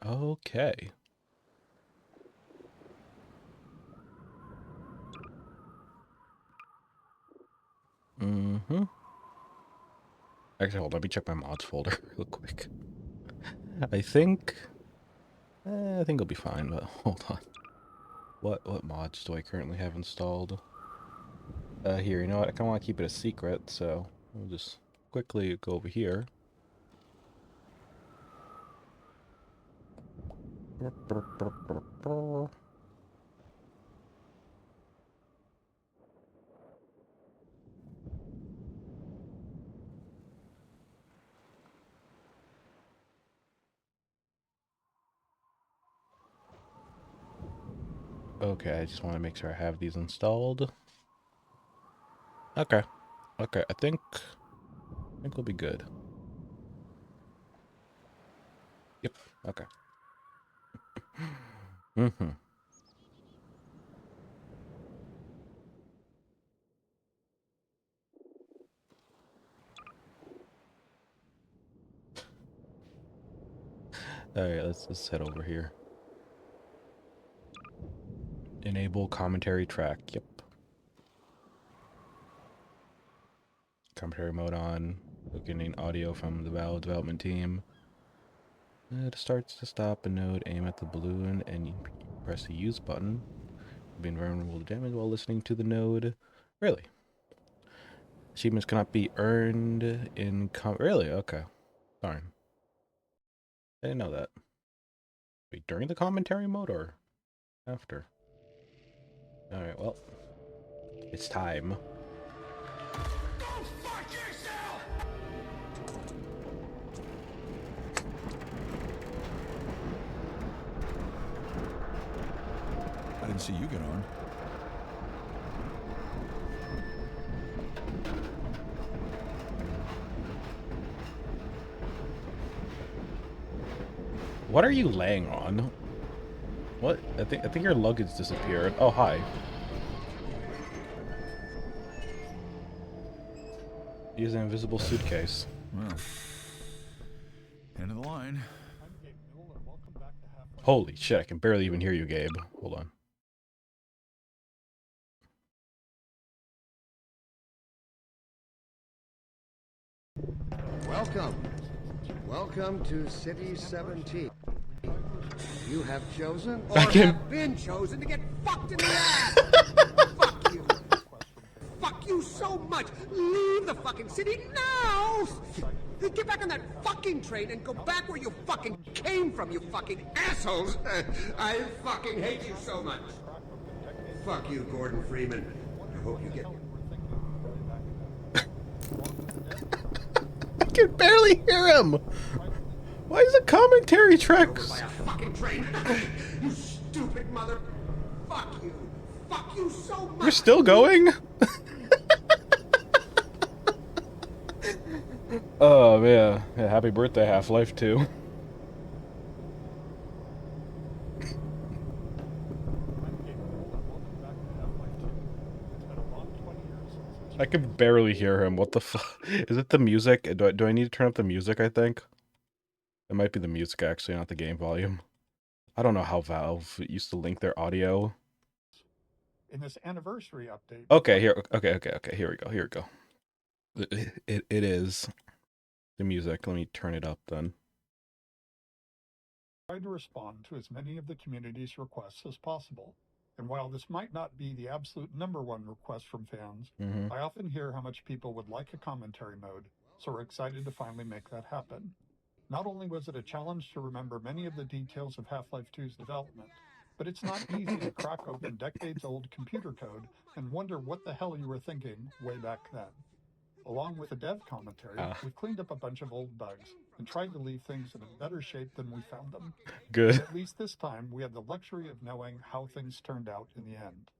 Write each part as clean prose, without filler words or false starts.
Okay. Mm-hmm. Actually, hold on, let me check my mods folder real quick. I think it'll be fine, but hold on. What mods do I currently have installed? Here, you know what? I kinda wanna keep it a secret, so we'll just quickly go over here. Okay, I just want to make sure I have these installed. Okay. Okay, I think we'll be good. Yep. Okay. Mm-hmm. Alright, let's head over here. Enable commentary track. Yep. Commentary mode on. Getting audio from the Valve development team. It starts to stop a node, aim at the balloon, and you press the use button. Be invulnerable to damage while listening to the node. Really? Achievements cannot be earned in Really? Okay. Darn. I didn't know that. Wait, during the commentary mode or after? Alright, well. It's time. Go fuck yourself! I didn't see you get on. What are you laying on? What? I think your luggage disappeared. Oh, hi. Use an invisible suitcase. Well, end of the line. Holy shit, I can barely even hear you, Gabe. Hold on. Welcome. Welcome to City 17. You have chosen or have been chosen to get fucked in the ass. Fuck you. Fuck you so much. Leave the fucking city now. Get back on that fucking train and go back where you fucking came from, you fucking assholes. I fucking hate you so much. Fuck you, Gordon Freeman. I hope you get... I can barely hear him! Why is the commentary track... By a fucking train. You stupid mother... Fuck you. Fuck you so much. We're still going? Oh, man. Yeah, happy birthday, Half-Life 2. I can barely hear him. What the fuck? Is it the music? Do I need to turn up the music, I think? It might be the music, actually, not the game volume. I don't know how Valve used to link their audio. In this anniversary update... Okay, here. Okay. Here we go. Here we go. It is the music. Let me turn it up then. Try to respond to as many of the community's requests as possible. And while this might not be the absolute #1 request from fans, I often hear how much people would like a commentary mode, so we're excited to finally make that happen. Not only was it a challenge to remember many of the details of Half-Life 2's development, but it's not easy to crack open decades-old computer code and wonder what the hell you were thinking way back then. Along with the dev commentary, we've cleaned up a bunch of old bugs and tried to leave things in a better shape than we found them. Good. At least this time, we had the luxury of knowing how things turned out in the end.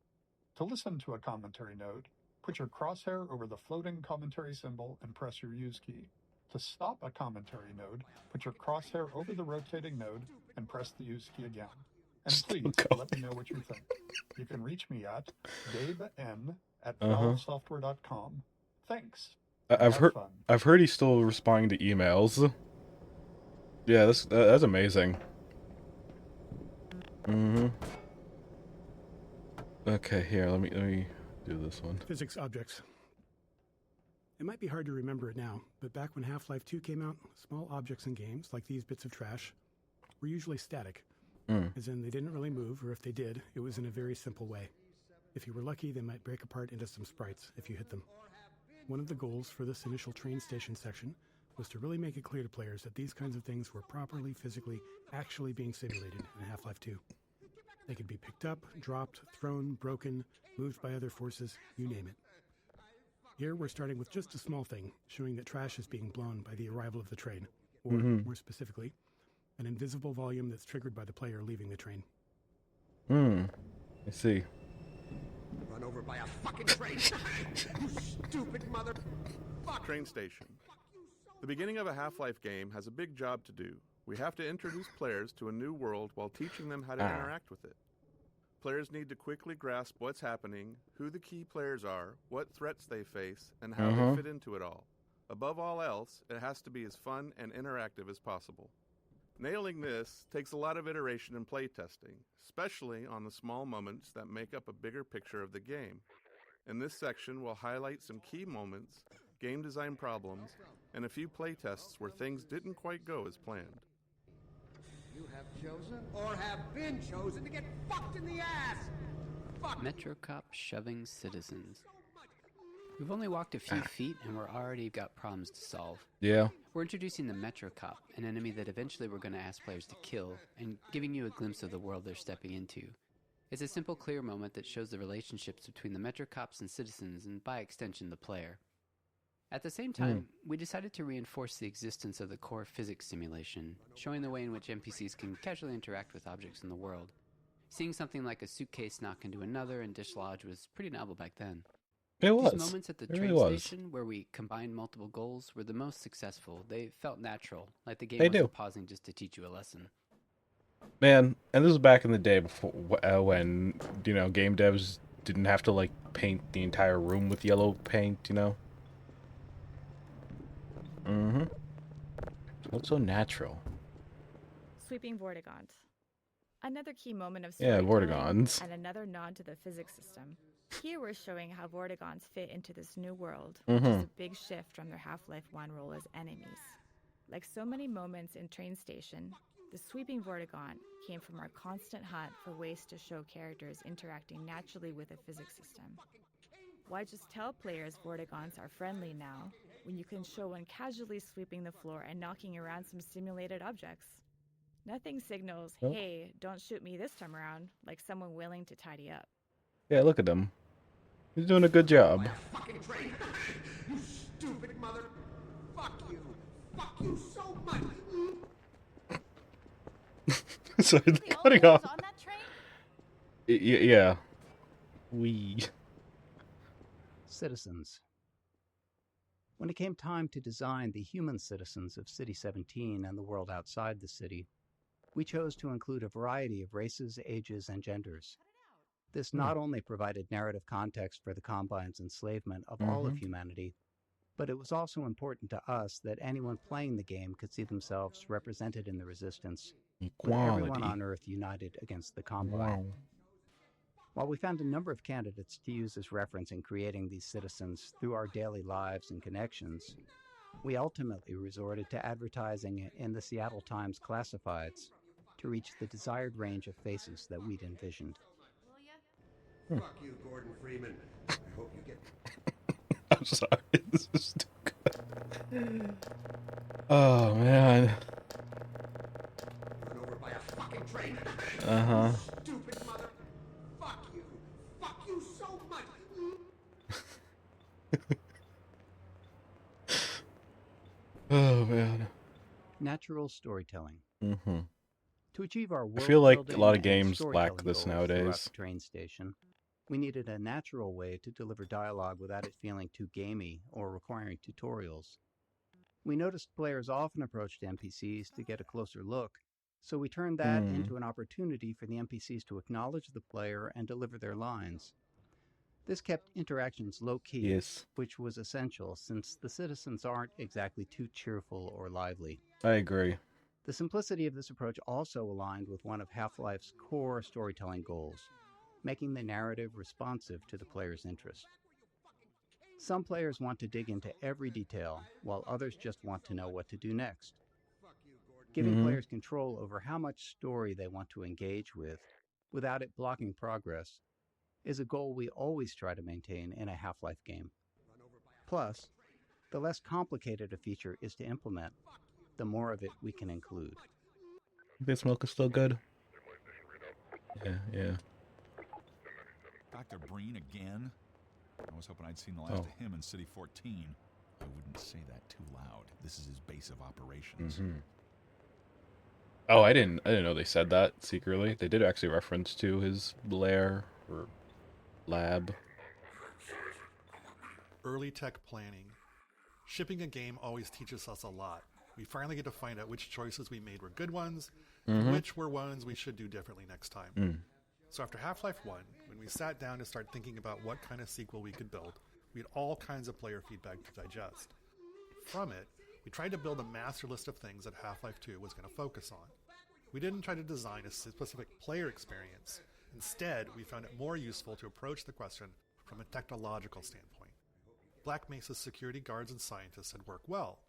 To listen to a commentary node, put your crosshair over the floating commentary symbol and press your use key. To stop a commentary node, put your crosshair over the rotating node and press the use key again. And please, let me know what you think. You can reach me at gaben@valvesoftware.com. Thanks. I've heard he's still responding to emails. Yeah, that's amazing. Mm-hmm. Okay, here, let me do this one. Physics objects. It might be hard to remember it now, but back when Half-Life 2 came out, small objects in games, like these bits of trash, were usually static. As in, they didn't really move, or if they did, it was in a very simple way. If you were lucky, they might break apart into some sprites if you hit them. One of the goals for this initial train station section was to really make it clear to players that these kinds of things were properly, physically, actually being simulated in Half-Life 2. They could be picked up, dropped, thrown, broken, moved by other forces, you name it. Here we're starting with just a small thing, showing that trash is being blown by the arrival of the train, or, more specifically, an invisible volume that's triggered by the player leaving the train. I see. Run over by a fucking train. You stupid mother. Train station. The beginning of a Half-Life game has a big job to do. We have to introduce players to a new world while teaching them how to interact with it. Players need to quickly grasp what's happening, who the key players are, what threats they face, and how they fit into it all. Above all else, it has to be as fun and interactive as possible. Nailing this takes a lot of iteration and playtesting, especially on the small moments that make up a bigger picture of the game. In this section, we'll highlight some key moments, game design problems, and a few playtests where things didn't quite go as planned. You have chosen or have been chosen to get fucked in the ass. Fuck. Metro Cop shoving citizens. We've only walked a few feet and we're already got problems to solve. Yeah. We're introducing the Metro Cop, an enemy that eventually we're going to ask players to kill, and giving you a glimpse of the world they're stepping into. It's a simple, clear moment that shows the relationships between the Metro Cops and citizens, and by extension, the player. At the same time, we decided to reinforce the existence of the core physics simulation, showing the way in which NPCs can casually interact with objects in the world. Seeing something like a suitcase knock into another and dislodge was pretty novel back then. It was. These moments at the It train really was. station where we combined multiple goals were the most successful. They felt natural, like the game They wasn't do. pausing just to teach you a lesson. Man, and this was back in the day before when, you know, game devs didn't have to, like, paint the entire room with yellow paint, you know? Looks so natural. Sweeping Vortigaunt. Another key moment of Yeah, storytelling, Vortigaunts. and another nod to the physics system. Here we're showing how Vortigaunts fit into this new world, Mm-hmm. which is a big shift from their Half-Life 1 role as enemies. Like so many moments in Train Station, the Sweeping Vortigaunt came from our constant hunt for ways to show characters interacting naturally with a physics system. Why just tell players Vortigaunts are friendly now, when you can show one casually sweeping the floor and knocking around some simulated objects? Nothing signals, Nope. hey, don't shoot me this time around, like someone willing to tidy up. Yeah, look at him. He's doing a good job. Fucking train. You stupid mother. Fuck you. Fuck you so much. So The what only do you ones got? on that train? Yeah. We. Citizens. When it came time to design the human citizens of City 17 and the world outside the city, we chose to include a variety of races, ages, and genders. This not only provided narrative context for the Combine's enslavement of all of humanity, but it was also important to us that anyone playing the game could see themselves represented in the Resistance, with everyone Equality. on Earth united against the Combine. Wow. While we found a number of candidates to use as reference in creating these citizens through our daily lives and connections, we ultimately resorted to advertising in the Seattle Times classifieds to reach the desired range of faces that we'd envisioned. Fuck you, Gordon Freeman. I hope you get... I'm sorry. This is too good. Oh, man. Run over by a fucking train. Uh-huh. Stupid mother. Fuck you. Fuck you so much. Oh, man. Natural storytelling. Mm-hmm. To achieve our I feel like a world-building lot of and games lack storytelling this goals throughout nowadays. the train station, we needed a natural way to deliver dialogue without it feeling too gamey or requiring tutorials. We noticed players often approached NPCs to get a closer look, so we turned that into an opportunity for the NPCs to acknowledge the player and deliver their lines. This kept interactions low-key, Yes. which was essential since the citizens aren't exactly too cheerful or lively. I agree. The simplicity of this approach also aligned with one of Half-Life's core storytelling goals, making the narrative responsive to the player's interest. Some players want to dig into every detail, while others just want to know what to do next. Giving players control over how much story they want to engage with, without it blocking progress, is a goal we always try to maintain in a Half-Life game. Plus, the less complicated a feature is to implement, the more of it we can include. This milk is still good. Yeah. Dr. Breen again? I was hoping I'd seen the last of him in City 14. I wouldn't say that too loud. This is his base of operations. Oh, I didn't know they said that secretly. They did actually reference to his lair or lab. Early tech planning. Shipping a game always teaches us a lot. We finally get to find out which choices we made were good ones, and which were ones we should do differently next time. So after Half-Life 1, when we sat down to start thinking about what kind of sequel we could build, we had all kinds of player feedback to digest. From it, we tried to build a master list of things that Half-Life 2 was going to focus on. We didn't try to design a specific player experience. Instead, we found it more useful to approach the question from a technological standpoint. Black Mesa's security guards and scientists had worked well.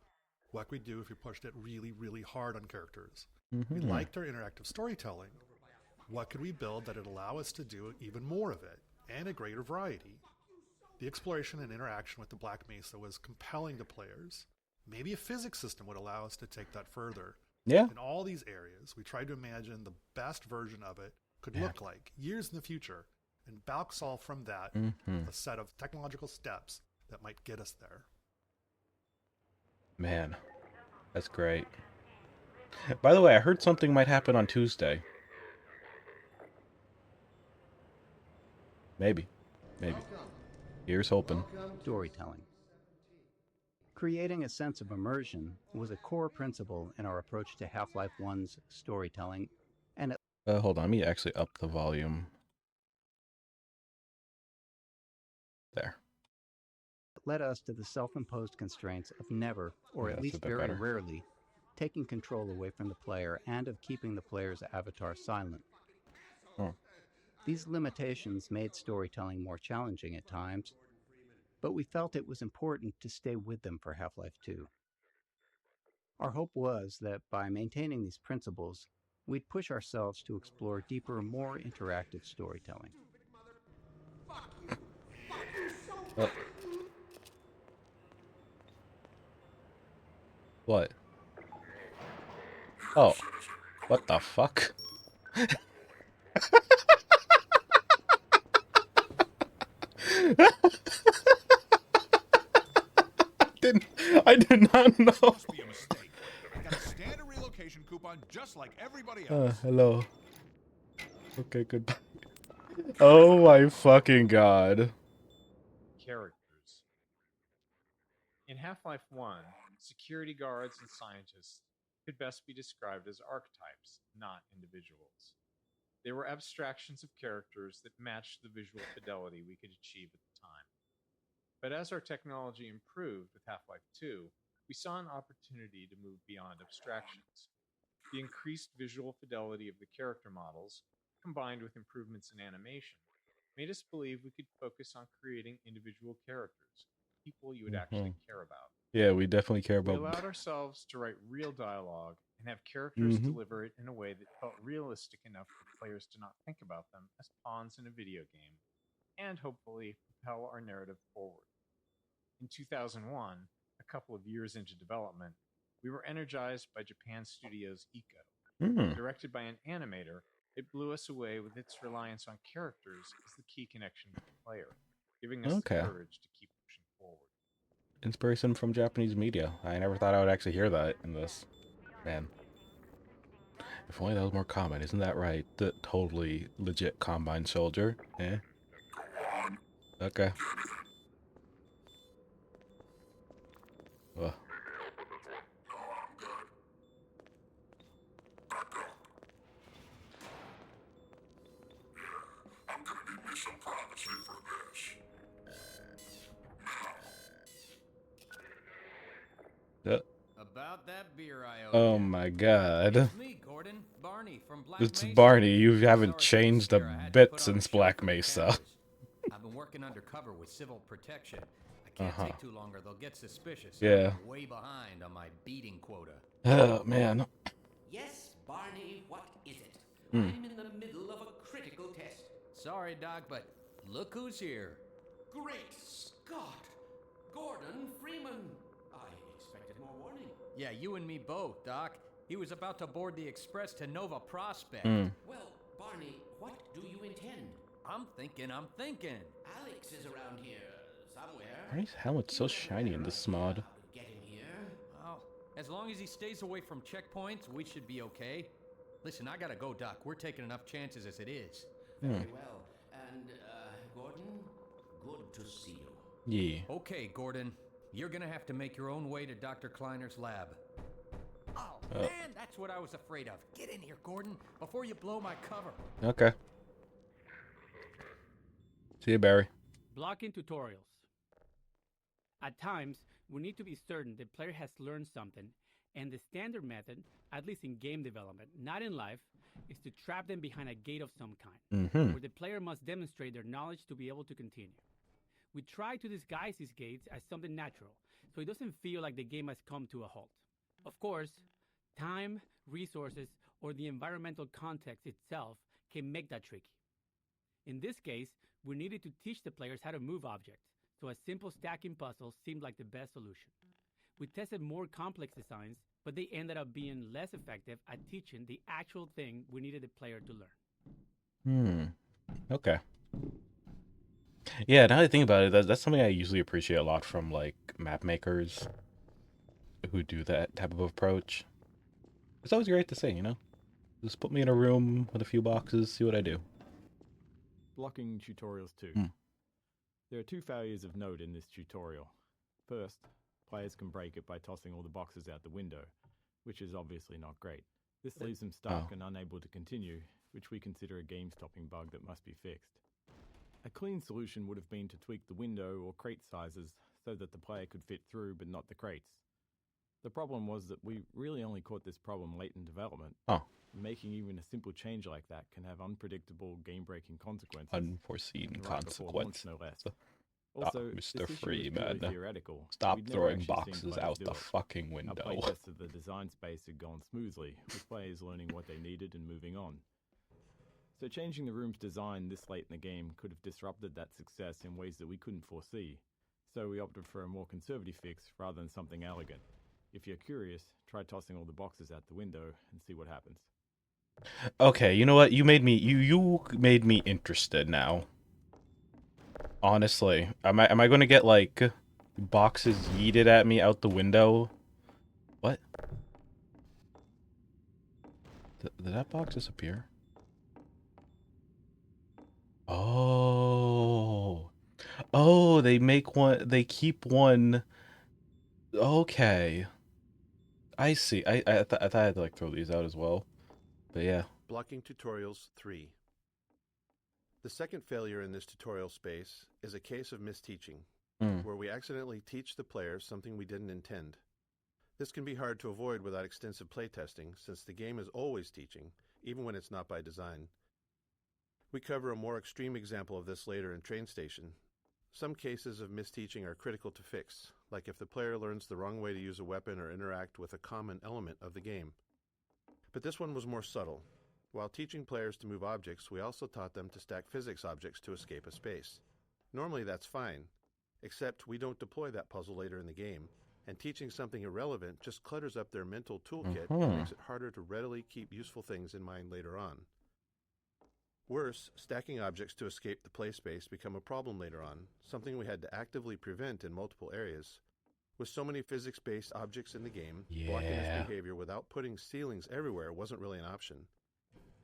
What could we do if we pushed it really, really hard on characters? We liked our interactive storytelling. What could we build that would allow us to do even more of it, and a greater variety? The exploration and interaction with the Black Mesa was compelling to players. Maybe a physics system would allow us to take that further. Yeah. In all these areas, we tried to imagine the best version of it could look like years in the future, and back solve from that a set of technological steps that might get us there. Man, that's great. By the way, I heard something might happen on Tuesday. Maybe. Here's hoping. Storytelling. Creating a sense of immersion was a core principle in our approach to Half-Life 1's storytelling, and it Hold on, let me actually up the volume. There. led us to the self-imposed constraints of never, or at least very rarely, taking control away from the player and of keeping the player's avatar silent. These limitations made storytelling more challenging at times, but we felt it was important to stay with them for Half-Life 2. Our hope was that by maintaining these principles, we'd push ourselves to explore deeper, more interactive storytelling. What? Oh. What the fuck? I did not know. Must be a mistake. I got a standard relocation coupon just like everybody else. Hello. Okay, good. Oh my fucking god. Characters. In Half-Life 1, security guards and scientists could best be described as archetypes, not individuals. They were abstractions of characters that matched the visual fidelity we could achieve at the time. But as our technology improved with Half-Life 2, we saw an opportunity to move beyond abstractions. The increased visual fidelity of the character models, combined with improvements in animation, made us believe we could focus on creating individual characters, people you would actually care about. Yeah, we definitely care about. We allowed ourselves to write real dialogue and have characters deliver it in a way that felt realistic enough for players to not think about them as pawns in a video game, and hopefully propel our narrative forward. In 2001, a couple of years into development, we were energized by Japan Studios' Ico. Directed by an animator, it blew us away with its reliance on characters as the key connection with the player, giving us the courage to keep pushing forward. Inspiration from Japanese media. I never thought I would actually hear that in this. Man. If only that was more common, isn't that right? The totally legit Combine soldier. Eh? Okay. Well. I'm gonna need me some privacy for this. A about that beer I owe Oh you. my god. It's me, Gordon. Barney from Black It's Mesa. Barney. You haven't Sorry for the changed a scare. I had to bit put on a since show Black for the Mesa. cameras. I've been working undercover with civil protection. I can't Uh-huh. take too long or they'll get suspicious. Yeah. I'm way behind on my beating quota. Oh, man. Yes, Barney, what is it? Hmm. I'm in the middle of a critical test. Sorry, Doc, but look who's here. Great Scott! Gordon Freeman! I expected more warning. Yeah, you and me both, Doc. He was about to board the express to Nova Prospect. Well, Barney, what do you intend? I'm thinking. Alex is around here somewhere. Barney's helmet's so shiny in this mod. Get him here. Well, as long as he stays away from checkpoints, we should be okay. Listen, I gotta go, Doc. We're taking enough chances as it is. Very well. And, Gordon, good to see you. Yeah. Okay, Gordon. You're gonna have to make your own way to Dr. Kleiner's lab. Oh, man, that's what I was afraid of. Get in here, Gordon, before you blow my cover. Okay. See you, Barry. Blocking tutorials. At times, we need to be certain the player has learned something, and the standard method, at least in game development, not in life, is to trap them behind a gate of some kind, where the player must demonstrate their knowledge to be able to continue. We try to disguise these gates as something natural, so it doesn't feel like the game has come to a halt. Of course, time, resources, or the environmental context itself can make that tricky. In this case, we needed to teach the players how to move objects, so a simple stacking puzzle seemed like the best solution. We tested more complex designs, but they ended up being less effective at teaching the actual thing we needed the player to learn. Okay. Yeah, now that I think about it, that's something I usually appreciate a lot from, like, map makers who do that type of approach. It's always great to say, you know? Just put me in a room with a few boxes, see what I do. Blocking tutorials too. There are two failures of note in this tutorial. First, players can break it by tossing all the boxes out the window, which is obviously not great. This leaves them stuck and unable to continue, which we consider a game-stopping bug that must be fixed. A clean solution would have been to tweak the window or crate sizes so that the player could fit through but not the crates. The problem was that we really only caught this problem late in development. Making even a simple change like that can have unpredictable, game-breaking consequences. Unforeseen consequences. No less. Also, Mr. Freeman, stop throwing boxes out the fucking window. Our playtest of the design space had gone smoothly, with players learning what they needed and moving on. So changing the room's design this late in the game could have disrupted that success in ways that we couldn't foresee, so we opted for a more conservative fix rather than something elegant. If you're curious, try tossing all the boxes out the window and see what happens. Okay, you know what? You made me interested now. Honestly, am I going to get like boxes yeeted at me out the window? What? Did that box disappear? Oh. Oh, they make one, they keep one. Okay. I see. I thought I had to like throw these out as well. But yeah. Blocking tutorials 3. The second failure in this tutorial space is a case of misteaching, where we accidentally teach the players something we didn't intend. This can be hard to avoid without extensive playtesting, since the game is always teaching, even when it's not by design. We cover a more extreme example of this later in Train Station. Some cases of misteaching are critical to fix, like if the player learns the wrong way to use a weapon or interact with a common element of the game. But this one was more subtle. While teaching players to move objects, we also taught them to stack physics objects to escape a space. Normally that's fine, except we don't deploy that puzzle later in the game, and teaching something irrelevant just clutters up their mental toolkit and makes it harder to readily keep useful things in mind later on. Worse, stacking objects to escape the play space become a problem later on, something we had to actively prevent in multiple areas. With so many physics-based objects in the game, blocking this behavior without putting ceilings everywhere wasn't really an option.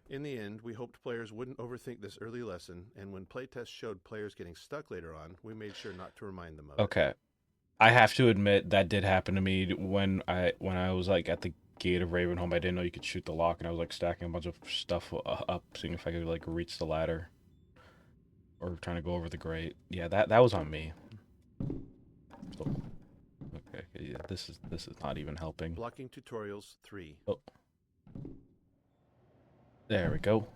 In the end, we hoped players wouldn't overthink this early lesson, and when playtests showed players getting stuck later on, we made sure not to remind them of it. Okay. I have to admit that did happen to me when I was like at the gate of Ravenholm. I didn't know you could shoot the lock, and I was like stacking a bunch of stuff up, seeing if I could like reach the ladder or trying to go over the grate. Yeah, that was on me. So, Okay, yeah, this is not even helping. Blocking tutorials 3. Oh. There we go.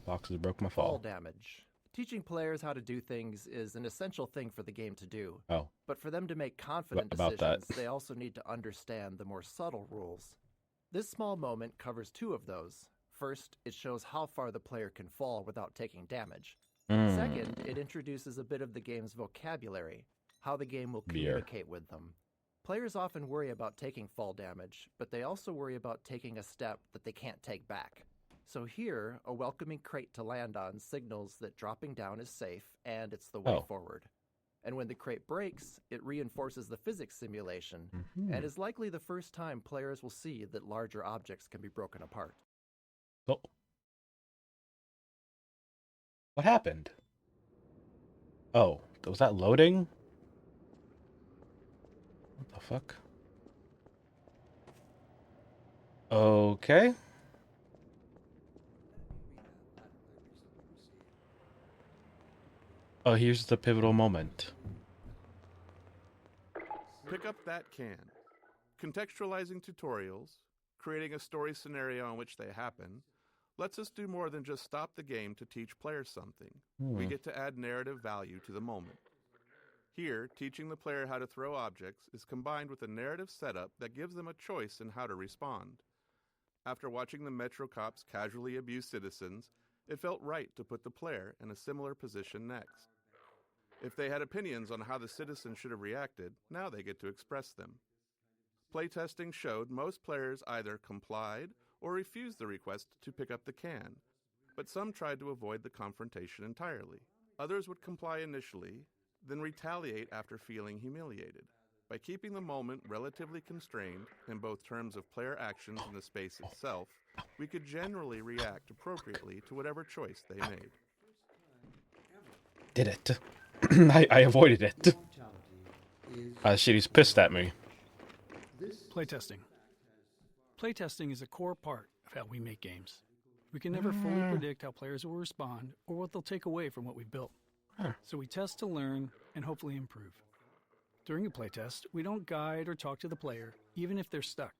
Boxes broke my fall. Fall damage. Teaching players how to do things is an essential thing for the game to do. Oh. But for them to make confident About decisions, that. they also need to understand the more subtle rules. This small moment covers 2 of those. First, it shows how far the player can fall without taking damage. Second, it introduces a bit of the game's vocabulary, how the game will communicate with them. Players often worry about taking fall damage, but they also worry about taking a step that they can't take back. So here, a welcoming crate to land on signals that dropping down is safe and it's the way forward. And when the crate breaks, it reinforces the physics simulation and is likely the first time players will see that larger objects can be broken apart. Oh. What happened? Oh, was that loading? What the fuck? Okay. Oh, here's the pivotal moment. Pick up that can. Contextualizing tutorials, creating a story scenario in which they happen, lets us do more than just stop the game to teach players something. We get to add narrative value to the moment. Here, teaching the player how to throw objects is combined with a narrative setup that gives them a choice in how to respond. After watching the Metro cops casually abuse citizens, it felt right to put the player in a similar position next. If they had opinions on how the citizens should have reacted, now they get to express them. Playtesting showed most players either complied or refused the request to pick up the can, but some tried to avoid the confrontation entirely. Others would comply initially, then retaliate after feeling humiliated. By keeping the moment relatively constrained in both terms of player actions and the space itself, we could generally react appropriately to whatever choice they made. Did it. I avoided it. Shit, he's pissed at me. Playtesting. Playtesting is a core part of how we make games. We can never fully predict how players will respond or what they'll take away from what we've built. So we test to learn and hopefully improve. During a playtest, we don't guide or talk to the player, even if they're stuck,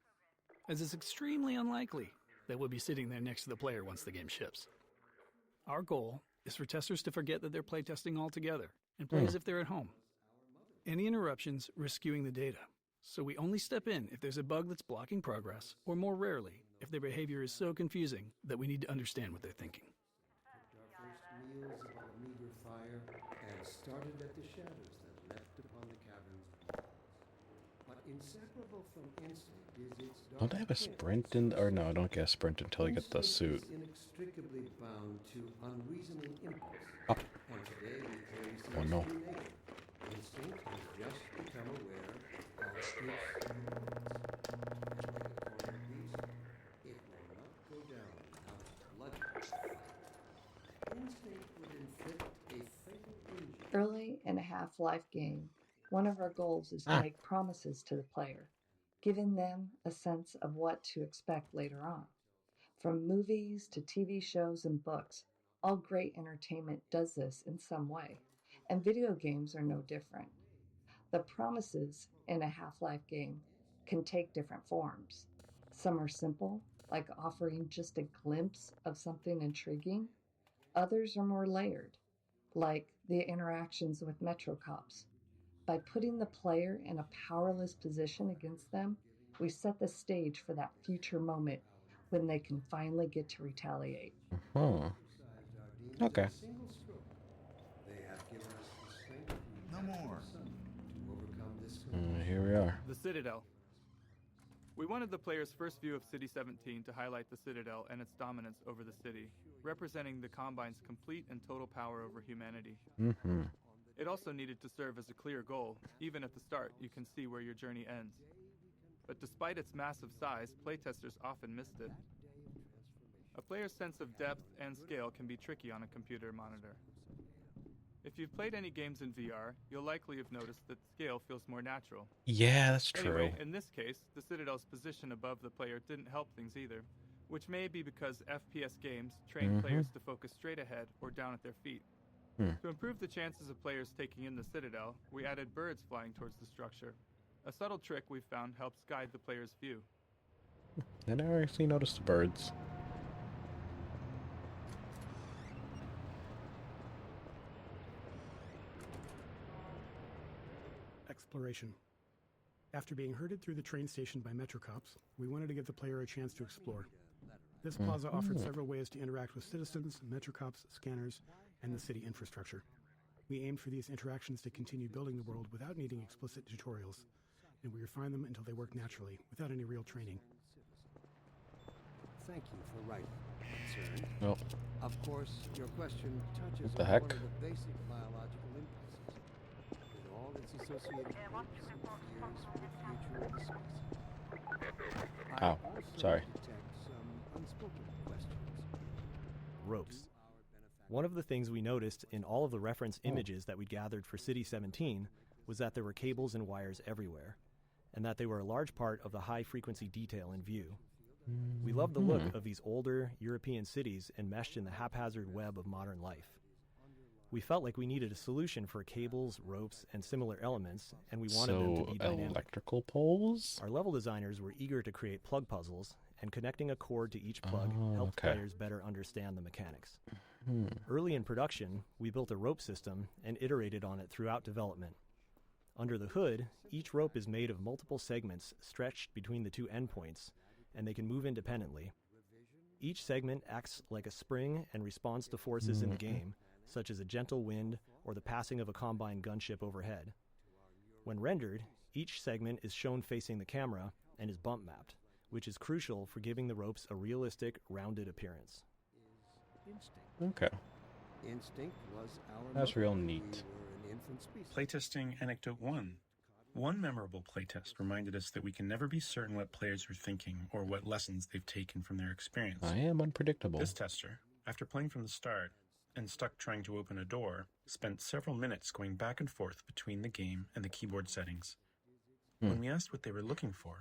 as it's extremely unlikely that we'll be sitting there next to the player once the game ships. Our goal is for testers to forget that they're playtesting altogether and play as if they're at home. Any interruptions risk skewing the data, so we only step in if there's a bug that's blocking progress, or more rarely, if their behavior is so confusing that we need to understand what they're thinking. Our first meals about a meager fire and started at the shadows that leapt upon the cavern's walls. But inseparable from instinct is its dark. Don't I have a sprint in? Or no, I don't get a sprint until I get the suit. Instinct is inextricably bound to unreasoning impulse. Up. And today we clearly see Oh no. instinct has just become aware of its limits. And like a cornered beast, it will not go down without a bloody fight. Instinct would inflict a fatal injury. Early in a Half-Life game, one of our goals is to make promises to the player, giving them a sense of what to expect later on. From movies to TV shows and books, all great entertainment does this in some way, and video games are no different. The promises in a Half-Life game can take different forms. Some are simple, like offering just a glimpse of something intriguing. Others are more layered, like the interactions with Metro cops. By putting the player in a powerless position against them, we set the stage for that future moment when they can finally get to retaliate. Okay. They have given us the strength No more. to overcome this. Here we are. The Citadel. We wanted the player's first view of City 17 to highlight the Citadel and its dominance over the city, representing the Combine's complete and total power over humanity. It also needed to serve as a clear goal. Even at the start, you can see where your journey ends. But despite its massive size, playtesters often missed it. A player's sense of depth and scale can be tricky on a computer monitor. If you've played any games in VR, you'll likely have noticed that scale feels more natural. Yeah, that's true. Anyway, in this case, the Citadel's position above the player didn't help things either, which may be because FPS games train players to focus straight ahead or down at their feet. To improve the chances of players taking in the Citadel, we added birds flying towards the structure. A subtle trick we've found helps guide the player's view. I never actually noticed the birds. Exploration. After being herded through the train station by Metro cops, we wanted to give the player a chance to explore. This plaza offered several ways to interact with citizens, Metro cops, scanners, and the city infrastructure. We aimed for these interactions to continue building the world without needing explicit tutorials, and we refined them until they work naturally, without any real training. Thank you for writing. Concerned. Well, of course, your question touches what the on heck? one of the basic biological impulses, with all its associated hopes and fears for the future of the species. I Oh, also sorry. detect some unspoken questions. Ropes. One of the things we noticed in all of the reference images that we gathered for City 17 was that there were cables and wires everywhere, and that they were a large part of the high-frequency detail in view. We love the look of these older European cities enmeshed in the haphazard web of modern life. We felt like we needed a solution for cables, ropes, and similar elements, and we wanted them to be dynamic. Electrical poles? Our level designers were eager to create plug puzzles, and connecting a cord to each plug helped players better understand the mechanics. Early in production, we built a rope system and iterated on it throughout development. Under the hood, each rope is made of multiple segments stretched between the two endpoints, and they can move independently. Each segment acts like a spring and responds to forces in the game, such as a gentle wind or the passing of a Combine gunship overhead. When rendered, each segment is shown facing the camera and is bump mapped, which is crucial for giving the ropes a realistic, rounded appearance. Okay. Instinct was our That's mother. real neat. We were an infant species. Playtesting Anecdote 1. One memorable playtest reminded us that we can never be certain what players are thinking or what lessons they've taken from their experience. I am unpredictable. This tester, after playing from the start and stuck trying to open a door, spent several minutes going back and forth between the game and the keyboard settings. When we asked what they were looking for,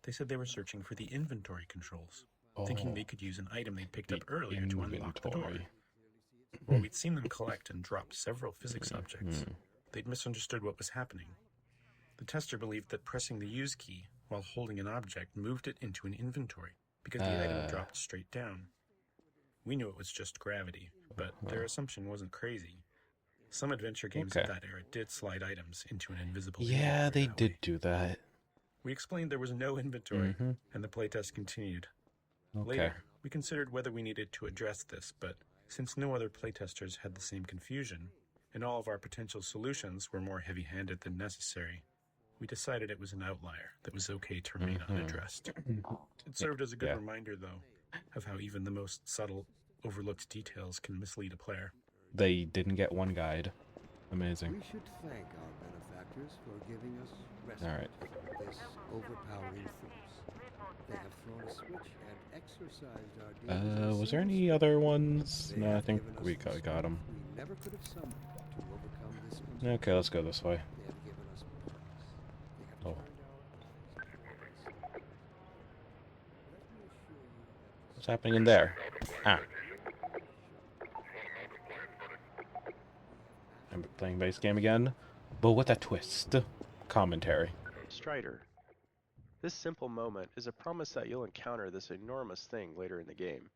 they said they were searching for the inventory controls, thinking they could use an item they picked up earlier to unlock the door. While we'd seen them collect and drop several physics objects, they'd misunderstood what was happening. The tester believed that pressing the use key while holding an object moved it into an inventory because the item dropped straight down. We knew it was just gravity, but their assumption wasn't crazy. Some adventure games of that era did slide items into an invisible inventory. Yeah, they did do that. We explained there was no inventory, and the playtest continued. Later, we considered whether we needed to address this, but since no other playtesters had the same confusion, and all of our potential solutions were more heavy-handed than necessary, we decided it was an outlier that was okay to remain unaddressed. It served as a good reminder, though, of how even the most subtle, overlooked details can mislead a player. They didn't get one guide. Amazing. We should thank our benefactors for giving us respite from this overpowering force. They have thrown a switch and exercised our demons. Was there any other ones? No, I think we got them. We never could have summoned to overcome this. Okay, let's go this way. They have given us purpose. They have What's happening in there? I'm playing base game again, but with a twist. Commentary. Strider. This simple moment is a promise that you'll encounter this enormous thing later in the game.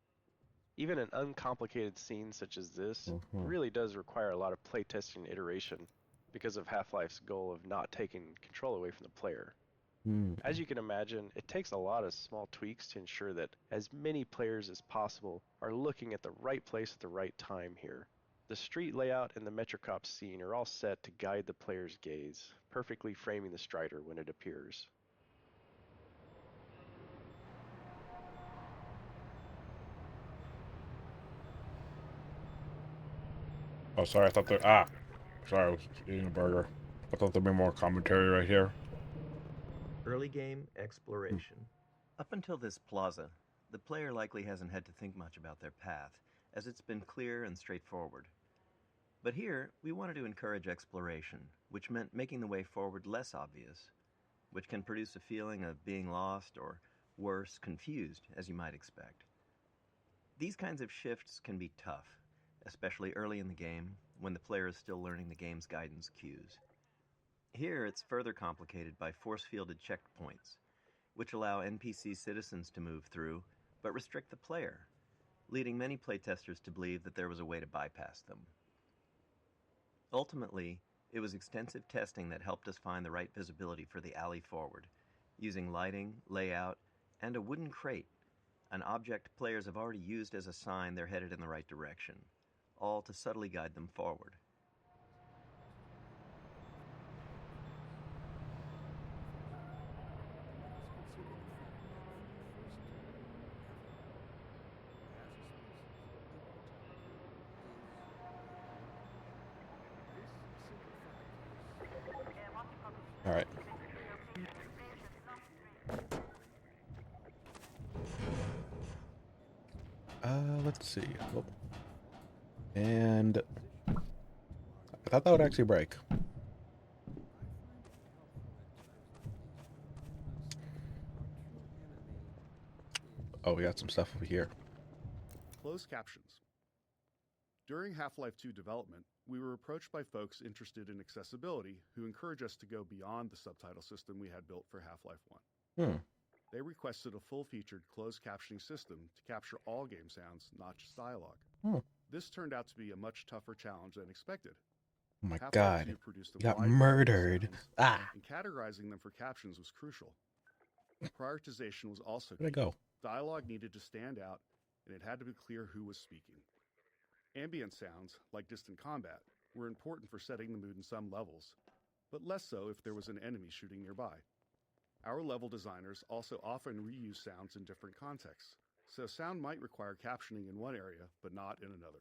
Even an uncomplicated scene such as this really does require a lot of playtesting and iteration because of Half-Life's goal of not taking control away from the player. As you can imagine, it takes a lot of small tweaks to ensure that as many players as possible are looking at the right place at the right time here. The street layout and the Metrocop scene are all set to guide the player's gaze, perfectly framing the Strider when it appears. Oh, sorry, I thought there... sorry, I was eating a burger. I thought there'd be more commentary right here. Early game exploration. Up until this plaza, the player likely hasn't had to think much about their path, as it's been clear and straightforward. But here, we wanted to encourage exploration, which meant making the way forward less obvious, which can produce a feeling of being lost or, worse, confused, as you might expect. These kinds of shifts can be tough, especially early in the game, when the player is still learning the game's guidance cues. Here, it's further complicated by force-fielded checkpoints, which allow NPC citizens to move through, but restrict the player, leading many playtesters to believe that there was a way to bypass them. Ultimately, it was extensive testing that helped us find the right visibility for the alley forward, using lighting, layout, and a wooden crate, an object players have already used as a sign they're headed in the right direction, all to subtly guide them forward. All right. Let's see. Oh. And I thought that would actually break. Oh, we got some stuff over here. Closed captions. During Half-Life 2 development, we were approached by folks interested in accessibility who encouraged us to go beyond the subtitle system we had built for Half-Life 1. They requested a full-featured closed captioning system to capture all game sounds, not just dialogue. This turned out to be a much tougher challenge than expected. Oh my Half-Life God. 2 produced a You got wide variety of murdered. sounds, and categorizing them for captions was crucial. Prioritization was also key. Where'd it go? Dialogue needed to stand out, and it had to be clear who was speaking. Ambient sounds, like distant combat, were important for setting the mood in some levels, but less so if there was an enemy shooting nearby. Our level designers also often reuse sounds in different contexts, so sound might require captioning in one area, but not in another.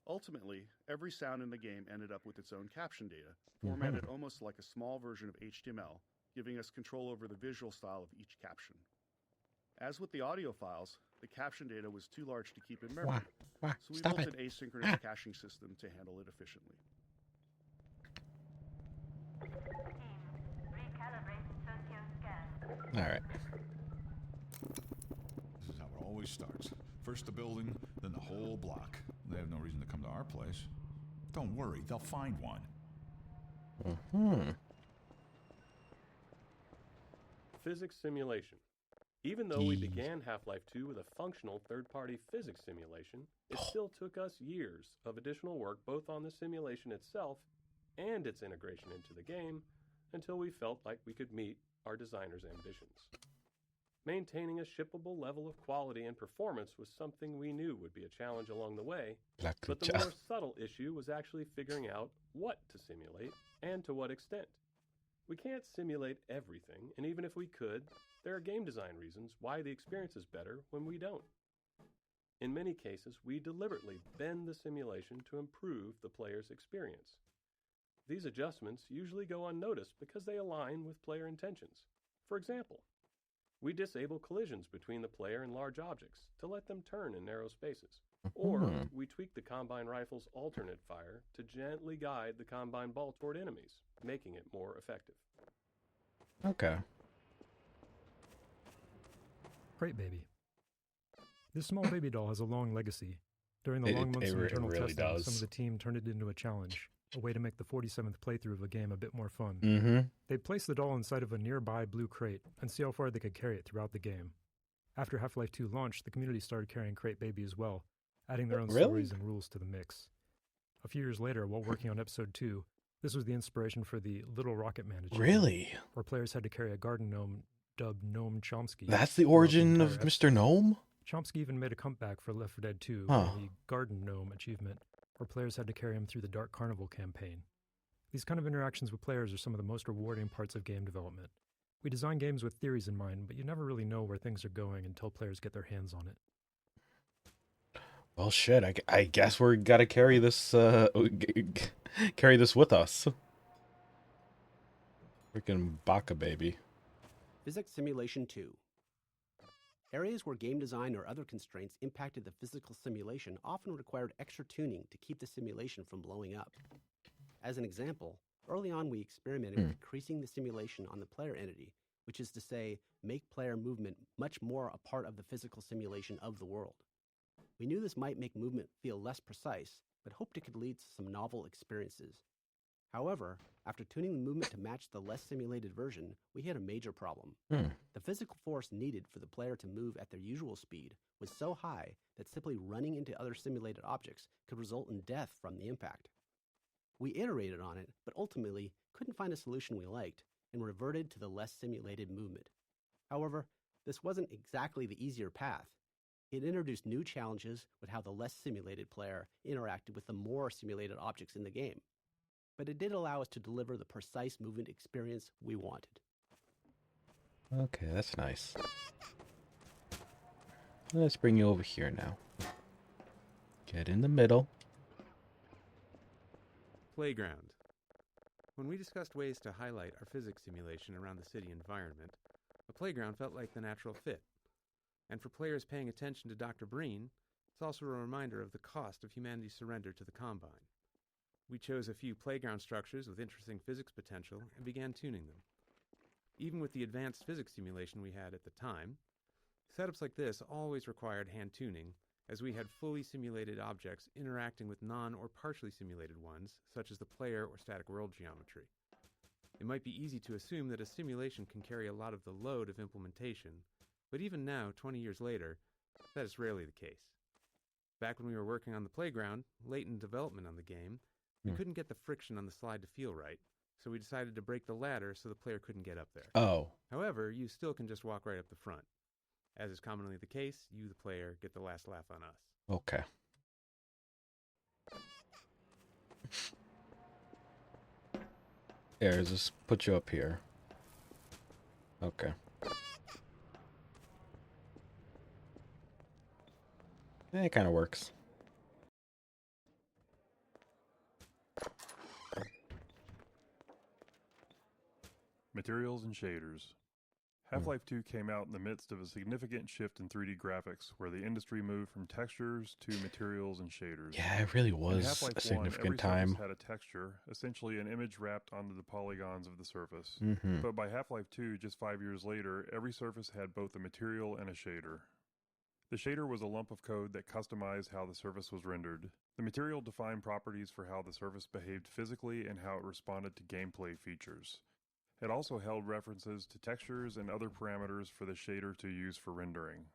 Ultimately, every sound in the game ended up with its own caption data, formatted almost like a small version of HTML, giving us control over the visual style of each caption. As with the audio files, the caption data was too large to keep in memory, so we built an asynchronous caching system to handle it efficiently. All right. This is how it always starts. First the building, then the whole block. They have no reason to come to our place. Don't worry, they'll find one. Physics simulation. Even though we began Half-Life 2 with a functional third-party physics simulation, it still took us years of additional work both on the simulation itself and its integration into the game until we felt like we could meet our designers' ambitions. Maintaining a shippable level of quality and performance was something we knew would be a challenge along the way, but the more subtle issue was actually figuring out what to simulate and to what extent. We can't simulate everything, and even if we could, there are game design reasons why the experience is better when we don't. In many cases, we deliberately bend the simulation to improve the player's experience. These adjustments usually go unnoticed because they align with player intentions. For example, we disable collisions between the player and large objects to let them turn in narrow spaces. Or we tweak the Combine rifle's alternate fire to gently guide the Combine ball toward enemies, making it more effective. Okay. Crate Baby. This small baby doll has a long legacy. During the long months of internal really testing, does. some of the team turned it into a challenge, a way to make the 47th playthrough of a game a bit more fun. They'd place the doll inside of a nearby blue crate and see how far they could carry it throughout the game. After Half-Life 2 launched, the community started carrying Crate Baby as well, adding their own stories and rules to the mix. A few years later, while working on Episode 2, this was the inspiration for the Little Rocket Man achievement, where players had to carry a garden gnome dubbed Gnome Chomsky. That's the origin of Mr. Gnome? Chomsky even made a comeback for Left 4 Dead 2 in the Garden Gnome achievement, where players had to carry him through the Dark Carnival campaign. These kind of interactions with players are some of the most rewarding parts of game development. We design games with theories in mind, but you never really know where things are going until players get their hands on it. Well, shit, I guess we're gotta carry this, carry this with us. Freaking Baka baby. Physics Simulation 2. Areas where game design or other constraints impacted the physical simulation often required extra tuning to keep the simulation from blowing up. As an example, early on we experimented with increasing the simulation on the player entity, which is to say, make player movement much more a part of the physical simulation of the world. We knew this might make movement feel less precise, but hoped it could lead to some novel experiences. However, after tuning the movement to match the less simulated version, we hit a major problem. The physical force needed for the player to move at their usual speed was so high that simply running into other simulated objects could result in death from the impact. We iterated on it, but ultimately couldn't find a solution we liked and reverted to the less simulated movement. However, this wasn't exactly the easier path. It introduced new challenges with how the less simulated player interacted with the more simulated objects in the game. But it did allow us to deliver the precise movement experience we wanted. Okay, that's nice. Let's bring you over here now. Get in the middle. Playground. When we discussed ways to highlight our physics simulation around the city environment, a playground felt like the natural fit. And for players paying attention to Dr. Breen, it's also a reminder of the cost of humanity's surrender to the Combine. We chose a few playground structures with interesting physics potential and began tuning them. Even with the advanced physics simulation we had at the time, setups like this always required hand tuning, as we had fully simulated objects interacting with non- or partially simulated ones, such as the player or static world geometry. It might be easy to assume that a simulation can carry a lot of the load of implementation, but even now, 20 years later, that is rarely the case. Back when we were working on the playground, late in development on the game, we couldn't get the friction on the slide to feel right, so we decided to break the ladder so the player couldn't get up there. Oh. However, you still can just walk right up the front. As is commonly the case, you, the player, get the last laugh on us. Okay. Here, just put you up here. Okay. It kind of works. Materials and shaders. Half-Life 2 came out in the midst of a significant shift in 3D graphics, where the industry moved from textures to materials and shaders. Yeah, it really was in Half-Life a significant 1, every time. surface had a texture, essentially an image wrapped onto the polygons of the surface. Mhm. But by Half-Life 2, just 5 years later, every surface had both a material and a shader. The shader was a lump of code that customized how the surface was rendered. The material defined properties for how the surface behaved physically and how it responded to gameplay features. It also held references to textures and other parameters for the shader to use for rendering.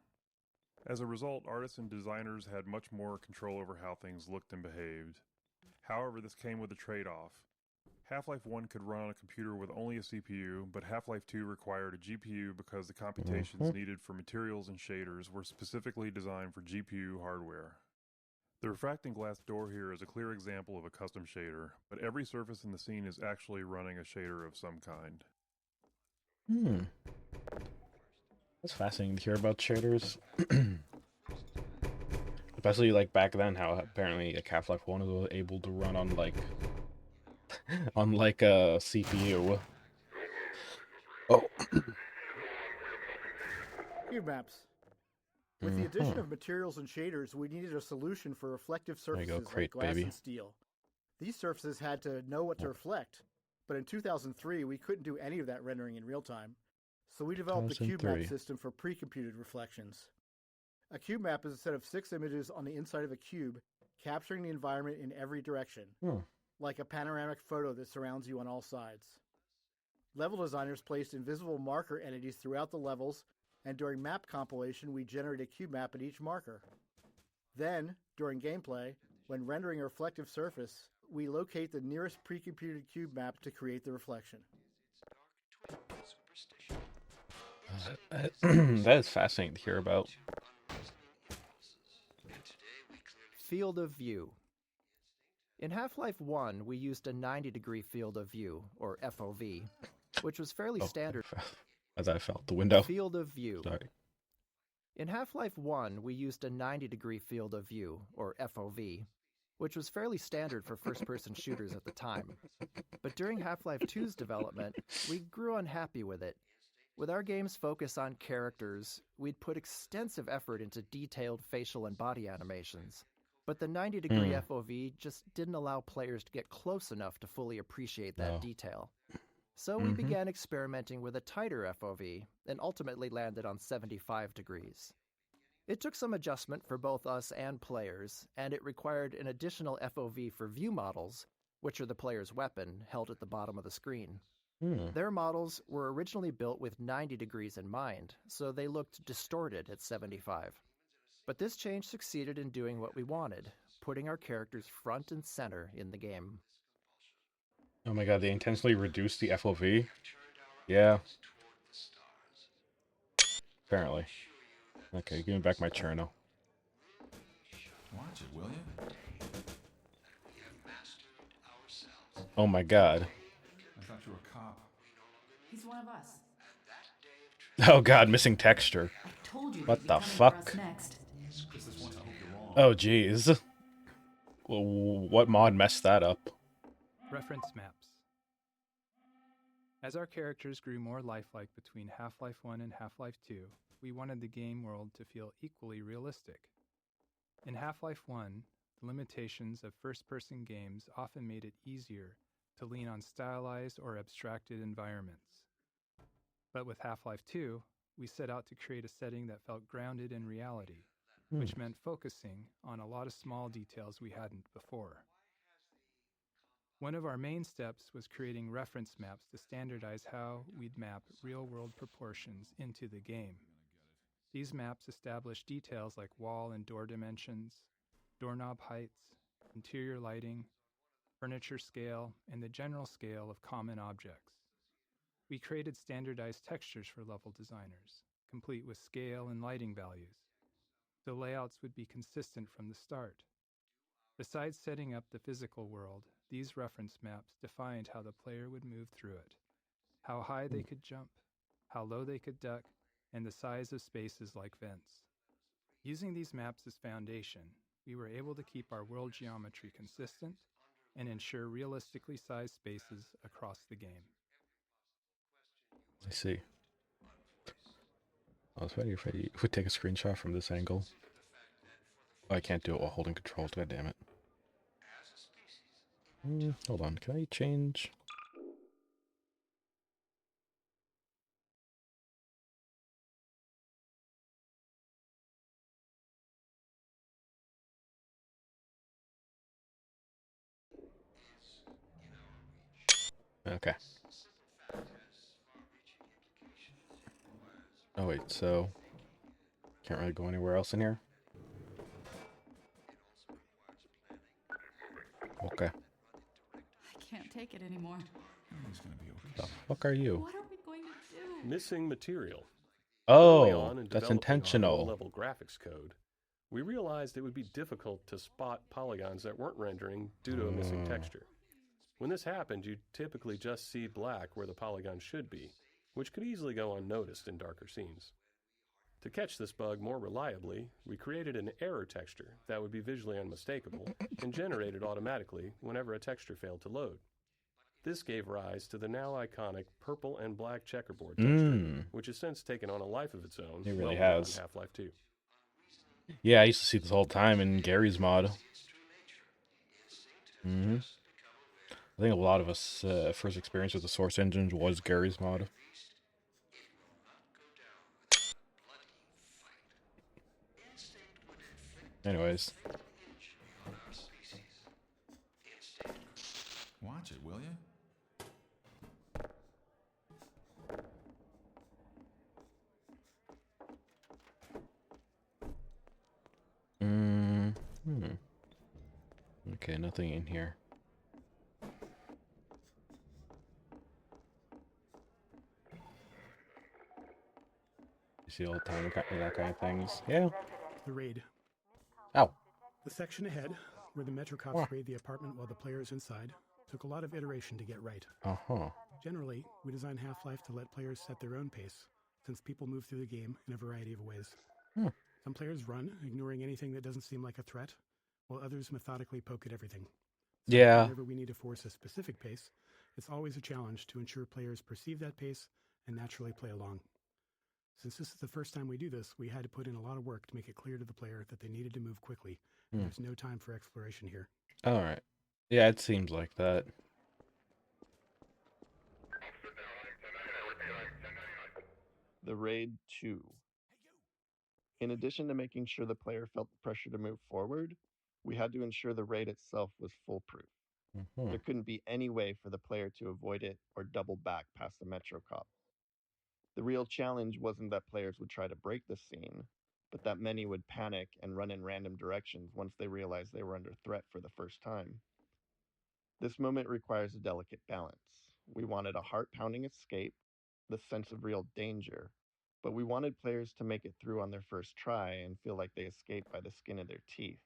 As a result, artists and designers had much more control over how things looked and behaved. However, this came with a trade-off. Half-Life 1 could run on a computer with only a CPU, but Half-Life 2 required a GPU because the computations needed for materials and shaders were specifically designed for GPU hardware. The refracting glass door here is a clear example of a custom shader, but every surface in the scene is actually running a shader of some kind. That's fascinating to hear about shaders. Especially like back then, how apparently like Half-Life 1 was able to run on like on like a CPU. Oh. Cube maps. With the addition of materials and shaders, we needed a solution for reflective surfaces like glass and steel. These surfaces had to know what to reflect, but in 2003 we couldn't do any of that rendering in real time, so we developed a cube map system for pre-computed reflections. A cube map is a set of 6 images on the inside of a cube, capturing the environment in every direction, like a panoramic photo that surrounds you on all sides. Level designers placed invisible marker entities throughout the levels, and during map compilation, we generate a cube map at each marker. Then, during gameplay, when rendering a reflective surface, we locate the nearest pre-computed cube map to create the reflection. That is fascinating to hear about. Field of view. In Half-Life 1, we used a 90-degree field of view, or FOV, which was fairly standard. As I felt the window. Field of view. Sorry. In Half-Life 1, we used a 90-degree field of view, or FOV, which was fairly standard for first-person shooters at the time. But during Half-Life 2's development, we grew unhappy with it. With our game's focus on characters, we'd put extensive effort into detailed facial and body animations. But the 90-degree FOV just didn't allow players to get close enough to fully appreciate that detail. So we began experimenting with a tighter FOV, and ultimately landed on 75 degrees. It took some adjustment for both us and players, and it required an additional FOV for view models, which are the player's weapon, held at the bottom of the screen. Hmm. Their models were originally built with 90 degrees in mind, so they looked distorted at 75. But this change succeeded in doing what we wanted, putting our characters front and center in the game. Oh my god, they intentionally reduced the FOV? Yeah. Apparently. Okay, give me back my churno. Watch it, will you? Oh my god. I thought you were a cop. He's one of us. Oh god, missing texture. I told you What the fuck? Next. Just this once, I hope you're wrong. Oh jeez. Well, what mod messed that up? Reference maps. As our characters grew more lifelike between Half-Life 1 and Half-Life 2, we wanted the game world to feel equally realistic. In Half-Life 1, the limitations of first-person games often made it easier to lean on stylized or abstracted environments. But with Half-Life 2, we set out to create a setting that felt grounded in reality, which meant focusing on a lot of small details we hadn't before. One of our main steps was creating reference maps to standardize how we'd map real-world proportions into the game. These maps establish details like wall and door dimensions, doorknob heights, interior lighting, furniture scale, and the general scale of common objects. We created standardized textures for level designers, complete with scale and lighting values. The layouts would be consistent from the start. Besides setting up the physical world, these reference maps defined how the player would move through it, how high they could jump, how low they could duck, and the size of spaces like vents. Using these maps as foundation, we were able to keep our world geometry consistent and ensure realistically sized spaces across the game. I see. I was wondering if I would take a screenshot from this angle. Oh, I can't do it while holding control, god damn it. Hold on, can I change? Okay. Oh wait, so can't really go anywhere else in here? Okay. I can't take it anymore. Everything's gonna be okay. The fuck are you? What are we going to do? Missing material. Oh, Early on in that's developing intentional. our low-level graphics code, we realized it would be difficult to spot polygons that weren't rendering due to a missing texture. When this happened, you'd typically just see black where the polygon should be, which could easily go unnoticed in darker scenes. To catch this bug more reliably, we created an error texture that would be visually unmistakable and generated automatically whenever a texture failed to load. This gave rise to the now iconic purple and black checkerboard texture, which has since taken on a life of its own. It really well has. Half-Life 2. Yeah, I used to see this all the time in Gary's mod. I think a lot of us first experience with the Source engine was Gary's mod. Anyways. Watch it, will you? Okay, nothing in here. You see all the time that kind of things? Yeah. The raid. Ow. The section ahead, where the Metro cops raid the apartment while the player is inside, took a lot of iteration to get right. Generally, we design Half-Life to let players set their own pace, since people move through the game in a variety of ways. Some players run, ignoring anything that doesn't seem like a threat, while others methodically poke at everything. So whenever we need to force a specific pace, it's always a challenge to ensure players perceive that pace and naturally play along. Since this is the first time we do this, we had to put in a lot of work to make it clear to the player that they needed to move quickly. There's no time for exploration here. Alright. Yeah, it seems like that. The Raid 2. In addition to making sure the player felt the pressure to move forward, we had to ensure the raid itself was foolproof. There couldn't be any way for the player to avoid it or double back past the Metro Cop. The real challenge wasn't that players would try to break the scene, but that many would panic and run in random directions once they realized they were under threat for the first time. This moment requires a delicate balance. We wanted a heart-pounding escape, the sense of real danger, but we wanted players to make it through on their first try and feel like they escaped by the skin of their teeth.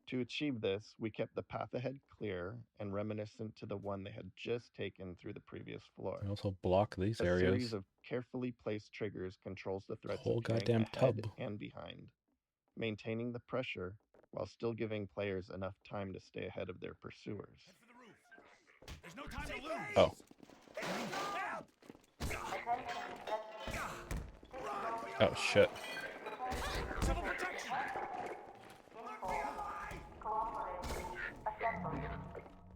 To achieve this, we kept the path ahead clear and reminiscent to the one they had just taken through the previous floor. I also block these A areas. series of carefully placed triggers controls the threats Whole appearing goddamn ahead tub. and behind, maintaining the pressure while still giving players enough time to stay ahead of their pursuers. There's no time to lose. Oh. Oh shit. Civil protection.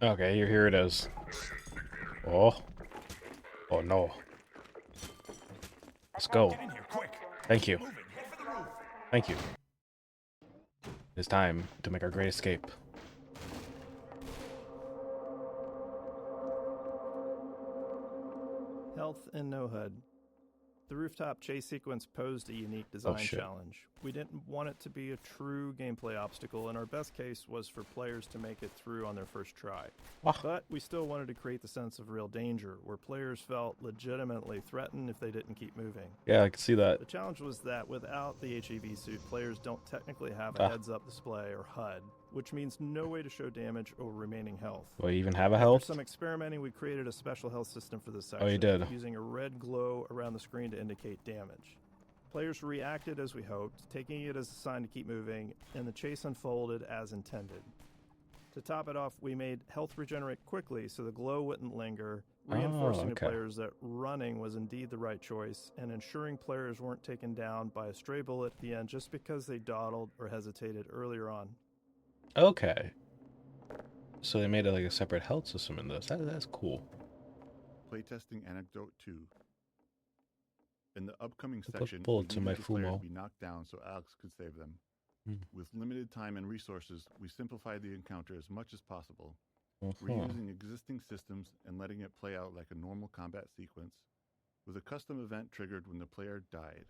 Okay, here it is. Oh. Oh no. Let's go. Get in here, quick. Thank you. Moving. Head for the roof. Thank you. It's time to make our great escape. Health and no HUD. The rooftop chase sequence posed a unique design challenge. We didn't want it to be a true gameplay obstacle, and our best case was for players to make it through on their first try. But we still wanted to create the sense of real danger, where players felt legitimately threatened if they didn't keep moving. Yeah, I can see that. The challenge was that without the HEV suit, players don't technically have a heads-up display or HUD, which means no way to show damage or remaining health. Do I even have a health? After some experimenting, we created a special health system for this section. Oh, you did. Using a red glow around the screen to indicate damage. Players reacted as we hoped, taking it as a sign to keep moving, and the chase unfolded as intended. To top it off, we made health regenerate quickly so the glow wouldn't linger, reinforcing to players that running was indeed the right choice, and ensuring players weren't taken down by a stray bullet at the end just because they dawdled or hesitated earlier on. Okay. So they made like a separate health system in this. That's cool. Playtesting anecdote 2. In the upcoming I put section, bullets we in my needed the player Fumo. to be knocked down so Alex could save them. Mm. With limited time and resources, we simplified the encounter as much as possible, Uh-huh. reusing existing systems and letting it play out like a normal combat sequence, with a custom event triggered when the player died.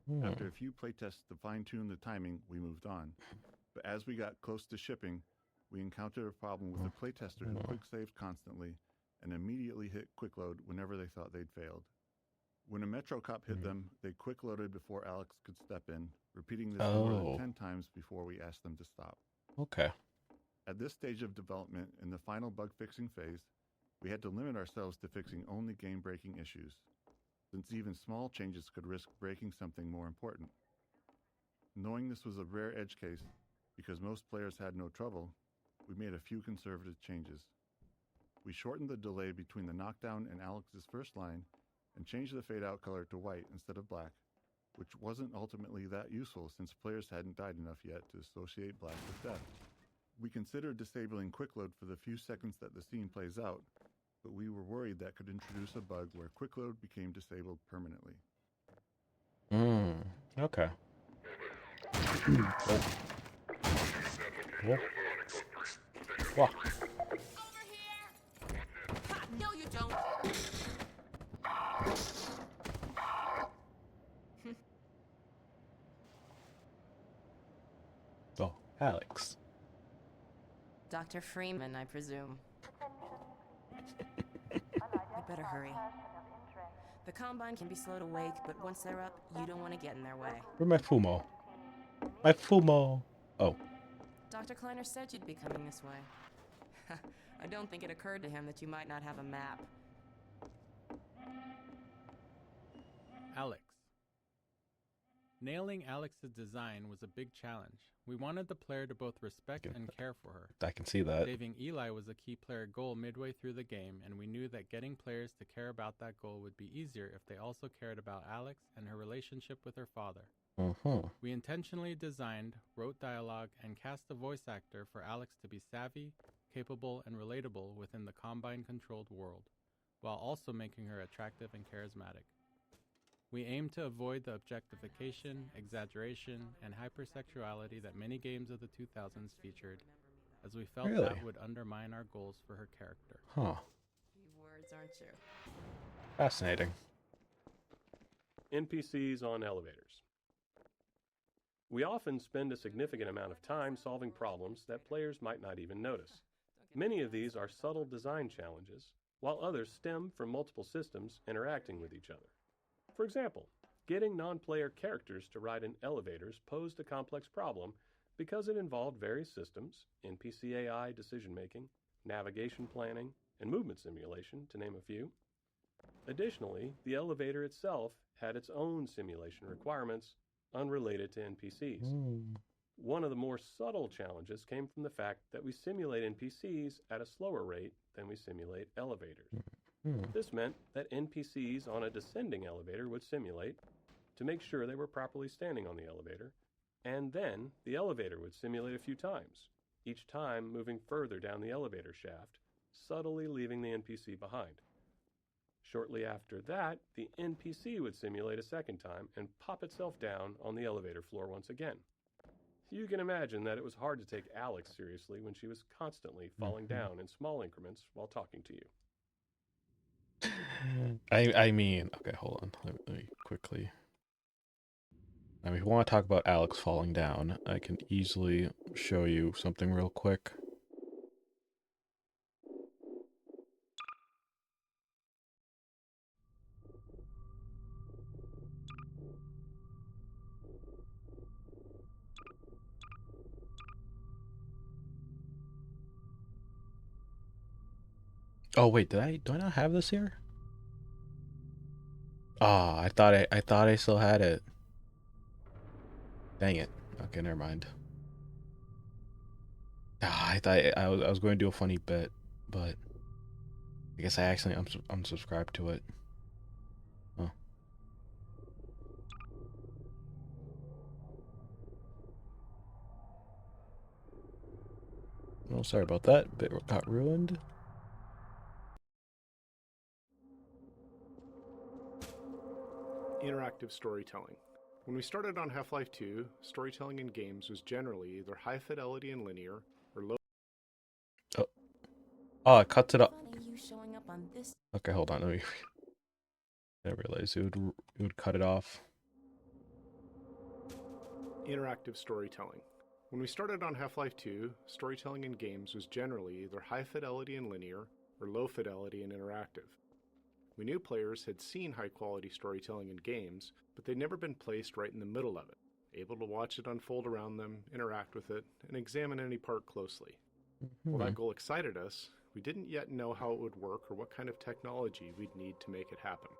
Hmm. After a few playtests to fine-tune the timing, we moved on. But as we got close to shipping, we encountered a problem with the playtester who quick-saved constantly and immediately hit quick load whenever they thought they'd failed. When a Metro Cop hit them, they quick loaded before Alex could step in, repeating this more than 10 times before we asked them to stop. Okay. At this stage of development, in the final bug-fixing phase, we had to limit ourselves to fixing only game-breaking issues, since even small changes could risk breaking something more important. Knowing this was a rare edge case, because most players had no trouble, we made a few conservative changes. We shortened the delay between the knockdown and Alex's first line, and changed the fade-out color to white instead of black, which wasn't ultimately that useful since players hadn't died enough yet to associate black with death. We considered disabling quick load for the few seconds that the scene plays out, but we were worried that could introduce a bug where quick load became disabled permanently. Okay. Oh. Oh. Wow. No, you don't. Oh, Alex. Dr. Freeman, I presume. You better hurry. The Combine can be slow to wake, but once they're up, you don't want to get in their way. Where's my Fumo? My Fumo. Oh. Dr. Kleiner said you'd be coming this way. I don't think it occurred to him that you might not have a map. Alex. Nailing Alex's design was a big challenge. We wanted the player to both respect and care for her. I can see that. Saving Eli was a key player goal midway through the game, and we knew that getting players to care about that goal would be easier if they also cared about Alex and her relationship with her father. We intentionally designed, wrote dialogue, and cast a voice actor for Alex to be savvy, capable, and relatable within the Combine-controlled world, while also making her attractive and charismatic. We aimed to avoid the objectification, exaggeration, and hypersexuality that many games of the 2000s featured, as we felt Really? that would undermine our goals for her character. Huh. You words, aren't you? Fascinating. NPCs on elevators. We often spend a significant amount of time solving problems that players might not even notice. Many of these are subtle design challenges, while others stem from multiple systems interacting with each other. For example, getting non-player characters to ride in elevators posed a complex problem because it involved various systems, NPC AI decision-making, navigation planning, and movement simulation, to name a few. Additionally, the elevator itself had its own simulation requirements unrelated to NPCs. One of the more subtle challenges came from the fact that we simulate NPCs at a slower rate than we simulate elevators. This meant that NPCs on a descending elevator would simulate to make sure they were properly standing on the elevator, and then the elevator would simulate a few times, each time moving further down the elevator shaft, subtly leaving the NPC behind. Shortly after that, the NPC would simulate a second time and pop itself down on the elevator floor once again. You can imagine that it was hard to take Alex seriously when she was constantly falling down in small increments while talking to you. I mean, okay, hold on. Let me quickly. I mean, if you want to talk about Alex falling down, I can easily show you something real quick. Oh wait, do I not have this here? Ah, I thought I still had it. Dang it. Okay, never mind. Ah, I thought I was going to do a funny bit, but I guess I accidentally unsubscribed to it. Oh. Oh, sorry about that. Bit got ruined. Interactive storytelling. When we started on Half-Life 2, storytelling in games was generally either high fidelity and linear or low. Oh, it cuts it up. You showing up on this. Okay, hold on. Let me. I realized it would cut it off. Interactive storytelling. When we started on Half-Life 2, storytelling in games was generally either high fidelity and linear or low fidelity and interactive. We knew players had seen high-quality storytelling in games, but they'd never been placed right in the middle of it, able to watch it unfold around them, interact with it, and examine any part closely. While that goal excited us, we didn't yet know how it would work or what kind of technology we'd need to make it happen.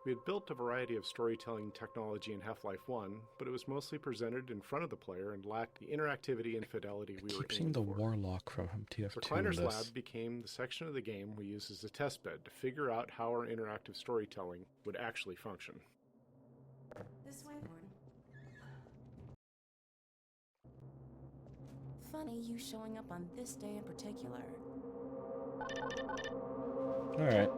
We had built a variety of storytelling technology in Half-Life 1, but it was mostly presented in front of the player and lacked the interactivity and fidelity we were keep seeing the Warlock from TF2 The Recliner's in this. Lab became the section of the game we used as a testbed to figure out how our interactive storytelling would actually function. This way, Gordon. Funny you showing up on this day in particular. All right.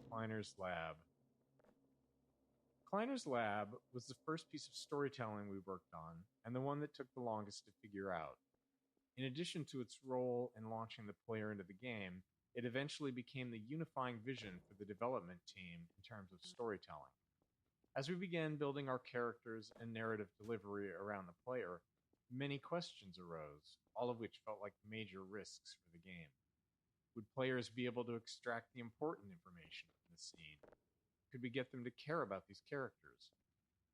Kleiner's Lab. Kleiner's Lab was the first piece of storytelling we worked on, and the one that took the longest to figure out. In addition to its role in launching the player into the game, it eventually became the unifying vision for the development team in terms of storytelling. As we began building our characters and narrative delivery around the player, many questions arose, all of which felt like major risks for the game. Would players be able to extract the important information from the scene? Could we get them to care about these characters?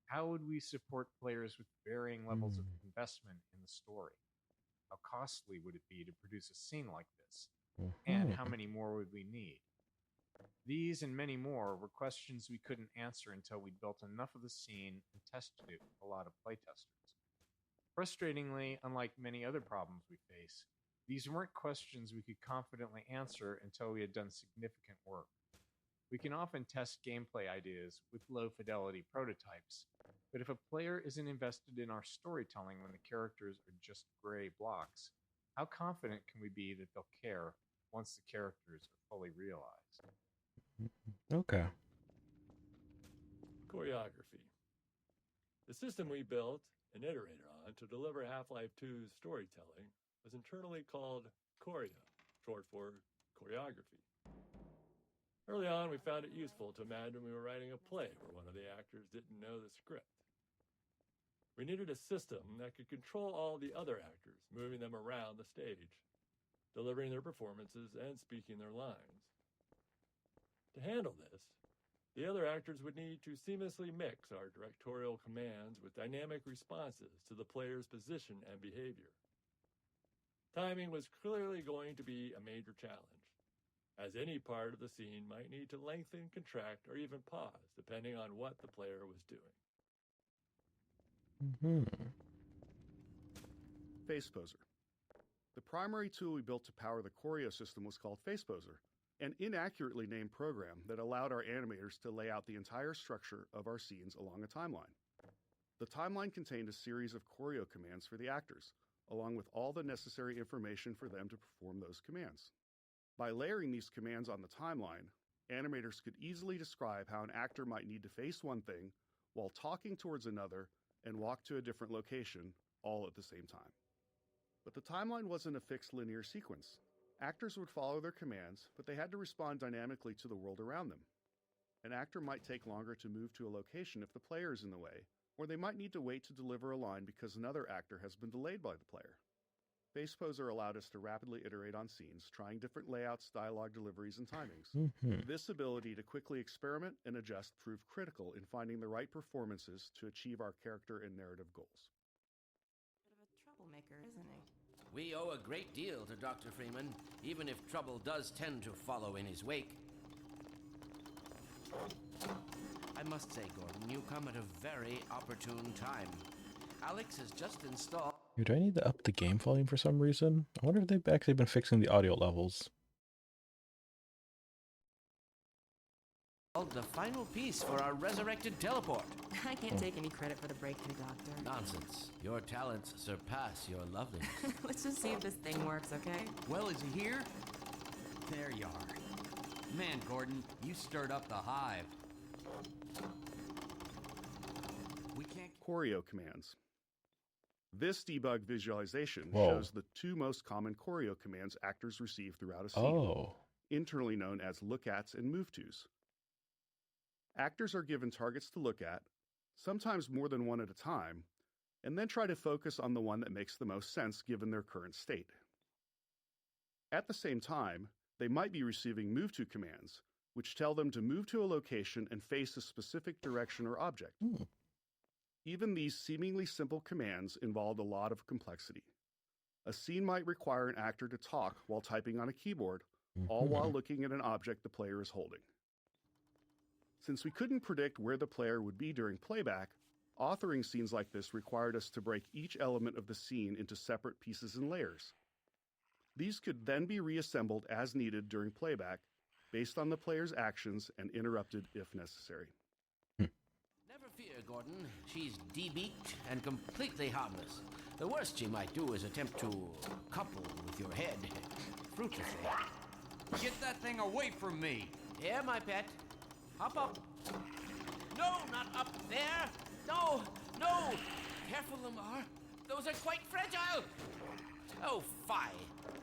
How would we support players with varying levels of investment in the story? How costly would it be to produce a scene like this? And how many more would we need? These and many more were questions we couldn't answer until we'd built enough of the scene and tested it with a lot of playtesters. Frustratingly, unlike many other problems we face, these weren't questions we could confidently answer until we had done significant work. We can often test gameplay ideas with low-fidelity prototypes, but if a player isn't invested in our storytelling when the characters are just gray blocks, how confident can we be that they'll care once the characters are fully realized? Okay. Choreography. The system we built and iterated on to deliver Half-Life 2's storytelling was internally called choreo, short for choreography. Early on, we found it useful to imagine we were writing a play where one of the actors didn't know the script. We needed a system that could control all the other actors, moving them around the stage, delivering their performances, and speaking their lines. To handle this, the other actors would need to seamlessly mix our directorial commands with dynamic responses to the player's position and behavior. Timing was clearly going to be a major challenge, as any part of the scene might need to lengthen, contract, or even pause, depending on what the player was doing. FacePoser. The primary tool we built to power the choreo system was called FacePoser, an inaccurately named program that allowed our animators to lay out the entire structure of our scenes along a timeline. The timeline contained a series of choreo commands for the actors, along with all the necessary information for them to perform those commands. By layering these commands on the timeline, animators could easily describe how an actor might need to face one thing while talking towards another and walk to a different location, all at the same time. But the timeline wasn't a fixed linear sequence. Actors would follow their commands, but they had to respond dynamically to the world around them. An actor might take longer to move to a location if the player is in the way, or they might need to wait to deliver a line because another actor has been delayed by the player. FacePoser allowed us to rapidly iterate on scenes, trying different layouts, dialogue deliveries, and timings. This ability to quickly experiment and adjust proved critical in finding the right performances to achieve our character and narrative goals. Bit of a troublemaker, isn't he? We owe a great deal to Dr. Freeman, even if trouble does tend to follow in his wake. I must say, Gordon, you come at a very opportune time. Alex has just installed... Do I need to up the game volume for some reason? I wonder if they've actually been fixing the audio levels. the final piece for our resurrected teleport. I can't take any credit for the breakthrough, Doctor. Nonsense. Your talents surpass your loveliness. Let's just see if this thing works, okay? Well, is he here? There you are. Man, Gordon, you stirred up the hive. We can't... Choreo commands. This debug visualization Whoa. shows the two most common choreo commands actors receive throughout a scene, internally known as look-ats and move-tos. Actors are given targets to look at, sometimes more than one at a time, and then try to focus on the one that makes the most sense given their current state. At the same time, they might be receiving move-to commands, which tell them to move to a location and face a specific direction or object. Even these seemingly simple commands involved a lot of complexity. A scene might require an actor to talk while typing on a keyboard, all while looking at an object the player is holding. Since we couldn't predict where the player would be during playback, authoring scenes like this required us to break each element of the scene into separate pieces and layers. These could then be reassembled as needed during playback, based on the player's actions and interrupted if necessary. Never fear, Gordon. She's debeaked and completely harmless. The worst she might do is attempt to couple with your head. Fruitlessly. Get that thing away from me! Here, my pet. Hop up. No, not up there. No, no. Careful, Lamar. Those are quite fragile. Oh, fie.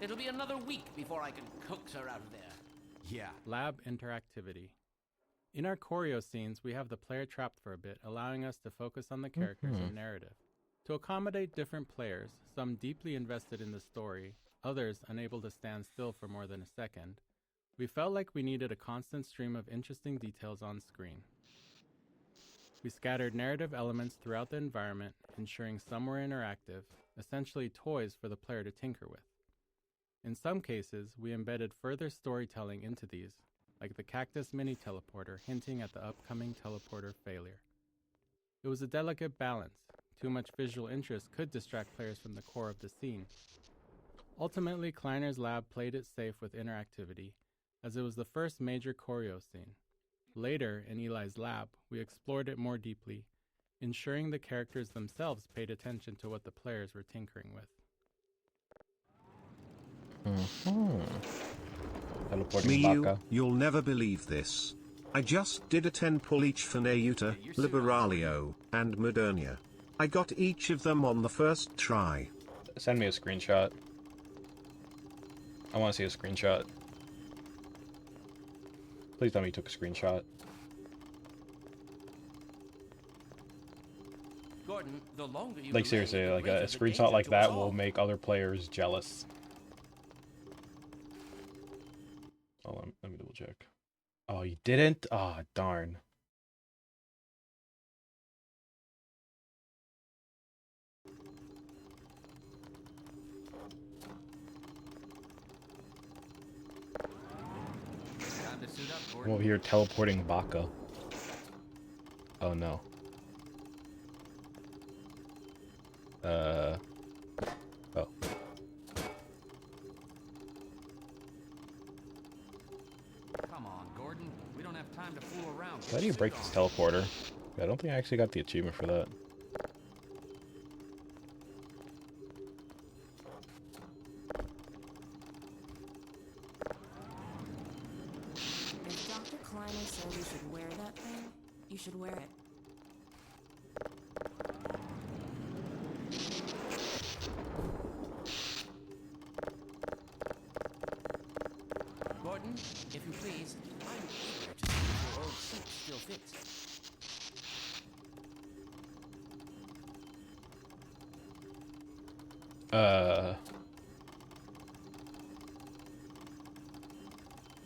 It'll be another week before I can coax her out of there. Yeah. Lab interactivity. In our choreo scenes, we have the player trapped for a bit, allowing us to focus on the characters and narrative. To accommodate different players, some deeply invested in the story, others unable to stand still for more than a second, we felt like we needed a constant stream of interesting details on screen. We scattered narrative elements throughout the environment, ensuring some were interactive, essentially toys for the player to tinker with. In some cases, we embedded further storytelling into these, like the cactus mini-teleporter hinting at the upcoming teleporter failure. It was a delicate balance. Too much visual interest could distract players from the core of the scene. Ultimately, Kleiner's lab played it safe with interactivity, as it was the first major choreo scene. Later, in Eli's lab, we explored it more deeply, ensuring the characters themselves paid attention to what the players were tinkering with. Miyu, you'll never believe this. I just did a 10 pull each for Neuta, Liberalio, and Modernia. I got each of them on the first try. Send me a screenshot. I want to see a screenshot. Please tell me you took a screenshot. Gordon, the longer you Like seriously, like a screenshot like that will make other players jealous. Hold on, let me double check. Oh, you didn't? Ah, oh, darn. I'm over here teleporting Baka. Oh no. Oh. Come on, Gordon. We don't have time to fool around. How do you break this teleporter? I don't think I actually got the achievement for that. If Dr. Kleiner said you should wear that thing, you should wear it. Gordon, if you please, I'm eager to see if your old suit still fits.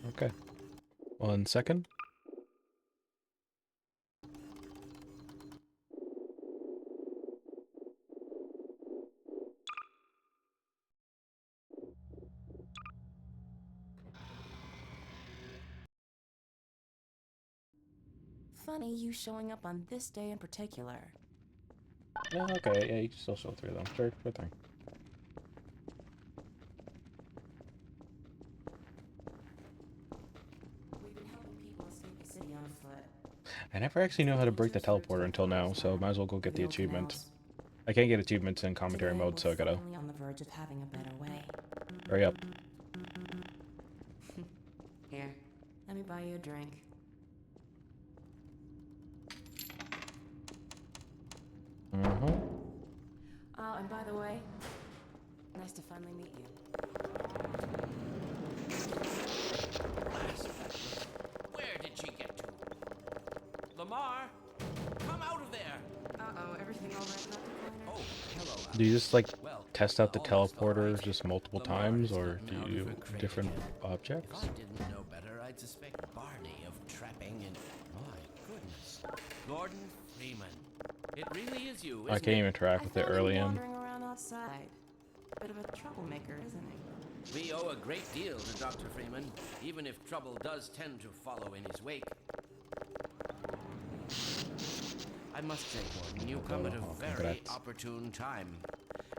Okay. 1 second. Funny you showing up on this day in particular. Yeah, okay, yeah, you can still show through them. Sure thing. We've been helping people escape the city on foot. I never actually knew how to break the teleporter until now, so might as well go get the achievement. I can't get achievements in commentary mode, so I gotta on the verge of having a better way. hurry up. Here, let me buy you a drink. Oh, and by the way, nice to finally meet you. Where did she get to? Lamar, come out of there! Uh-oh, everything all right, Dr. Kleiner? Oh, hello. Do you just like test out the teleporter just multiple times, or do you do different objects? If I didn't know better, I'd suspect Barney of trapping and... My goodness. Gordon Freeman. It really is you, I can't even interact with it early in. Wandering around outside. Bit of a troublemaker, isn't he? We owe a great deal to Dr. Freeman, even if trouble does tend to follow in his wake. I must say, Gordon, you come at a very opportune time.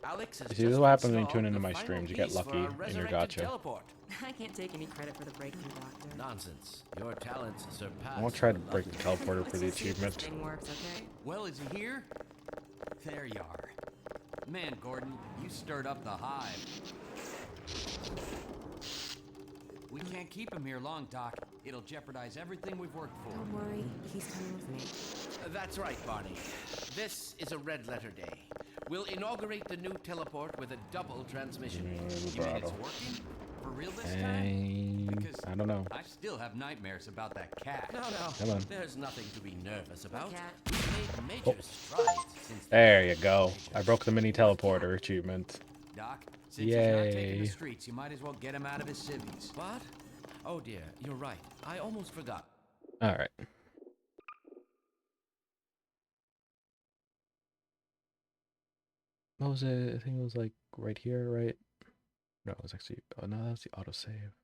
Alex has You see, this is what happens when you tune into my streams. You get lucky in your gotcha. Teleport. I can't take any credit for the breakthrough, Doctor. Nonsense. Your talents surpass. I won't try to break the teleporter for the achievement. This thing works, okay? Well, is he here? There you are. Man, Gordon, you stirred up the hive. We can't keep him here long, Doc. It'll jeopardize everything we've worked for. Don't worry, he's coming with me. That's right, Barney. This is a red letter day. We'll inaugurate the new teleport with a double transmission. You mean it's working? For real this time? Because I don't know. I still have nightmares about that cat. No. Come on. There's nothing to be nervous about. Cat. We've made major strides since... There you go. I broke the mini teleporter achievement. Doc, since he's not taking the streets, you might as well get him out of his civvies. What? Oh dear, you're right. I almost forgot. Alright. What was it? I think it was like right here, right? No, it was actually... Oh, no, that's the autosave.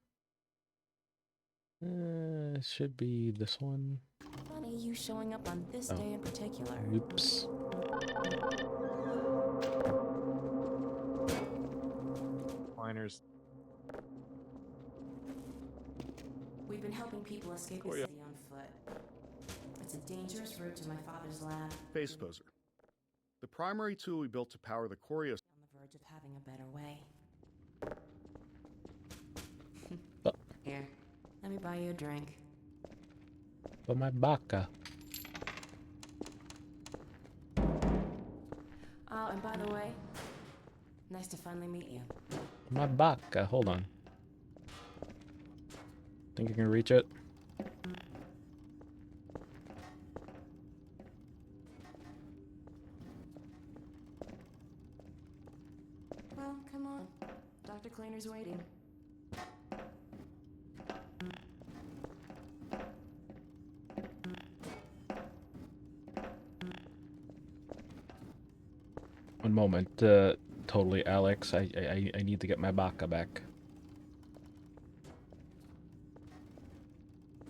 It should be this one. Funny you showing up on this day in particular. Oops. Miners. We've been helping people escape the city on foot. It's a dangerous route to my father's lab. Face Poser. The primary tool we built to power the Corio... On the verge of having a better way. Here, let me buy you a drink. But my baka. Oh, and by the way, nice to finally meet you. My baka. Hold on. Think you can reach it? Well, come on. Dr. Cleaner's waiting. One moment. Totally, Alex. I need to get my baka back.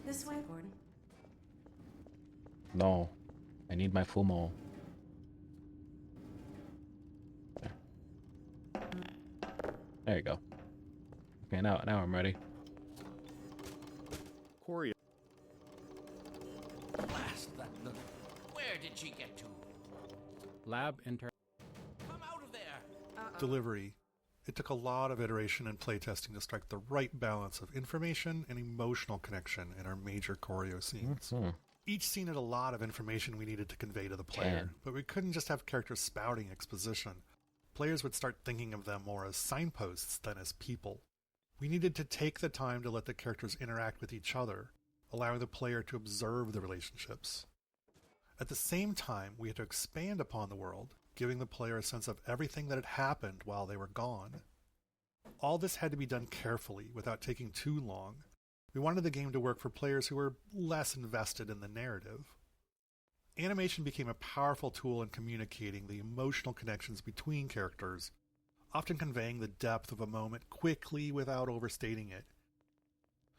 This way, Gordon. No. I need my fumo. There you go. Okay, now I'm ready. Corey. Blast that little. Where did she get to? Lab inter. Come out of there! Delivery. It took a lot of iteration and playtesting to strike the right balance of information and emotional connection in our major choreo scenes. Mm-hmm. Each scene had a lot of information we needed to convey to the player, but we couldn't just have characters spouting exposition. Players would start thinking of them more as signposts than as people. We needed to take the time to let the characters interact with each other, allowing the player to observe the relationships. At the same time, we had to expand upon the world, giving the player a sense of everything that had happened while they were gone. All this had to be done carefully, without taking too long. We wanted the game to work for players who were less invested in the narrative. Animation became a powerful tool in communicating the emotional connections between characters, often conveying the depth of a moment quickly without overstating it.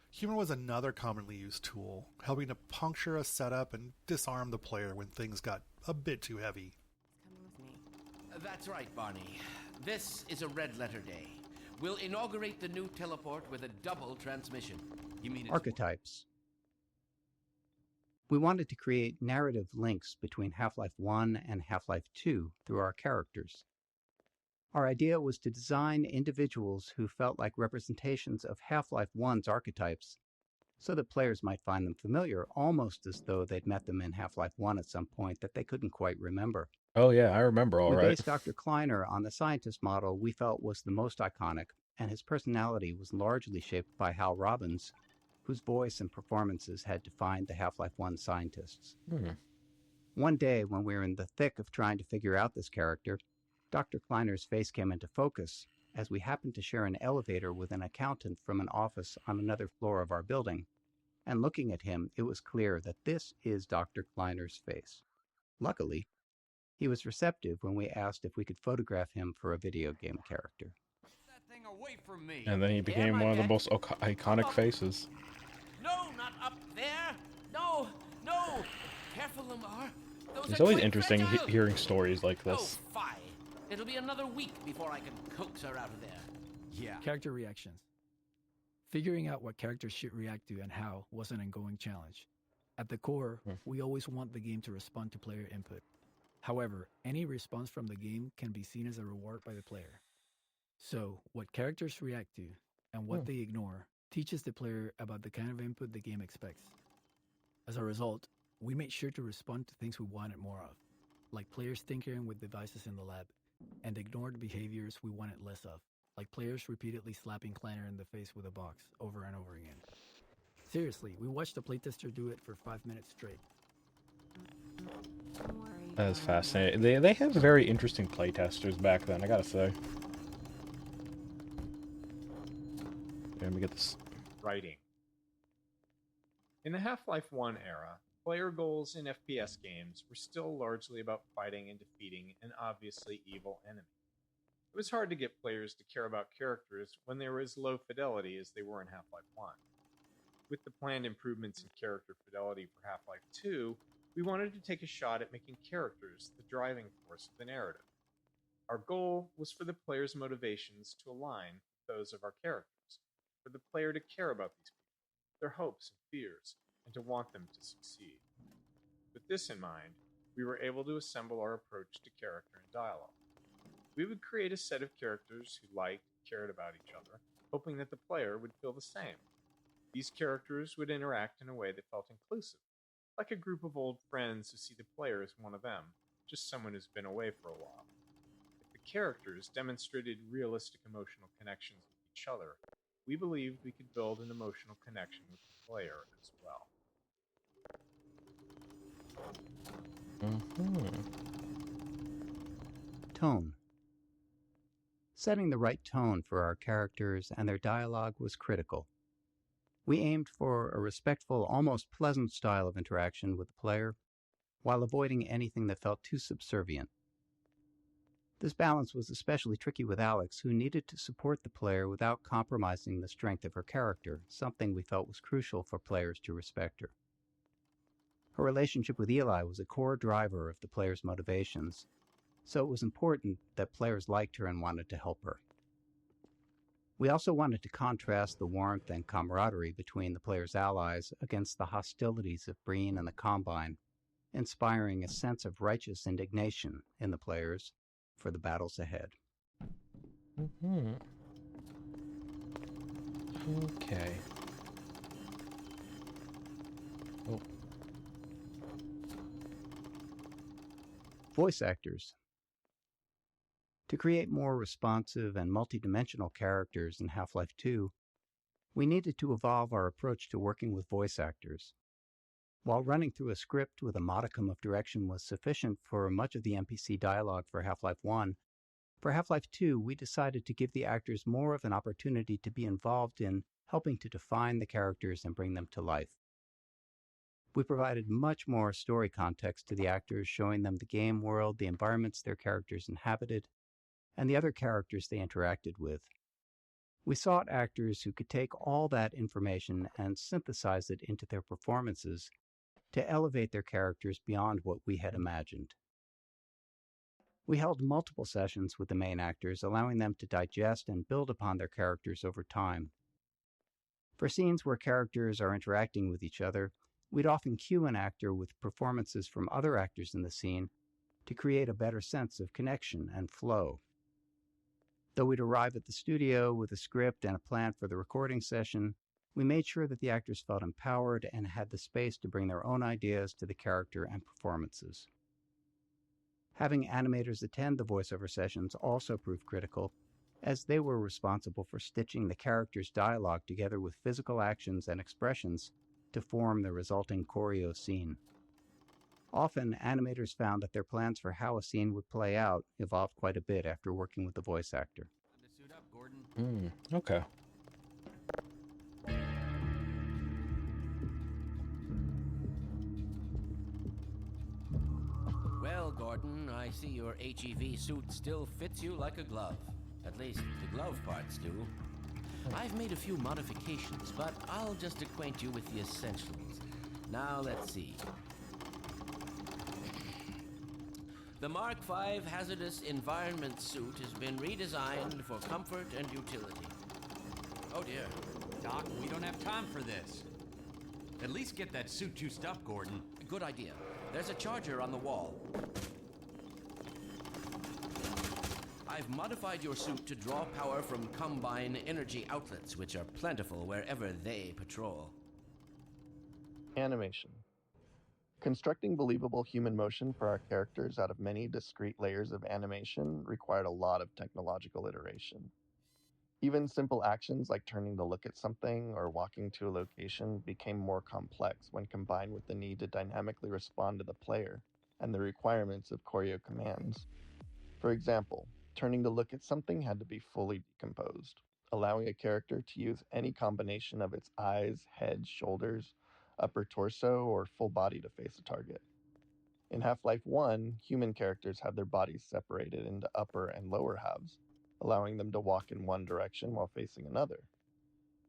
Humor was another commonly used tool, helping to puncture a setup and disarm the player when things got a bit too heavy. Come with me. That's right, Barney. This is a red letter day. We'll inaugurate the new teleport with a double transmission. You mean it's Archetypes. We wanted to create narrative links between Half-Life 1 and Half-Life 2 through our characters. Our idea was to design individuals who felt like representations of Half-Life 1's archetypes, so that players might find them familiar, almost as though they'd met them in Half-Life 1 at some point that they couldn't quite remember. Oh yeah, I remember all right. We based Dr. Kleiner on the scientist model we felt was the most iconic, and his personality was largely shaped by Hal Robbins, whose voice and performances had defined the Half-Life 1 scientists. One day, when we were in the thick of trying to figure out this character, Dr. Kleiner's face came into focus, as we happened to share an elevator with an accountant from an office on another floor of our building, and looking at him, it was clear that this is Dr. Kleiner's face. Luckily, he was receptive when we asked if we could photograph him for a video game character. that thing away from me? And then he became one of the most iconic faces. No, not up there! No! No! Careful, Lamar! Those It's are always quite interesting fragile. hearing stories like Oh, this. fie! It'll be another week before I can coax her out of there. Yeah. Character reactions. Figuring out what characters should react to and how was an ongoing challenge. At the core, we always want the game to respond to player input. However, any response from the game can be seen as a reward by the player. So, what characters react to and what they ignore teaches the player about the kind of input the game expects. As a result, we made sure to respond to things we wanted more of, like players tinkering with devices in the lab, and ignored behaviors we wanted less of, like players repeatedly slapping Kleiner in the face with a box over and over again. Seriously, we watched a playtester do it for 5 minutes straight. That is fascinating. They have very interesting playtesters back then, I gotta say. Let me get this. Writing. In the Half-Life 1 era, player goals in FPS games were still largely about fighting and defeating an obviously evil enemy. It was hard to get players to care about characters when they were as low fidelity as they were in Half-Life 1. With the planned improvements in character fidelity for Half-Life 2, we wanted to take a shot at making characters the driving force of the narrative. Our goal was for the player's motivations to align with those of our characters, for the player to care about these people, their hopes and fears, and to want them to succeed. With this in mind, we were able to assemble our approach to character and dialogue. We would create a set of characters who liked and cared about each other, hoping that the player would feel the same. These characters would interact in a way that felt inclusive, like a group of old friends who see the player as one of them, just someone who's been away for a while. If the characters demonstrated realistic emotional connections with each other, we believed we could build an emotional connection with the player as well. Tone. Setting the right tone for our characters and their dialogue was critical. We aimed for a respectful, almost pleasant style of interaction with the player, while avoiding anything that felt too subservient. This balance was especially tricky with Alex, who needed to support the player without compromising the strength of her character, something we felt was crucial for players to respect her. Her relationship with Eli was a core driver of the player's motivations, so it was important that players liked her and wanted to help her. We also wanted to contrast the warmth and camaraderie between the player's allies against the hostilities of Breen and the Combine, inspiring a sense of righteous indignation in the players for the battles ahead. Okay. Oh. Voice actors. To create more responsive and multidimensional characters in Half-Life 2, we needed to evolve our approach to working with voice actors. While running through a script with a modicum of direction was sufficient for much of the NPC dialogue for Half-Life 1, for Half-Life 2 we decided to give the actors more of an opportunity to be involved in helping to define the characters and bring them to life. We provided much more story context to the actors, showing them the game world, the environments their characters inhabited, and the other characters they interacted with. We sought actors who could take all that information and synthesize it into their performances to elevate their characters beyond what we had imagined. We held multiple sessions with the main actors, allowing them to digest and build upon their characters over time. For scenes where characters are interacting with each other, we'd often cue an actor with performances from other actors in the scene to create a better sense of connection and flow. Though we'd arrive at the studio with a script and a plan for the recording session, we made sure that the actors felt empowered and had the space to bring their own ideas to the character and performances. Having animators attend the voiceover sessions also proved critical, as they were responsible for stitching the characters' dialogue together with physical actions and expressions to form the resulting choreo scene. Often, animators found that their plans for how a scene would play out evolved quite a bit after working with the voice actor. Suit up, Gordon. Okay. Well, Gordon, I see your HEV suit still fits you like a glove. At least the glove parts do. I've made a few modifications, but I'll just acquaint you with the essentials. Now, let's see. The Mark V Hazardous Environment suit has been redesigned for comfort and utility. Oh dear. Doc, we don't have time for this. At least get that suit juiced up, Gordon. Good idea. There's a charger on the wall. I've modified your suit to draw power from Combine energy outlets, which are plentiful wherever they patrol. Animation. Constructing believable human motion for our characters out of many discrete layers of animation required a lot of technological iteration. Even simple actions like turning to look at something or walking to a location became more complex when combined with the need to dynamically respond to the player and the requirements of choreo commands. For example, turning to look at something had to be fully decomposed, allowing a character to use any combination of its eyes, head, shoulders, upper torso, or full body to face a target. In Half-Life 1, human characters had their bodies separated into upper and lower halves, allowing them to walk in one direction while facing another.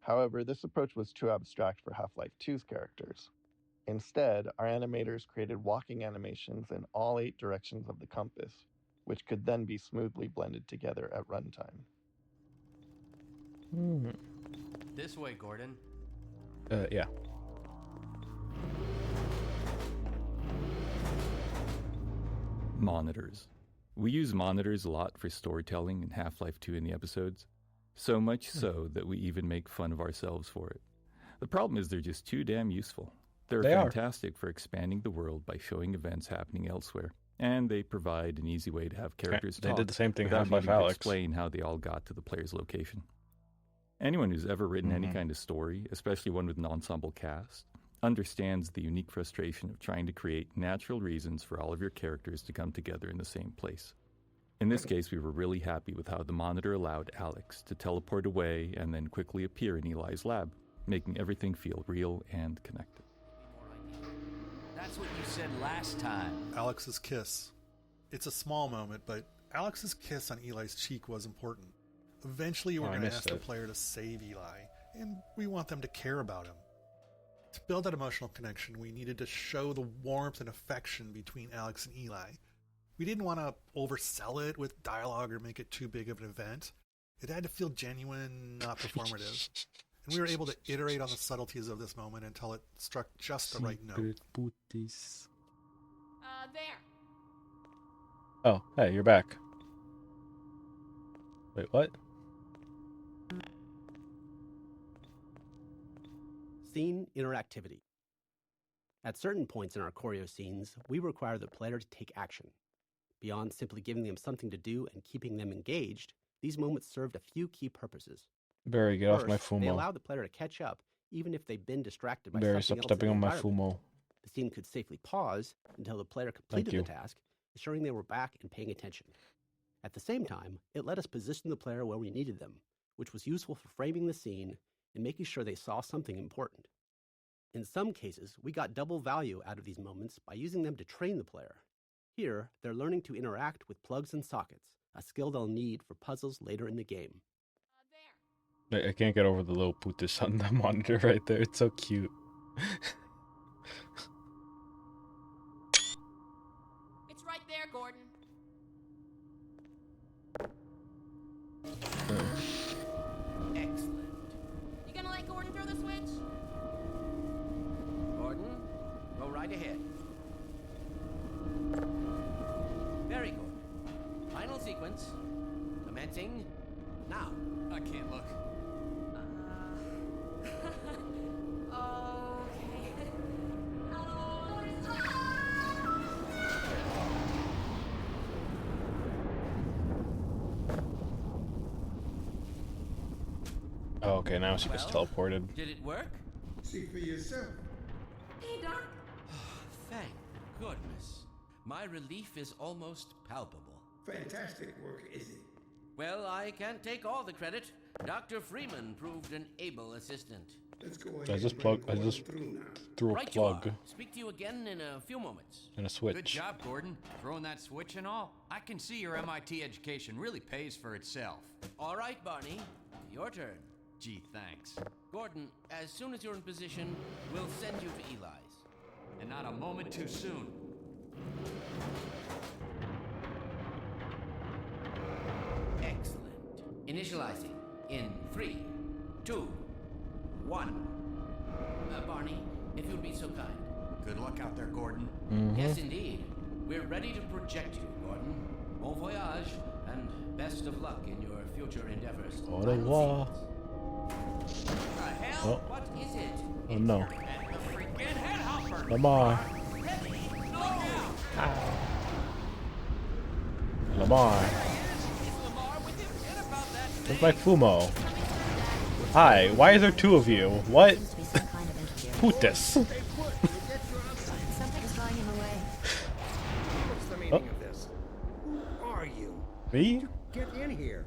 However, this approach was too abstract for Half-Life 2's characters. Instead, our animators created walking animations in all 8 directions of the compass, which could then be smoothly blended together at runtime. This way, Gordon. Yeah. Monitors. We use monitors a lot for storytelling in Half-Life 2 in the episodes, so much so that we even make fun of ourselves for it. The problem is they're just too damn useful. They're fantastic for expanding the world by showing events happening elsewhere, and they provide an easy way to have characters They talk did the same thing without Half-Life needing to Alyx. explain how they all got to the player's location. Anyone who's ever written any kind of story, especially one with an ensemble cast, understands the unique frustration of trying to create natural reasons for all of your characters to come together in the same place. In this case, we were really happy with how the monitor allowed Alex to teleport away and then quickly appear in Eli's lab, making everything feel real and connected. That's what you said last time. Alex's kiss. It's a small moment, but Alex's kiss on Eli's cheek was important. Eventually, we're going to ask the player to save Eli, and we want them to care about him. To build that emotional connection, we needed to show the warmth and affection between Alex and Eli. We didn't want to oversell it with dialogue or make it too big of an event. It had to feel genuine, not performative. And we were able to iterate on the subtleties of this moment until it struck just the right note. There. Oh, hey, you're back. Wait, what? Scene interactivity. At certain points in our choreo scenes, we require the player to take action. Beyond simply giving them something to do and keeping them engaged, these moments served a few key purposes. Barry, get off my First, they Fumo. allow the player to catch up, even if they've been distracted by Barry, something stop else stepping in on the my environment. Fumo. The scene could safely pause until the player completed the task, ensuring they were back and paying attention. At the same time, it let us position the player where we needed them, which was useful for framing the scene and making sure they saw something important. In some cases, we got double value out of these moments by using them to train the player. Here, they're learning to interact with plugs and sockets, a skill they'll need for puzzles later in the game. I can't get over the little putis on the monitor right there. It's so cute. It's right there, Gordon. Excellent. You gonna let Gordon throw the switch? Gordon, go right ahead. Very good. Final sequence. Commencing now. I can't look. Oh, okay, now she gets teleported. Did it work? See for yourself. Hey, Doc. Thank goodness. My relief is almost palpable. Fantastic work, is it? Well, I can't take all the credit. Dr. Freeman proved an able assistant. Let's go ahead. I just threw a Right plug you are. Speak to you again in a few moments. and a switch. Good job, Gordon. Throwing that switch and all. I can see your MIT education really pays for itself. All right, Barney. Your turn. Gee, thanks. Gordon, as soon as you're in position, we'll send you to Eli's. And not a moment too soon. Excellent. Initializing in 3, 2, 1. Barney, if you'll be so kind. Good luck out there, Gordon. Yes, indeed. We're ready to project you, Gordon. Bon voyage, and best of luck in your future endeavors. Au revoir. The hell? Oh. What is it? Oh no. The freaking headhopper! Lamar. Lamar. Where's my Fumo? Hi, why is there two of you? What? Putis. Something's drawing him away. What's the meaning of this? Who are you? Me? Get in here.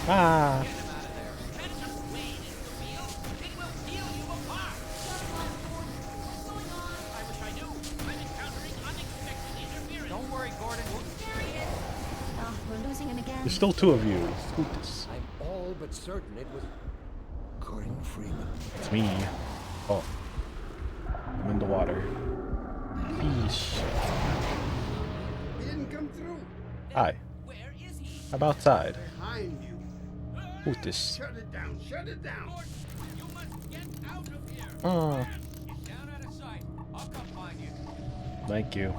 Ah. Don't worry, Gordon. Oh, we're losing him again. There's still two of you. Putis. I'm all but certain it was Gordon Freeman. It's me. Oh. I'm in the water. Fish. He didn't come through. Hi. I'm outside. Behind you. Putis. Shut it down. Shut it down. You must get out of here. Oh. Down out of sight. I'll come find you. Thank you.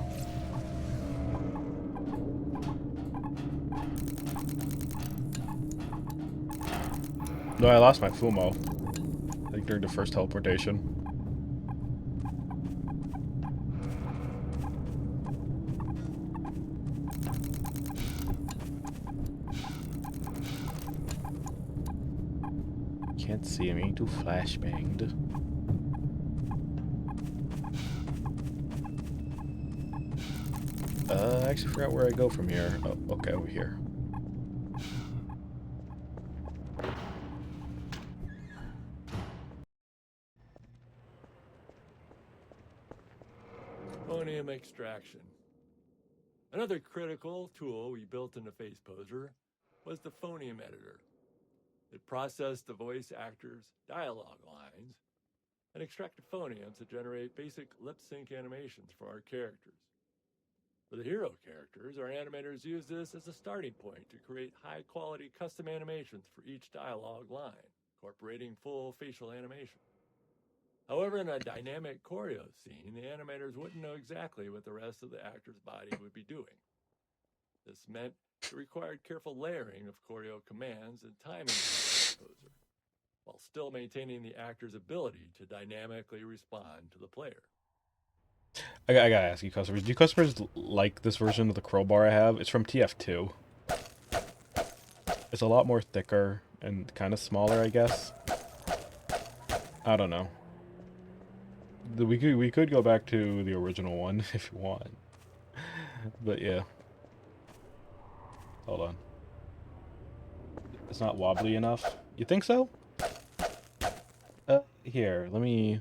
No, I lost my Fumo. I think during the first teleportation. Can't see him. Ain't too flashbanged. I actually forgot where I go from here. Oh, okay, over here. Phonium extraction. Another critical tool we built into FacePoser was the phonium editor. It processed the voice actors' dialogue lines and extracted phonium to generate basic lip sync animations for our characters. For the hero characters, our animators use this as a starting point to create high-quality custom animations for each dialogue line, incorporating full facial animation. However, in a dynamic choreo scene, the animators wouldn't know exactly what the rest of the actor's body would be doing. This meant it required careful layering of choreo commands and timing in FacePoser, while still maintaining the actor's ability to dynamically respond to the player. I gotta ask you customers, do customers like this version of the crowbar I have? It's from TF2. It's a lot more thicker and kind of smaller, I guess. I don't know. We could go back to the original one if you want. But yeah. Hold on. It's not wobbly enough. You think so? Here, let me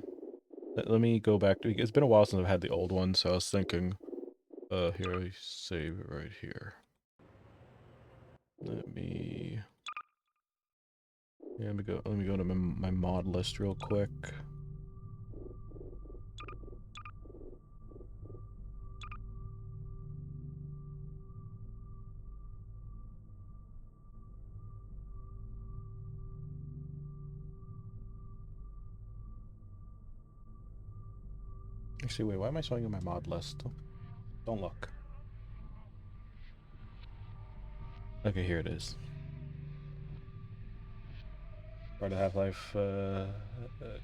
go back to, it's been a while since I've had the old one, so I was thinking, here, I save it right here. Let me go to my mod list real quick. Actually, wait, why am I showing you my mod list? Don't look. Okay, here it is. Part of Half-Life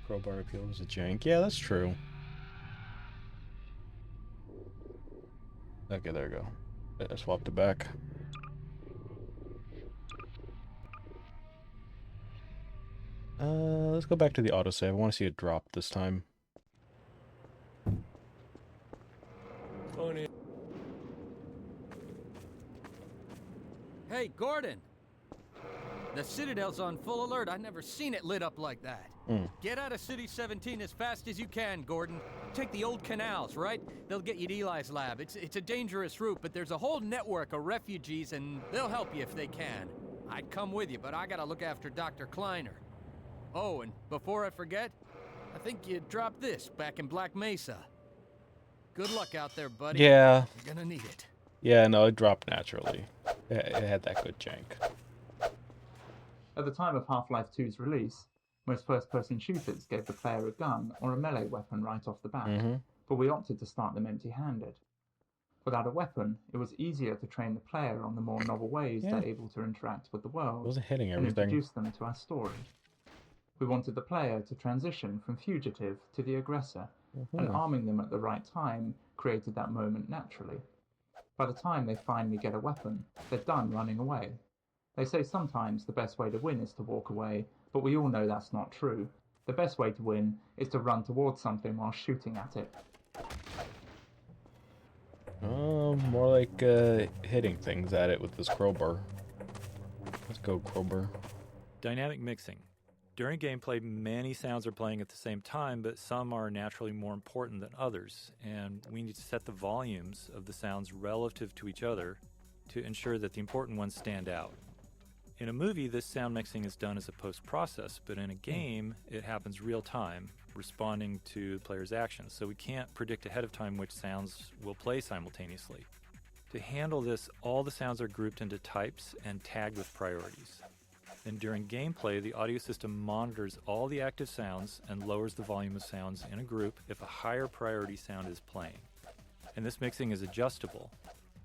crowbar appeal was a jank. Yeah, that's true. Okay, there we go. I swapped it back. Let's go back to the autosave. I want to see it drop this time. Hey, Gordon! The Citadel's on full alert. I've never seen it lit up like that. Get out of City 17 as fast as you can, Gordon. Take the old canals, right? They'll get you to Eli's lab. It's a dangerous route, but there's a whole network of refugees, and they'll help you if they can. I'd come with you, but I gotta look after Dr. Kleiner. Oh, and before I forget, I think you dropped this back in Black Mesa. Good luck out there, buddy. Yeah. You're gonna need it. Yeah, no, it dropped naturally. It had that good jank. At the time of Half-Life 2's release, most first-person shooters gave the player a gun or a melee weapon right off the bat, but we opted to start them empty-handed. Without a weapon, it was easier to train the player on the more novel ways they're able to interact with the world and introduce them to our story. We wanted the player to transition from fugitive to the aggressor, and arming them at the right time created that moment naturally. By the time they finally get a weapon, they're done running away. They say sometimes the best way to win is to walk away, but we all know that's not true. The best way to win is to run towards something while shooting at it. More like hitting things at it with this crowbar. Let's go, crowbar. Dynamic mixing. During gameplay, many sounds are playing at the same time, but some are naturally more important than others, and we need to set the volumes of the sounds relative to each other to ensure that the important ones stand out. In a movie, this sound mixing is done as a post-process, but in a game, it happens real time, responding to the player's actions, so we can't predict ahead of time which sounds will play simultaneously. To handle this, all the sounds are grouped into types and tagged with priorities. Then during gameplay, the audio system monitors all the active sounds and lowers the volume of sounds in a group if a higher priority sound is playing. And this mixing is adjustable.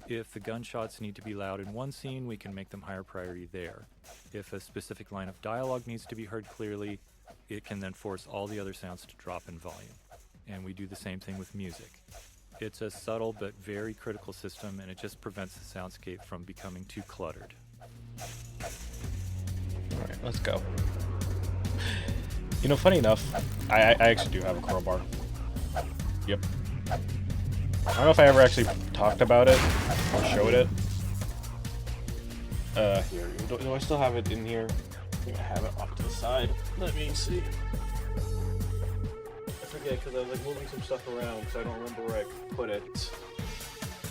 If the gunshots need to be loud in one scene, we can make them higher priority there. If a specific line of dialogue needs to be heard clearly, it can then force all the other sounds to drop in volume. And we do the same thing with music. It's a subtle but very critical system, and it just prevents the soundscape from becoming too cluttered. Alright, let's go. You know, funny enough, I actually do have a crowbar. Yep. I don't know if I ever actually talked about it or showed it. Here. Do I still have it in here? I think I have it off to the side. Let me see. I forget because I was like moving some stuff around, so I don't remember where I put it.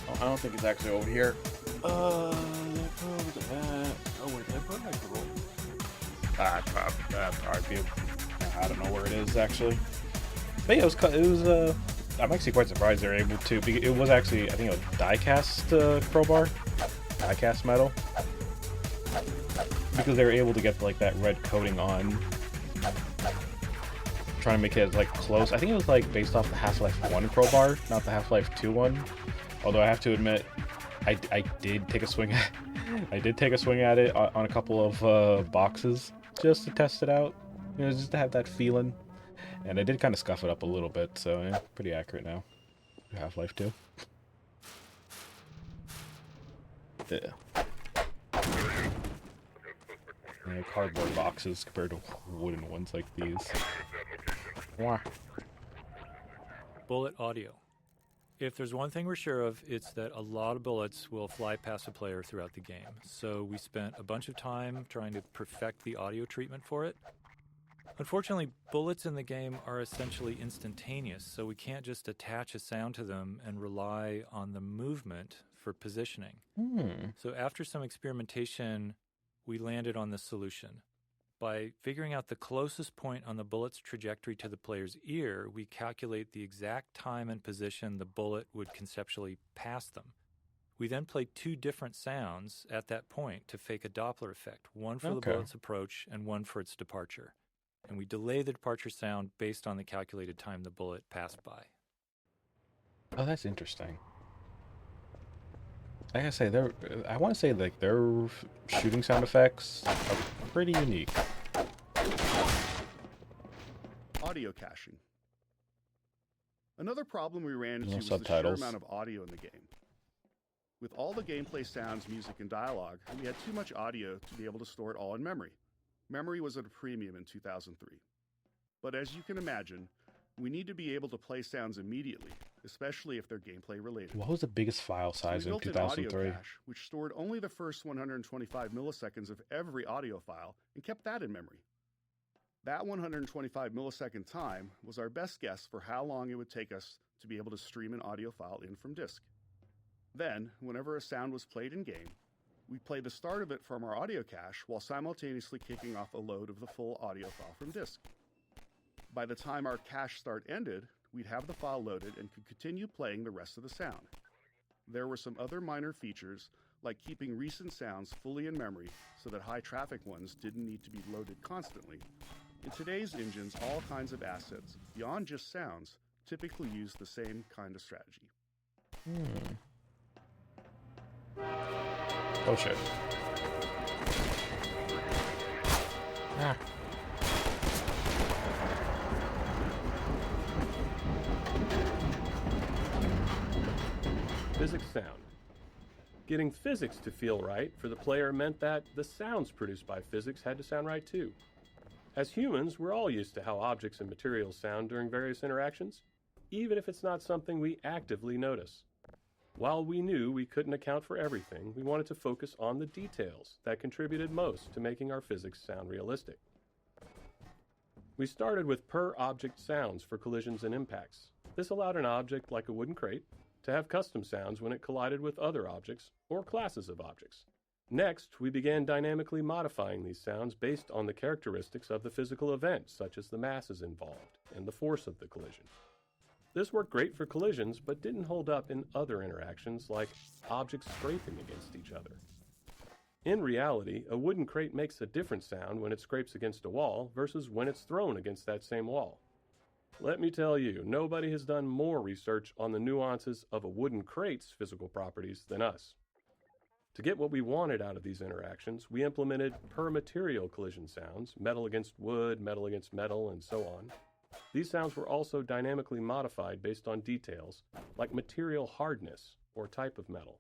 Oh, I don't think it's actually over here. Did I put that? Oh, where did I put my roll? I don't know where it is actually. But yeah, it was. I'm actually quite surprised they're able to. It was actually, I think, a die-cast crowbar, die-cast metal, because they were able to get like that red coating on, trying to make it like close. I think it was like based off the Half-Life 1 crowbar, not the Half-Life 2 one. Although I have to admit, I did take a swing at it on a couple of boxes just to test it out, you know, just to have that feeling. And I did kind of scuff it up a little bit, so yeah, pretty accurate now. Half-Life 2. Yeah. Cardboard boxes compared to wooden ones like these. Wah. Bullet audio. If there's one thing we're sure of, it's that a lot of bullets will fly past a player throughout the game. So we spent a bunch of time trying to perfect the audio treatment for it. Unfortunately, bullets in the game are essentially instantaneous, so we can't just attach a sound to them and rely on the movement for positioning. So after some experimentation, we landed on this solution. By figuring out the closest point on the bullet's trajectory to the player's ear, we calculate the exact time and position the bullet would conceptually pass them. We then play two different sounds at that point to fake a Doppler effect, one for the bullet's approach and one for its departure. And we delay the departure sound based on the calculated time the bullet passed by. Oh, that's interesting. I gotta say, I want to say like their shooting sound effects are pretty unique. Audio caching. Another problem we ran into was the sheer amount of audio in the game. With all the gameplay sounds, music, and dialogue, we had too much audio to be able to store it all in memory. Memory was at a premium in 2003. But as you can imagine, we need to be able to play sounds immediately, especially if they're gameplay related. What was the biggest file size in 2003? Audio cache, which stored only the first 125 milliseconds of every audio file and kept that in memory. That 125 millisecond time was our best guess for how long it would take us to be able to stream an audio file in from disk. Then, whenever a sound was played in-game, we played the start of it from our audio cache while simultaneously kicking off a load of the full audio file from disk. By the time our cache start ended, we'd have the file loaded and could continue playing the rest of the sound. There were some other minor features, like keeping recent sounds fully in memory so that high traffic ones didn't need to be loaded constantly. In today's engines, all kinds of assets, beyond just sounds, typically use the same kind of strategy. Oh shit. Ah. Physics sound. Getting physics to feel right for the player meant that the sounds produced by physics had to sound right too. As humans, we're all used to how objects and materials sound during various interactions, even if it's not something we actively notice. While we knew we couldn't account for everything, we wanted to focus on the details that contributed most to making our physics sound realistic. We started with per-object sounds for collisions and impacts. This allowed an object like a wooden crate to have custom sounds when it collided with other objects or classes of objects. Next, we began dynamically modifying these sounds based on the characteristics of the physical event, such as the masses involved and the force of the collision. This worked great for collisions, but didn't hold up in other interactions like objects scraping against each other. In reality, a wooden crate makes a different sound when it scrapes against a wall versus when it's thrown against that same wall. Let me tell you, nobody has done more research on the nuances of a wooden crate's physical properties than us. To get what we wanted out of these interactions, we implemented per-material collision sounds, metal against wood, metal against metal, and so on. These sounds were also dynamically modified based on details like material hardness or type of metal.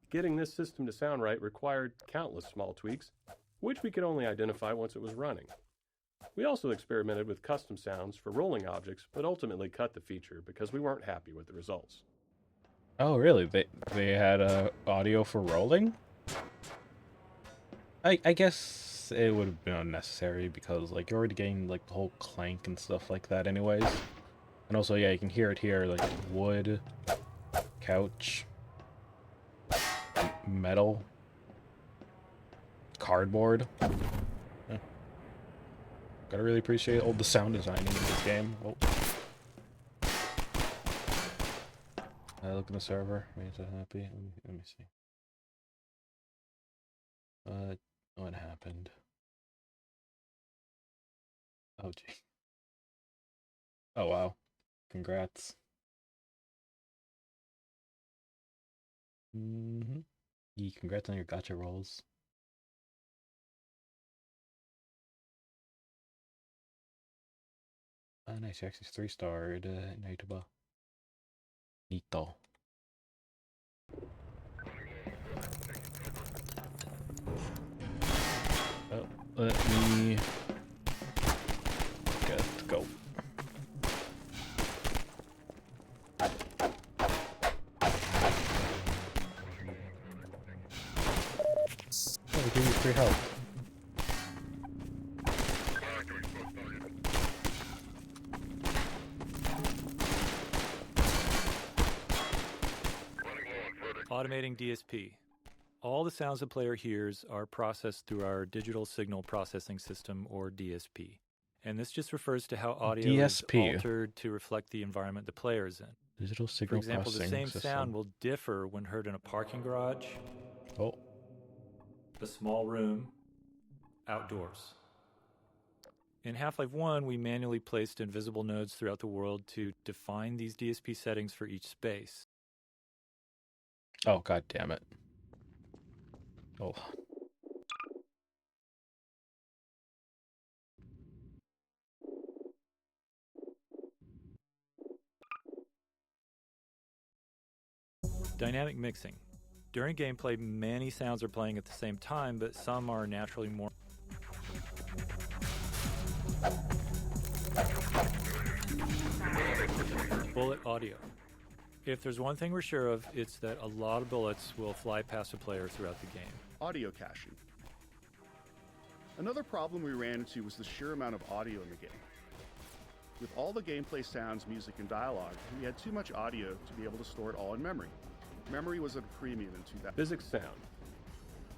Getting this system to sound right required countless small tweaks, which we could only identify once it was running. We also experimented with custom sounds for rolling objects, but ultimately cut the feature because we weren't happy with the results. Oh, really? They had audio for rolling? I guess it would have been unnecessary because like you're already getting like the whole clank and stuff like that anyways. And also, yeah, you can hear it here, like wood, couch, metal, cardboard. Yeah. Gotta really appreciate all the sound designing in this game. Oh. Look at the server. Are so happy? Let me see. What happened? Oh, gee. Oh, wow. Congrats. Yeah, congrats on your gacha rolls. Ah, nice. You actually 3-starred Naituba. Nito. Oh, let me go. Oh, we give you free health. Automating DSP. All the sounds the player hears are processed through our digital signal processing system, or DSP. And this just refers to how audio DSP. is altered to reflect the environment the player is in. Digital signal For example, the processing same sound will differ when heard in a parking garage, a small room, outdoors. In Half-Life 1, we manually placed invisible nodes throughout the world to define these DSP settings for each space. Oh, god damn it. Oh. Dynamic mixing. During gameplay, many sounds are playing at the same time, but some are naturally more. Bullet audio. If there's one thing we're sure of, it's that a lot of bullets will fly past a player throughout the game. Audio caching. Another problem we ran into was the sheer amount of audio in the game. With all the gameplay sounds, music, and dialogue, we had too much audio to be able to store it all in memory. Memory was at a premium in 2000. Physics sound.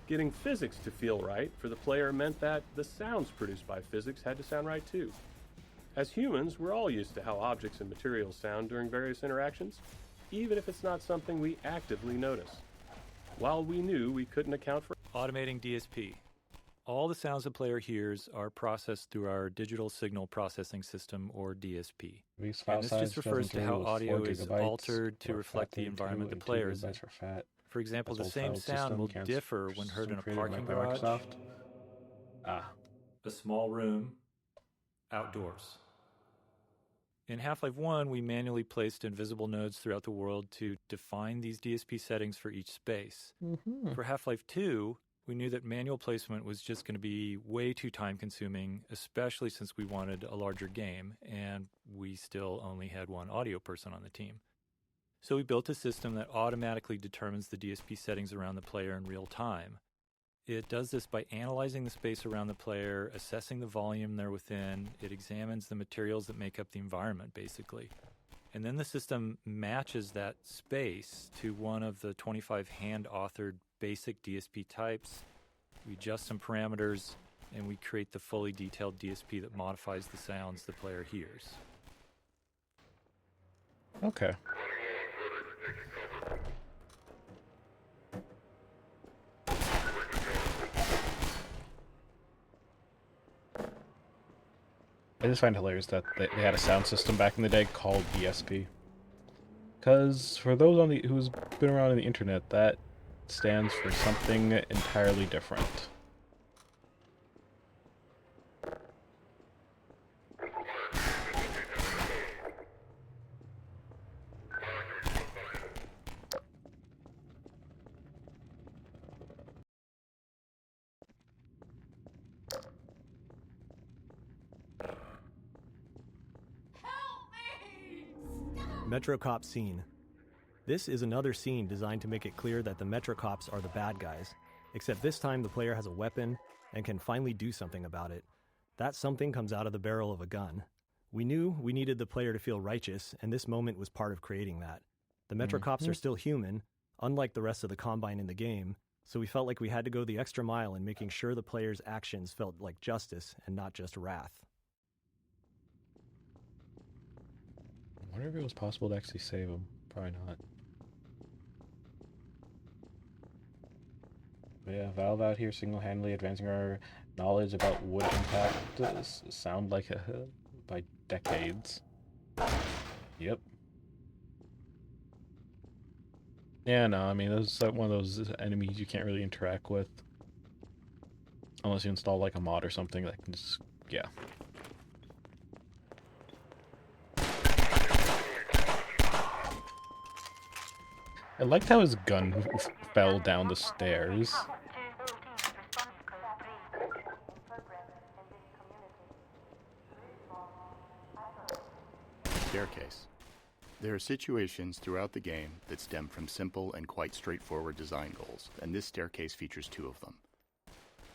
Getting physics to feel right for the player meant that the sounds produced by physics had to sound right too. As humans, we're all used to how objects and materials sound during various interactions, even if it's not something we actively notice. While we knew we couldn't account for automating DSP. All the sounds the player hears are processed through our digital signal processing system, or DSP. And this just refers to how audio is altered to reflect the environment the player is in. For example, the same sound will differ when heard in a parking garage, a small room, outdoors. In Half-Life 1, we manually placed invisible nodes throughout the world to define these DSP settings for each space. For Half-Life 2, we knew that manual placement was just going to be way too time-consuming, especially since we wanted a larger game, and we still only had one audio person on the team. So we built a system that automatically determines the DSP settings around the player in real time. It does this by analyzing the space around the player, assessing the volume they're within. It examines the materials that make up the environment, basically. And then the system matches that space to one of the 25 hand-authored basic DSP types. We adjust some parameters, and we create the fully detailed DSP that modifies the sounds the player hears. Okay. I just find it hilarious that they had a sound system back in the day called DSP. Because for those on who's been around on the internet, that stands for something entirely different. Metro Cop Scene. This is another scene designed to make it clear that the Metro Cops are the bad guys, except this time the player has a weapon and can finally do something about it. That something comes out of the barrel of a gun. We knew we needed the player to feel righteous, and this moment was part of creating that. The Metro Cops are still human, unlike the rest of the Combine in the game, so we felt like we had to go the extra mile in making sure the player's actions felt like justice and not just wrath. I wonder if it was possible to actually save him. Probably not. But yeah, Valve out here single-handedly advancing our knowledge about wood impact sound like by decades. Yep. Yeah, no, I mean, this is like one of those enemies you can't really interact with. Unless you install like a mod or something that can just, yeah. I liked how his gun fell down the stairs. Staircase. There are situations throughout the game that stem from simple and quite straightforward design goals, and this staircase features two of them.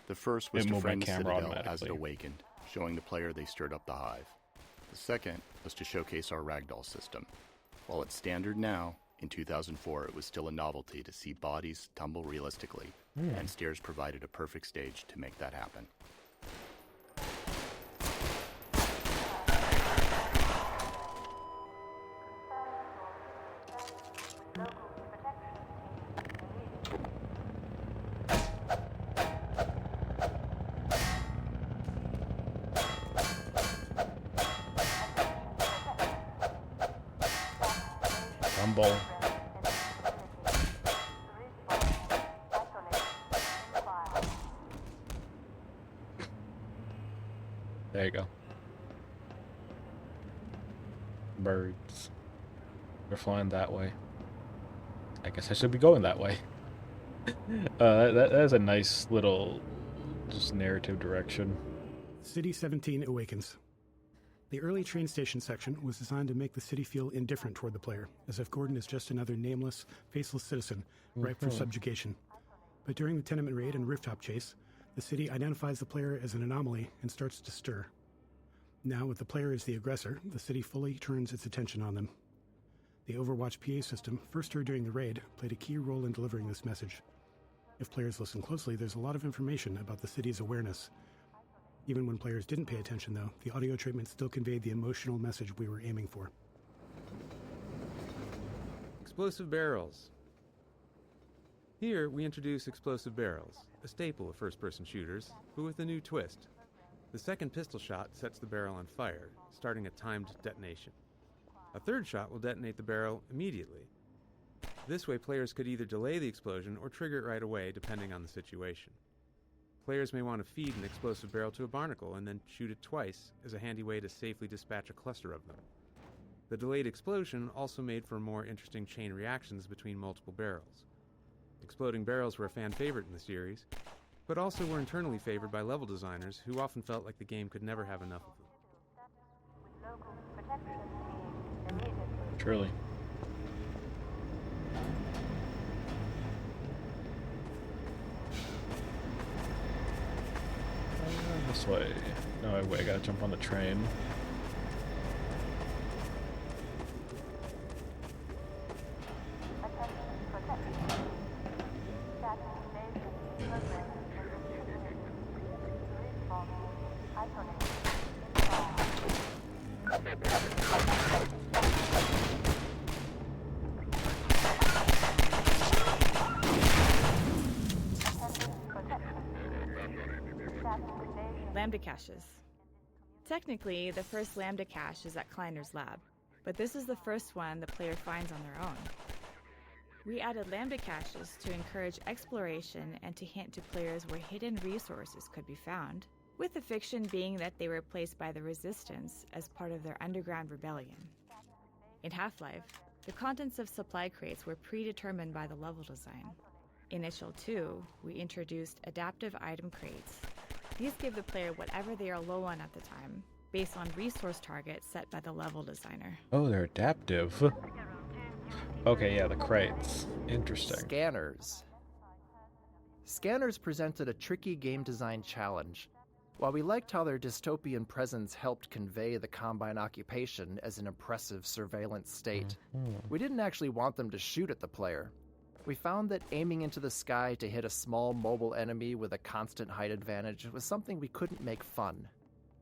The first was to frame the Citadel as it awakened, showing the player they stirred up the hive. The second was to showcase our ragdoll system. While it's standard now, in 2004 it was still a novelty to see bodies tumble realistically, and stairs provided a perfect stage to make that happen. Rumble. There you go. Birds. They're flying that way. I guess I should be going that way. That is a nice little just narrative direction. City 17 awakens. The early train station section was designed to make the city feel indifferent toward the player, as if Gordon is just another nameless, faceless citizen, ripe for subjugation. But during the tenement raid and rooftop chase, the city identifies the player as an anomaly and starts to stir. Now, with the player as the aggressor, the city fully turns its attention on them. The Overwatch PA system, first heard during the raid, played a key role in delivering this message. If players listen closely, there's a lot of information about the city's awareness. Even when players didn't pay attention, though, the audio treatment still conveyed the emotional message we were aiming for. Explosive barrels. Here, we introduce explosive barrels, a staple of first-person shooters, but with a new twist. The second pistol shot sets the barrel on fire, starting a timed detonation. A third shot will detonate the barrel immediately. This way, players could either delay the explosion or trigger it right away, depending on the situation. Players may want to feed an explosive barrel to a barnacle and then shoot it twice as a handy way to safely dispatch a cluster of them. The delayed explosion also made for more interesting chain reactions between multiple barrels. Exploding barrels were a fan favorite in the series, but also were internally favored by level designers who often felt like the game could never have enough of them. Truly. This way. No, wait, I gotta jump on the train. Lambda caches. Technically, the first Lambda cache is at Kleiner's lab, but this is the first one the player finds on their own. We added Lambda caches to encourage exploration and to hint to players where hidden resources could be found, with the fiction being that they were placed by the Resistance as part of their underground rebellion. In Half-Life, the contents of supply crates were predetermined by the level design. In Initial 2, we introduced adaptive item crates. These give the player whatever they are low on at the time, based on resource targets set by the level designer. Oh, they're adaptive. Okay, yeah, the crates. Interesting. Scanners. Scanners presented a tricky game design challenge. While we liked how their dystopian presence helped convey the Combine occupation as an oppressive surveillance state, we didn't actually want them to shoot at the player. We found that aiming into the sky to hit a small mobile enemy with a constant height advantage was something we couldn't make fun.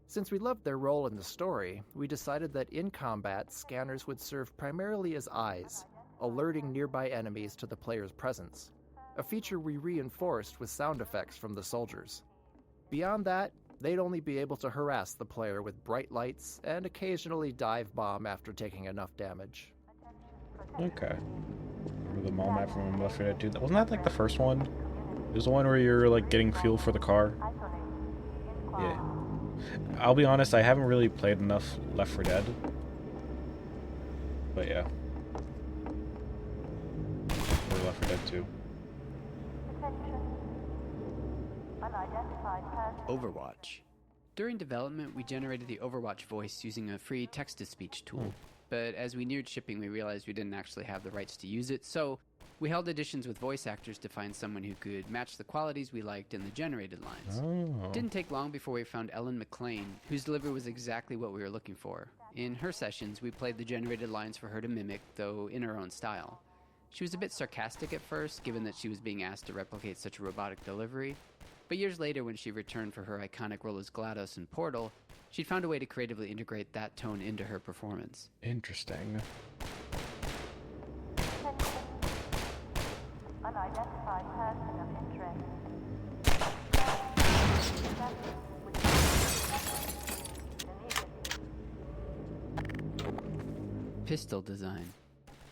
Since we loved their role in the story, we decided that in combat, scanners would serve primarily as eyes, alerting nearby enemies to the player's presence, a feature we reinforced with sound effects from the soldiers. Beyond that, they'd only be able to harass the player with bright lights and occasionally dive bomb after taking enough damage. Okay. The mall map from Left 4 Dead 2. Wasn't that like the first one? It was the one where you're like getting fuel for the car? Yeah. I'll be honest, I haven't really played enough Left 4 Dead. But yeah. Or Left 4 Dead 2. Overwatch. During development, we generated the Overwatch voice using a free text-to-speech tool. But as we neared shipping, we realized we didn't actually have the rights to use it, so we held auditions with voice actors to find someone who could match the qualities we liked in the generated lines. Oh. It didn't take long before we found Ellen McLean, whose delivery was exactly what we were looking for. In her sessions, we played the generated lines for her to mimic, though in her own style. She was a bit sarcastic at first, given that she was being asked to replicate such a robotic delivery. But years later, when she returned for her iconic role as GLaDOS in Portal, she'd found a way to creatively integrate that tone into her performance. Interesting. Unidentified person of interest. Pistol design.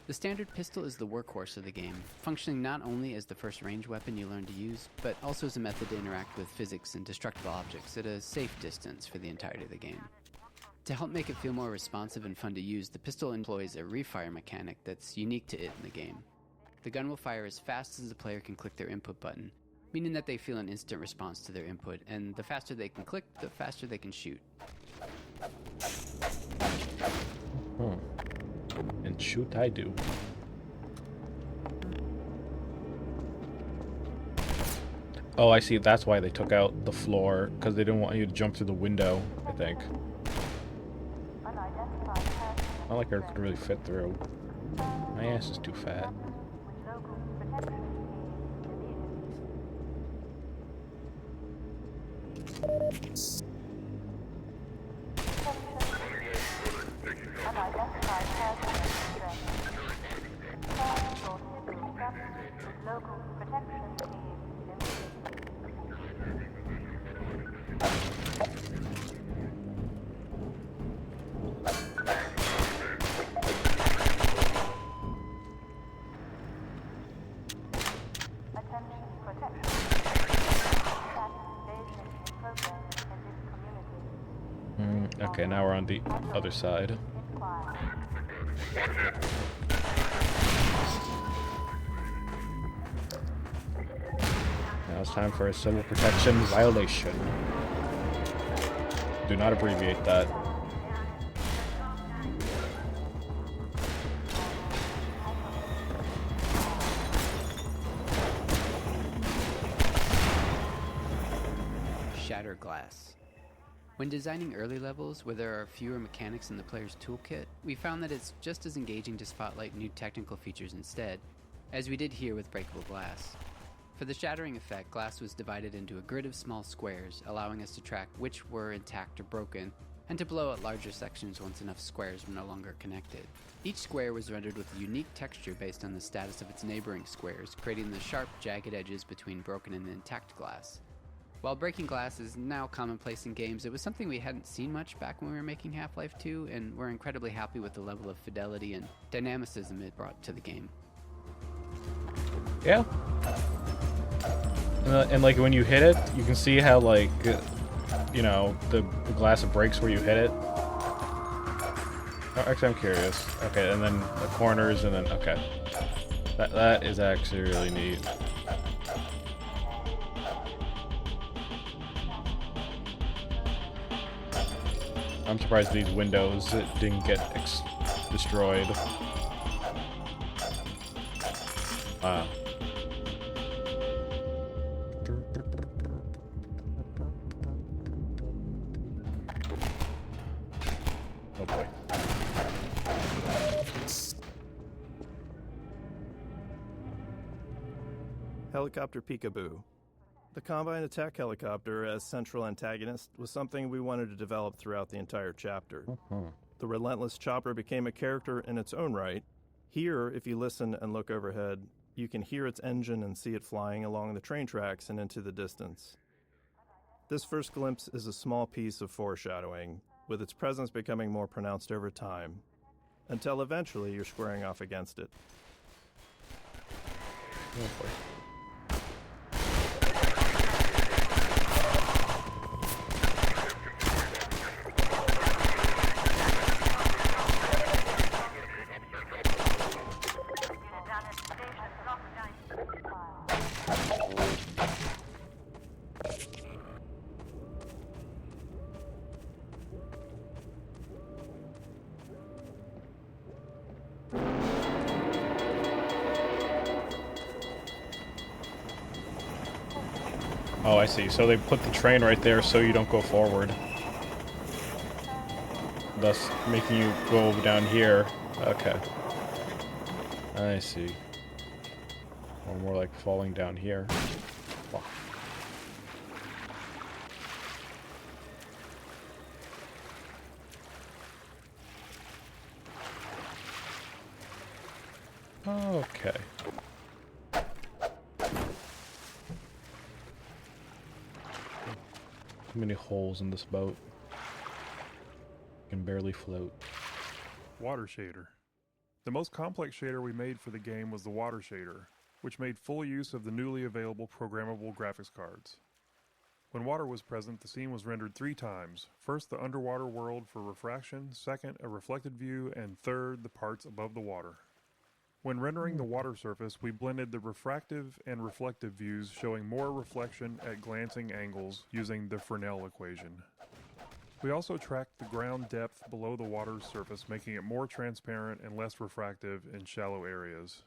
The standard pistol is the workhorse of the game, functioning not only as the first range weapon you learn to use, but also as a method to interact with physics and destructible objects at a safe distance for the entirety of the game. To help make it feel more responsive and fun to use, the pistol employs a refire mechanic that's unique to it in the game. The gun will fire as fast as the player can click their input button, meaning that they feel an instant response to their input, and the faster they can click, the faster they can shoot. And shoot I do. Oh, I see. That's why they took out the floor, because they didn't want you to jump through the window, I think. Not like I could really fit through. My ass is too fat. Local protection team Okay, now we're on the other side. Now it's time for a civil protection violation. Do not abbreviate that. Shatter glass. When designing early levels where there are fewer mechanics in the player's toolkit, we found that it's just as engaging to spotlight new technical features instead, as we did here with breakable glass. For the shattering effect, glass was divided into a grid of small squares, allowing us to track which were intact or broken, and to blow out larger sections once enough squares were no longer connected. Each square was rendered with a unique texture based on the status of its neighboring squares, creating the sharp, jagged edges between broken and intact glass. While breaking glass is now commonplace in games, it was something we hadn't seen much back when we were making Half-Life 2, and we're incredibly happy with the level of fidelity and dynamicism it brought to the game. Yeah. And like when you hit it, you can see how like, you know, the glass breaks where you hit it. Oh, actually, I'm curious. Okay, and then the corners, and then, okay. That is actually really neat. I'm surprised these windows didn't get destroyed. Wow. Oh boy. Helicopter Peekaboo. The Combine attack helicopter as central antagonist was something we wanted to develop throughout the entire chapter. The relentless chopper became a character in its own right. Here, if you listen and look overhead, you can hear its engine and see it flying along the train tracks and into the distance. This first glimpse is a small piece of foreshadowing, with its presence becoming more pronounced over time, until eventually you're squaring off against it. Oh boy. Oh, I see. So they put the train right there so you don't go forward. Thus making you go down here. Okay. I see. Or more like falling down here. Wow. Okay. Too many holes in this boat. Can barely float. Water shader. The most complex shader we made for the game was the water shader, which made full use of the newly available programmable graphics cards. When water was present, the scene was rendered 3 times. First, the underwater world for refraction, second, a reflected view, and third, the parts above the water. When rendering the water surface, we blended the refractive and reflective views, showing more reflection at glancing angles using the Fresnel equation. We also tracked the ground depth below the water's surface, making it more transparent and less refractive in shallow areas.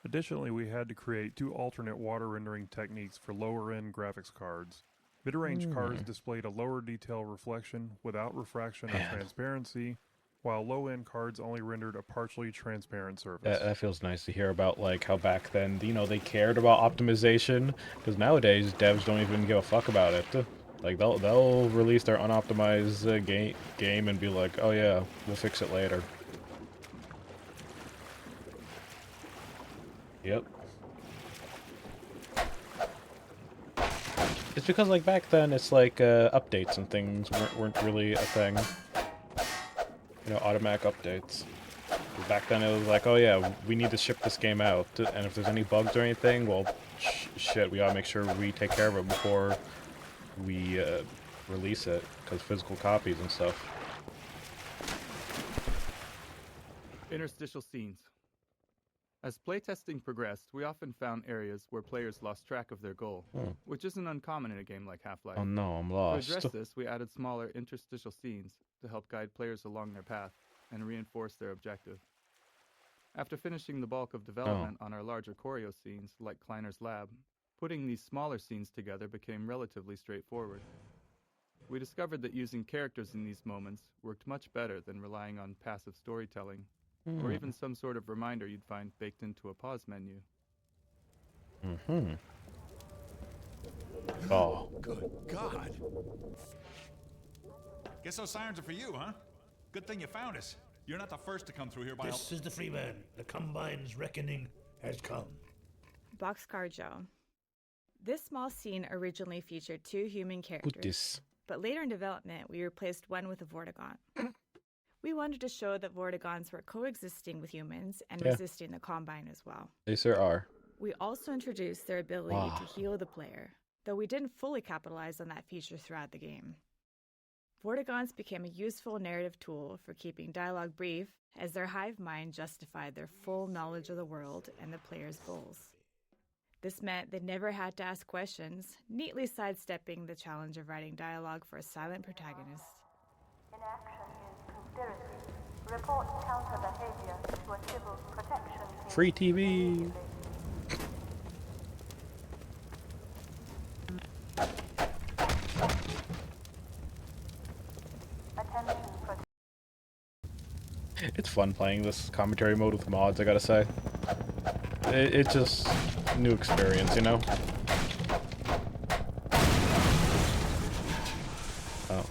Additionally, we had to create 2 alternate water rendering techniques for lower-end graphics cards. Mid-range cards displayed a lower detail reflection without refraction or transparency, while low-end cards only rendered a partially transparent surface. That feels nice to hear about, like, how back then, you know, they cared about optimization, because nowadays devs don't even give a fuck about it. Like, they'll release their unoptimized game and be like, oh yeah, we'll fix it later. Yep. It's because, like, back then, it's like, updates and things weren't really a thing. You know, automatic updates. Back then it was like, oh yeah, we need to ship this game out, and if there's any bugs or anything, well, shit, we gotta make sure we take care of it before we release it, because physical copies and stuff. Interstitial scenes. As playtesting progressed, we often found areas where players lost track of their goal, which isn't uncommon in a game like Half-Life. Oh no, I'm lost. To address this, we added smaller interstitial scenes to help guide players along their path and reinforce their objective. After finishing the bulk of development on our larger choreo scenes, like Kleiner's lab, putting these smaller scenes together became relatively straightforward. We discovered that using characters in these moments worked much better than relying on passive storytelling, or even some sort of reminder you'd find baked into a pause menu. Oh. Good God. Guess those sirens are for you, huh? Good thing you found us. You're not the first to come through here by This is the Freeman. The Combine's reckoning has come. Boxcar Joe. This small scene originally featured 2 human characters, but later in development, we replaced one with a Vortigaunt. We wanted to show that Vortigaunts were coexisting with humans and resisting the Combine as well. They sure are. We also introduced their ability to heal the player, though we didn't fully capitalize on that feature throughout the game. Vortigaunts became a useful narrative tool for keeping dialogue brief, as their hive mind justified their full knowledge of the world and the player's goals. This meant they never had to ask questions, neatly sidestepping the challenge of writing dialogue for a silent protagonist. Report counter behavior to a civil protection team. Free TV. It's fun playing this commentary mode with mods, I gotta say. It's just a new experience, you know? Oh.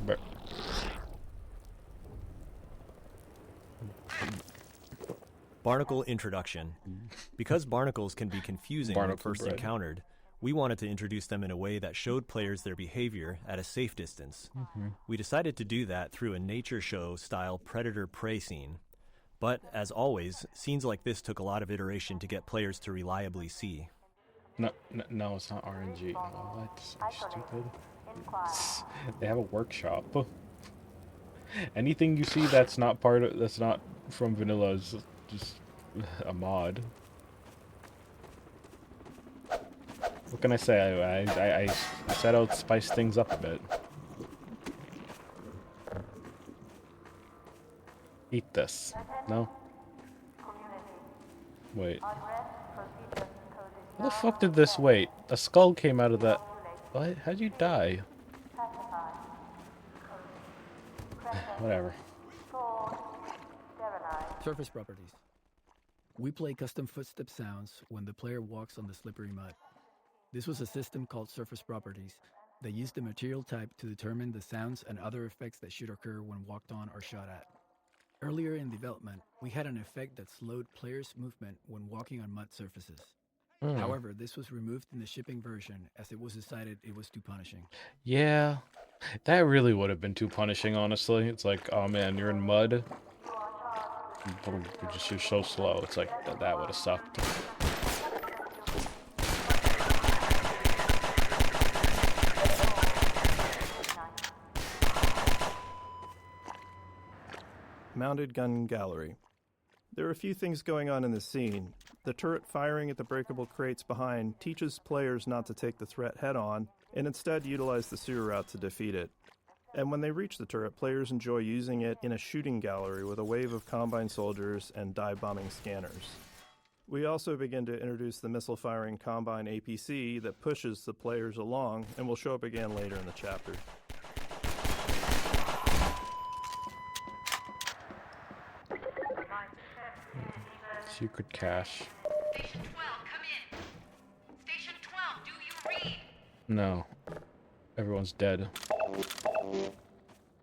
But Barnacle introduction. Because barnacles can be confusing when first encountered, we wanted to introduce them in a way that showed players their behavior at a safe distance. We decided to do that through a nature show style predator-prey scene. But, as always, scenes like this took a lot of iteration to get players to reliably see. No, it's not RNG. Oh, that's so stupid. They have a workshop. Anything you see that's not from vanilla is just a mod. What can I say? I set out to spice things up a bit. Eat this. No? Wait. How the fuck did this wait? A skull came out of that. What? How'd you die? Whatever. Surface properties. We play custom footstep sounds when the player walks on the slippery mud. This was a system called Surface Properties that used the material type to determine the sounds and other effects that should occur when walked on or shot at. Earlier in development, we had an effect that slowed players' movement when walking on mud surfaces. However, this was removed in the shipping version as it was decided it was too punishing. Yeah, that really would have been too punishing, honestly. It's like, oh man, you're in mud. You're so slow. It's like, that would have sucked. Mounted gun gallery. There are a few things going on in this scene. The turret firing at the breakable crates behind teaches players not to take the threat head-on, and instead utilize the sewer route to defeat it. And when they reach the turret, players enjoy using it in a shooting gallery with a wave of Combine soldiers and dive-bombing scanners. We also begin to introduce the missile-firing Combine APC that pushes the players along, and will show up again later in the chapter. Secret cache. Station 12, come in. Station 12, do you read? No. Everyone's dead.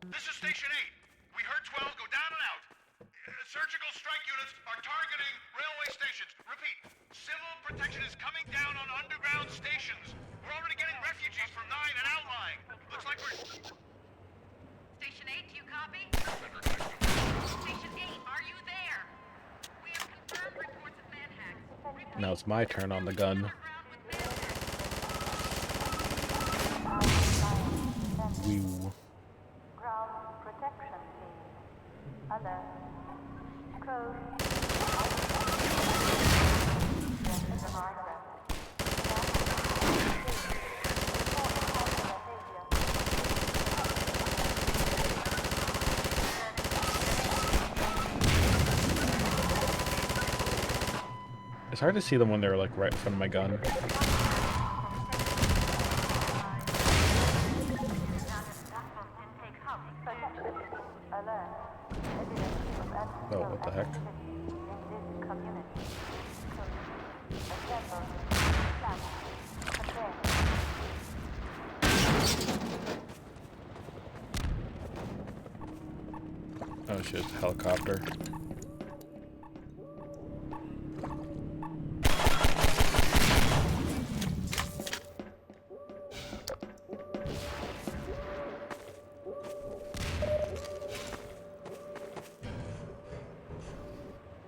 This is Station 8. We heard 12 go down and out. Surgical strike units are targeting railway stations. Repeat, civil protection is coming down on underground stations. We're already getting refugees from 9 and outlying. Looks like we're... Station 8, do you copy? Station 8, are you there? We have confirmed reports of manhacks. Now it's my turn on the gun. Whew. Ground protection team. Alert. Code. It's hard to see them when they're like right in front of my gun. Oh, what the heck? Oh shit, helicopter.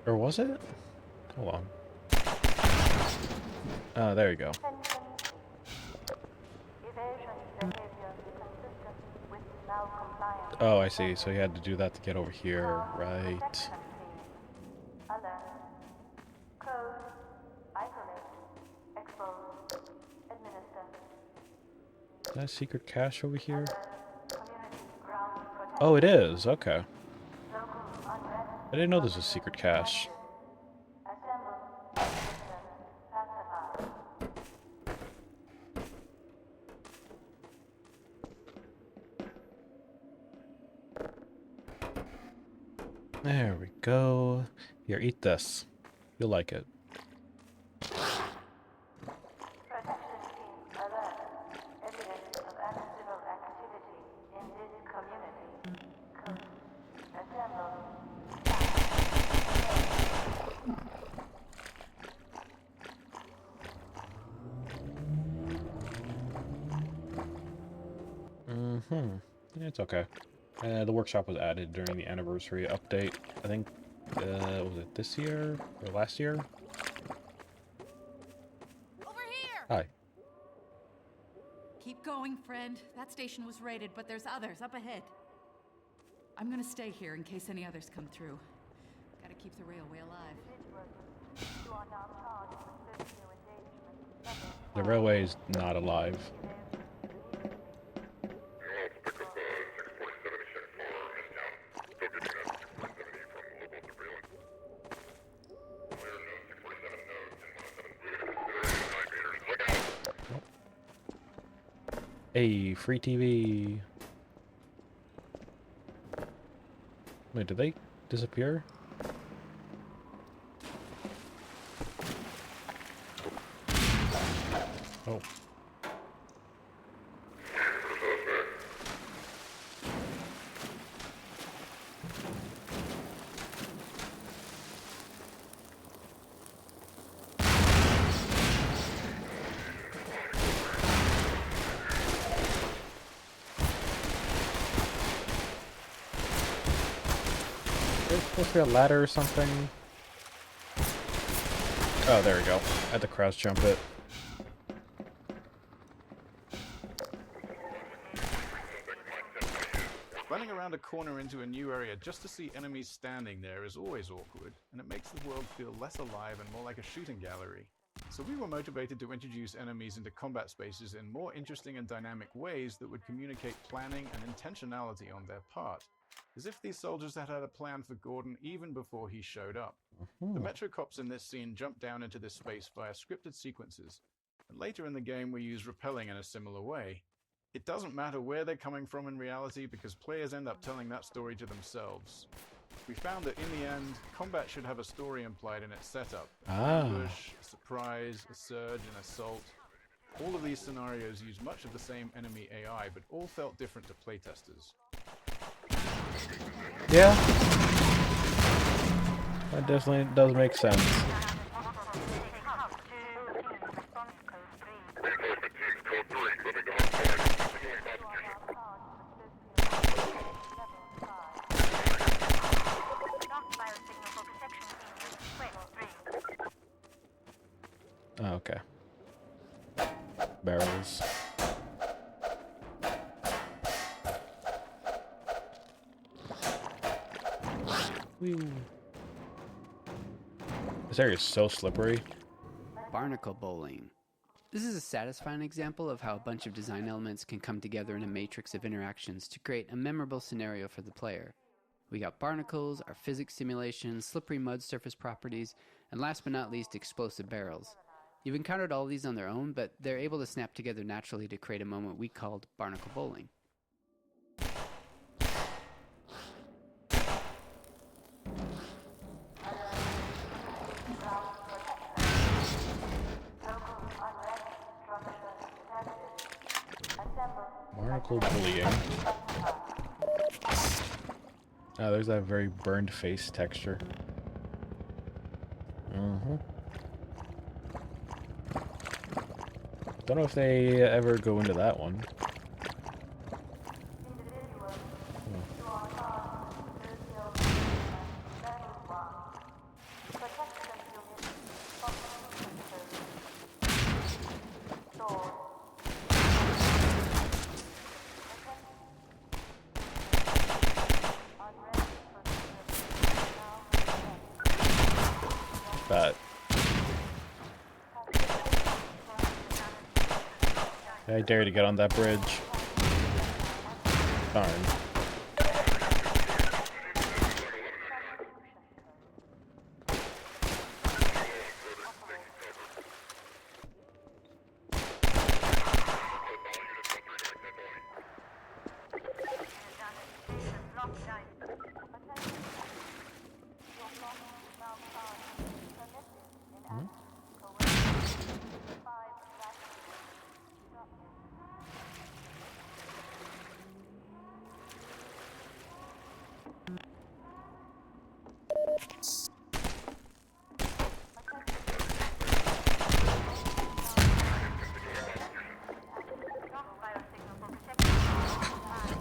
Or was it? Hold on. Oh, there you go. Oh, I see. So you had to do that to get over here, right? Alert. Code. Isolate. that a secret cache over here? Oh, it is. Okay. I didn't know this was a secret cache. There we go. Here, eat this. You'll like it. It's okay. The workshop was added during the anniversary update. I think, was it this year or last year? Over here! Hi. Keep going, friend. That station was raided, but there's others up ahead. I'm gonna stay here in case any others come through. Gotta keep the railway alive. The railway is not alive. Hey, free TV. Wait, did they disappear? Oh. Is supposed to be a ladder or something? Oh, there we go. I had to crouch jump it. Running around a corner into a new area just to see enemies standing there is always awkward, and it makes the world feel less alive and more like a shooting gallery. So we were motivated to introduce enemies into combat spaces in more interesting and dynamic ways that would communicate planning and intentionality on their part, as if these soldiers had had a plan for Gordon even before he showed up. The Metro Cops in this scene jump down into this space via scripted sequences, and later in the game we use rappelling in a similar way. It doesn't matter where they're coming from in reality because players end up telling that story to themselves. We found that in the end, combat should have a story implied in its setup. Ambush, a surprise, a surge, an assault. All of these scenarios use much of the same enemy AI, but all felt different to playtesters. Yeah. That definitely does make sense. Oh, okay. Barrels. Whew. This area is so slippery. Barnacle bowling. This is a satisfying example of how a bunch of design elements can come together in a matrix of interactions to create a memorable scenario for the player. We got barnacles, our physics simulations, slippery mud surface properties, and last but not least, explosive barrels. You've encountered all these on their own, but they're able to snap together naturally to create a moment we called barnacle bowling. Barnacle bullying. Oh, there's that very burned face texture. Don't know if they ever go into that one. But I dare you to get on that bridge. Darn.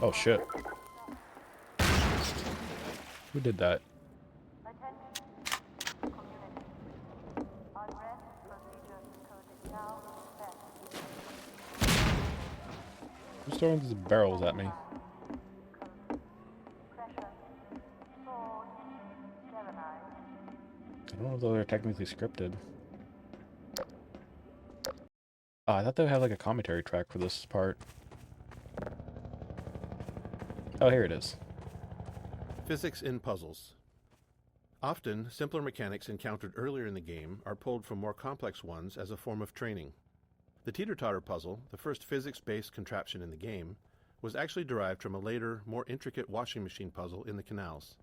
Oh shit. Who did that? Who's throwing these barrels at me? I don't know if those are technically scripted. Oh, I thought they would have like a commentary track for this part. Oh, here it is. Physics in puzzles. Often, simpler mechanics encountered earlier in the game are pulled from more complex ones as a form of training. The teeter-totter puzzle, the first physics-based contraption in the game, was actually derived from a later, more intricate washing machine puzzle in the canals.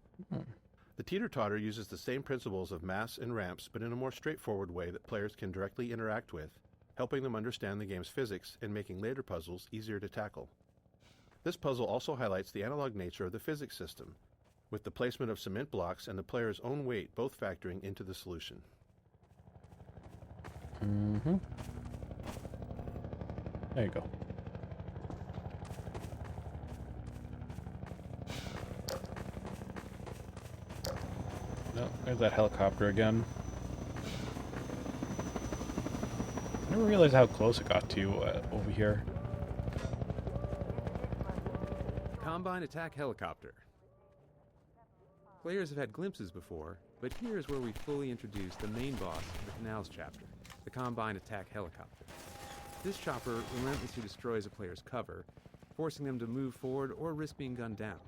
The teeter-totter uses the same principles of mass and ramps, but in a more straightforward way that players can directly interact with, helping them understand the game's physics and making later puzzles easier to tackle. This puzzle also highlights the analog nature of the physics system, with the placement of cement blocks and the player's own weight both factoring into the solution. There you go. No, there's that helicopter again. I never realized how close it got to over here. Combine attack helicopter. Players have had glimpses before, but here is where we fully introduce the main boss of the Canals chapter, the Combine attack helicopter. This chopper relentlessly destroys a player's cover, forcing them to move forward or risk being gunned down.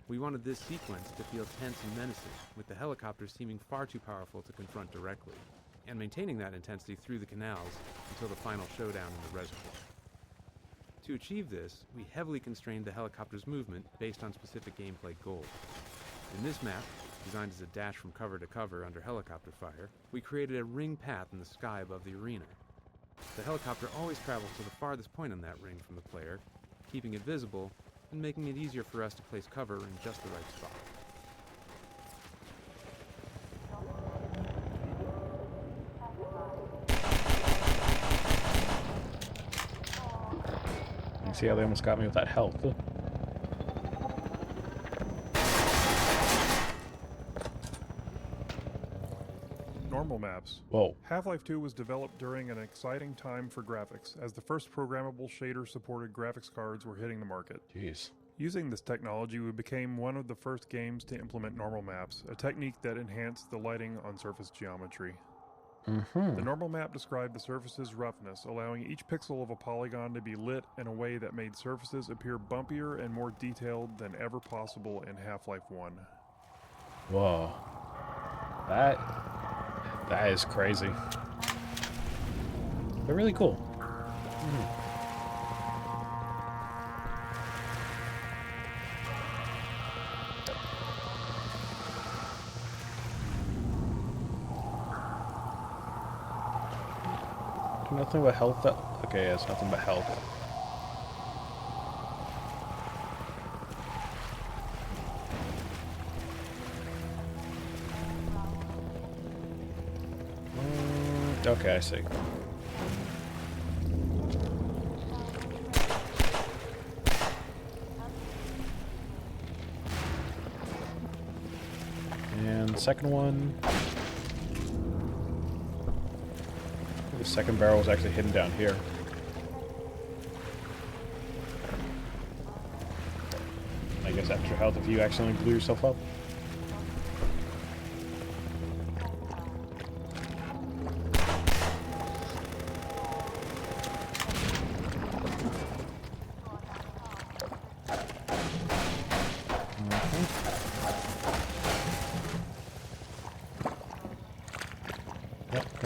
We wanted this sequence to feel tense and menacing, with the helicopter seeming far too powerful to confront directly, and maintaining that intensity through the canals until the final showdown in the reservoir. To achieve this, we heavily constrained the helicopter's movement based on specific gameplay goals. In this map, designed as a dash from cover to cover under helicopter fire, we created a ring path in the sky above the arena. The helicopter always travels to the farthest point on that ring from the player, keeping it visible and making it easier for us to place cover in just the right spot. You see how they almost got me with that health? Normal maps. Whoa. Half-Life 2 was developed during an exciting time for graphics, as the first programmable shader-supported graphics cards were hitting the market. Jeez. Using this technology, we became one of the first games to implement normal maps, a technique that enhanced the lighting on surface geometry. The normal map described the surface's roughness, allowing each pixel of a polygon to be lit in a way that made surfaces appear bumpier and more detailed than ever possible in Half-Life 1. Whoa. That is crazy. They're really cool. Nothing but health. Okay, it's nothing but health. Okay, I see. And the second one. The second barrel is actually hidden down here. I guess extra health if you accidentally blew yourself up.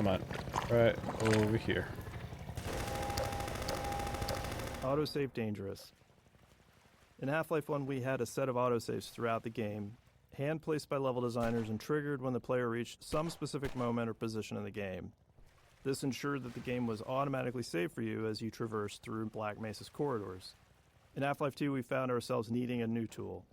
Come on. Right over here. Autosave dangerous. In Half-Life 1, we had a set of autosaves throughout the game, hand-placed by level designers and triggered when the player reached some specific moment or position in the game. This ensured that the game was automatically saved for you as you traversed through Black Mesa's corridors. In Half-Life 2, we found ourselves needing a new tool.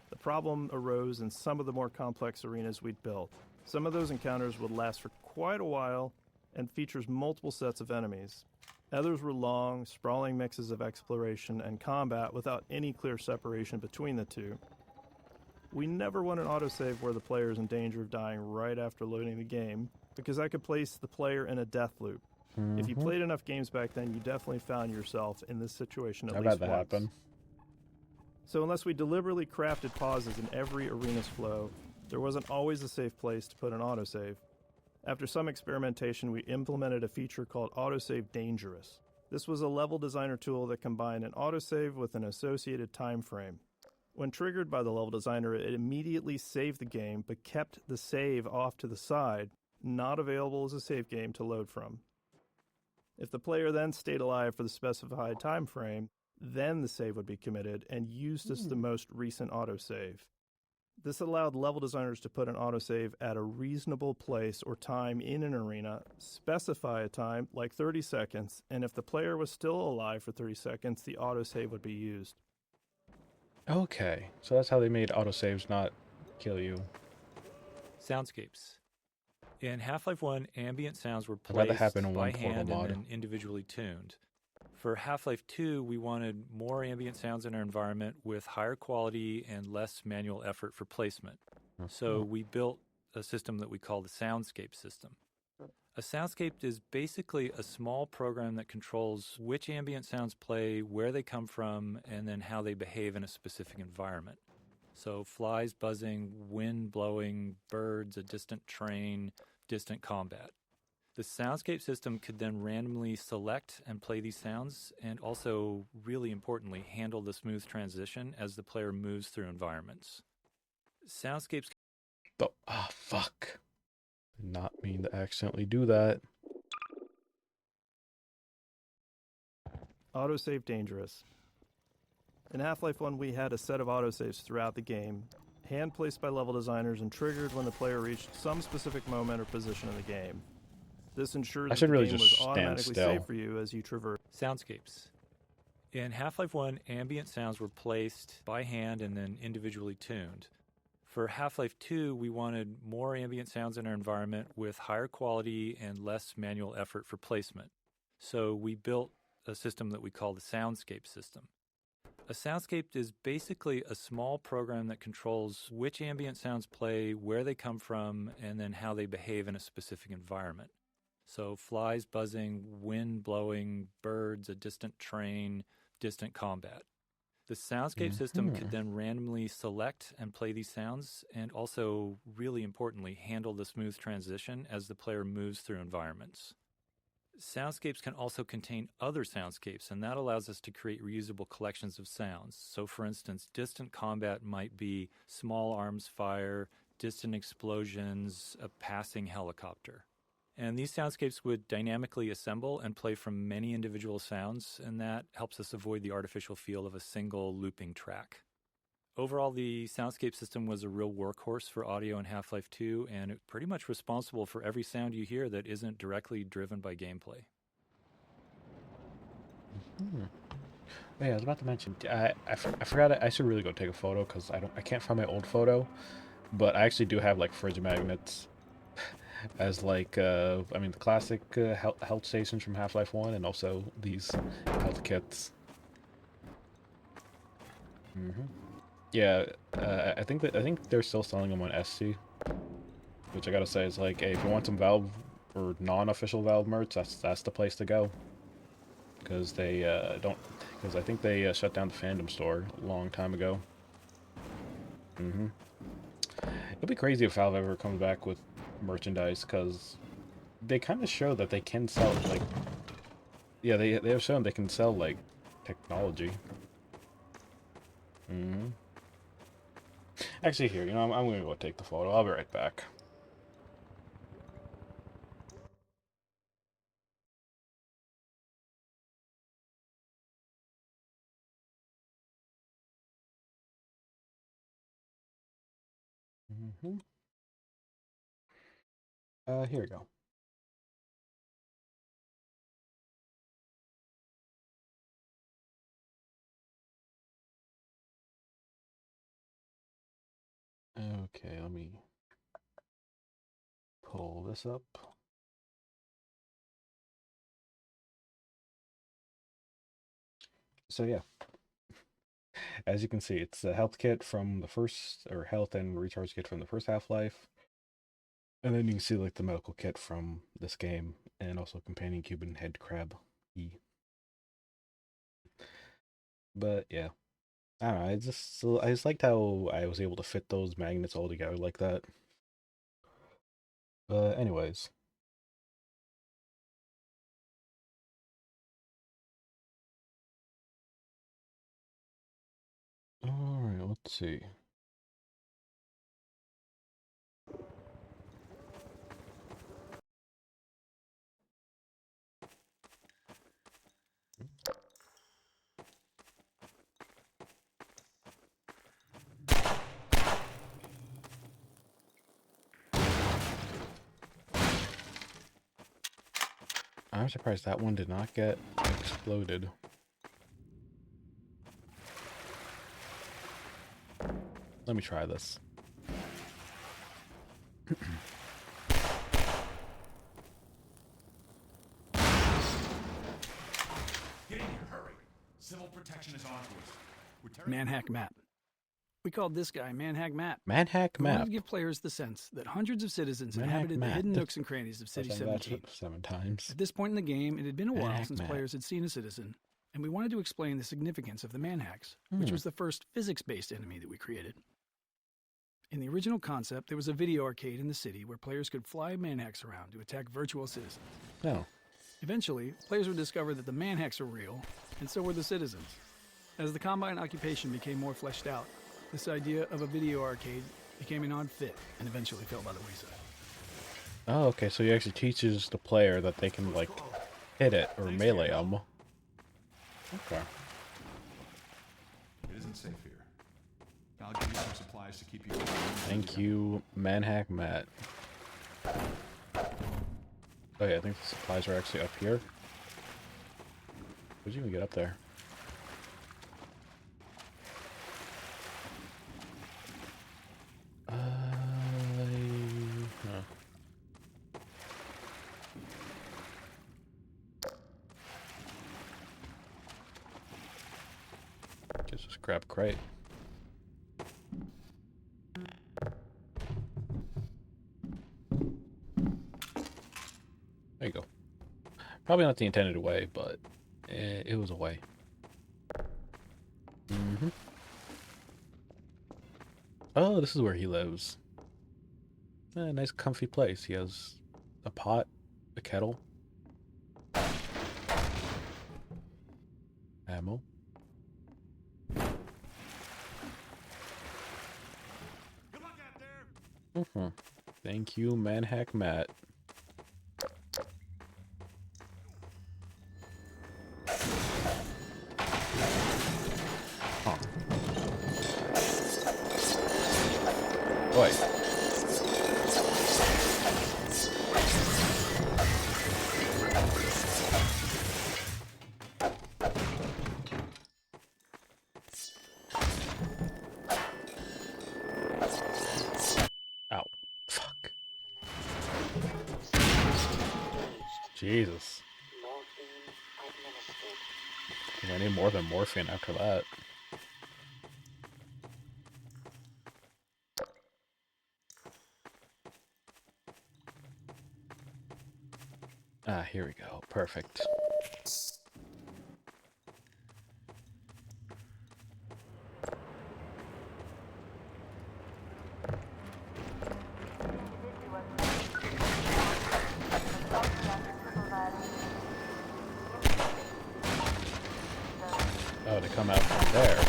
The problem arose in some of the more complex arenas we'd built. Some of those encounters would last for quite a while and features multiple sets of enemies. Others were long, sprawling mixes of exploration and combat without any clear separation between the two. We never want an autosave where the player is in danger of dying right after loading the game, because that could place the player in a death loop. If you played enough games back then, you definitely found yourself in this situation at least once. I've had that happen. So unless we deliberately crafted pauses in every arena's flow, there wasn't always a safe place to put an autosave. After some experimentation, we implemented a feature called Autosave Dangerous. This was a level designer tool that combined an autosave with an associated time frame. When triggered by the level designer, it immediately saved the game, but kept the save off to the side, not available as a save game to load from. If the player then stayed alive for the specified time frame, then the save would be committed and used as the most recent autosave. This allowed level designers to put an autosave at a reasonable place or time in an arena, specify a time, like 30 seconds, and if the player was still alive for 30 seconds, the autosave would be used. Okay, so that's how they made autosaves not kill you. Soundscapes. In Half-Life 1, ambient sounds were I've had that placed happen in by one Portal hand and mod. then individually tuned. For Half-Life 2, we wanted more ambient sounds in our environment with higher quality and less manual effort for placement. So we built a system that we call the soundscape system. A soundscape is basically a small program that controls which ambient sounds play, where they come from, and then how they behave in a specific environment. So flies buzzing, wind blowing, birds, a distant train, distant combat. The soundscape system could then randomly select and play these sounds, and also, really importantly, handle the smooth transition as the player moves through environments. Soundscapes... Fuck. Did not mean to accidentally do that. Autosave dangerous. In Half-Life 1, we had a set of autosaves throughout the game, hand-placed by level designers and triggered when the player reached some specific moment or position in the game. This ensured that the game was automatically saved for you as you traverse. Soundscapes. In Half-Life 1, ambient sounds were placed by hand and then individually tuned. For Half-Life 2, we wanted more ambient sounds in our environment with higher quality and less manual effort for placement. So we built a system that we call the soundscape system. A soundscape is basically a small program that controls which ambient sounds play, where they come from, and then how they behave in a specific environment. So flies buzzing, wind blowing, birds, a distant train, distant combat. The soundscape system could then randomly select and play these sounds, and also, really importantly, handle the smooth transition as the player moves through environments. Soundscapes can also contain other soundscapes, and that allows us to create reusable collections of sounds. So, for instance, distant combat might be small arms fire, distant explosions, a passing helicopter. And these soundscapes would dynamically assemble and play from many individual sounds, and that helps us avoid the artificial feel of a single looping track. Overall, the soundscape system was a real workhorse for audio in Half-Life 2, and it's pretty much responsible for every sound you hear that isn't directly driven by gameplay. Wait, I was about to mention, I forgot, I should really go take a photo, because I can't find my old photo, but I actually do have, like, fridge magnets as, like, the classic health stations from Half-Life 1, and also these health kits. Yeah, I think they're still selling them on SC, which I gotta say is like, hey, if you want some Valve or non-official Valve merch, that's the place to go. Because because I think they shut down the fandom store a long time ago. It'll be crazy if Valve ever comes back with merchandise, because they kind of show that they can sell, like, yeah, they have shown they can sell, like, technology. Actually, here, I'm gonna go take the photo. I'll be right back. Here we go. Okay, let me pull this up. So yeah, as you can see, it's a health kit from the first, or health and recharge kit from the first Half-Life. And then you can see like the medical kit from this game, and also companion cube and head crab. But yeah, I don't know. I just liked how I was able to fit those magnets all together like that. But anyways. Alright, let's see. I'm surprised that one did not get exploded. Let me try this. Get in here, hurry! Civil protection is on to us. Manhack Matt. We called this guy Manhack Matt. Manhack We wanted Matt. to give players the sense that hundreds of citizens Manhack inhabited Matt. the hidden nooks and crannies of City I've said that 17. 7 times. At this point in the game, it had been a while Manhack since Matt. players had seen a citizen, and we wanted to explain the significance of the Manhacks, which was the first physics-based enemy that we created. In the original concept, there was a video arcade in the city where players could fly Manhacks around to attack virtual citizens. No. Eventually, players would discover that the Manhacks are real, and so were the citizens. As the Combine occupation became more fleshed out, this idea of a video arcade became an odd fit and eventually fell by the wayside. Oh, okay, so he actually teaches the player that they can, like, hit it or melee them. Okay. It isn't safe here. I'll give you some supplies to keep you going. Thank you, Manhack Matt. Oh yeah, I think the supplies are actually up here. How'd you even get up there? Huh. Just grab crate. There you go. Probably not the intended way, but it was a way. Oh, this is where he lives. Nice comfy place. He has a pot, a kettle, ammo. Thank you, Manhack Matt. Boy. Ow. Fuck. Jesus. I need more than morphine after that. Ah, here we go. Perfect. Oh, to come out from there.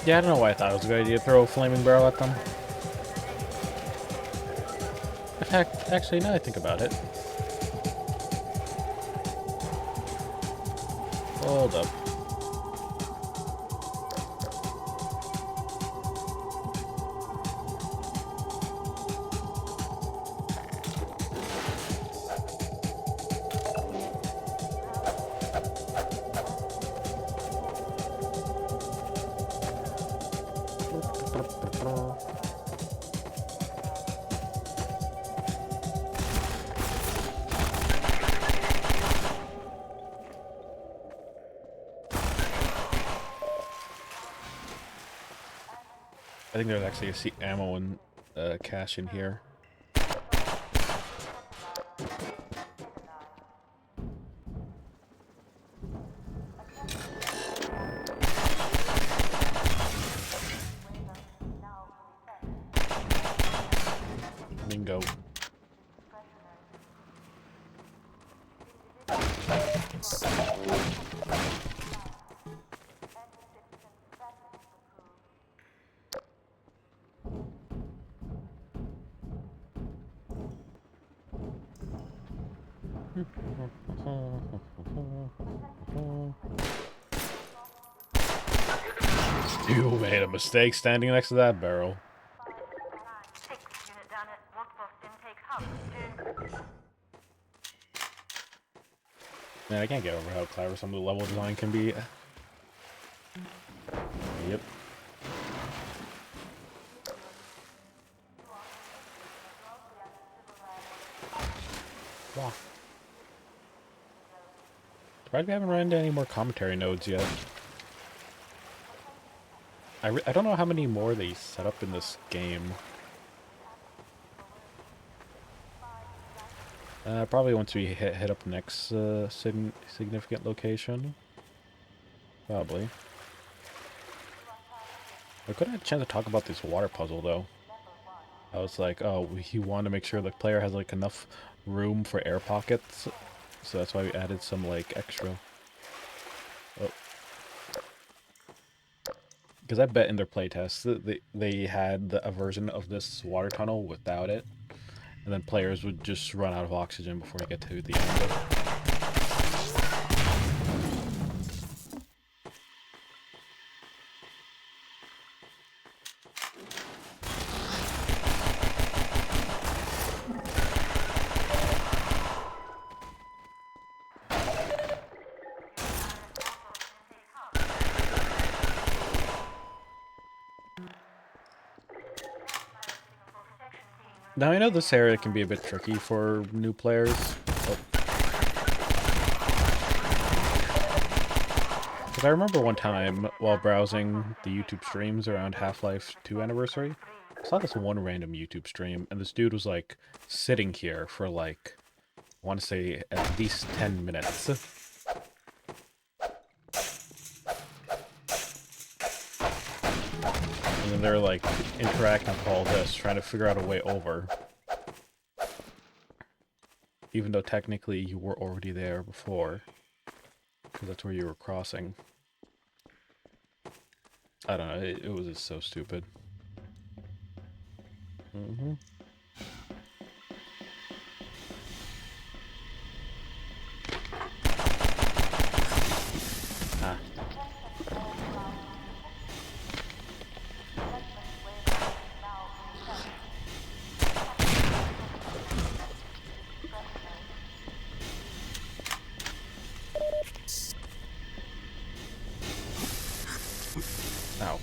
Yeah, I don't know why I thought it was a good idea to throw a flaming barrel at them. In fact, actually, now I think about it. Hold up. I think there's actually a ammo and cache in here. Bingo. You made a mistake standing next to that barrel. Man, I can't get over how clever some of the level design can be. Yep. Wow. Surprised we haven't run into any more commentary nodes yet. I don't know how many more they set up in this game. Probably once we hit up the next significant location. Probably. I couldn't have a chance to talk about this water puzzle though. I was like, oh, he wanted to make sure the player has like enough room for air pockets, so that's why we added some like extra. Oh. Because I bet in their playtests they had a version of this water tunnel without it, and then players would just run out of oxygen before they get to the end of it. Now I know this area can be a bit tricky for new players. Oh. Because I remember one time while browsing the YouTube streams around Half-Life 2 anniversary, I saw this one random YouTube stream, and this dude was like sitting here for like, I want to say at least 10 minutes. And then they're like interacting with all this, trying to figure out a way over. Even though technically you were already there before. Because that's where you were crossing. I don't know, it was just so stupid. Mm-hmm. Ah. Ow.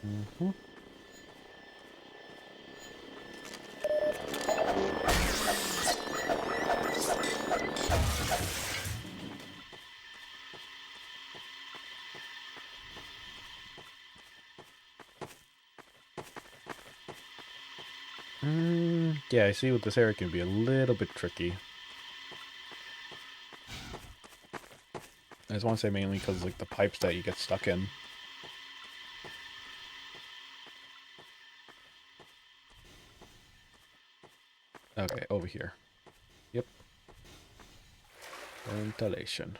Mm-hmm. Yeah, I see with this area can be a little bit tricky. I just want to say mainly because like the pipes that you get stuck in. Okay, over here. Yep. Ventilation.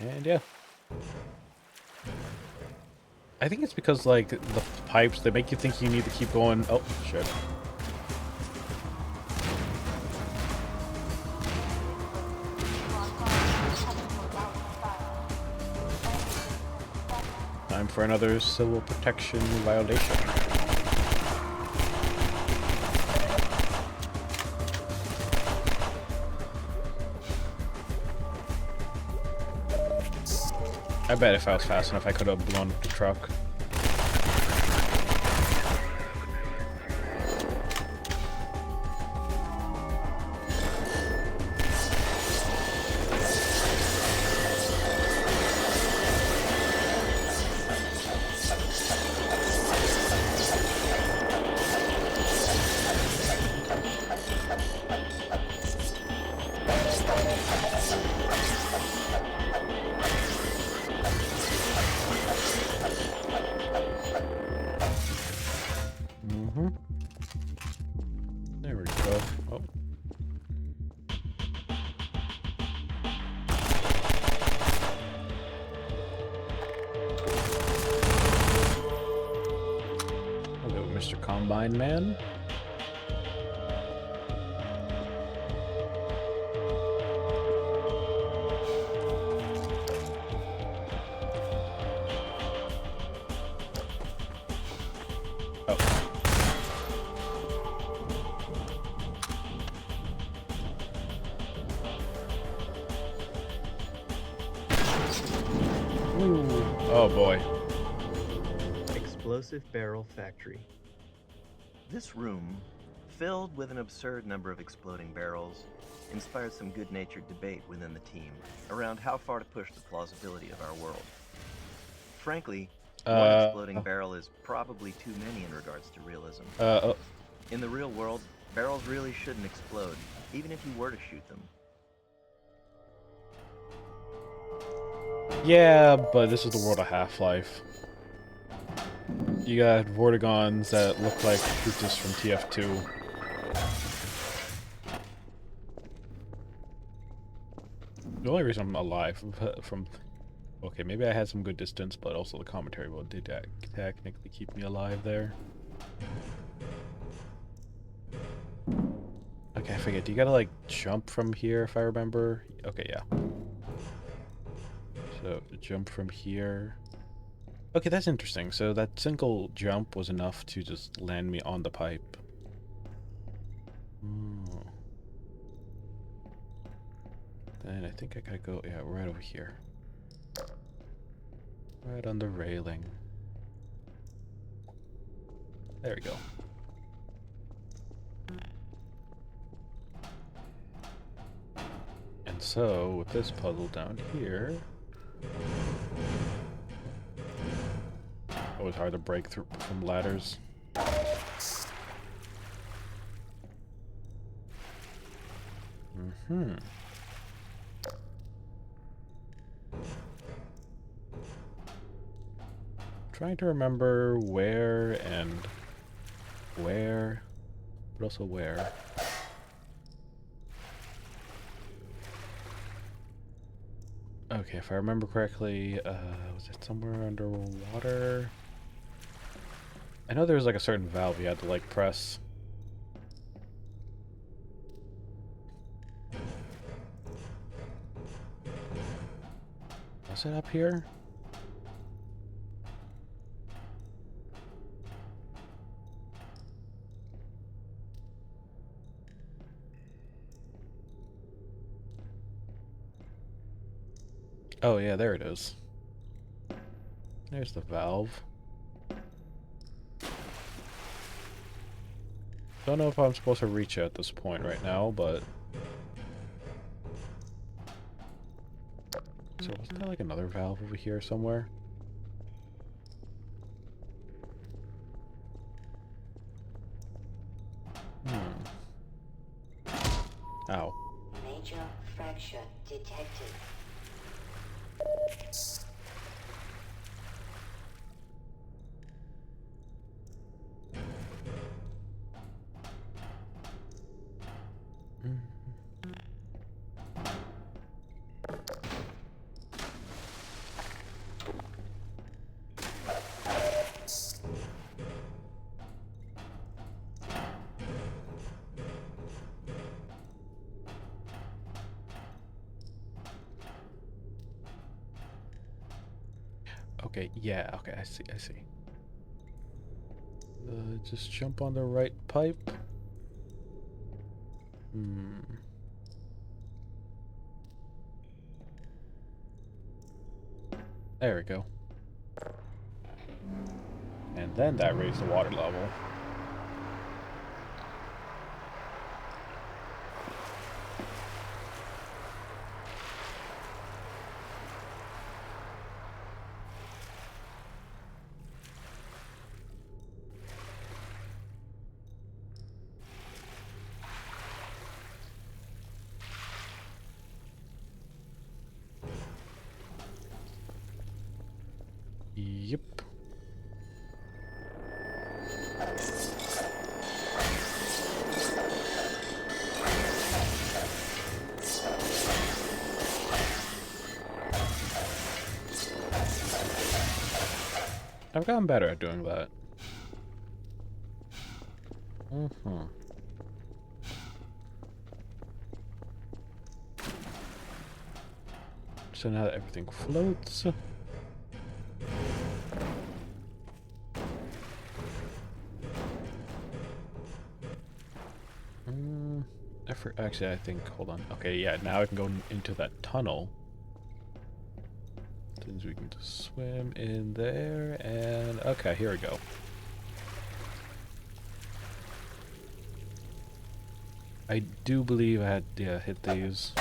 And yeah. I think it's because, like, the pipes, they make you think you need to keep going. Oh, shit. Time for another civil protection violation. I bet if I was fast enough, I could have blown up the truck. There we go. Oh. Hello, Mr. Combine Man. Oh boy. Explosive Barrel Factory. This room, filled with an absurd number of exploding barrels, inspired some good-natured debate within the team around how far to push the plausibility of our world. Frankly, one exploding barrel is probably too many in regards to realism. In the real world, barrels really shouldn't explode, even if you were to shoot them. Yeah, but this is the world of Half-Life. You got Vortigons that look like creatures from TF2. The only reason I'm alive from... Okay, maybe I had some good distance, but also the commentary mode did technically keep me alive there. Okay, I forget. Do you gotta, like, jump from here, if I remember? Okay, yeah. So, jump from here. Okay, that's interesting. So that single jump was enough to just land me on the pipe. Then I think I gotta go, yeah, right over here. Right on the railing. There we go. And so, with this puzzle down here... Always hard to break through from ladders. Trying to remember where and where, but also where. Okay, if I remember correctly, was it somewhere underwater? I know there was like a certain valve you had to like press. Was it up here? Oh yeah, there it is. There's the valve. Don't know if I'm supposed to reach it at this point right now, but... So wasn't there like another valve over here somewhere? Ow. Major fracture detected. Okay, yeah, okay, I see, I see. Just jump on the right pipe. There we go. And then that raised the water level. Yep. I've gotten better at doing that. So now that everything floats. Actually, I think, hold on. Okay, yeah, now I can go into that tunnel. Since we can just swim in there, and okay, here we go. I do believe I had, yeah, hit these.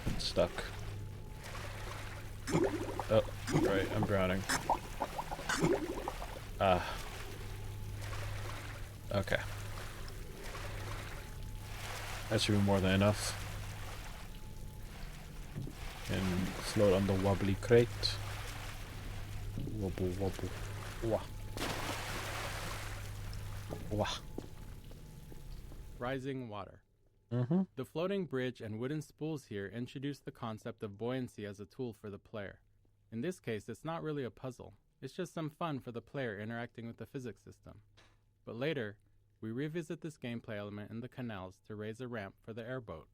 It's stuck. Oh, right, I'm drowning. Okay. That should be more than enough. And float on the wobbly crate. Wobble, wobble. Wah. Wah. Rising water. Mm-hmm. The floating bridge and wooden spools here introduce the concept of buoyancy as a tool for the player. In this case, it's not really a puzzle. It's just some fun for the player interacting with the physics system. But later, we revisit this gameplay element in the canals to raise a ramp for the airboat.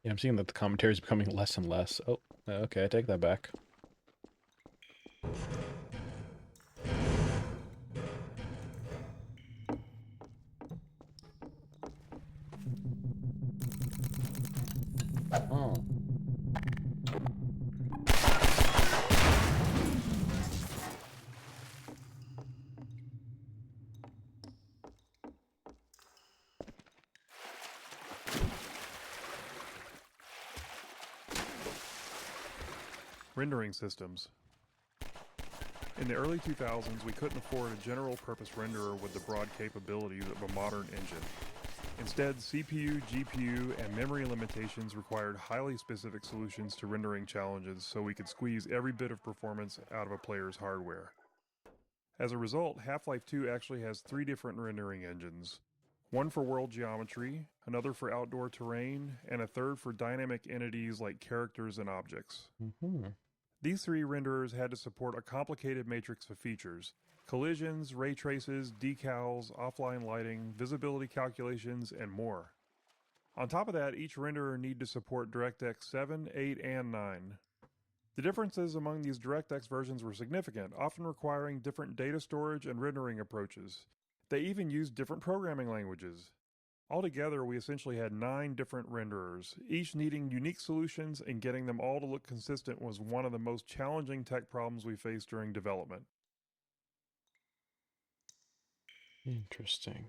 Yeah, I'm seeing that the commentary is becoming less and less. Oh, okay, I take that back. Oh. Rendering systems. In the early 2000s, we couldn't afford a general-purpose renderer with the broad capabilities of a modern engine. Instead, CPU, GPU, and memory limitations required highly specific solutions to rendering challenges so we could squeeze every bit of performance out of a player's hardware. As a result, Half-Life 2 actually has 3 different rendering engines. One for world geometry, another for outdoor terrain, and a third for dynamic entities like characters and objects. These 3 renderers had to support a complicated matrix of features: collisions, ray traces, decals, offline lighting, visibility calculations, and more. On top of that, each renderer needed to support DirectX 7, 8, and 9. The differences among these DirectX versions were significant, often requiring different data storage and rendering approaches. They even used different programming languages. Altogether, we essentially had 9 different renderers, each needing unique solutions, and getting them all to look consistent was one of the most challenging tech problems we faced during development. Interesting.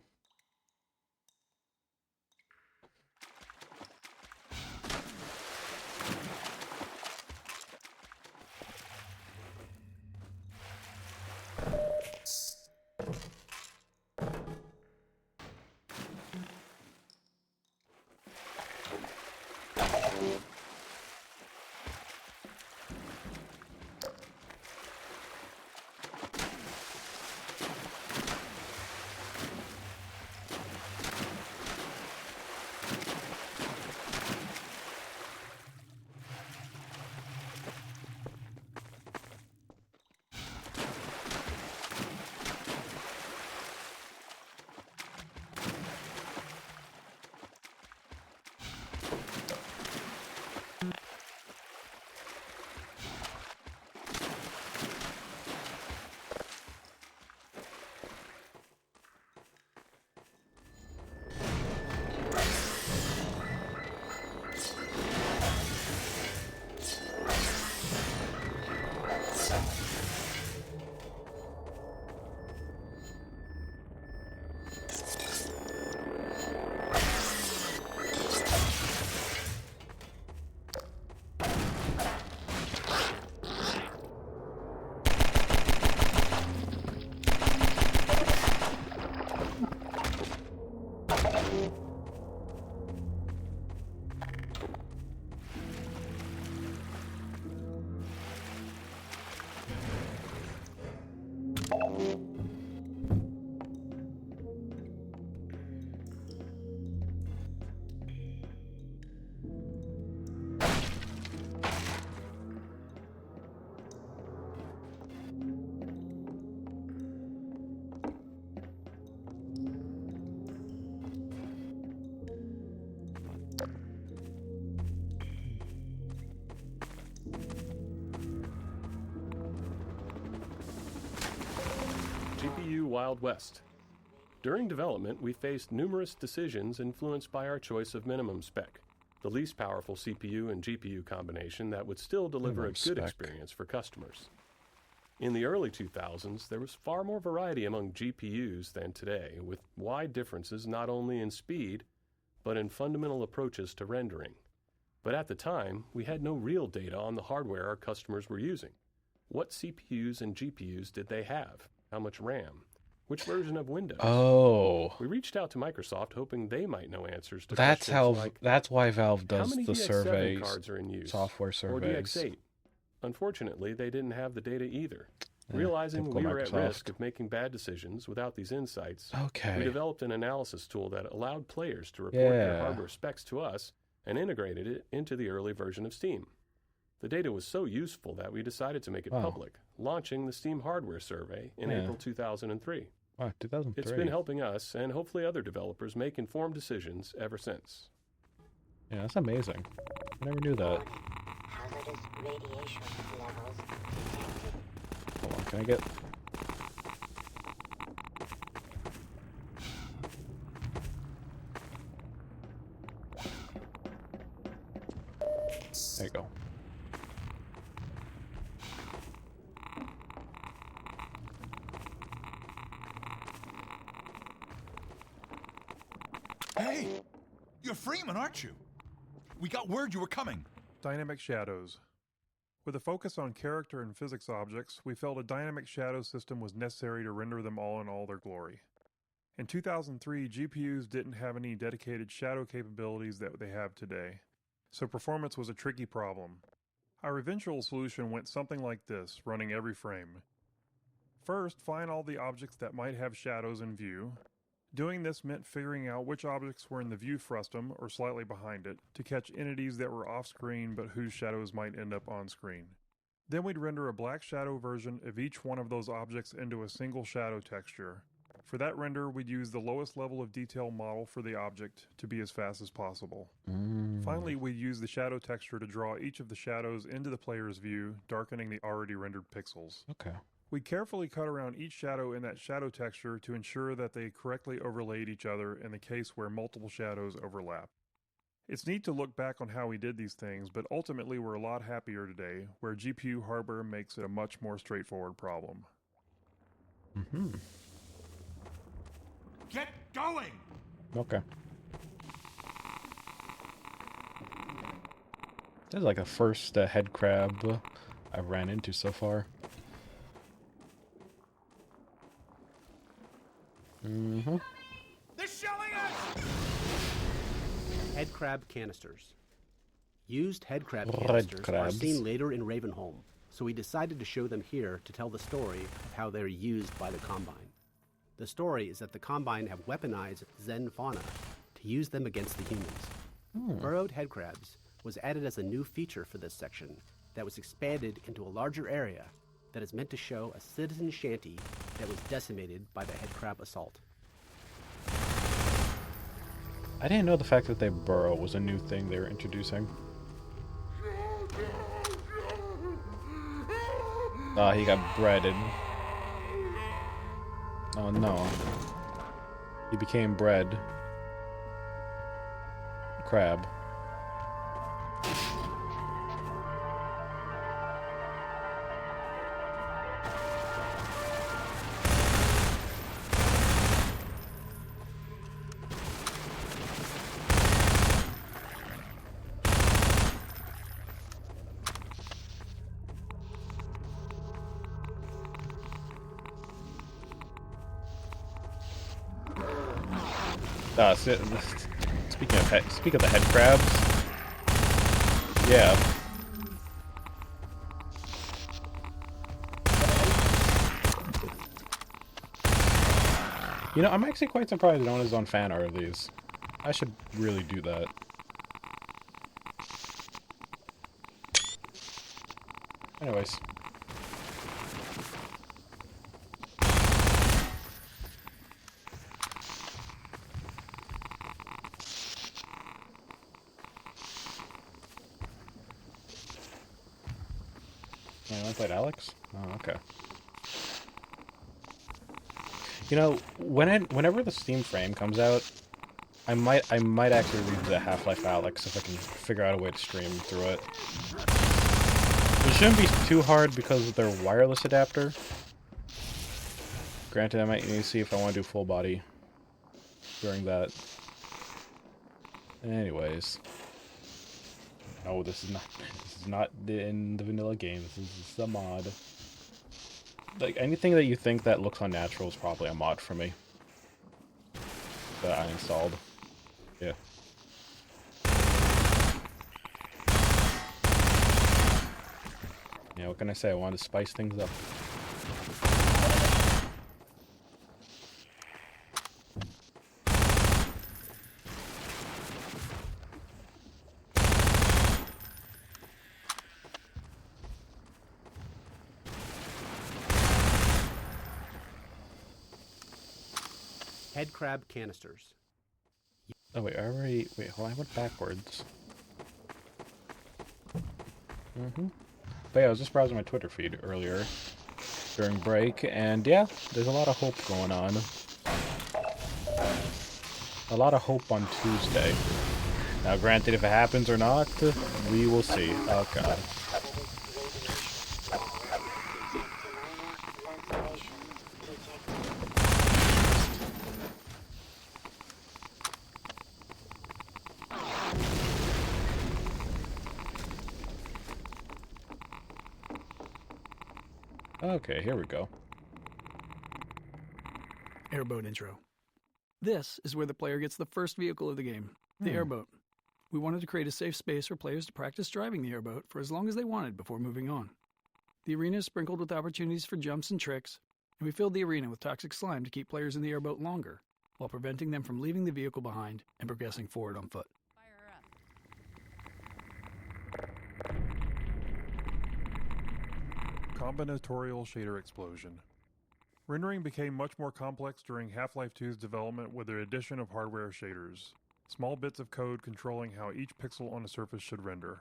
GPU Wild West. During development, we faced numerous decisions influenced by our choice of minimum spec, the least powerful CPU and GPU combination that would still deliver a good experience for customers. In the early 2000s, there was far more variety among GPUs than today, with wide differences not only in speed, but in fundamental approaches to rendering. But at the time, we had no real data on the hardware our customers were using. What CPUs and GPUs did they have? How much RAM? Which version of Windows? Oh. We reached out to Microsoft hoping they might know answers to That's questions like, that's why Valve how does many the DX7 surveys, cards are in use? software Or surveys. DX8? Unfortunately, they didn't have the data either. Yeah, Realizing typical we were at Microsoft. risk of making bad decisions without these insights, Okay. we developed an analysis tool that allowed players to report their Yeah. hardware specs to us and integrated it into the early version of Steam. The data was so useful that we decided to make it Wow. public, launching the Steam Hardware Survey in Yeah. April 2003. Wow, 2003. It's been helping us and hopefully other developers make informed decisions ever since. Yeah, that's amazing. I never knew that. Hazardous radiation levels detected. Hold on, can I get... There you go. Hey! You're Freeman, aren't you? We got word you were coming. Dynamic shadows. With a focus on character and physics objects, we felt a dynamic shadow system was necessary to render them all in all their glory. In 2003, GPUs didn't have any dedicated shadow capabilities that they have today, so performance was a tricky problem. Our eventual solution went something like this, running every frame. First, find all the objects that might have shadows in view. Doing this meant figuring out which objects were in the view frustum, or slightly behind it, to catch entities that were off-screen but whose shadows might end up on-screen. Then we'd render a black shadow version of each one of those objects into a single shadow texture. For that render, we'd use the lowest level of detail model for the object to be as fast as possible. Finally, we'd use the shadow texture to draw each of the shadows into the player's view, darkening the already rendered pixels. Okay. We carefully cut around each shadow in that shadow texture to ensure that they correctly overlaid each other in the case where multiple shadows overlap. It's neat to look back on how we did these things, but ultimately we're a lot happier today, where GPU hardware makes it a much more straightforward problem. Get going! Okay. This is like the first head crab I've ran into so far. They're shelling us! Head crab canisters. Used head crab Red canisters are crabs. seen later in Ravenholm, so we decided to show them here to tell the story of how they're used by the Combine. The story is that the Combine have weaponized Zen fauna to use them against the humans. Burrowed head crabs was added as a new feature for this section that was expanded into a larger area that is meant to show a citizen shanty that was decimated by the head crab assault. I didn't know the fact that they burrow was a new thing they were introducing. Ah, he got breaded. Oh no. He became bread. Crab. Speak of the head crabs. Yeah. You know, I'm actually quite surprised no one has done fan art of these. I should really do that. Anyways. I played Alex? Oh, okay. You know, whenever the Steam frame comes out, I might actually read the Half-Life Alyx if I can figure out a way to stream through it. It shouldn't be too hard because of their wireless adapter. Granted, I might need to see if I want to do full body during that. Anyways. No, this is not in the vanilla game. This is a mod. Like, anything that you think that looks unnatural is probably a mod for me. That I installed. Yeah. Yeah, what can I say? I wanted to spice things up. Head crab canisters. Oh wait, wait, hold on, I went backwards. But yeah, I was just browsing my Twitter feed earlier during break, and yeah, there's a lot of hope going on. A lot of hope on Tuesday. Now, granted, if it happens or not, we will see. Oh god. Okay, here we go. Airboat intro. This is where the player gets the first vehicle of the game, the airboat. We wanted to create a safe space for players to practice driving the airboat for as long as they wanted before moving on. The arena is sprinkled with opportunities for jumps and tricks, and we filled the arena with toxic slime to keep players in the airboat longer, while preventing them from leaving the vehicle behind and progressing forward on foot. Combinatorial shader explosion. Rendering became much more complex during Half-Life 2's development with the addition of hardware shaders, small bits of code controlling how each pixel on a surface should render.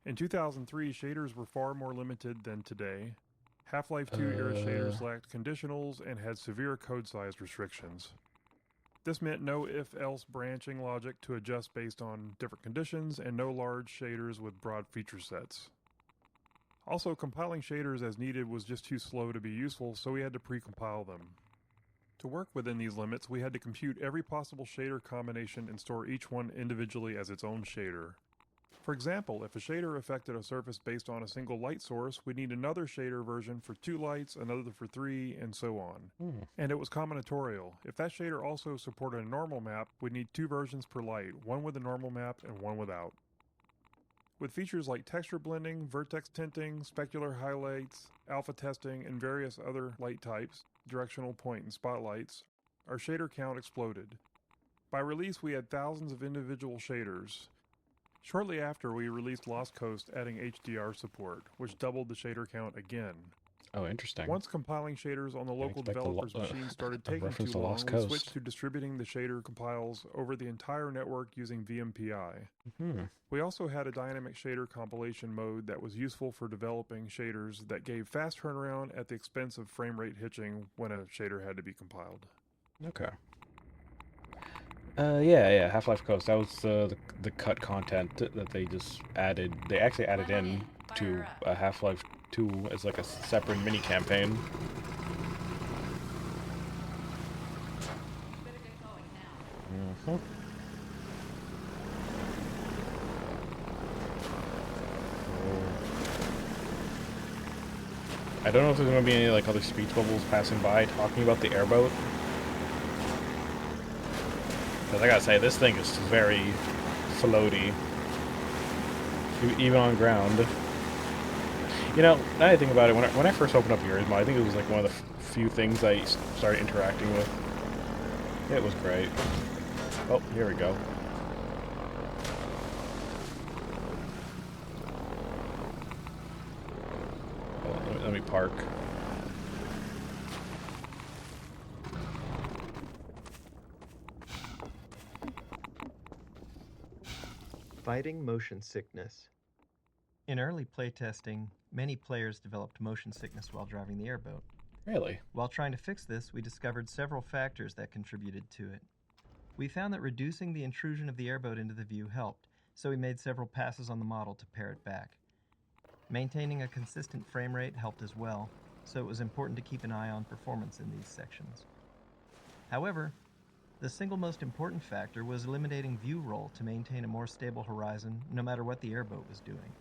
In 2003, shaders were far more limited than today. Half-Life 2 era shaders lacked conditionals and had severe code size restrictions. This meant no if-else branching logic to adjust based on different conditions, and no large shaders with broad feature sets. Also, compiling shaders as needed was just too slow to be useful, so we had to pre-compile them. To work within these limits, we had to compute every possible shader combination and store each one individually as its own shader. For example, if a shader affected a surface based on a single light source, we'd need another shader version for 2 lights, another for 3, and so on. And it was combinatorial. If that shader also supported a normal map, we'd need 2 versions per light, one with a normal map and one without. With features like texture blending, vertex tinting, specular highlights, alpha testing, and various other light types, directional point and spotlights, our shader count exploded. By release, we had thousands of individual shaders. Shortly after, we released Lost Coast, adding HDR support, which doubled the shader count again. Oh, interesting. Once compiling shaders on the local developers' machines started taking too to long, Lost we Coast. switched to distributing the shader compiles over the entire network using VMPI. We also had a dynamic shader compilation mode that was useful for developing shaders that gave fast turnaround at the expense of frame rate hitching when a shader had to be compiled. Okay. Yeah, Half-Life Coast. That was the cut content that they just added. They actually added in to Half-Life 2 as like a separate mini campaign. I don't know if there's going to be any like other speech bubbles passing by talking about the airboat. Because I gotta say, this thing is very floaty. Even on ground. You know, now I think about it, when I first opened up Yurismo, I think it was like one of the few things I started interacting with. It was great. Oh, here we go. Oh, let me park. Fighting motion sickness. In early playtesting, many players developed motion sickness while driving the airboat. Really? While trying to fix this, we discovered several factors that contributed to it. We found that reducing the intrusion of the airboat into the view helped, so we made several passes on the model to pare it back. Maintaining a consistent frame rate helped as well, so it was important to keep an eye on performance in these sections. However, the single most important factor was eliminating view roll to maintain a more stable horizon no matter what the airboat was doing.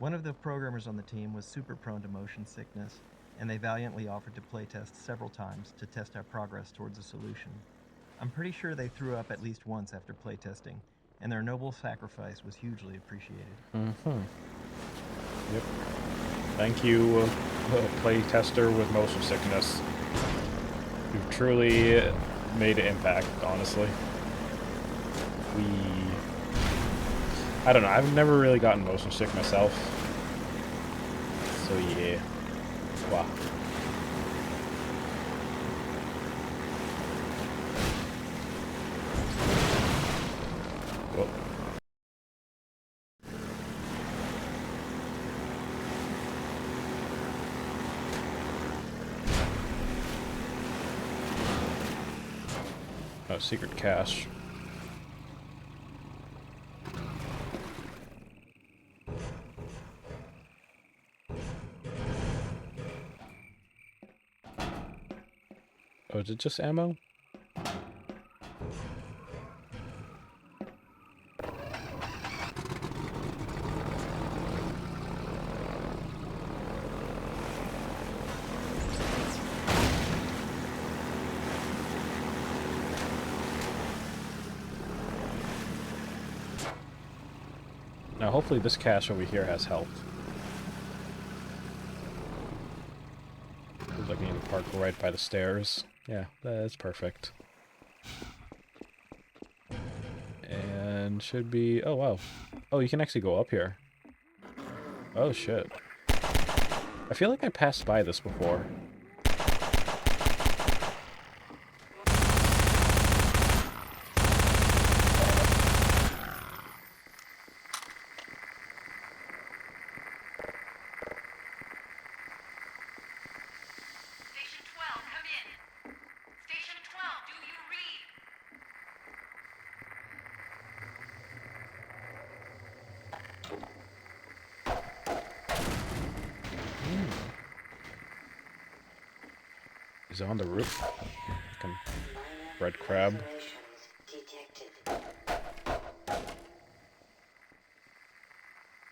One of the programmers on the team was super prone to motion sickness, and they valiantly offered to playtest several times to test our progress towards a solution. I'm pretty sure they threw up at least once after playtesting, and their noble sacrifice was hugely appreciated. Mm-hmm. Yep. Thank you, playtester with motion sickness. You've truly made an impact, honestly. I don't know, I've never really gotten motion sick myself. So yeah. Wow. Whoa. Oh, secret cache. Oh, is it just ammo? Now, hopefully this cache over here has health. Looks like I need to park right by the stairs. Yeah, that's perfect. And should be... Oh, wow. Oh, you can actually go up here. Oh, shit. I feel like I passed by this before. Is it on the roof? Fucking red crab.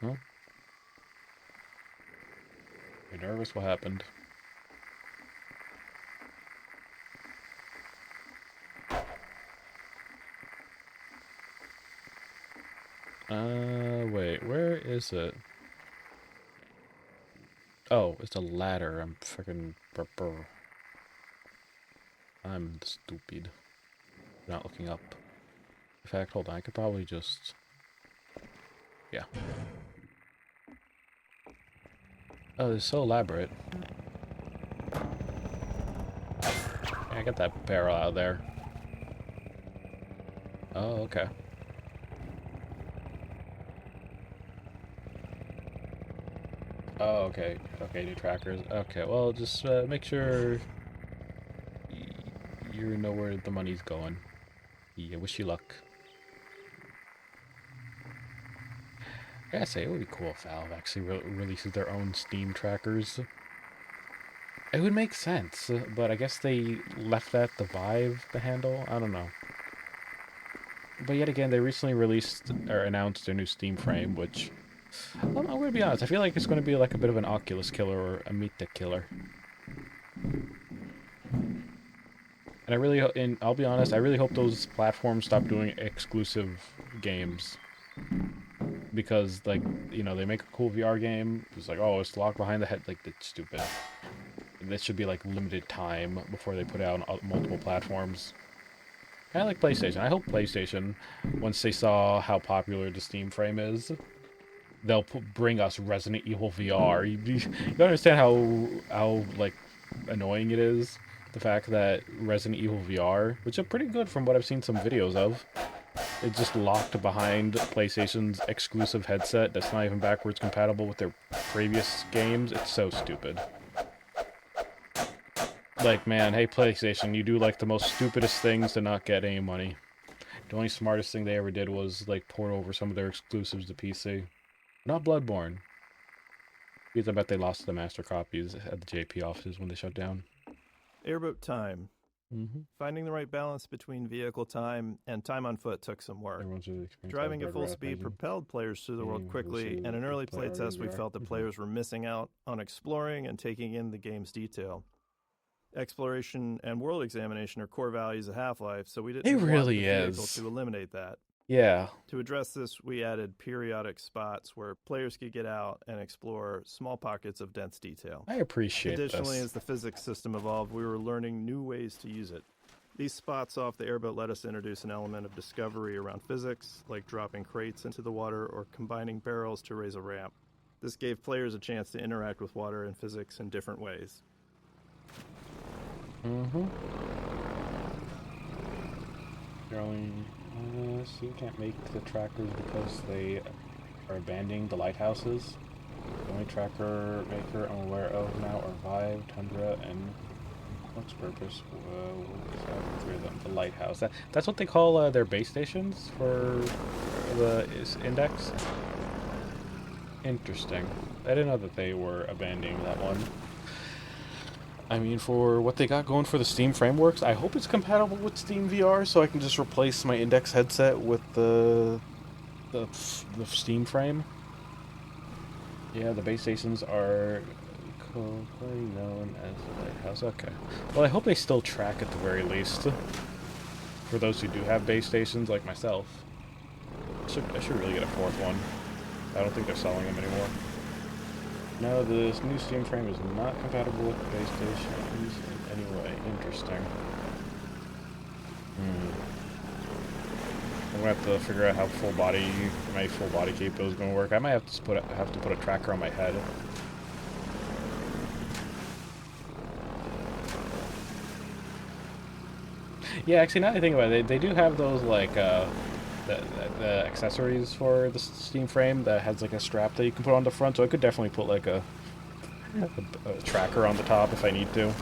Huh? You're nervous? What happened? Wait, where is it? Oh, it's a ladder. I'm freaking... I'm stupid. Not looking up. In fact, hold on, I could probably just... Yeah. Oh, it's so elaborate. Yeah, I got that barrel out of there. Oh, okay. Oh, okay. Okay, new trackers. Okay, well, just make sure you know where the money's going. Yeah, wish you luck. I gotta say, it would be cool if Valve actually releases their own Steam trackers. It would make sense, but I guess they left that to Vive to handle? I don't know. But yet again, they recently released, or announced their new Steam frame, which... I'm gonna be honest, I feel like it's gonna be like a bit of an Oculus killer or a Mita killer. And I really, I'll be honest, I really hope those platforms stop doing exclusive games. Because, like, you know, they make a cool VR game, it's like, oh, it's locked behind the head, like, that's stupid. This should be, like, limited time before they put it out on multiple platforms. Kind of like PlayStation. I hope PlayStation, once they saw how popular the Steam frame is, they'll bring us Resident Evil VR. You understand how, like, annoying it is? The fact that Resident Evil VR, which are pretty good from what I've seen some videos of, it's just locked behind PlayStation's exclusive headset that's not even backwards compatible with their previous games. It's so stupid. Like, man, hey, PlayStation, you do, like, the most stupidest things to not get any money. The only smartest thing they ever did was, like, port over some of their exclusives to PC. Not Bloodborne. Because I bet they lost the master copies at the JP offices when they shut down. Airboat time. Mm-hmm. Finding the right balance between vehicle time and time on foot took some work. Driving at full speed propelled players through the world quickly, and in early playtests we felt that players were missing out on exploring and taking in the game's detail. Exploration and world examination are core values of Half-Life, so we didn't want the vehicle to eliminate that. Yeah. To address this, we added periodic spots where players could get out and explore small pockets of dense detail. I appreciate this. Additionally, as the physics system evolved, we were learning new ways to use it. These spots off the airboat let us introduce an element of discovery around physics, like dropping crates into the water or combining barrels to raise a ramp. This gave players a chance to interact with water and physics in different ways. Mm-hmm. So you can't make the trackers because they are abandoning the lighthouses. The only tracker maker I'm aware of now are Vive, Tundra, and what's purpose? Three of them. The lighthouse. That's what they call their base stations for the index. Interesting. I didn't know that they were abandoning that one. I mean, for what they got going for the Steam frameworks, I hope it's compatible with Steam VR, so I can just replace my Index headset with the Steam frame. Yeah, the base stations are colloquially known as the lighthouse. Okay. Well, I hope they still track at the very least. For those who do have base stations, like myself. I should really get a fourth one. I don't think they're selling them anymore. No, this new Steam frame is not compatible with base stations in any way. Interesting. I'm gonna have to figure out how my full body cape is gonna work. I might have to put a tracker on my head. Yeah, actually, now that I think about it, they do have those like the accessories for the Steam frame that has like a strap that you can put on the front, so I could definitely put like a tracker on the top if I need to.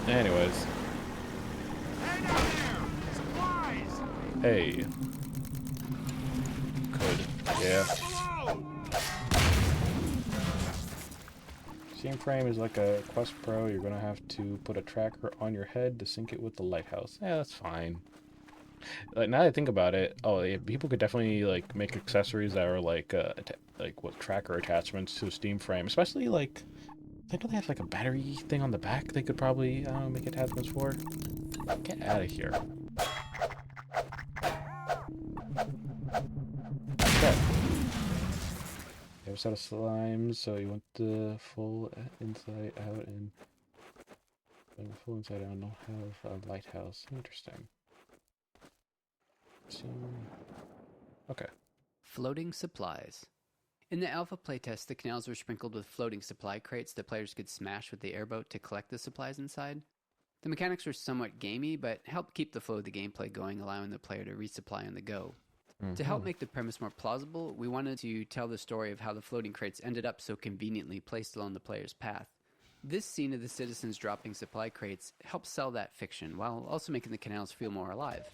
Anyways. Hey. Could. Yeah. Steam frame is like a Quest Pro. You're gonna have to put a tracker on your head to sync it with the lighthouse. Yeah, that's fine. Like, now that I think about it, yeah, people could definitely like make accessories that are like with tracker attachments to a Steam frame, especially like I know they have like a battery thing on the back. They could probably make attachments for. Get out of here. Okay. You have a set of slimes, so you want the full inside out and the full inside out. Don't have a lighthouse. Interesting. Okay. Floating supplies. In the alpha playtest, the canals were sprinkled with floating supply crates that players could smash with the airboat to collect the supplies inside. The mechanics were somewhat gamey, but helped keep the flow of the gameplay going, allowing the player to resupply on the go. To help make the premise more plausible, we wanted to tell the story of how the floating crates ended up so conveniently placed along the player's path. This scene of the citizens dropping supply crates helped sell that fiction, while also making the canals feel more alive.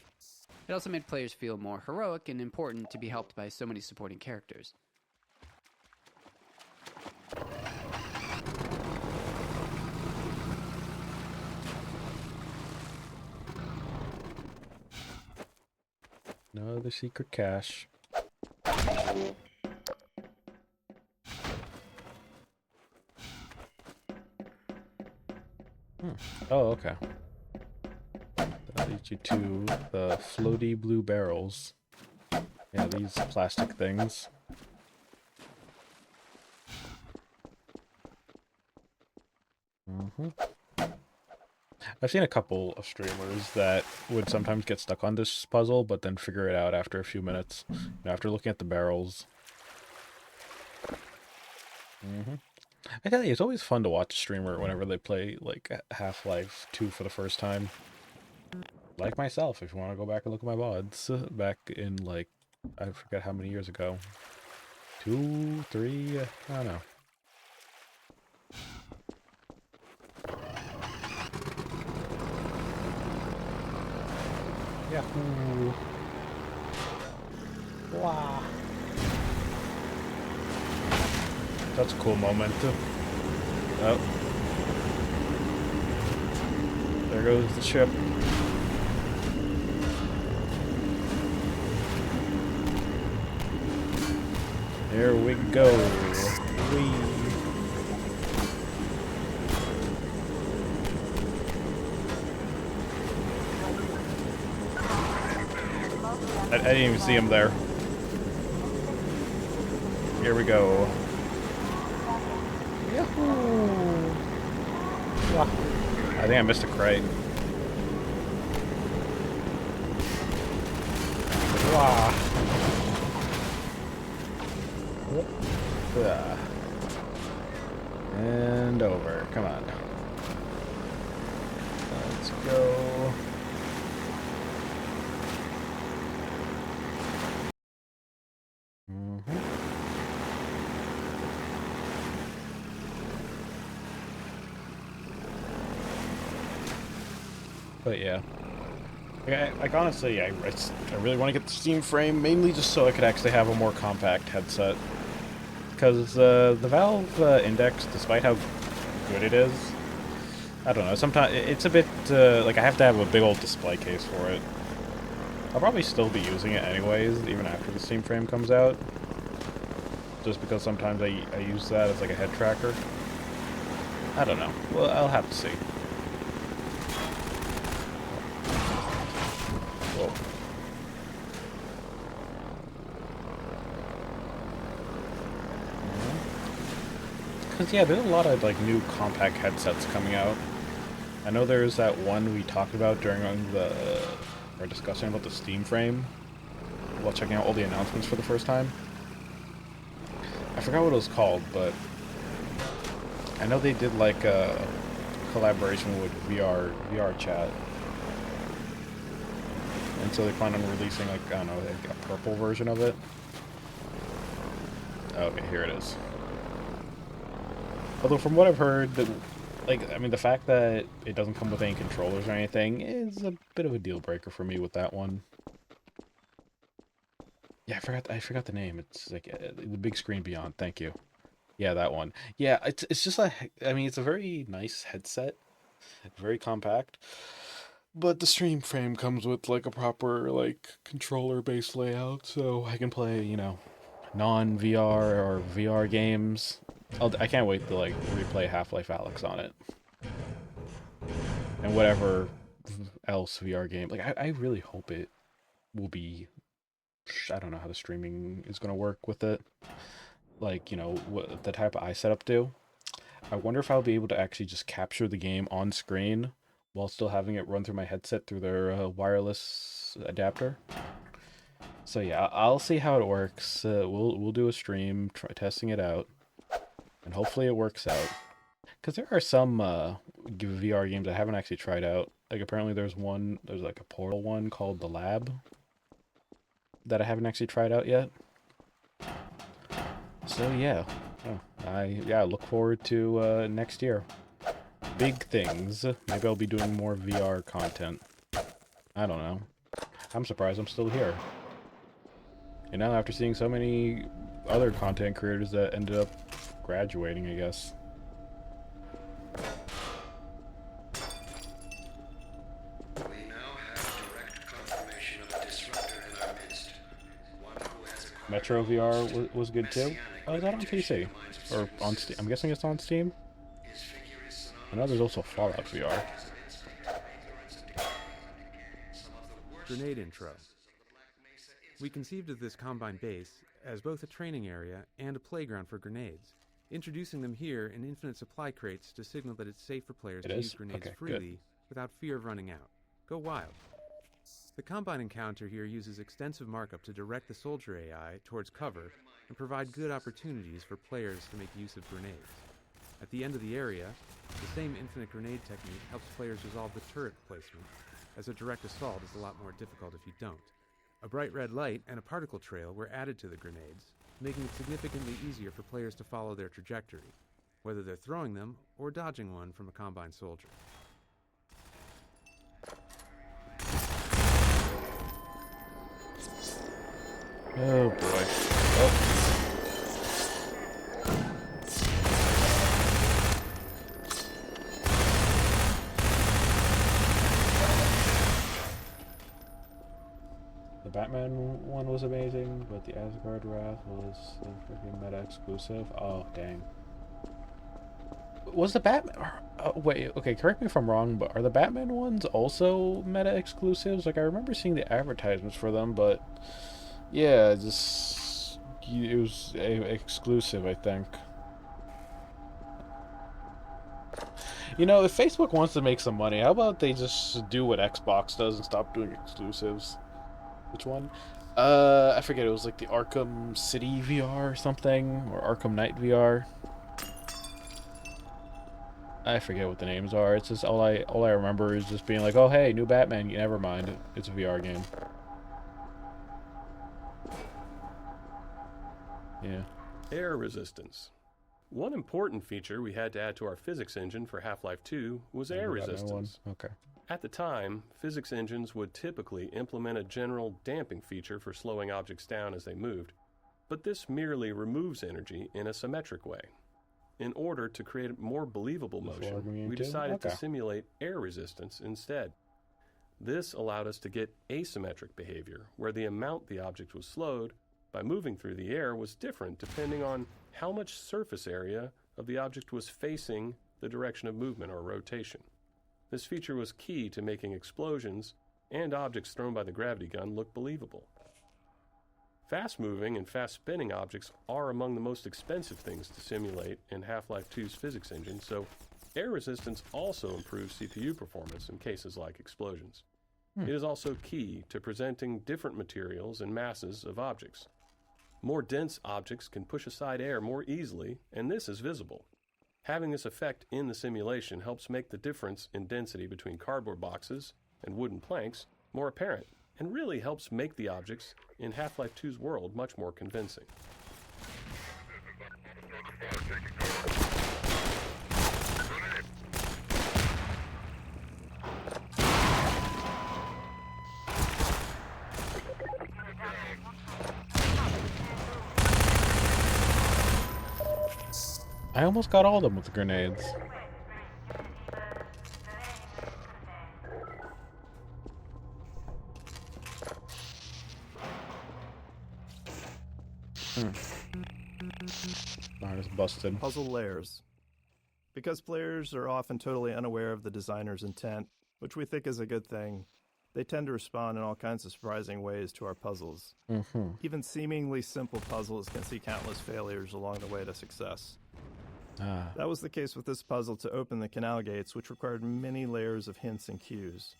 It also made players feel more heroic and important to be helped by so many supporting characters. No other secret cache. Oh, okay. That leads you to the floaty blue barrels. Yeah, these plastic things. I've seen a couple of streamers that would sometimes get stuck on this puzzle, but then figure it out after a few minutes, after looking at the barrels. I tell you, it's always fun to watch a streamer whenever they play like Half-Life 2 for the first time. Like myself, if you want to go back and look at my VODs, back in like, I forget how many years ago. 2, 3, I don't know. Yahoo! Wow. That's a cool moment. Oh. There goes the ship. Here we go. Whee. I didn't even see him there. Here we go. Yahoo! Wow. I think I missed a crate. Wow. And over. Come on. Let's go. But yeah. Like honestly, I really want to get the Steam frame, mainly just so I could actually have a more compact headset. Because the Valve Index, despite how good it is, I don't know, sometimes it's a bit, like I have to have a big old display case for it. I'll probably still be using it anyways, even after the Steam frame comes out. Just because sometimes I use that as like a head tracker. I don't know. Well, I'll have to see. Whoa. Because, yeah, there's a lot of, like, new compact headsets coming out. I know there's that one we talked about during our discussion about the Steam frame, while checking out all the announcements for the first time. I forgot what it was called, but I know they did, like, a collaboration with VR chat. And so they plan on releasing, like, I don't know, like a purple version of it. Okay, here it is. Although from what I've heard, I mean, the fact that it doesn't come with any controllers or anything is a bit of a deal breaker for me with that one. Yeah, I forgot the name. It's like the big screen beyond. Thank you. Yeah, that one. Yeah, it's just like, I mean, it's a very nice headset, very compact. But the stream frame comes with like a proper like controller based layout, so I can play, you know, non-VR or VR games. I can't wait to like replay Half-Life Alyx on it. And whatever else VR game. Like I really hope it will be, I don't know how the streaming is going to work with it. Like, you know, what the type I setup do. I wonder if I'll be able to actually just capture the game on screen while still having it run through my headset through their wireless adapter. So yeah, I'll see how it works. We'll do a stream testing it out, and hopefully it works out. Because there are some VR games I haven't actually tried out. Like apparently there's like a Portal one called The Lab that I haven't actually tried out yet. So yeah, I look forward to next year. Big things. Maybe I'll be doing more VR content. I don't know. I'm surprised I'm still here. You know, after seeing so many other content creators that ended up graduating, I guess. We now have direct confirmation of a disruptor in our midst. One who has Metro VR was good too. Oh, is that on PC? Or on Steam? I'm guessing it's on Steam? I know there's also Fallout VR. Grenade intro. We conceived of this Combine base as both a training area and a playground for grenades, introducing them here in infinite supply crates to signal that it's safe for players to use grenades freely without fear of running out. Go wild. The Combine encounter here uses extensive markup to direct the soldier AI towards cover and provide good opportunities for players to make use of grenades. At the end of the area, the same infinite grenade technique helps players resolve the turret placement, as a direct assault is a lot more difficult if you don't. A bright red light and a particle trail were added to the grenades, making it significantly easier for players to follow their trajectory, whether they're throwing them or dodging one from a Combine soldier. Oh boy. Oh. The Batman one was amazing, but the Asgard Wrath was a freaking meta exclusive. Oh, dang. Was the Batman... wait, okay, correct me if I'm wrong, but are the Batman ones also meta exclusives? Like, I remember seeing the advertisements for them, but... yeah, just... it was exclusive, I think. You know, if Facebook wants to make some money, how about they just do what Xbox does and stop doing exclusives? Which one? I forget. It was like the Arkham City VR or something, or Arkham Knight VR. I forget what the names are. It's just all I remember is just being like, oh hey, new Batman. Never mind, it's a VR game. Yeah. Air resistance. One important feature we had to add to our physics engine for Half-Life 2 was air resistance. Okay. At the time, physics engines would typically implement a general damping feature for slowing objects down as they moved, but this merely removes energy in a symmetric way. In order to create a more believable motion, we decided to simulate air resistance instead. This allowed us to get asymmetric behavior, where the amount the object was slowed by moving through the air was different depending on how much surface area of the object was facing the direction of movement or rotation. This feature was key to making explosions and objects thrown by the gravity gun look believable. Fast-moving and fast-spinning objects are among the most expensive things to simulate in Half-Life 2's physics engine, so air resistance also improves CPU performance in cases like explosions. It is also key to presenting different materials and masses of objects. More dense objects can push aside air more easily, and this is visible. Having this effect in the simulation helps make the difference in density between cardboard boxes and wooden planks more apparent, and really helps make the objects in Half-Life 2's world much more convincing. I almost got all of them with the grenades. Alright, it's busted. Puzzle layers. Because players are often totally unaware of the designer's intent, which we think is a good thing, they tend to respond in all kinds of surprising ways to our puzzles. Even seemingly simple puzzles can see countless failures along the way to success. That was the case with this puzzle to open the canal gates, which required many layers of hints and cues.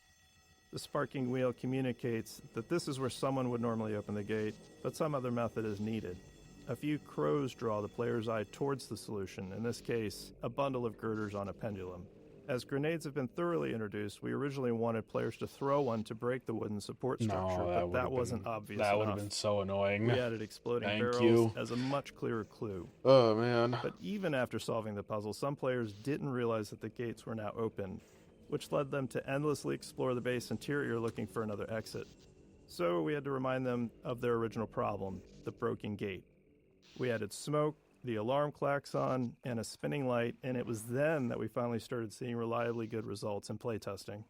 The sparking wheel communicates that this is where someone would normally open the gate, but some other method is needed. A few crows draw the player's eye towards the solution, in this case, a bundle of girders on a pendulum. As grenades have been thoroughly introduced, we originally wanted players to throw one to break the wooden support structure, but that wasn't obvious enough. That would have been so annoying. We added exploding barrels as a much clearer clue. Oh, man. But even after solving the puzzle, some players didn't realize that the gates were now open, which led them to endlessly explore the base interior looking for another exit. So we had to remind them of their original problem, the broken gate. We added smoke, the alarm klaxon, and a spinning light, and it was then that we finally started seeing reliably good results in playtesting.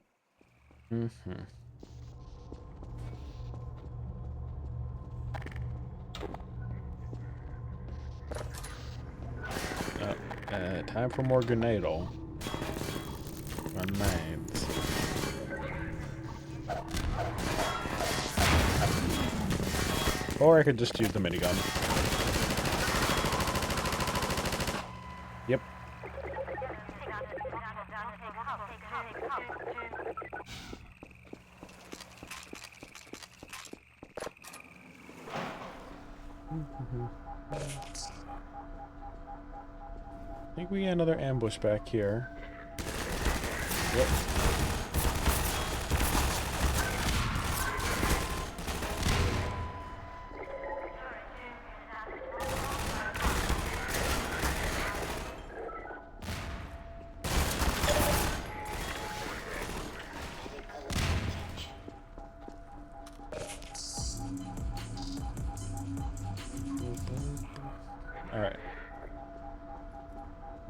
Time for more grenade-o. Grenades. Or I could just use the minigun. Yep. I think we got another ambush back here. Yep.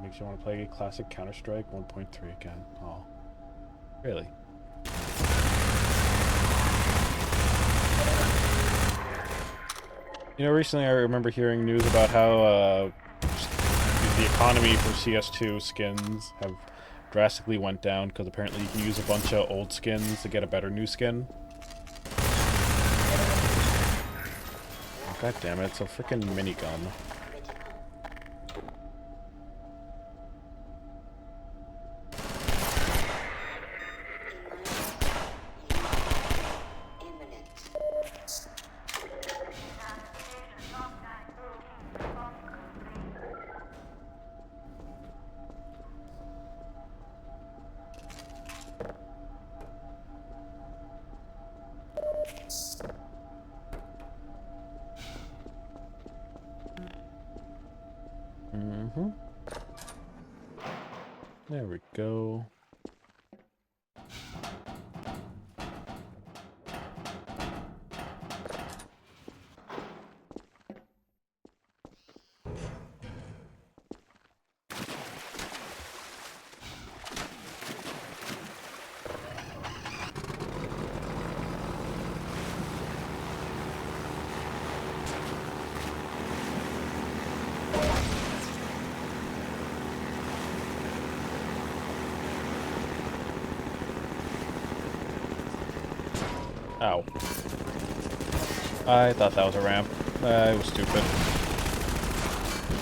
Makes you want to play classic Counter-Strike 1.3 again. Oh, really? You know, recently I remember hearing news about how the economy for CS2 skins have drastically went down because apparently you can use a bunch of old skins to get a better new skin. Oh, God damn it, it's a freaking minigun. There we go. Ow. I thought that was a ramp. It was stupid.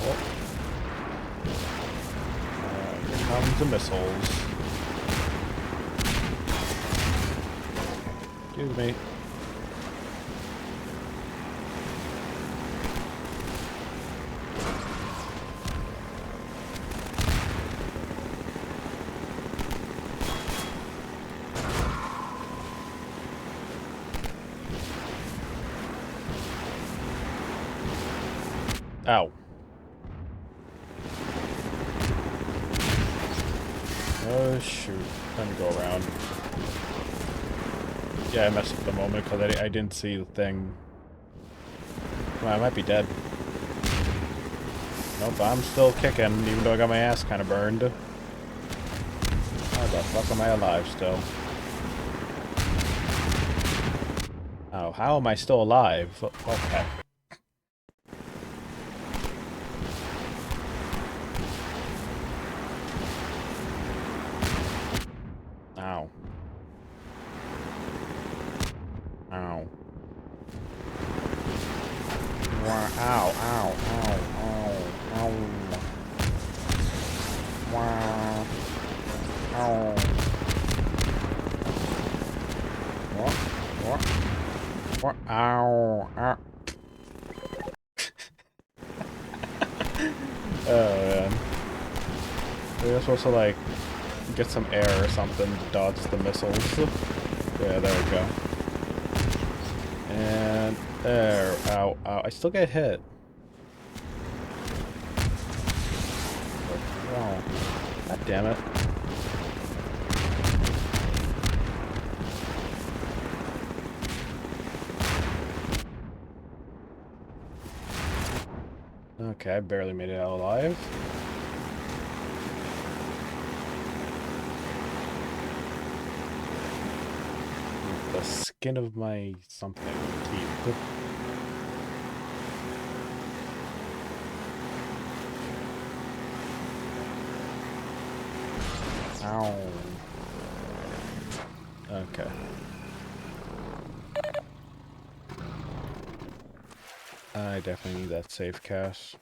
Oh. Here comes the missiles. Excuse me. Ow. Oh, shoot. Time to go around. Yeah, I messed up the moment because I didn't see the thing. Well, I might be dead. Nope, I'm still kicking, even though I got my ass kind of burned. How the fuck am I alive still? Oh, how am I still alive? Okay. Ow. Ow. Ow, ow, ow, ow, ow. Wow. Ow. What? Ow. Ow. Oh, man. You're supposed to, like, get some air or something to dodge the missiles. Yeah, there we go. And there. Ow, ow. I still get hit. Oh. God damn it. Okay, I barely made it out alive. The skin of my something teeth. Ow. Okay. I definitely need that safe cache.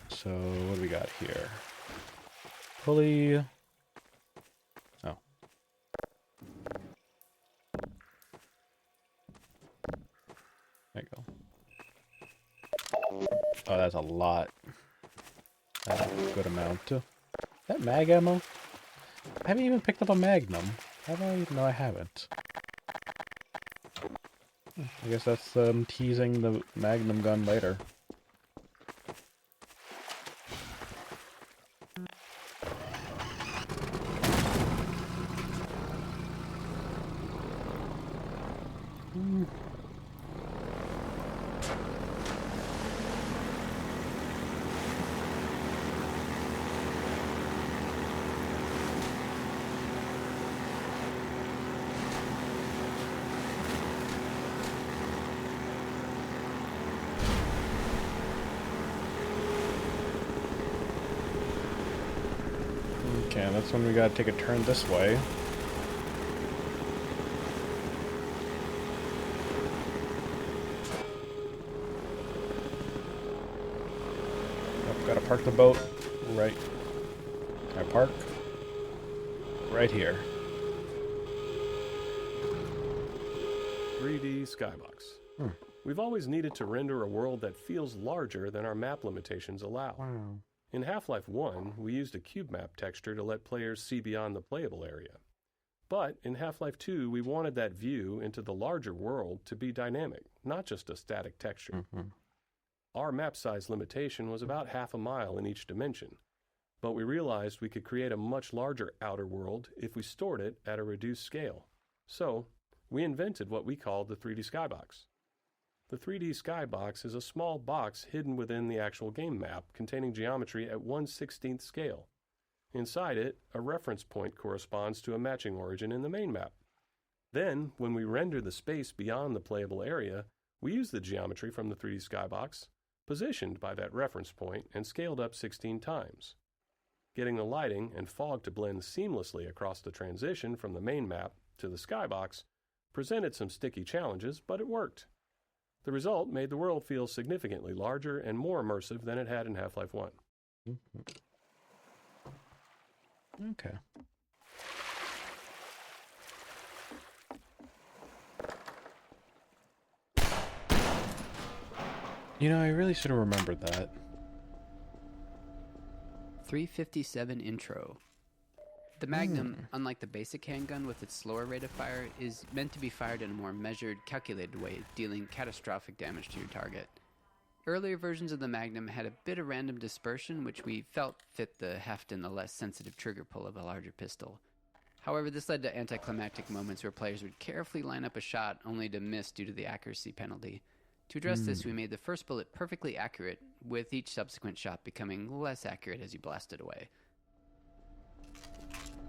So, what do we got here? Pulley. Oh. There you go. Oh, that's a lot. That's a good amount. Is that mag ammo? I haven't even picked up a magnum. Have I? No, I haven't. I guess that's teasing the magnum gun later. Okay, that's when we gotta take a turn this way. Yep, gotta park the boat right. Can I park? Right here. 3D skybox. We've always needed to render a world that feels larger than our map limitations allow. Wow. In Half-Life 1, we used a cube map texture to let players see beyond the playable area. But in Half-Life 2, we wanted that view into the larger world to be dynamic, not just a static texture. Our map size limitation was about half a mile in each dimension, but we realized we could create a much larger outer world if we stored it at a reduced scale. So, we invented what we called the 3D skybox. The 3D skybox is a small box hidden within the actual game map containing geometry at 1/16th scale. Inside it, a reference point corresponds to a matching origin in the main map. Then, when we render the space beyond the playable area, we use the geometry from the 3D skybox, positioned by that reference point and scaled up 16 times. Getting the lighting and fog to blend seamlessly across the transition from the main map to the skybox presented some sticky challenges, but it worked. The result made the world feel significantly larger and more immersive than it had in Half-Life 1. Okay. You know, I really should have remembered that. 357 intro. The Magnum, unlike the basic handgun with its slower rate of fire, is meant to be fired in a more measured, calculated way, dealing catastrophic damage to your target. Earlier versions of the Magnum had a bit of random dispersion, which we felt fit the heft and the less sensitive trigger pull of a larger pistol. However, this led to anticlimactic moments where players would carefully line up a shot only to miss due to the accuracy penalty. To address this, we made the first bullet perfectly accurate, with each subsequent shot becoming less accurate as you blasted away.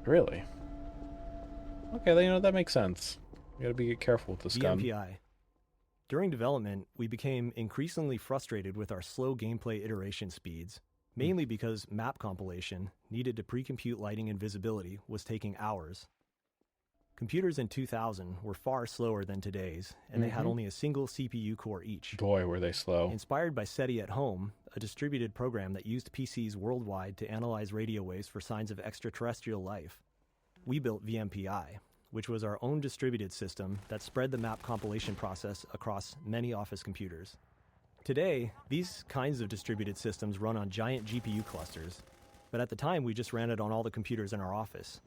Really? Okay, you know, that makes sense. You gotta be careful with this gun. VMPI. During development, we became increasingly frustrated with our slow gameplay iteration speeds, mainly because map compilation, needed to pre-compute lighting and visibility, was taking hours. Computers in 2000 were far slower than today's, and they had only a single CPU core each. Boy, were they slow. Inspired by SETI at Home, a distributed program that used PCs worldwide to analyze radio waves for signs of extraterrestrial life, we built VMPI, which was our own distributed system that spread the map compilation process across many office computers. Today, these kinds of distributed systems run on giant GPU clusters, but at the time we just ran it on all the computers in our office.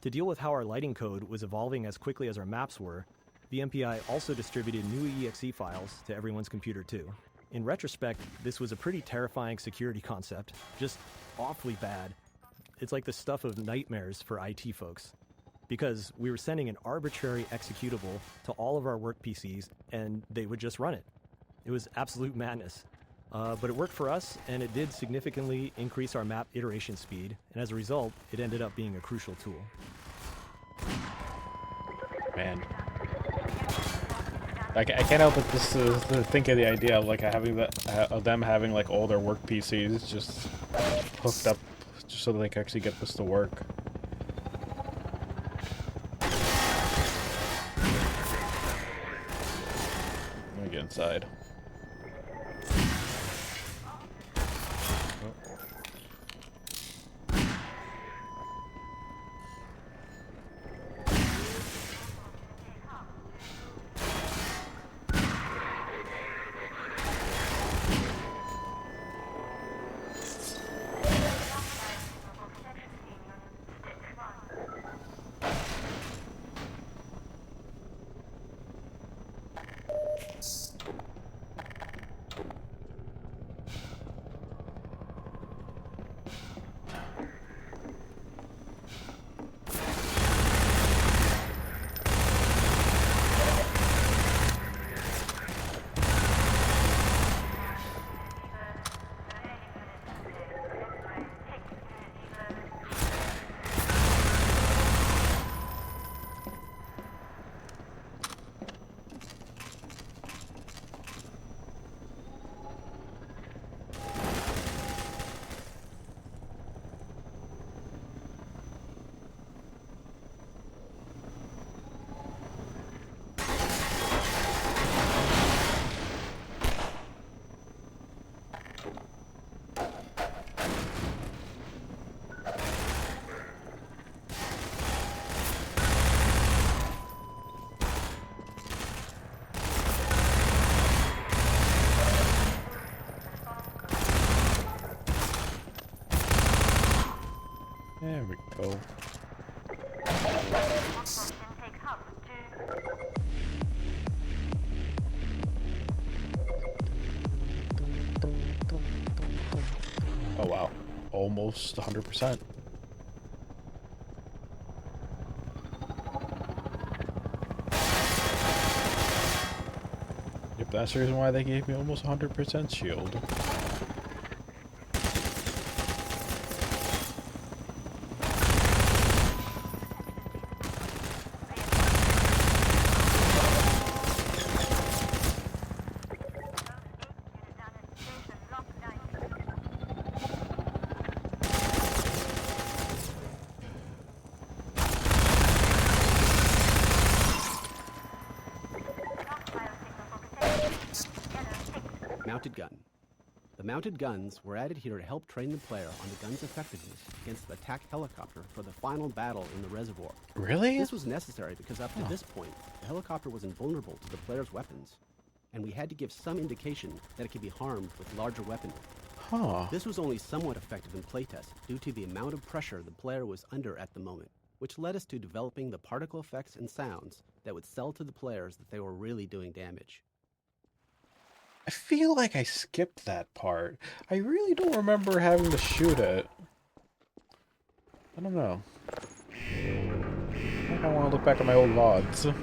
To deal with how our lighting code was evolving as quickly as our maps were, VMPI also distributed new exe files to everyone's computer too. In retrospect, this was a pretty terrifying security concept, just awfully bad. It's like the stuff of nightmares for IT folks, because we were sending an arbitrary executable to all of our work PCs and they would just run it. It was absolute madness. But it worked for us, and it did significantly increase our map iteration speed, and as a result, it ended up being a crucial tool. Man. I can't help but just to think of the idea of like having of them having like all their work PCs just hooked up just so that they can actually get this to work. Let me get inside. There we go. Oh wow, almost 100%. Yep, that's the reason why they gave me almost 100% shield. Mounted gun. The mounted guns were added here to help train the player on the gun's effectiveness against the attack helicopter for the final battle in the reservoir. Really? This was necessary because up to this point, the helicopter was invulnerable to the player's weapons, and we had to give some indication that it could be harmed with larger weaponry. Huh. This was only somewhat effective in playtest due to the amount of pressure the player was under at the moment, which led us to developing the particle effects and sounds that would sell to the players that they were really doing damage. I feel like I skipped that part. I really don't remember having to shoot it. I don't know. I think I want to look back at my old VODs.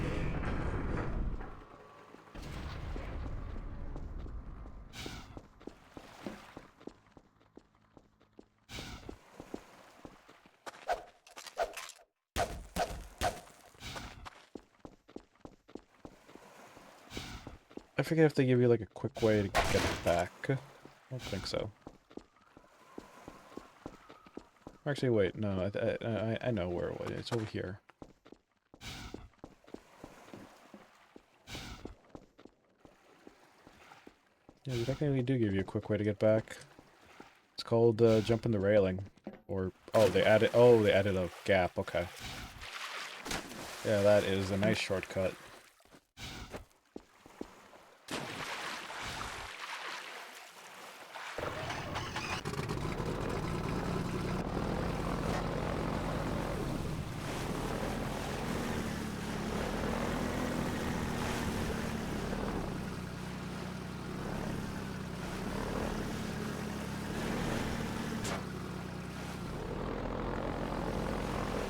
I forget if they give you like a quick way to get it back. I don't think so. Actually, wait, no, I know where it was. It's over here. Yeah, they technically do give you a quick way to get back. It's called jumping the railing, or they added a gap. Okay. Yeah, that is a nice shortcut.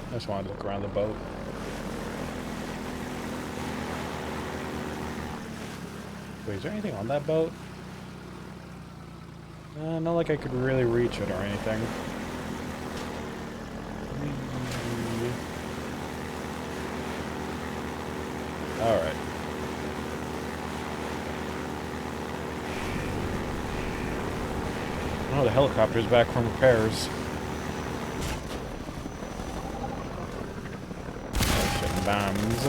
I just wanted to look around the boat. Wait, is there anything on that boat? Not like I could really reach it or anything. Alright. Oh, the helicopter's back from repairs. Bombs.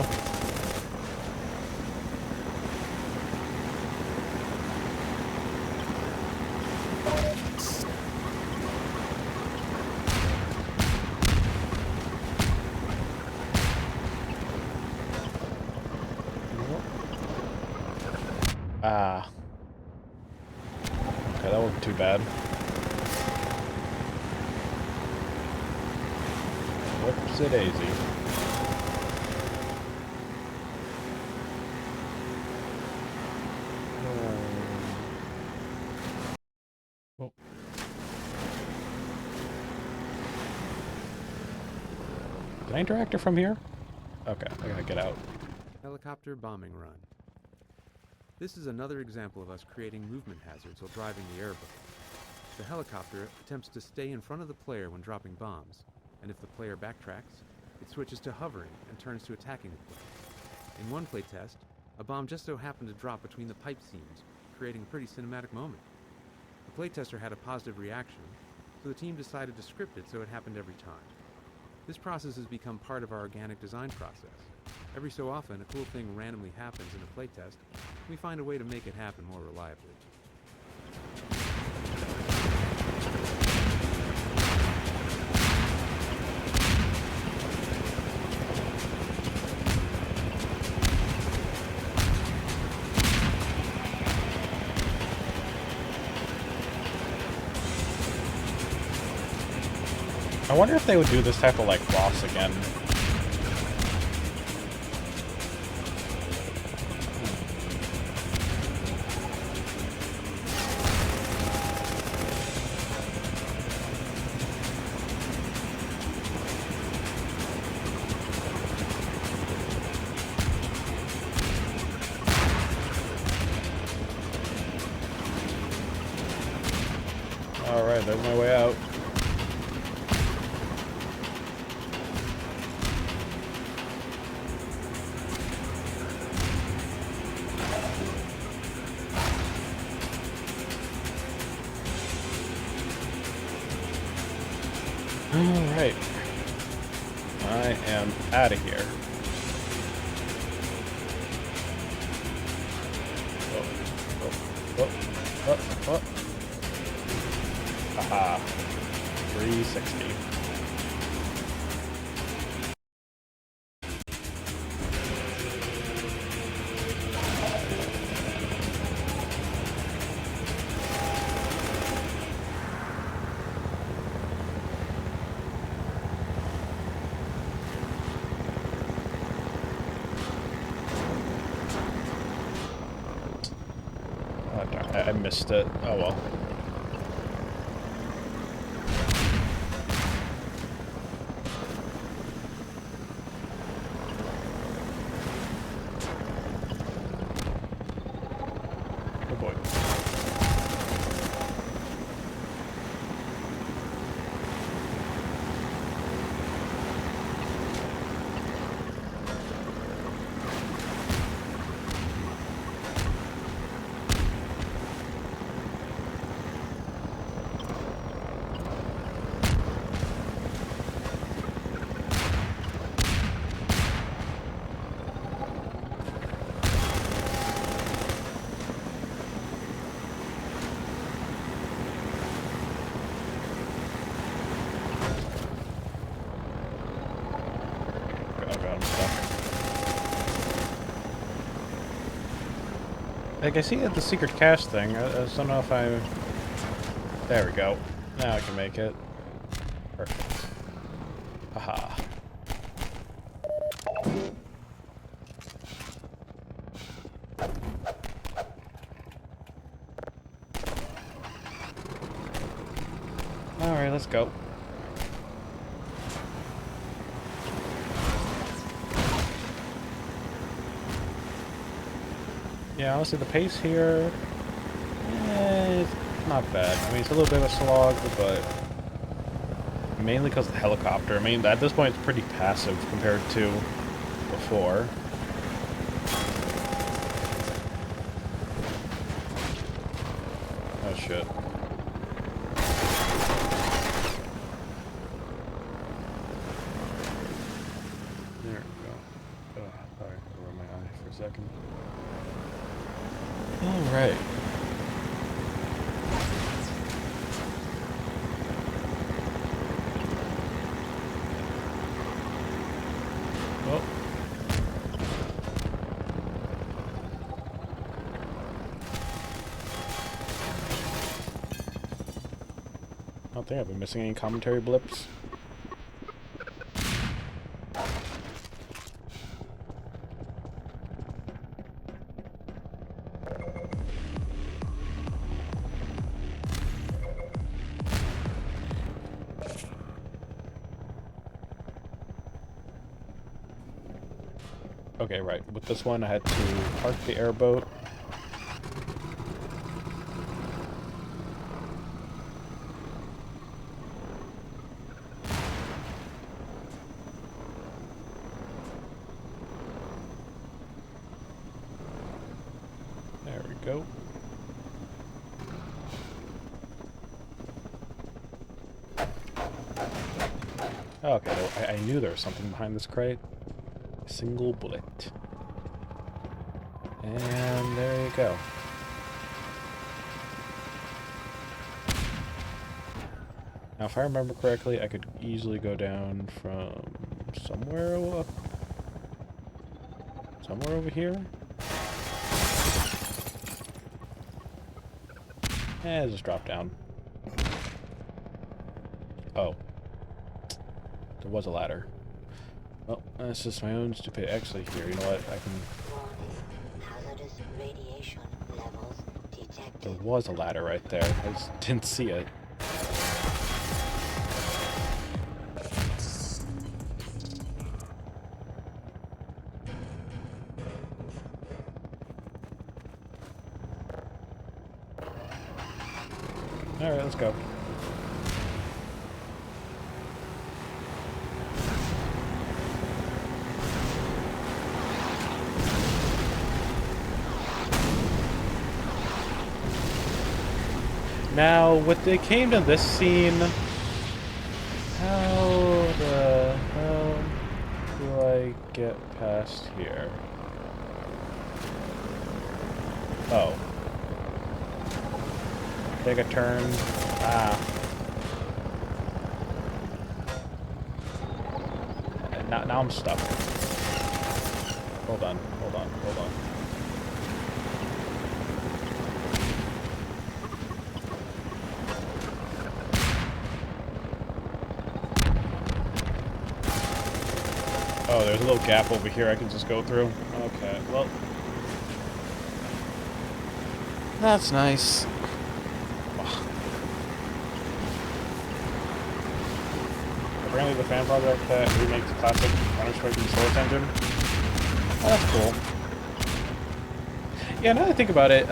Ah. Okay, that wasn't too bad. Whoopsie-daisy. Oh. Can I interact her from here? Okay, I gotta get out. Helicopter bombing run. This is another example of us creating movement hazards while driving the airboat. The helicopter attempts to stay in front of the player when dropping bombs, and if the player backtracks, it switches to hovering and turns to attacking the player. In one playtest, a bomb just so happened to drop between the pipe seams, creating a pretty cinematic moment. The playtester had a positive reaction, so the team decided to script it so it happened every time. This process has become part of our organic design process. Every so often, a cool thing randomly happens in a playtest, and we find a way to make it happen more reliably. I wonder if they would do this type of, like, boss again. Alright, there's my way out. Alright. I am out of here. Oh. Haha. 360. Oh, darn, I missed it. Oh well. Oh boy. Like, I see the secret cache thing. I just don't know if I... There we go. Now I can make it. Perfect. Haha. Alright, let's go. Yeah, honestly, the pace here, it's not bad. I mean, it's a little bit of a slog, but mainly because of the helicopter. I mean, at this point, it's pretty passive compared to before. Oh, shit. There we go. Oh, sorry, I rubbed my eye for a second. Alright. Well. I don't think I've been missing any commentary blips. Okay, right. With this one, I had to park the airboat. There we go. Okay, I knew there was something behind this crate. Single bullet. And there you go. Now, if I remember correctly, I could easily go down from somewhere over here. Just drop down. Oh. There was a ladder. Well, that's just my own stupid. Actually, here, you know what? I can. Hazardous radiation levels detected. There was a ladder right there. I just didn't see it. All right, let's go. Now, when they came to this scene, how the hell do I get past here? Oh. Take a turn. Ah. Now I'm stuck. Hold on. Oh, there's a little gap over here I can just go through. Okay, well. That's nice. Apparently the fan project that remakes the classic Counter-Strike and Source engine. Oh, that's cool. Yeah, now that I think about it,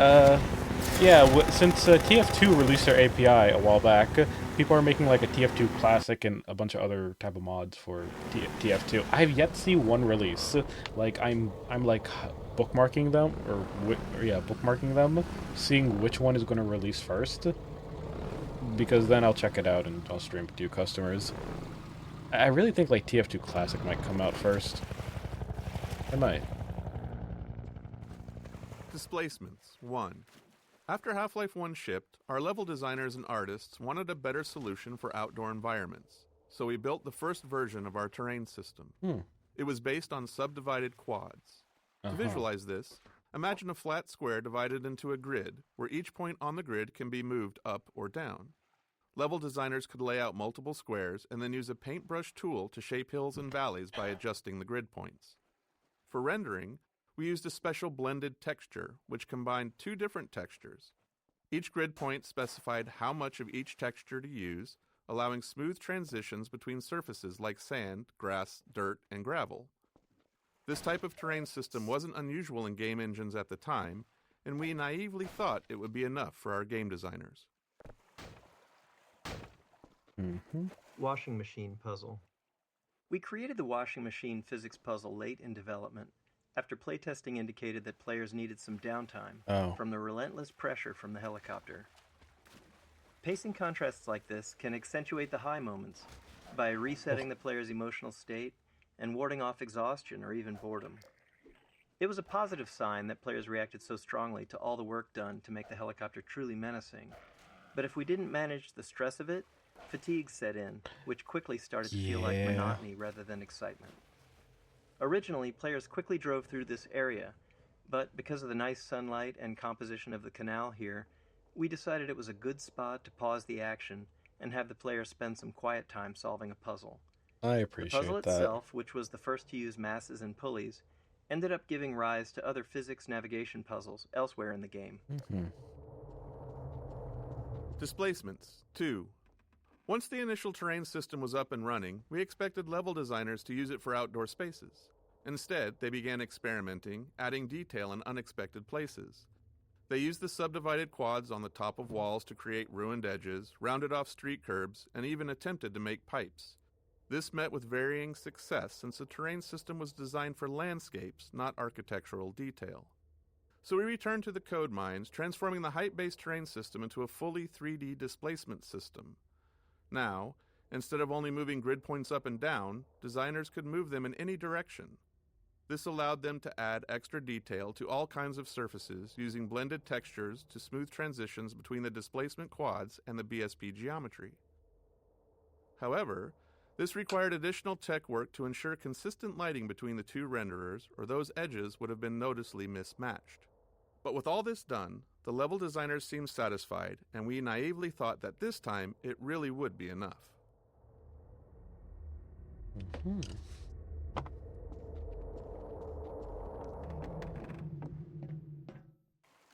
since TF2 released their API a while back, people are making like a TF2 Classic and a bunch of other type of mods for TF2. I have yet to see one release. Like I'm like bookmarking them bookmarking them, seeing which one is going to release first, because then I'll check it out and I'll stream it to customers. I really think like TF2 Classic might come out first. It might. Displacements 1. After Half-Life 1 shipped, our level designers and artists wanted a better solution for outdoor environments, so we built the first version of our terrain system. It was based on subdivided quads. To visualize this, imagine a flat square divided into a grid, where each point on the grid can be moved up or down. Level designers could lay out multiple squares and then use a paintbrush tool to shape hills and valleys by adjusting the grid points. For rendering, we used a special blended texture, which combined two different textures. Each grid point specified how much of each texture to use, allowing smooth transitions between surfaces like sand, grass, dirt, and gravel. This type of terrain system wasn't unusual in game engines at the time, and we naively thought it would be enough for our game designers. Washing machine puzzle. We created the washing machine physics puzzle late in development, after playtesting indicated that players needed some downtime from the relentless pressure from the helicopter. Pacing contrasts like this can accentuate the high moments by resetting the player's emotional state and warding off exhaustion or even boredom. It was a positive sign that players reacted so strongly to all the work done to make the helicopter truly menacing. But if we didn't manage the stress of it, fatigue set in, which quickly started to feel like monotony rather than excitement. Originally, players quickly drove through this area, but because of the nice sunlight and composition of the canal here, we decided it was a good spot to pause the action and have the players spend some quiet time solving a puzzle. I appreciate the puzzle that. itself, which was the first to use masses and pulleys, ended up giving rise to other physics navigation puzzles elsewhere in the game. Displacements 2. Once the initial terrain system was up and running, we expected level designers to use it for outdoor spaces. Instead, they began experimenting, adding detail in unexpected places. They used the subdivided quads on the top of walls to create ruined edges, rounded off street curbs, and even attempted to make pipes. This met with varying success since the terrain system was designed for landscapes, not architectural detail. So we returned to the code mines, transforming the height-based terrain system into a fully 3D displacement system. Now, instead of only moving grid points up and down, designers could move them in any direction. This allowed them to add extra detail to all kinds of surfaces using blended textures to smooth transitions between the displacement quads and the BSP geometry. However, this required additional tech work to ensure consistent lighting between the two renderers, or those edges would have been noticeably mismatched. But with all this done, the level designers seemed satisfied, and we naively thought that this time it really would be enough.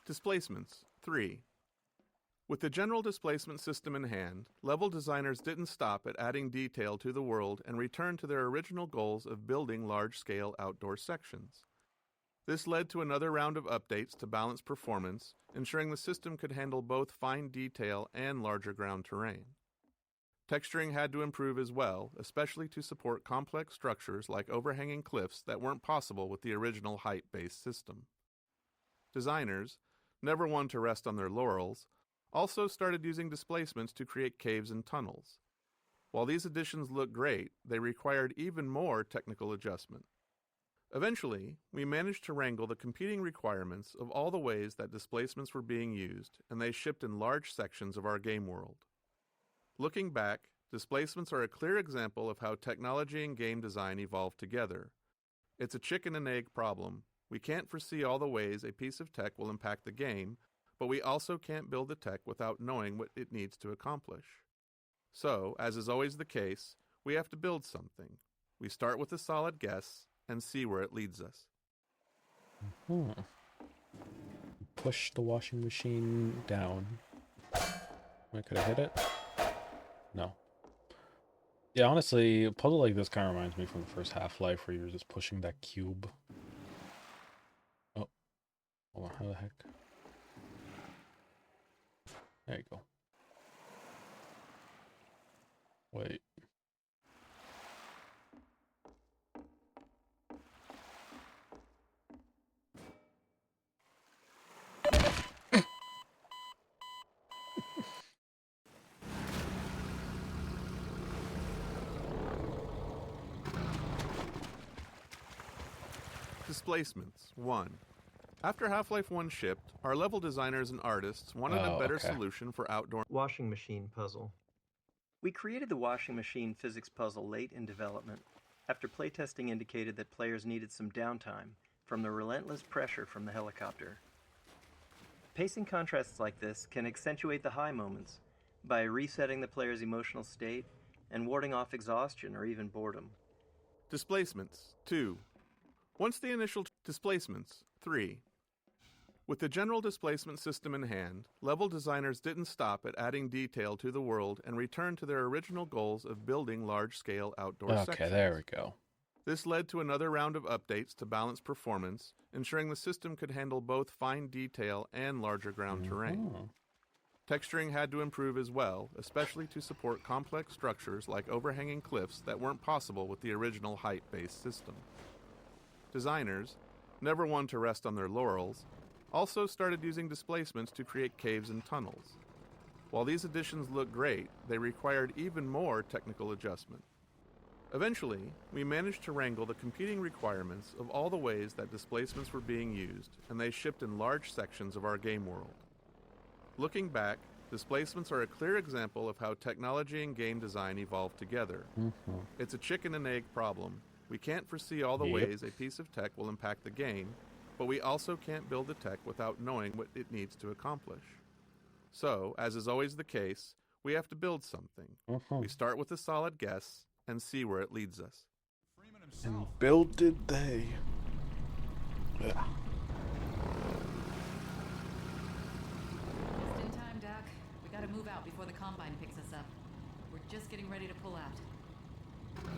Displacements 3. With the general displacement system in hand, level designers didn't stop at adding detail to the world and returned to their original goals of building large-scale outdoor sections. This led to another round of updates to balance performance, ensuring the system could handle both fine detail and larger ground terrain. Texturing had to improve as well, especially to support complex structures like overhanging cliffs that weren't possible with the original height-based system. Designers, never one to rest on their laurels, also started using displacements to create caves and tunnels. While these additions look great, they required even more technical adjustment. Eventually, we managed to wrangle the competing requirements of all the ways that displacements were being used, and they shipped in large sections of our game world. Looking back, displacements are a clear example of how technology and game design evolve together. It's a chicken and egg problem. We can't foresee all the ways a piece of tech will impact the game, but we also can't build the tech without knowing what it needs to accomplish. So, as is always the case, we have to build something. We start with a solid guess and see where it leads us. Push the washing machine down. Wait, could I hit it? No. Yeah, honestly, a puzzle like this kind of reminds me from the first Half-Life where you're just pushing that cube. Oh. Hold on, how the heck? There you go. Wait. Displacements 1. After Half-Life 1 shipped, our level designers and artists wanted a better solution for outdoor washing machine puzzle. We created the washing machine physics puzzle late in development, after playtesting indicated that players needed some downtime from the relentless pressure from the helicopter. Pacing contrasts like this can accentuate the high moments by resetting the player's emotional state and warding off exhaustion or even boredom. Displacements 2. Once the initial displacements 3. With the general displacement system in hand, level designers didn't stop at adding detail to the world and returned to their original goals of building large-scale outdoor sections. Okay, there we go. This led to another round of updates to balance performance, ensuring the system could handle both fine detail and larger ground terrain. Texturing had to improve as well, especially to support complex structures like overhanging cliffs that weren't possible with the original height-based system. Designers, never one to rest on their laurels, also started using displacements to create caves and tunnels. While these additions look great, they required even more technical adjustment. Eventually, we managed to wrangle the competing requirements of all the ways that displacements were being used, and they shipped in large sections of our game world. Looking back, displacements are a clear example of how technology and game design evolve together. It's a chicken and egg problem. We can't foresee all the ways a piece of tech will impact the game, but we also can't build the tech without knowing what it needs to accomplish. So, as is always the case, we have to build something. We start with a solid guess and see where it leads us. And build did they. Yeah. Just in time, Doc. We gotta move out before the Combine picks us up. We're just getting ready to pull out. You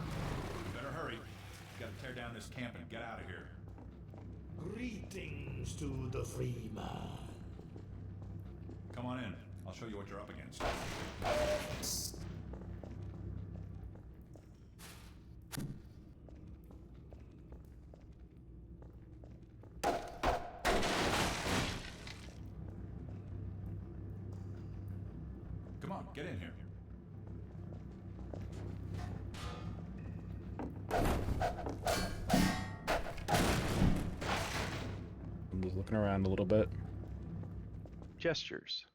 better hurry. Gotta tear down this camp and get out of here. Greetings to the free man. Come on in. I'll show you what you're up against. Come on, get in here. I'm just looking around a little bit. Gestures.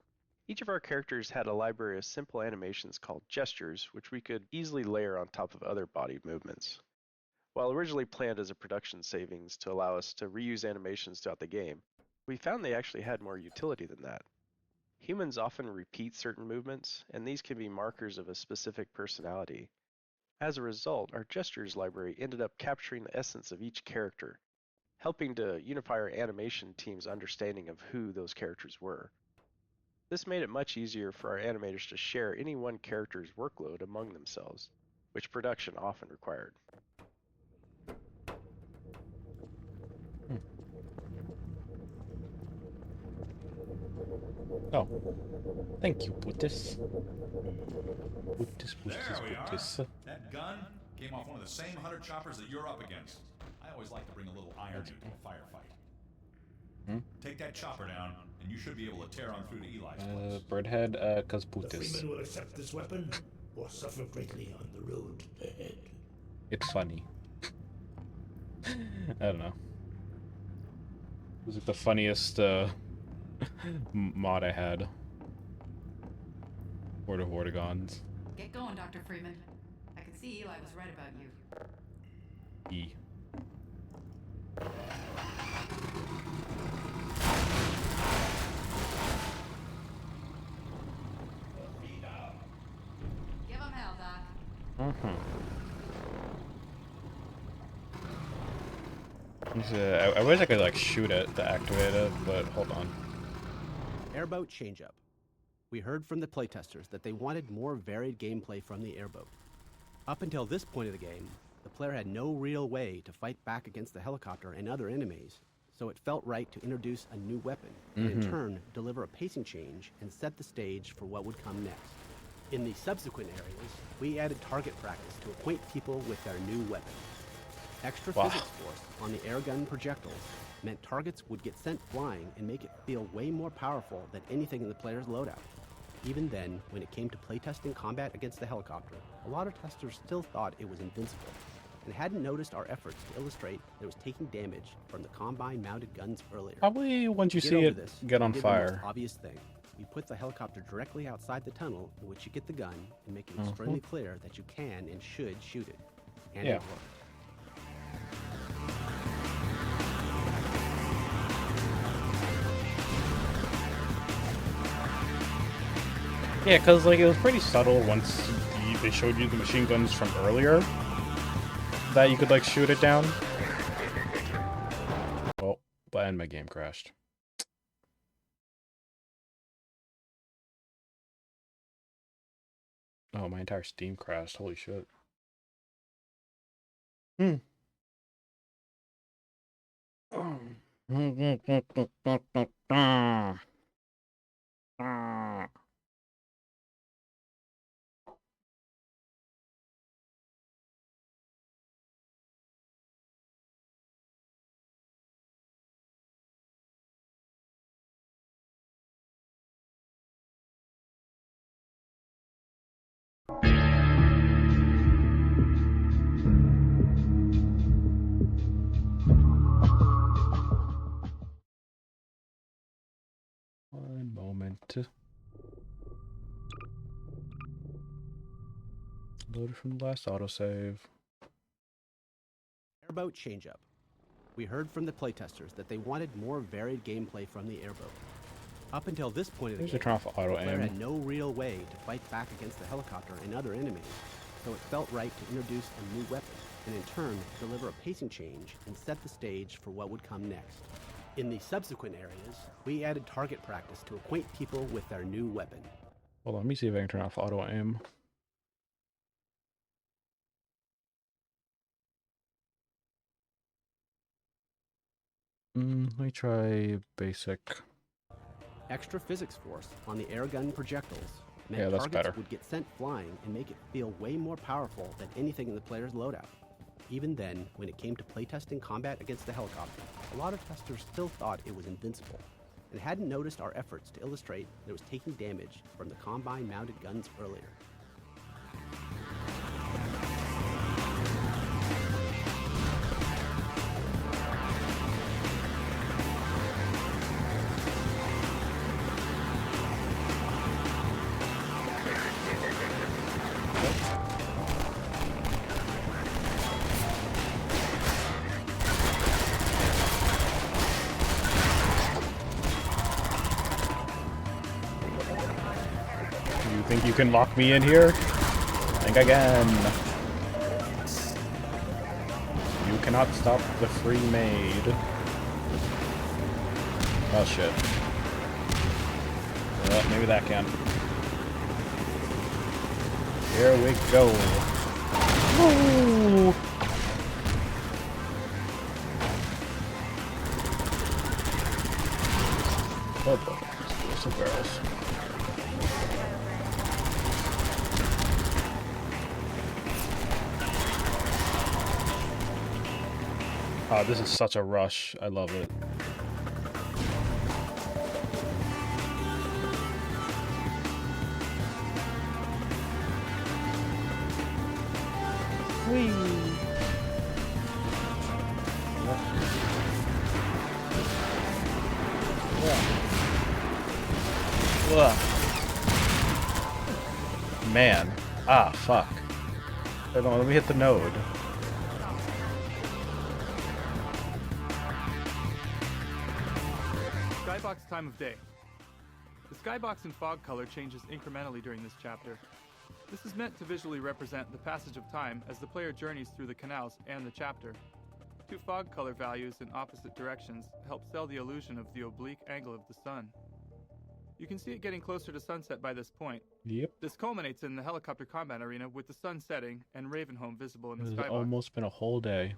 Each of our characters had a library of simple animations called gestures, which we could easily layer on top of other body movements. While originally planned as a production savings to allow us to reuse animations throughout the game, we found they actually had more utility than that. Humans often repeat certain movements, and these can be markers of a specific personality. As a result, our gestures library ended up capturing the essence of each character, helping to unify our animation team's understanding of who those characters were. This made it much easier for our animators to share any one character's workload among themselves, which production often required. Oh, thank you, Butis. There we are. That gun came off one of the same hunter choppers that you're up against. I always like to bring a little irony to a firefight. Take that chopper down, and you should be able to tear on through to Eli's place. Birdhead, cause The Butis. freeman will accept this weapon or suffer greatly on the road ahead. It's funny. I don't know. It was like the funniest mod I had. Horde of Vortigons. Get going, Dr. Freeman. I can see Eli was right about you. E. Give him hell, Doc. I wish I could like shoot it to activate it, but hold on. Airboat changeup. We heard from the playtesters that they wanted more varied gameplay from the airboat. Up until this point of the game, the player had no real way to fight back against the helicopter and other enemies, so it felt right to introduce a new weapon, and in turn deliver a pacing change and set the stage for what would come next. In the subsequent areas, we added target practice to acquaint people with their new weapon. Extra physics force on the airgun projectiles meant targets would get sent flying and make it feel way more powerful than anything in the player's loadout. Even then, when it came to playtesting combat against the helicopter, a lot of testers still thought it was invincible, and hadn't noticed our efforts to illustrate that it was taking damage from the Combine-mounted guns earlier. Probably once you see it get on fire. The most obvious thing. You put the helicopter directly outside the tunnel in which you get the gun and make it extremely clear that you can and should shoot it. And it worked. Yeah, because like it was pretty subtle once they showed you the machine guns from earlier that you could like shoot it down. Well, and my game crashed. Oh, my entire Steam crashed. Holy shit. One moment. Loaded from the last autosave. Airboat changeup. We heard from the playtesters that they wanted more varied gameplay from the airboat. Up until this point of the game, turn off auto the player aim. had no real way to fight back against the helicopter and other enemies, so it felt right to introduce a new weapon, and in turn deliver a pacing change and set the stage for what would come next. In the subsequent areas, we added target practice to acquaint people with their new weapon. Hold on, let me see if I can turn off auto aim. Let me try basic. Extra physics force on the airgun projectiles meant Yeah, that's targets better. would get sent flying and make it feel way more powerful than anything in the player's loadout. Even then, when it came to playtesting combat against the helicopter, a lot of testers still thought it was invincible, and hadn't noticed our efforts to illustrate that it was taking damage from the Combine-mounted guns earlier. You think you can lock me in here? I think I can. You cannot stop the free maid. Oh shit. Well, maybe that can. Here we go. Woo! Oh boy, explosive barrels. Oh, this is such a rush. I love it. Whee! Ugh. Man. Ah, fuck. Hold on, let me hit the node. Skybox time of day. The skybox in fog color changes incrementally during this chapter. This is meant to visually represent the passage of time as the player journeys through the canals and the chapter. Two fog color values in opposite directions help sell the illusion of the oblique angle of the sun. You can see it getting closer to sunset by this point. Yep. This culminates in the helicopter combat arena with the sun setting and Ravenholm visible in the It's skybox. almost been a whole day.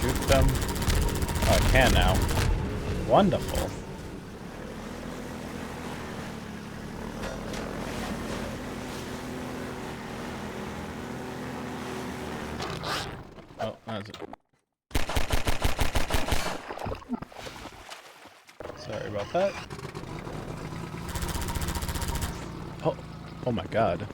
Shoot them. Oh, I can now. Wonderful. Oh, that's it. Sorry about that. Oh, oh my god.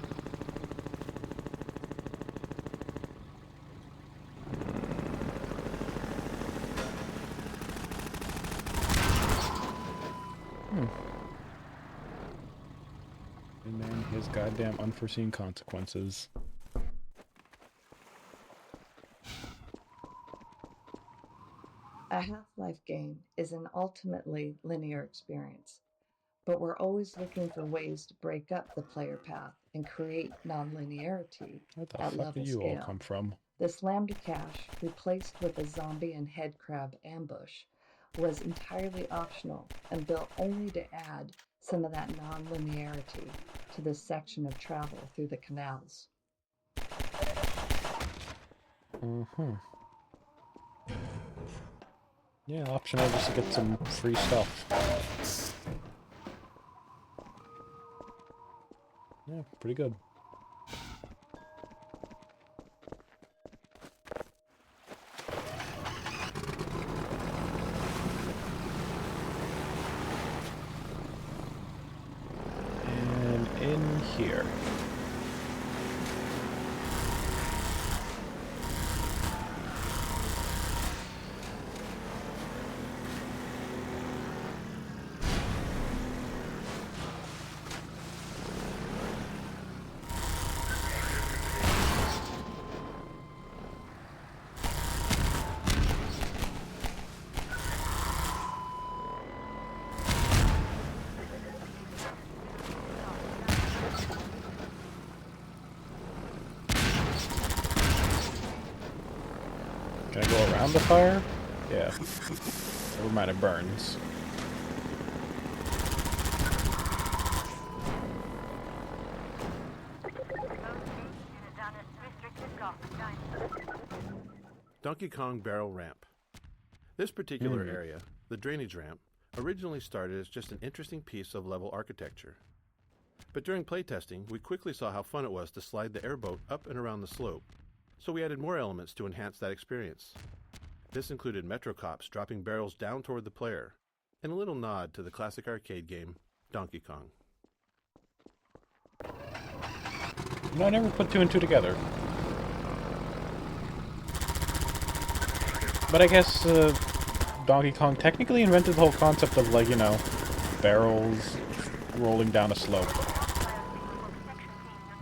And then his goddamn unforeseen consequences. A Half-Life game is an ultimately linear experience, but we're always looking for ways to break up the player path and create non-linearity at level Where do you all scale. come from? This lambda cache, replaced with a zombie and headcrab ambush, was entirely optional and built only to add some of that non-linearity to this section of travel through the canals. Mm-hmm. Yeah, optional just to get some free stuff. Yeah, pretty good. And in here. Can I go around the fire? Yeah. Never mind, it burns. Donkey Kong Barrel Ramp. This particular area, the drainage ramp, originally started as just an interesting piece of level architecture. But during playtesting, we quickly saw how fun it was to slide the airboat up and around the slope, so we added more elements to enhance that experience. This included Metro Cops dropping barrels down toward the player, and a little nod to the classic arcade game, Donkey Kong. No, I never put two and two together. But I guess Donkey Kong technically invented the whole concept of, like, you know, barrels rolling down a slope.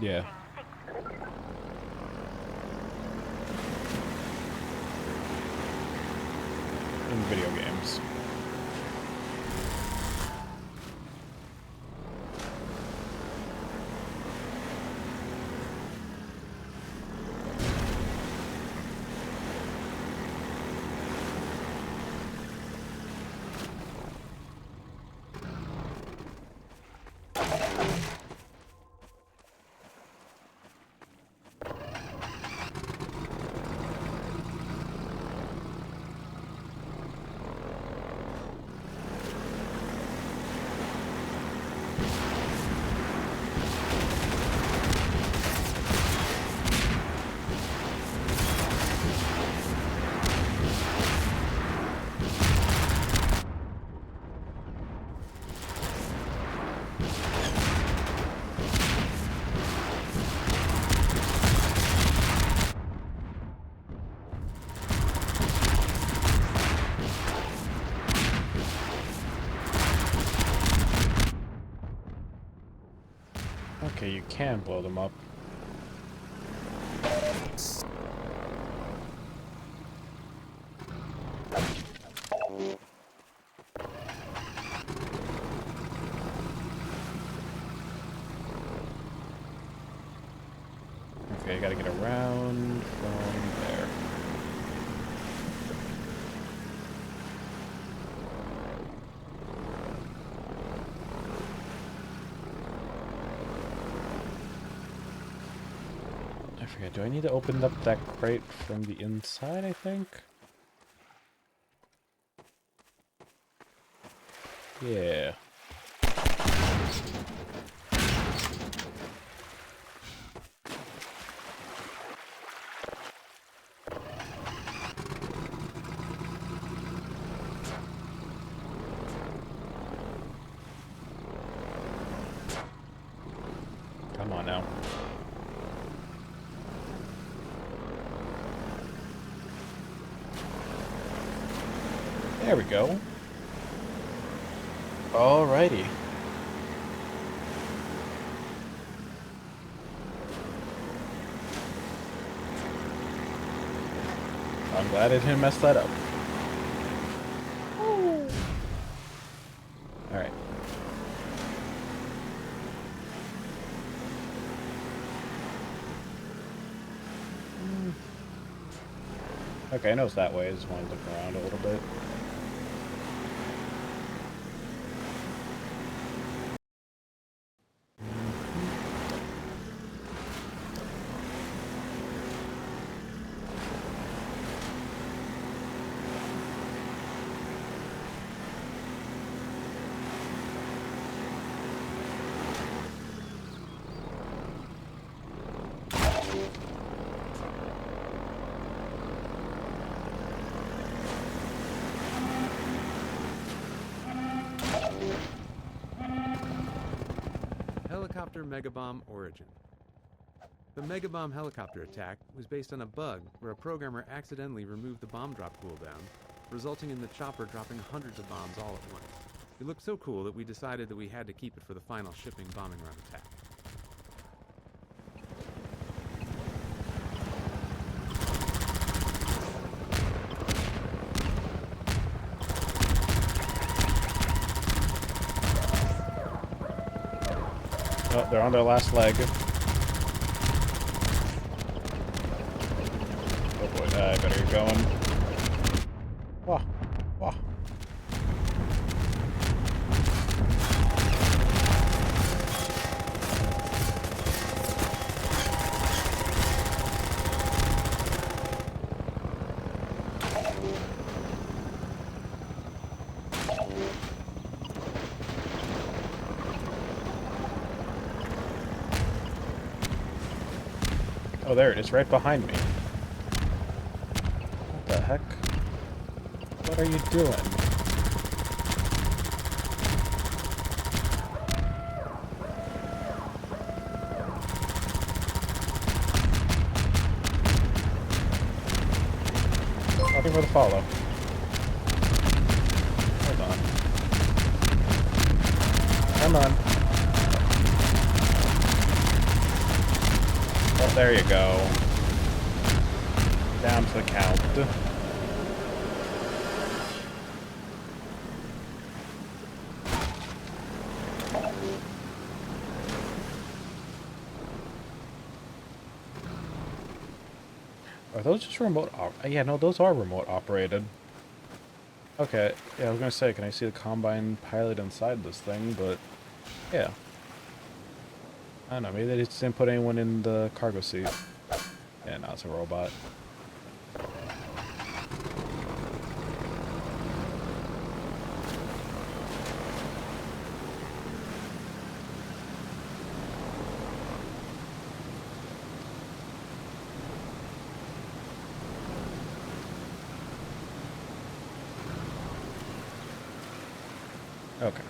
Yeah. In video games. Okay, you can blow them up. Okay, gotta get around from there. I forget, do I need to open up that crate from the inside, I think? Yeah. Come on now. There we go. Alrighty. I'm glad I didn't mess that up. Alright. Okay, I know it's that way. I just wanted to look around a little bit. Helicopter Megabomb Origin. The Megabomb helicopter attack was based on a bug where a programmer accidentally removed the bomb drop cooldown, resulting in the chopper dropping hundreds of bombs all at once. It looked so cool that we decided that we had to keep it for the final shipping bombing run attack. Oh, they're on their last leg. Oh boy, I better get going. Wah, wah. Oh, there it is, right behind me. What the heck? What are you doing? Looking for the follow. Hold on. Come on. Oh, there you go. Down to the count. Are those just remote yeah, no, those are remote operated. Okay, yeah, I was gonna say, can I see the Combine pilot inside this thing, but yeah. I don't know, maybe they just didn't put anyone in the cargo seat. Yeah, now it's a robot. Okay.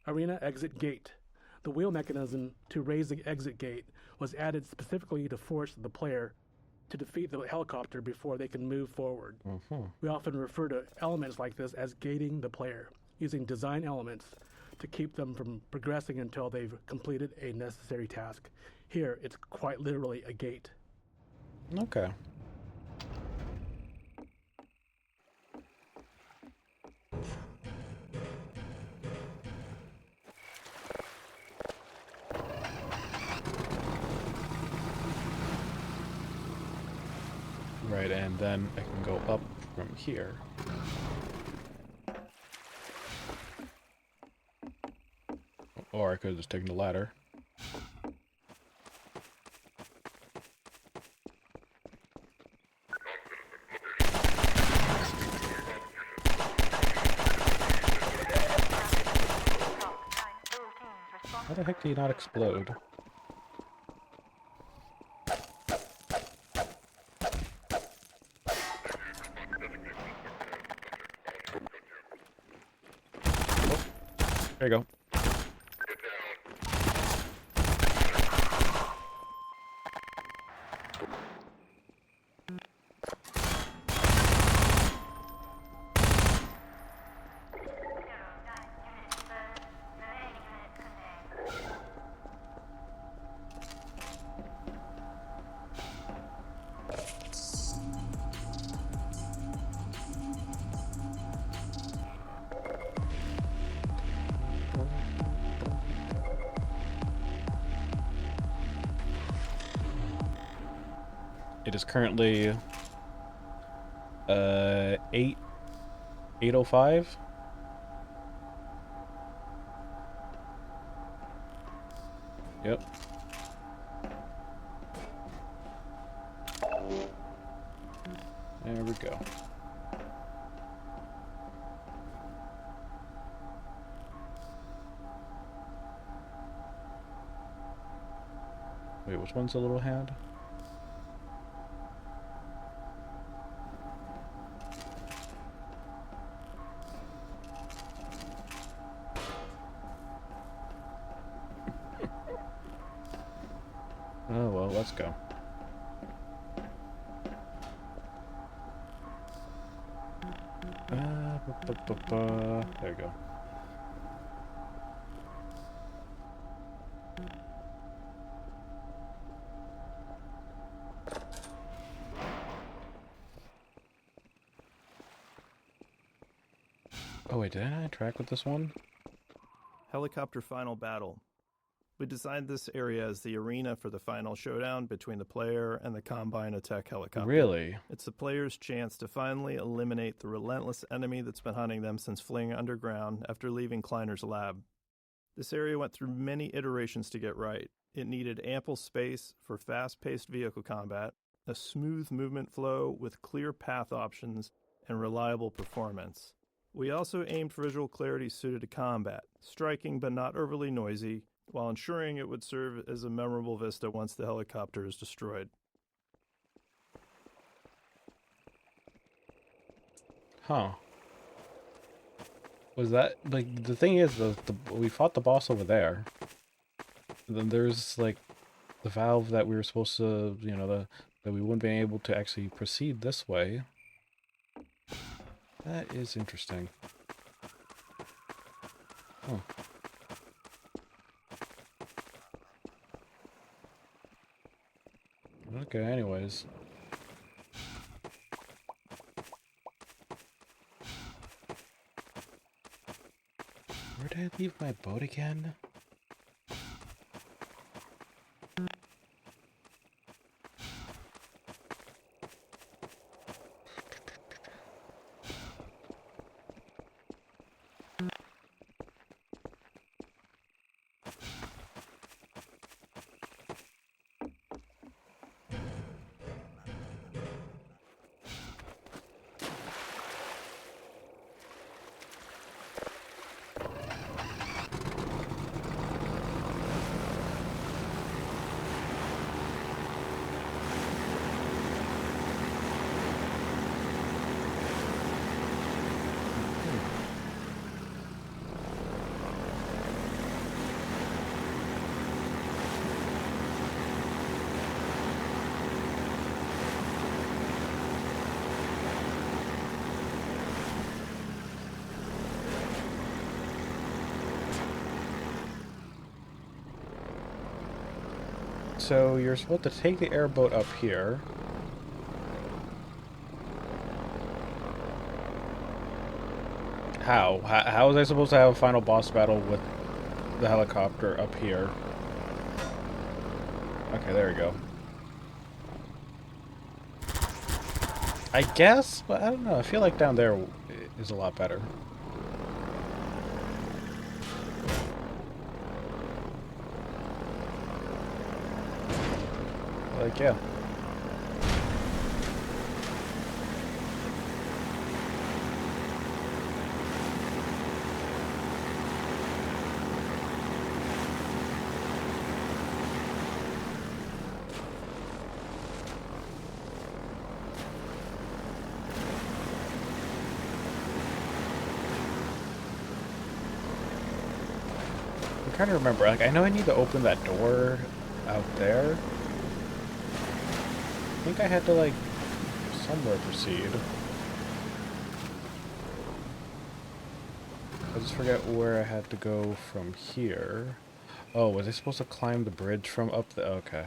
Arena exit gate. The wheel mechanism to raise the exit gate was added specifically to force the player to defeat the helicopter before they can move forward. We often refer to elements like this as gating the player, using design elements to keep them from progressing until they've completed a necessary task. Here, it's quite literally a gate. Okay. Right, and then I can go up from here. Or I could have just taken the ladder. How the heck do you not explode? There you go. It is currently 8:05. Yep. There we go. Wait, which one's the little hand? Oh, well, let's go. There you go. Oh wait, did I track with this one? Helicopter Final Battle. We designed this area as the arena for the final showdown between the player and the Combine attack helicopter. Really? It's the player's chance to finally eliminate the relentless enemy that's been hunting them since fleeing underground after leaving Kleiner's lab. This area went through many iterations to get right. It needed ample space for fast-paced vehicle combat, a smooth movement flow with clear path options, and reliable performance. We also aimed for visual clarity suited to combat, striking but not overly noisy, while ensuring it would serve as a memorable vista once the helicopter is destroyed. Huh. Was that, like, the thing is, we fought the boss over there. Then there's, like, the valve that we were supposed to, you know, that we wouldn't be able to actually proceed this way. That is interesting. Huh. Okay, anyways. Where did I leave my boat again? So you're supposed to take the airboat up here. How? How was I supposed to have a final boss battle with the helicopter up here? Okay, there we go. I guess, but I don't know. I feel like down there is a lot better. Like, yeah. I'm trying to remember. Like, I know I need to open that door out there. I think I had to, like, somewhere proceed. I just forget where I had to go from here. Oh, was I supposed to climb the bridge from up the... Okay.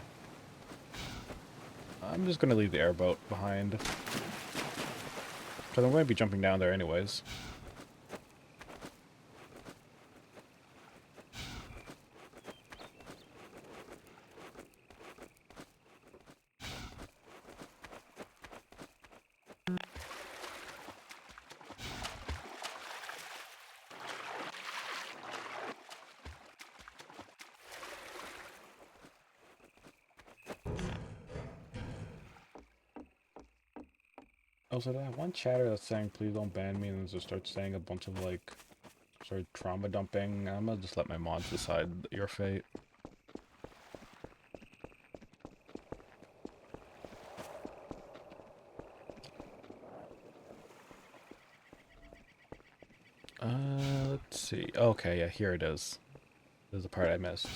I'm just gonna leave the airboat behind. Because I'm going to be jumping down there anyways. Also, that one chatter that's saying, please don't ban me, and then just starts saying a bunch of, like, sort of trauma dumping. I'm gonna just let my mods decide your fate. Let's see. Okay, yeah, here it is. This is the part I missed.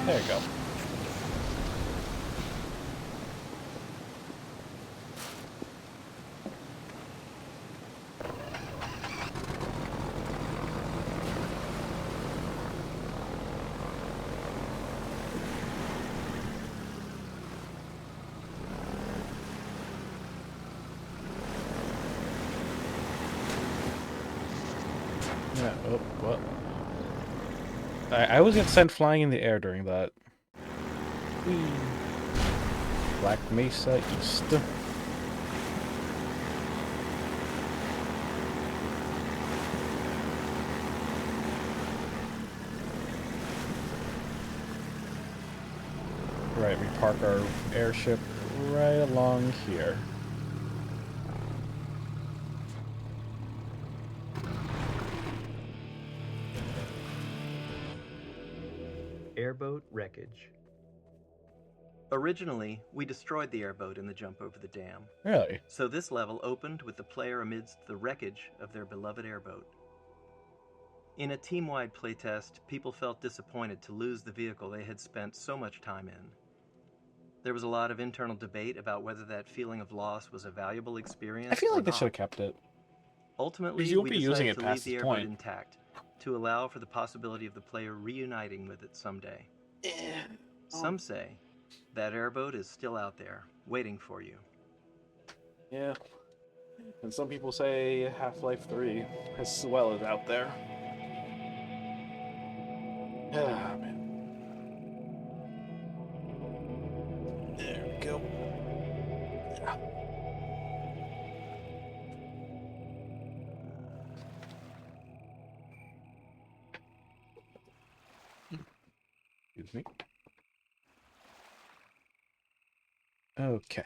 There you go. Yeah, oh, what? I always get sent flying in the air during that. Whee. Black Mesa East. Right, we park our airship right along here. Airboat wreckage. Originally, we destroyed the airboat in the jump over the dam. Really? So this level opened with the player amidst the wreckage of their beloved airboat. In a team-wide playtest, people felt disappointed to lose the vehicle they had spent so much time in. There was a lot of internal debate about whether that feeling of loss was a valuable experience I feel or like they not. should have kept it. Ultimately, You won't we be using decided it to past leave the this airboat point. intact to allow for the possibility of the player reuniting with it someday. Some say that airboat is still out there, waiting for you. Yeah. And some people say Half-Life 3 as well is out there. Ah, man. There we go. Excuse me. Okay.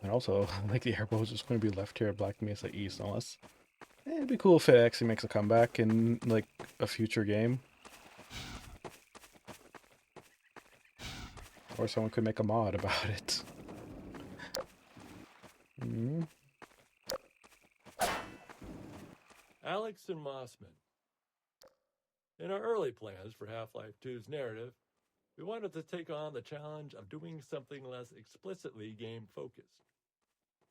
And also, like, the airboat is just going to be left here at Black Mesa East, unless... it'd be cool if it actually makes a comeback in, like, a future game. Or someone could make a mod about it. Mm-hmm. Alex and Mossman. In our early plans for Half-Life 2's narrative, we wanted to take on the challenge of doing something less explicitly game-focused.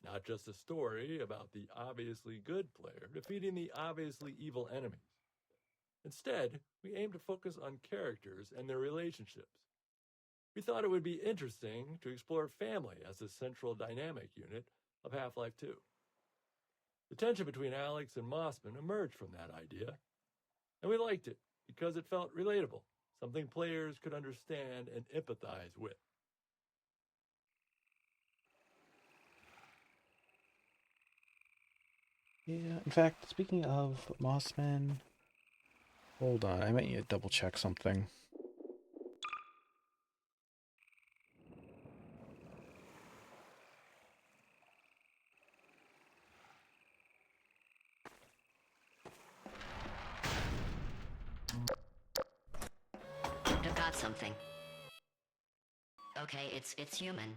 Not just a story about the obviously good player defeating the obviously evil enemies. Instead, we aimed to focus on characters and their relationships. We thought it would be interesting to explore family as a central dynamic unit of Half-Life 2. The tension between Alex and Mossman emerged from that idea, and we liked it because it felt relatable, something players could understand and empathize with. Yeah, in fact, speaking of Mossman... Hold on, I might need to double check something. I've got something. Okay, it's human.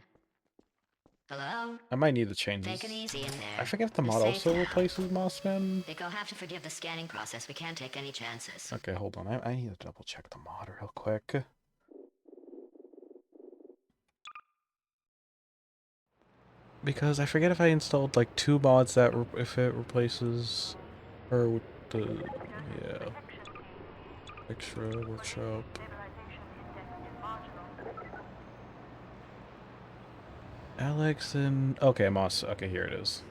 Hello? I might need to change Take it this. easy in there. I forget if the You're mod safe also now. replaces Mossman. Think I'll have to forgive the scanning process. We can't take any chances. Okay, hold on. I need to double check the mod real quick. Because I forget if I installed like 2 mods that if it replaces her with the yeah extra workshop. Alex and okay, Moss. Okay, here it is.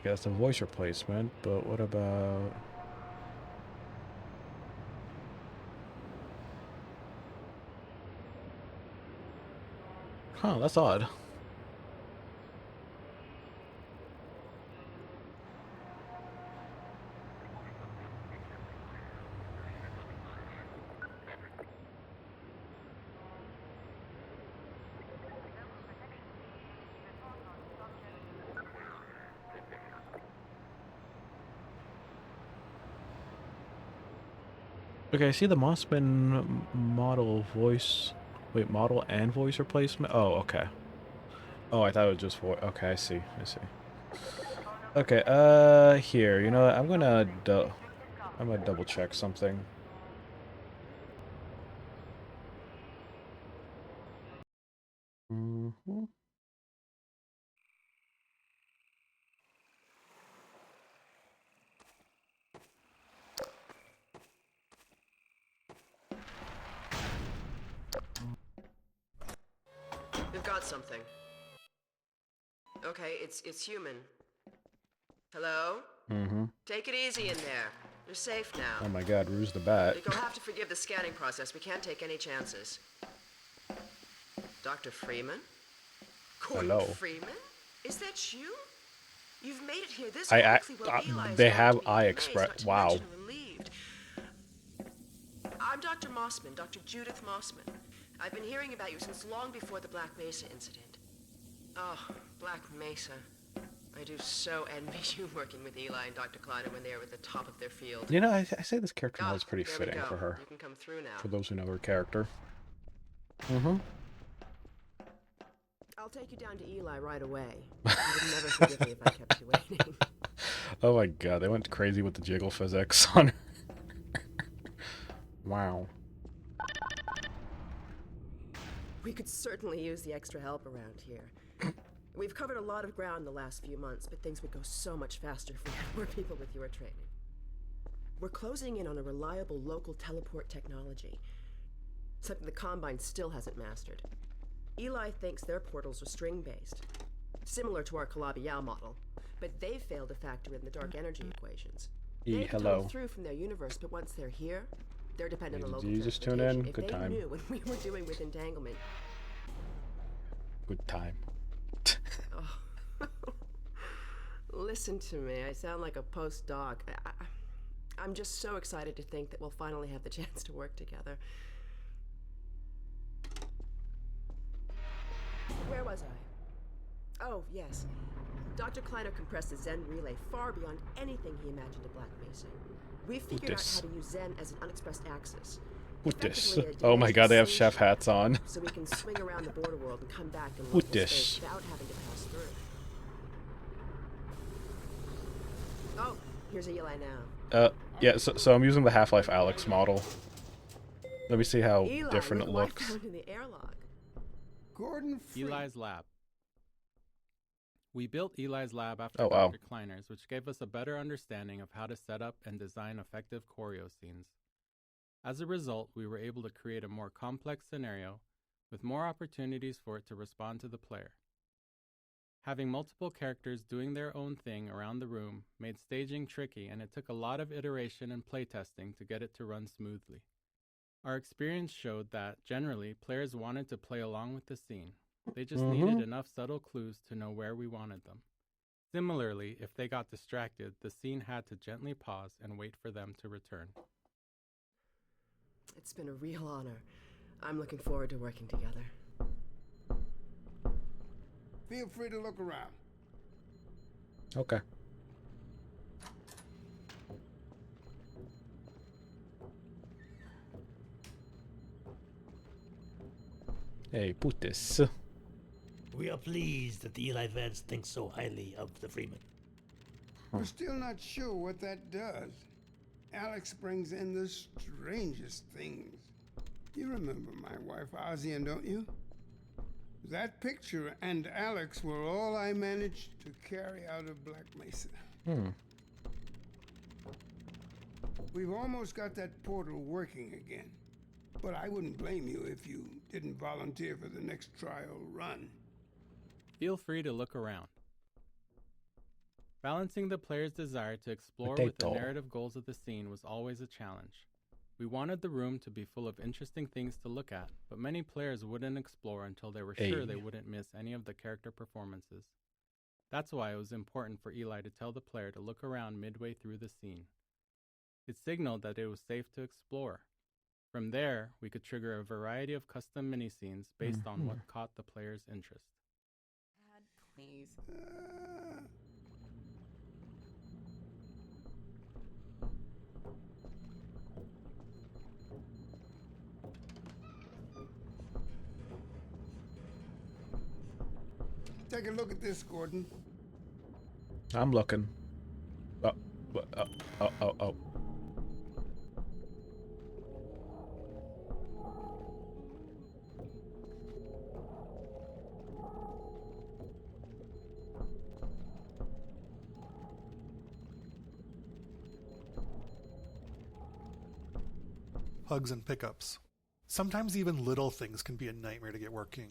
Okay, that's a voice replacement, but what about? Huh, that's odd. Okay, I see the Mossman model voice. Wait, model and voice replacement? Oh, okay. Oh, I thought it was just voice. Okay, I see. I see. Okay, here. You know what? I'm gonna double check something. Mm-hmm. We've got something. Okay, it's human. Hello? Mm-hmm. Take it easy in there. You're safe now. Oh my god, Ruse the Bat. You'll have to forgive the scanning process. We can't take any chances. Dr. Freeman? Gordon Hello. Freeman? Is that you? You've made it here this I quickly. Well, Eli's they going have to be eye amazed, express. not to Wow. mention relieved. I'm Dr. Mossman, Dr. Judith Mossman. I've been hearing about you since long before the Black Mesa incident. Oh, Black Mesa. I do so envy you working with Eli and Dr. Kleiner when they are at the top of their field. You know, I say this character model is pretty there we fitting go. for her. You can come through now. For those who know her character. Mm-hmm. I'll take you down to Eli right away. You would never forgive me if I kept you waiting. Oh my god, they went crazy with the jiggle physics on her. Wow. We could certainly use the extra help around here. We've covered a lot of ground the last few months, but things would go so much faster if we had more people with your training. We're closing in on a reliable local teleport technology, something the Combine still hasn't mastered. Eli thinks their portals are string-based, similar to our Calabi-Yau model, but they fail to factor in the dark energy equations. They can tunnel through from their universe, but once they're here, they're dependent on local Did you just tune transportation. in? If Good they time. knew what we were doing with entanglement. Good time. Oh. Listen to me. I sound like a postdoc. I'm just so excited to think that we'll finally have the chance to work together. Where was I? Oh, yes. Dr. Kleiner compressed the Zen relay far beyond anything he imagined at Black Mesa. We figured out how to use Zen as an unexpressed axis. What this? Effectively a Oh my god, they have dimension chef hats on. so we can swing around the border world and come back in What local this? space without having to pass through. Oh, here's Eli now. Yeah, so I'm using the Half-Life Alyx model. Let me see how Eli, different it look what I looks. found in the airlock. Gordon Eli's lab. We built Eli's lab after Oh, wow. Dr. Kleiner's, which gave us a better understanding of how to set up and design effective choreo scenes. As a result, we were able to create a more complex scenario with more opportunities for it to respond to the player. Having multiple characters doing their own thing around the room made staging tricky, and it took a lot of iteration and playtesting to get it to run smoothly. Our experience showed that, generally, players wanted to play along with the scene. They just needed enough subtle clues to know where we wanted them. Similarly, if they got distracted, the scene had to gently pause and wait for them to return. It's been a real honor. I'm looking forward to working together. Feel free to look around. Okay. Hey, put this. We are pleased that the Eli Vance thinks so highly of the Freeman. We're still not sure what that does. Alex brings in the strangest things. You remember my wife, Ozian, don't you? That picture and Alex were all I managed to carry out of Black Mesa. We've almost got that portal working again. But I wouldn't blame you if you didn't volunteer for the next trial run. Feel free to look around. Balancing the player's desire to explore with the narrative goals of the scene was always a challenge. We wanted the room to be full of interesting things to look at, but many players wouldn't explore until they were sure they wouldn't miss any of the character performances. That's why it was important for Eli to tell the player to look around midway through the scene. It signaled that it was safe to explore. From there, we could trigger a variety of custom mini-scenes based on what caught the player's interest. Please. Take a look at this, Gordon. I'm looking. Oh. Hugs and pickups. Sometimes even little things can be a nightmare to get working.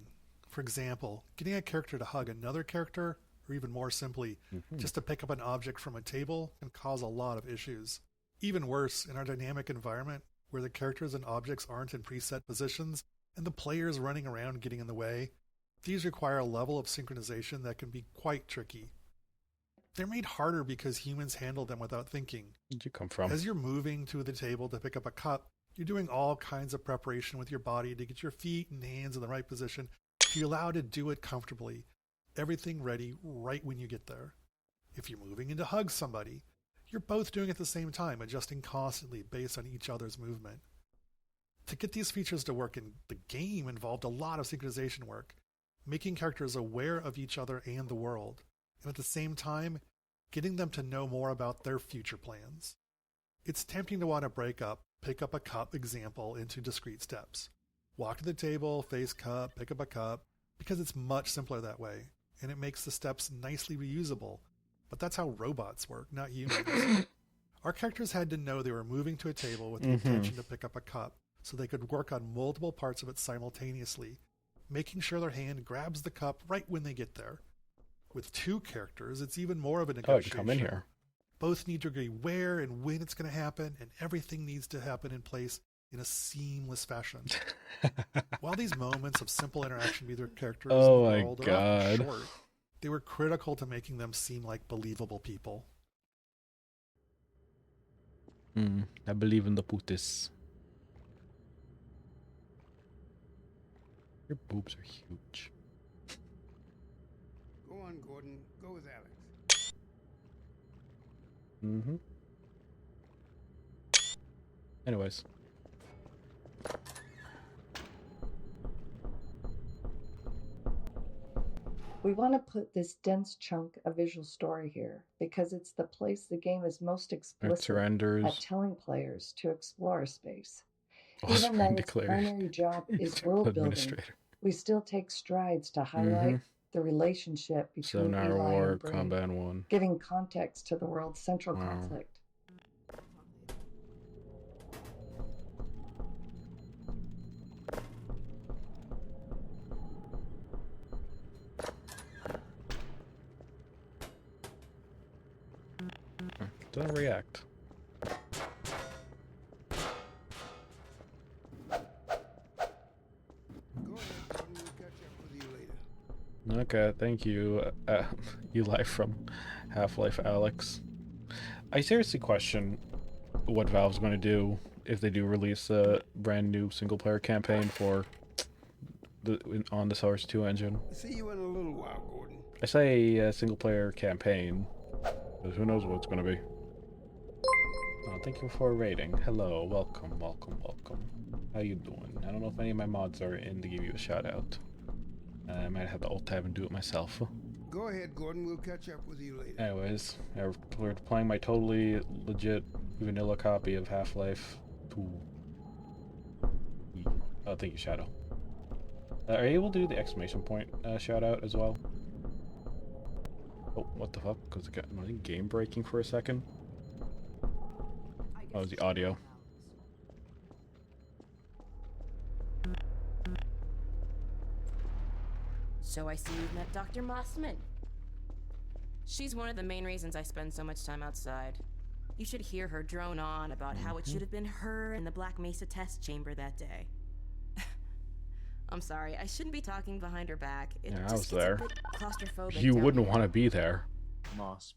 For example, getting a character to hug another character, or even more simply, just to pick up an object from a table, can cause a lot of issues. Even worse, in our dynamic environment, where the characters and objects aren't in preset positions, and the player is running around getting in the way, these require a level of synchronization that can be quite tricky. They're made harder because humans handle them without thinking. Where'd you come from? As you're moving to the table to pick up a cup, you're doing all kinds of preparation with your body to get your feet and hands in the right position. You're allowed to do it comfortably. Everything ready right when you get there. If you're moving in to hug somebody, you're both doing it at the same time, adjusting constantly based on each other's movement. To get these features to work in the game involved a lot of synchronization work, making characters aware of each other and the world, and at the same time, getting them to know more about their future plans. It's tempting to want to break up pick up a cup example into discrete steps. Walk to the table, face cup, pick up a cup, because it's much simpler that way, and it makes the steps nicely reusable. But that's how robots work, not humans. Our characters had to know they were moving to a table with the intention to pick up a cup, so they could work on multiple parts of it simultaneously, making sure their hand grabs the cup right when they get there. With two characters, it's even more of a negotiation. Oh, you can come in here. Both need to agree where and when it's going to happen, and everything needs to happen in place in a seamless fashion. While these moments of simple interaction with their characters in the world are often short, they were critical to making them seem like believable people. I believe in the putis. Your boobs are huge. Go on, Gordon. Go with Alex. Anyways. We want to put this dense chunk of visual story here because it's the place the game is most explicit at telling players to explore space. Even though its primary job is world building, we still take strides to highlight the relationship between Eli and Brain, giving context to the world's central conflict. Doesn't react. Okay, thank you, Eli from Half-Life Alex. I seriously question what Valve's going to do if they do release a brand new single-player campaign for on the Source 2 engine. See you in a little while, Gordon. I say a single-player campaign, because who knows what it's going to be. Thank you for a rating. Hello, welcome. How you doing? I don't know if any of my mods are in to give you a shout-out. I might have to alt-tab and do it myself. Go ahead, Gordon. We'll catch up with you later. Anyways, we're playing my totally legit vanilla copy of Half-Life 2. Oh, thank you, Shadow. Are you able to do the exclamation point shout-out as well? Oh, what the fuck? Was it game breaking for a second? Oh, it was the audio. So I see you've met Dr. Mossman. She's one of the main reasons I spend so much time outside. You should hear her drone on about how it should have been her in the Black Mesa test chamber that day. I'm sorry, I shouldn't be talking behind her back. It I just was gets a there. bit claustrophobic You down wouldn't here. want to be there. Mossman.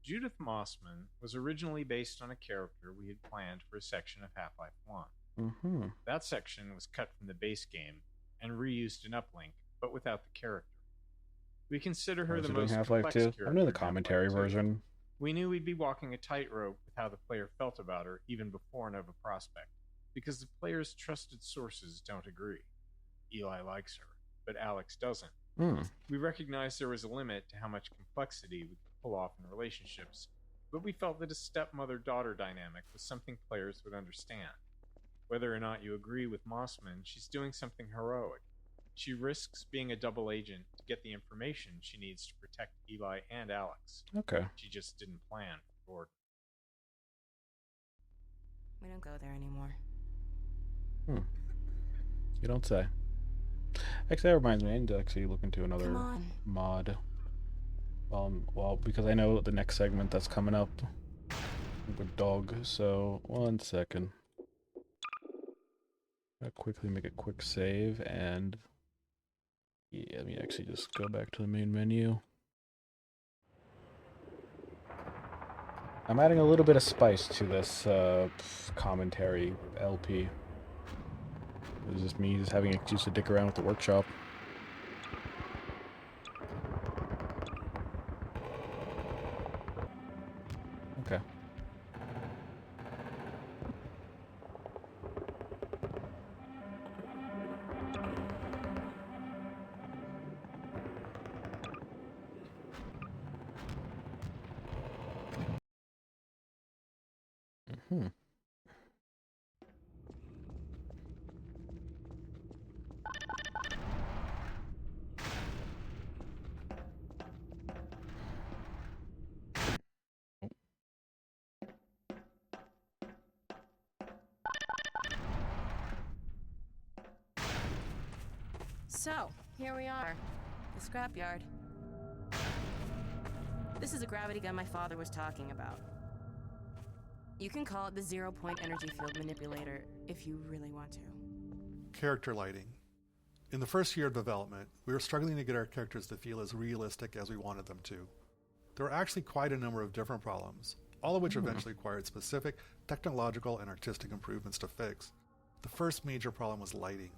Judith Mossman was originally based on a character we had planned for a section of Half-Life 1. That section was cut from the base game and reused in Uplink, but without the character. We consider her the most Half-Life complex 2? character. I'm doing the in Half-Life commentary 2. version. We knew we'd be walking a tightrope with how the player felt about her even before Nova Prospect, because the player's trusted sources don't agree. Eli likes her, but Alex doesn't. We recognized there was a limit to how much complexity we could pull off in relationships, but we felt that a stepmother-daughter dynamic was something players would understand. Whether or not you agree with Mossman, she's doing something heroic. She risks being a double agent to get the information she needs to protect Eli and Alex. Okay. She just didn't plan for Gordon. We don't go there anymore. You don't say. Actually, that reminds me, I need to actually look into another Come on. mod. Well, because I know the next segment that's coming up with Dog, so 1 second. I'll quickly make a quick save, and yeah, let me actually just go back to the main menu. I'm adding a little bit of spice to this commentary LP. It was just me just having an excuse to dick around with the workshop. Mm-hmm. So, here we are. The scrapyard. This is a gravity gun my father was talking about. You can call it the zero-point energy field manipulator if you really want to. Character lighting. In the first year of development, we were struggling to get our characters to feel as realistic as we wanted them to. There were actually quite a number of different problems, all of which eventually required specific technological and artistic improvements to fix. The first major problem was lighting.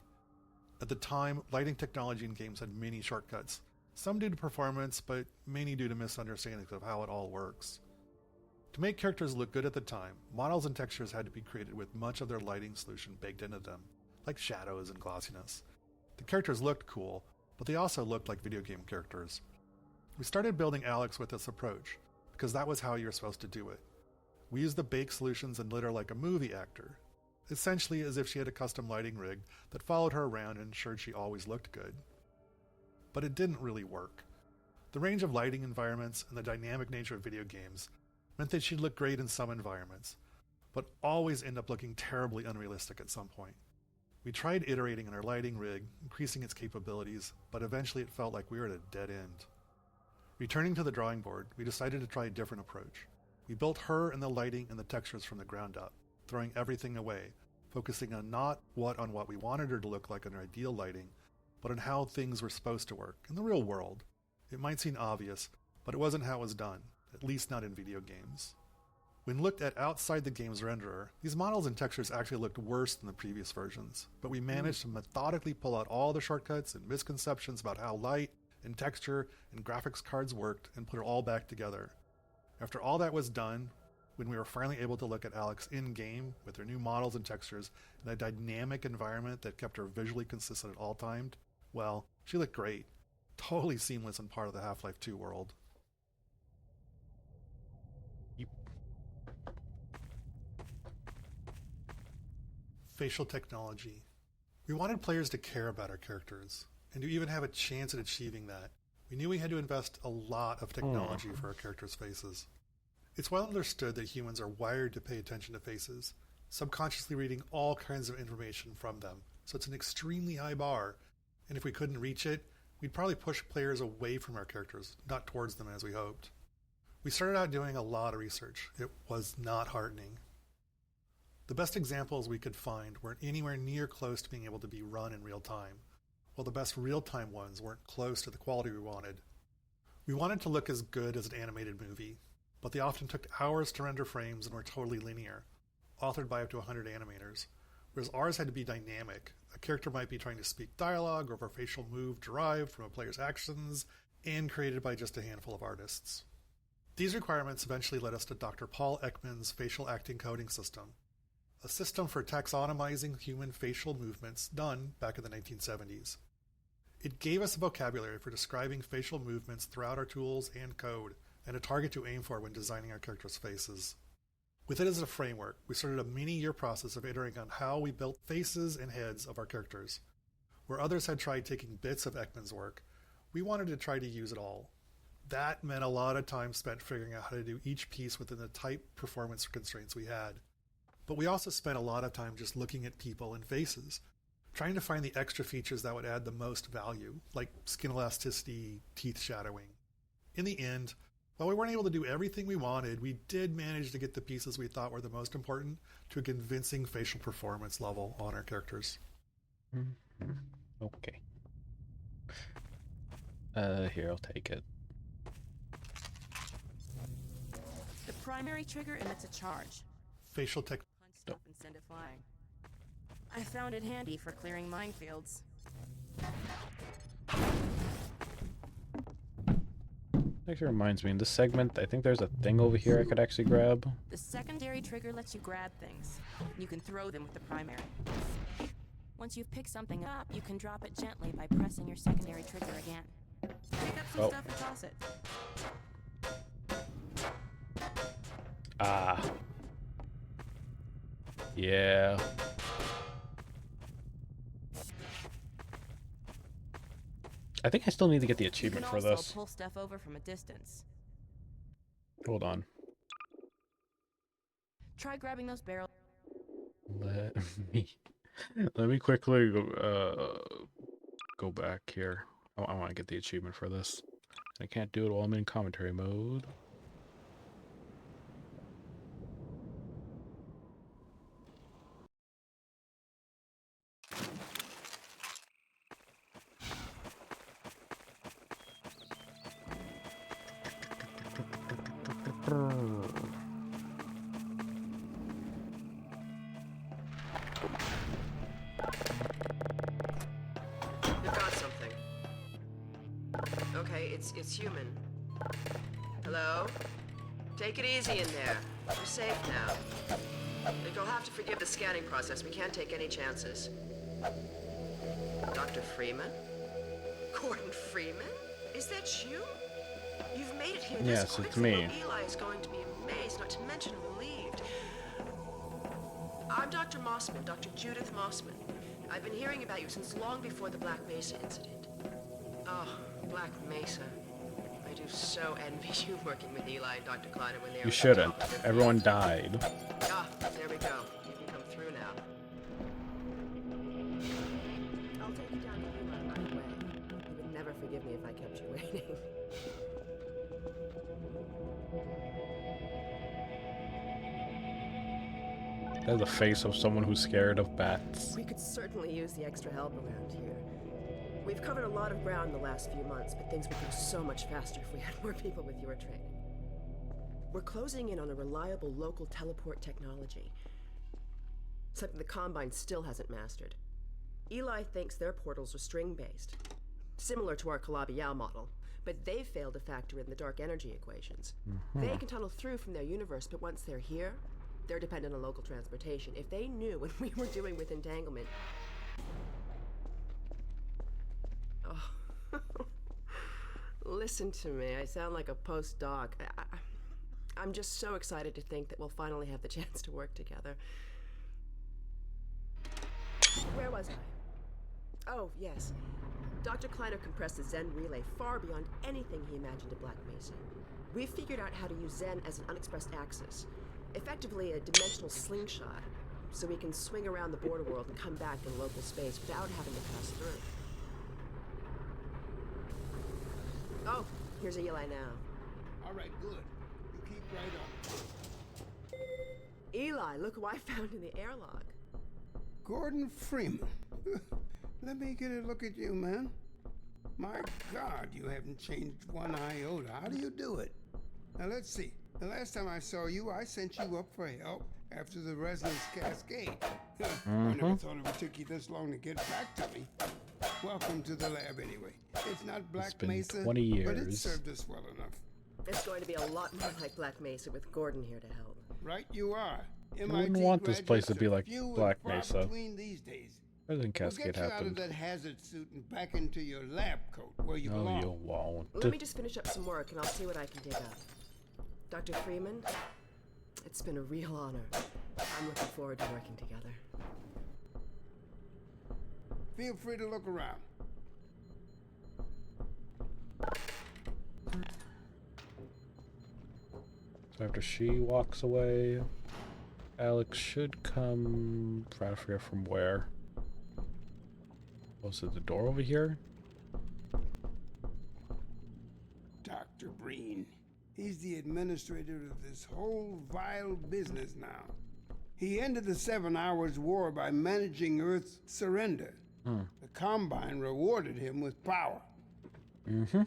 At the time, lighting technology in games had many shortcuts, some due to performance, but many due to misunderstandings of how it all works. To make characters look good at the time, models and textures had to be created with much of their lighting solution baked into them, like shadows and glossiness. The characters looked cool, but they also looked like video game characters. We started building Alex with this approach, because that was how you were supposed to do it. We used the baked solutions and lit her like a movie actor, essentially as if she had a custom lighting rig that followed her around and ensured she always looked good. But it didn't really work. The range of lighting environments and the dynamic nature of video games meant that she'd look great in some environments, but always end up looking terribly unrealistic at some point. We tried iterating on our lighting rig, increasing its capabilities, but eventually it felt like we were at a dead end. Returning to the drawing board, we decided to try a different approach. We built her and the lighting and the textures from the ground up, throwing everything away, focusing on not on what we wanted her to look like in our ideal lighting, but on how things were supposed to work in the real world. It might seem obvious, but it wasn't how it was done, at least not in video games. When looked at outside the game's renderer, these models and textures actually looked worse than the previous versions, but we managed to methodically pull out all the shortcuts and misconceptions about how light and texture and graphics cards worked and put it all back together. After all that was done, when we were finally able to look at Alex in-game with her new models and textures in a dynamic environment that kept her visually consistent at all times, well, she looked great. Totally seamless and part of the Half-Life 2 world. Facial technology. We wanted players to care about our characters, and to even have a chance at achieving that, we knew we had to invest a lot of technology for our characters' faces. It's well understood that humans are wired to pay attention to faces, subconsciously reading all kinds of information from them, so it's an extremely high bar, and if we couldn't reach it, we'd probably push players away from our characters, not towards them as we hoped. We started out doing a lot of research. It was not heartening. The best examples we could find weren't anywhere near close to being able to be run in real time, while the best real-time ones weren't close to the quality we wanted. We wanted to look as good as an animated movie, but they often took hours to render frames and were totally linear, authored by up to 100 animators, whereas ours had to be dynamic. A character might be trying to speak dialogue or have a facial move derived from a player's actions and created by just a handful of artists. These requirements eventually led us to Dr. Paul Ekman's facial acting coding system, a system for taxonomizing human facial movements done back in the 1970s. It gave us a vocabulary for describing facial movements throughout our tools and code, and a target to aim for when designing our characters' faces. With it as a framework, we started a many-year process of iterating on how we built faces and heads of our characters. Where others had tried taking bits of Ekman's work, we wanted to try to use it all. That meant a lot of time spent figuring out how to do each piece within the tight performance constraints we had. But we also spent a lot of time just looking at people and faces, trying to find the extra features that would add the most value, like skin elasticity, teeth shadowing. In the end, while we weren't able to do everything we wanted, we did manage to get the pieces we thought were the most important to a convincing facial performance level on our characters. Okay. Here, I'll take it. The primary trigger emits a charge. Facial tech. Punch up and send it flying. I found it handy for clearing minefields. Actually reminds me, in this segment, I think there's a thing over here I could actually grab. The secondary trigger lets you grab things. You can throw them with the primary. Once you've picked something up, you can drop it gently by pressing your secondary trigger again. Pick up some stuff and toss it. Yeah. I think I still need to get the achievement for You can also this. pull stuff over from a distance. Hold on. Try grabbing those barrels. Let me quickly go back here. Oh, I want to get the achievement for this. I can't do it while I'm in commentary mode. You've got something. Okay, it's human. Hello? Take it easy in there. You're safe now. You'll have to forgive the scanning process. We can't take any chances. Dr. Freeman? Gordon Freeman? Is that you? You've made it here this Yes, quickly. it's me. Well, Eli is going to be amazed, not to mention relieved. I'm Dr. Mossman, Dr. Judith Mossman. I've been hearing about you since long before the Black Mesa incident. Oh, Black Mesa. I do so envy you working with Eli and Dr. Kleiner when they were... You shouldn't. Everyone died. Ah, there we go. You can come through now. I'll take you down to Eli right away. You would never forgive me if I kept you waiting. That's the face of someone who's scared of bats. We could certainly use the extra help around here. We've covered a lot of ground the last few months, but things would go so much faster if we had more people with your training. We're closing in on a reliable local teleport technology. Something the Combine still hasn't mastered. Eli thinks their portals are string-based, similar to our Calabi-Yau model, but they've failed to factor in the dark energy equations. They can tunnel through from their universe, but once they're here, they're dependent on local transportation. If they knew what we were doing with entanglement... Oh. Listen to me. I sound like a postdoc. I'm just so excited to think that we'll finally have the chance to work together. Where was I? Oh, yes. Dr. Kleiner compressed the Zen relay far beyond anything he imagined at Black Mesa. We've figured out how to use Zen as an unexpressed axis, effectively a dimensional slingshot, so we can swing around the border world and come back in local space without having to pass through. Oh, here's Eli now. All right, good. You keep right on. Eli, look who I found in the airlock. Gordon Freeman. Let me get a look at you, man. My God, you haven't changed one iota. How do you do it? Now, let's see. The last time I saw you, I sent you up for help after the resonance cascade. I never thought it would take you this long to get back to me. Welcome to the lab, anyway. It's not Black Mesa, 20 years. but it served us well enough. It's going to be a lot more like Black Mesa with Gordon here to help. Right you are. I wouldn't want this place to be like Black Mesa. These days. Resonance cascade We'll get you out of happened. that hazard suit and back into your lab coat where you No, belong. you won't. Let me just finish up some work and I'll see what I can dig up. Dr. Freeman, it's been a real honor. I'm looking forward to working together. Feel free to look around. So after she walks away, Alex should come. Try to figure out from where. Oh, is it the door over here? Dr. Breen. He's the administrator of this whole vile business now. He ended the 7 Hours War by managing Earth's surrender. The Combine rewarded him with power. Mm-hmm.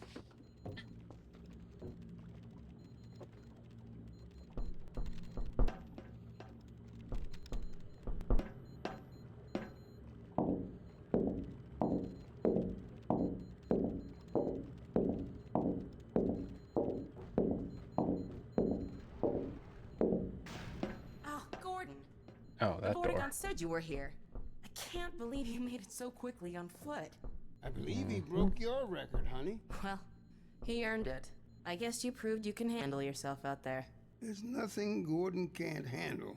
Oh, Gordon. Oh, that the door. Vortigaunt said you were here. I can't believe you made it so quickly on foot. I believe he broke your record, honey. Well, he earned it. I guess you proved you can handle yourself out there. There's nothing Gordon can't handle.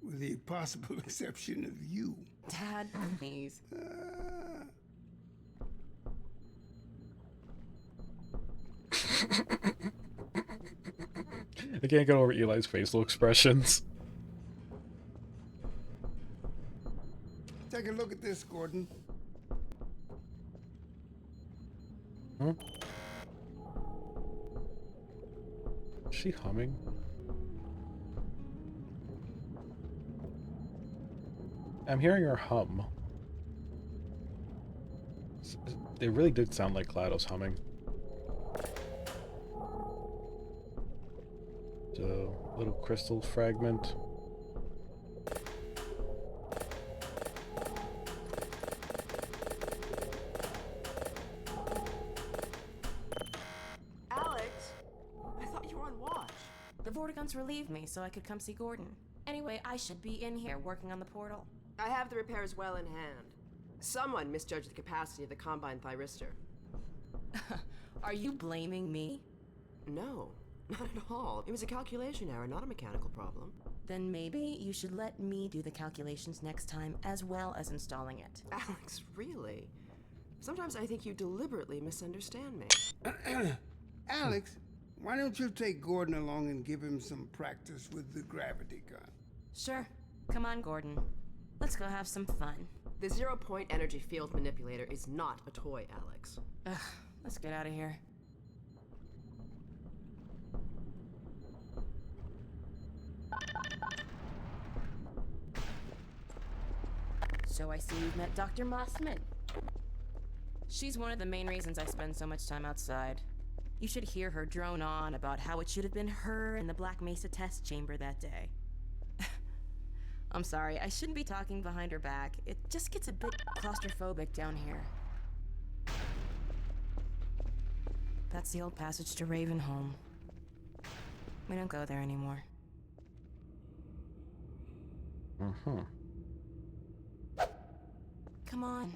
with the possible exception of you. Dad, please. I can't get over Eli's facial expressions. Take a look at this, Gordon. Huh? Is she humming? I'm hearing her hum. It really did sound like GLaDOS humming. The little crystal fragment. Alex, I thought you were on watch. The Vortiguns relieved me so I could come see Gordon. Anyway, I should be in here working on the portal. I have the repairs well in hand. Someone misjudged the capacity of the Combine thyristor. Are you blaming me? No, not at all. It was a calculation error, not a mechanical problem. Then maybe you should let me do the calculations next time as well as installing it. Alex, really? Sometimes I think you deliberately misunderstand me. Alex, why don't you take Gordon along and give him some practice with the gravity gun? Sure. Come on, Gordon. Let's go have some fun. The zero-point energy field manipulator is not a toy, Alex. Ugh, let's get out of here. So I see you've met Dr. Mossman. She's one of the main reasons I spend so much time outside. You should hear her drone on about how it should have been her in the Black Mesa test chamber that day. I'm sorry, I shouldn't be talking behind her back. It just gets a bit claustrophobic down here. That's the old passage to Ravenholm. We don't go there anymore. Mm-hmm. Come on.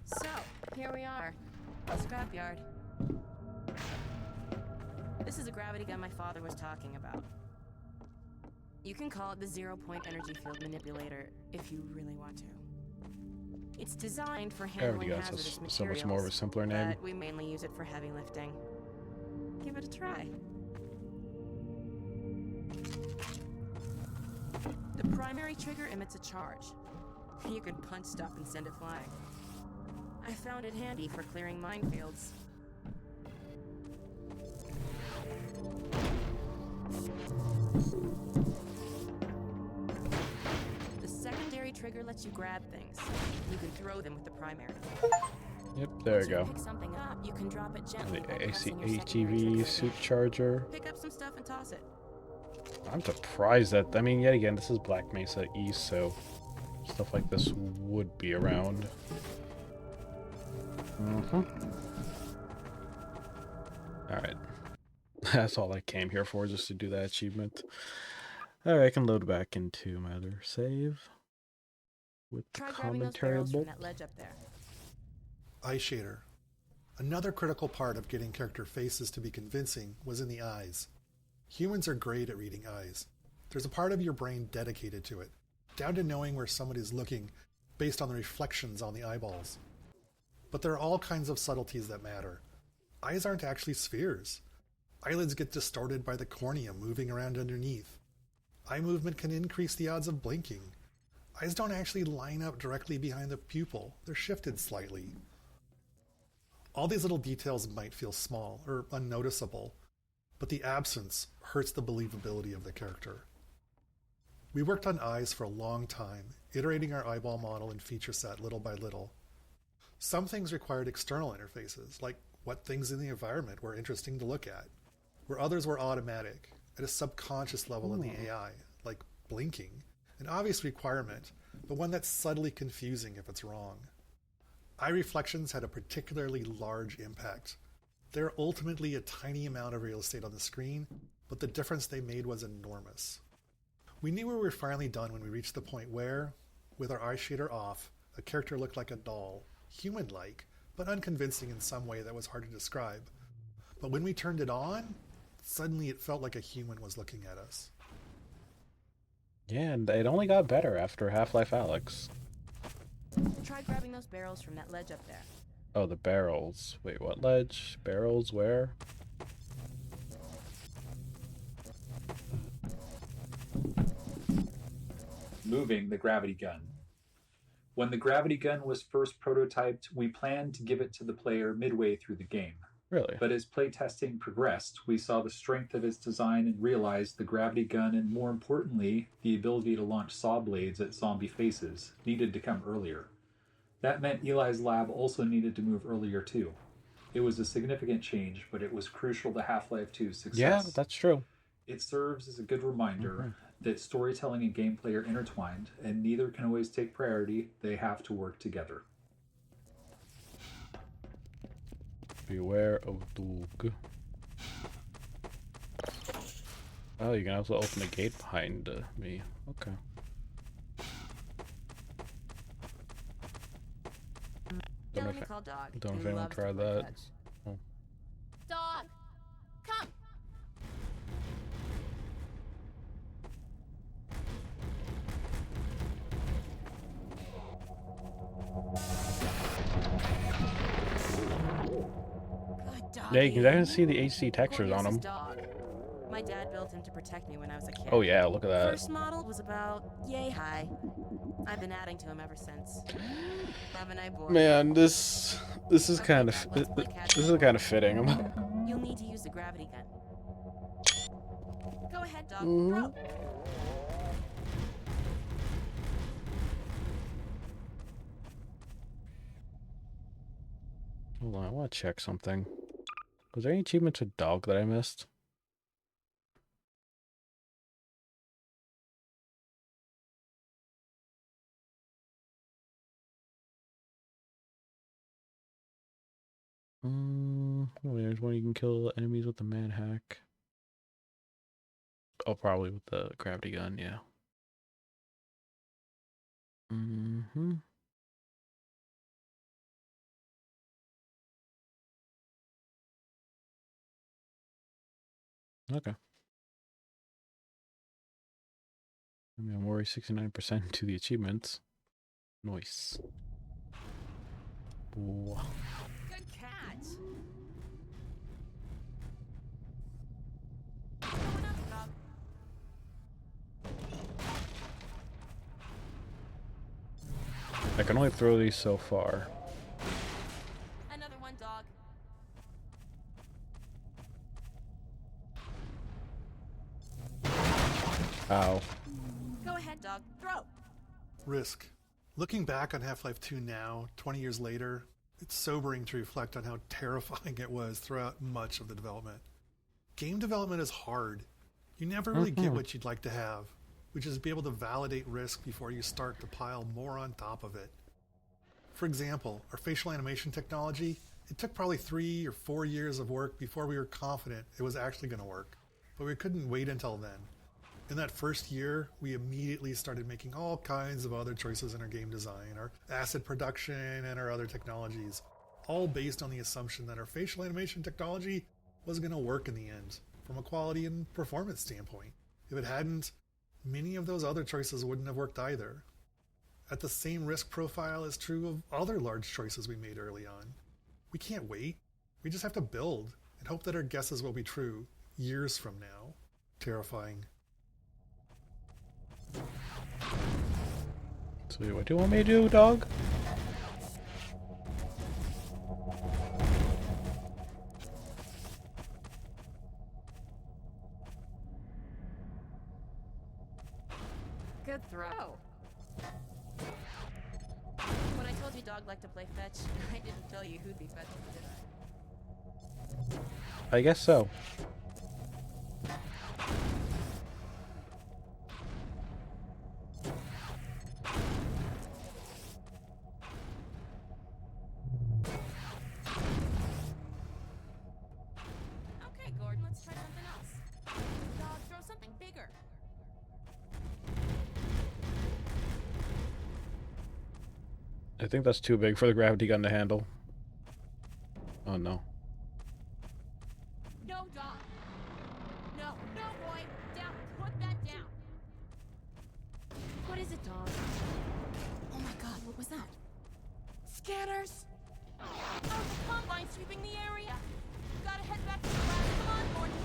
So, here we are. The scrapyard. This is a gravity gun my father was talking about. You can call it the zero-point energy field manipulator if you really want to. It's designed for handling Gravity hazardous gun's materials, so much more of a simpler name. but we mainly use it for heavy lifting. Give it a try. The primary trigger emits a charge. You can punch stuff and send it flying. I found it handy for clearing minefields. The secondary trigger lets you grab things. You can throw them with the primary. Yep, there Once you go. pick something up, you can drop it gently The by pressing your secondary ATV trigger. suit charger. Pick up some stuff and toss it. I'm surprised that, I mean, yet again, this is Black Mesa East, so stuff like this would be around. Mm-hmm. Alright. That's all I came here for, just to do that achievement. Alright, I can load back into my other save. With the Try grabbing those commentary barrels from bolt. that ledge up there. Eye shader. Another critical part of getting character faces to be convincing was in the eyes. Humans are great at reading eyes. There's a part of your brain dedicated to it, down to knowing where somebody is looking based on the reflections on the eyeballs. But there are all kinds of subtleties that matter. Eyes aren't actually spheres. Eyelids get distorted by the cornea moving around underneath. Eye movement can increase the odds of blinking. Eyes don't actually line up directly behind the pupil. They're shifted slightly. All these little details might feel small or unnoticeable, but the absence hurts the believability of the character. We worked on eyes for a long time, iterating our eyeball model and feature set little by little. Some things required external interfaces, like what things in the environment were interesting to look at, where others were automatic, at a subconscious level in the AI, like blinking, an obvious requirement, but one that's subtly confusing if it's wrong. eye reflections had a particularly large impact. They're ultimately a tiny amount of real estate on the screen, but the difference they made was enormous. We knew we were finally done when we reached the point where, with our eye shader off, a character looked like a doll, human-like, but unconvincing in some way that was hard to describe. But when we turned it on, suddenly it felt like a human was looking at us. Yeah, and it only got better after Half-Life Alyx. Try grabbing those barrels from that ledge up there. Oh, the barrels. Wait, what ledge? Barrels where? Moving the gravity gun. When the gravity gun was first prototyped, we planned to give it to the player midway through the game. Really? But as playtesting progressed, we saw the strength of its design and realized the gravity gun, and more importantly, the ability to launch saw blades at zombie faces, needed to come earlier. That meant Eli's lab also needed to move earlier too. It was a significant change, but it was crucial to Half-Life 2's success. Yeah, that's true. It serves as a good reminder that storytelling and gameplay are intertwined, and neither can always take priority. They have to work together. Beware of dog. Oh, you can also open the gate behind me. Okay. Yeah, let me call Dog. Don't know if He anyone loves tried to play that. fetch. Oh. Dog, come. Yeah, you can definitely see the HD textures on Cornelius' them. dog. My dad built him to protect me when I was a kid. Oh yeah, look at that. First model was about yay high. I've been adding to him ever since. Haven't I, boy? Man, this is kind of fitting. You'll need to use the gravity gun. Go ahead, dog. Mhm. Throw. Hold on, I want to check something. Was there any achievements with dog that I missed? Oh, there's one you can kill enemies with the man hack. Oh, probably with the gravity gun, yeah. Okay. I mean, I'm already 69% to the achievements. Nice. Ooh. Good catch. I can only throw these so far. Another one, dog. Ow. Go ahead, dog. Throw. Risk. Looking back on Half-Life 2 now, 20 years later, it's sobering to reflect on how terrifying it was throughout much of the development. Game development is hard. You never really get what you'd like to have, which is be able to validate risk before you start to pile more on top of it. For example, our facial animation technology, it took probably 3 or 4 years of work before we were confident it was actually going to work, but we couldn't wait until then. In that first year, we immediately started making all kinds of other choices in our game design, our asset production, and our other technologies, all based on the assumption that our facial animation technology was going to work in the end, from a quality and performance standpoint. If it hadn't, many of those other choices wouldn't have worked either. At the same risk profile is true of other large choices we made early on. We can't wait. We just have to build and hope that our guesses will be true years from now. Terrifying. So what do you want me to do, dog? Good throw. When I told you dog liked to play fetch, I didn't tell you who'd be fetching, did I? I guess so. I think that's too big for the gravity gun to handle. Oh no. No, Doc. No, no, boy. Down. Put that down. What is it, Dog? Oh my God, what was that? Scanners! Oh, the Combine sweeping the area! Gotta head back to the lab. Come on, Gordon.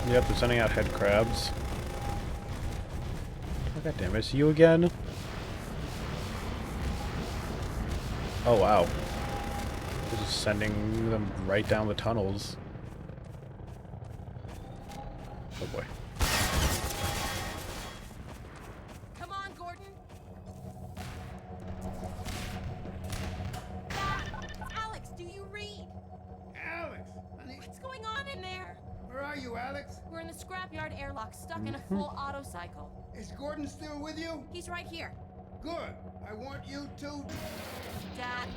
Yep, they're sending out head crabs. Oh, God damn it, it's you again? Oh, wow. They're just sending them right down the tunnels. Oh, boy. Come on, Gordon. Alex, do you read? Alex, honey. What's going on in there? Where are you, Alex? We're in the scrapyard airlock, stuck in a full auto cycle. Is Gordon still with you? He's right here. Good. I want you to... Dad.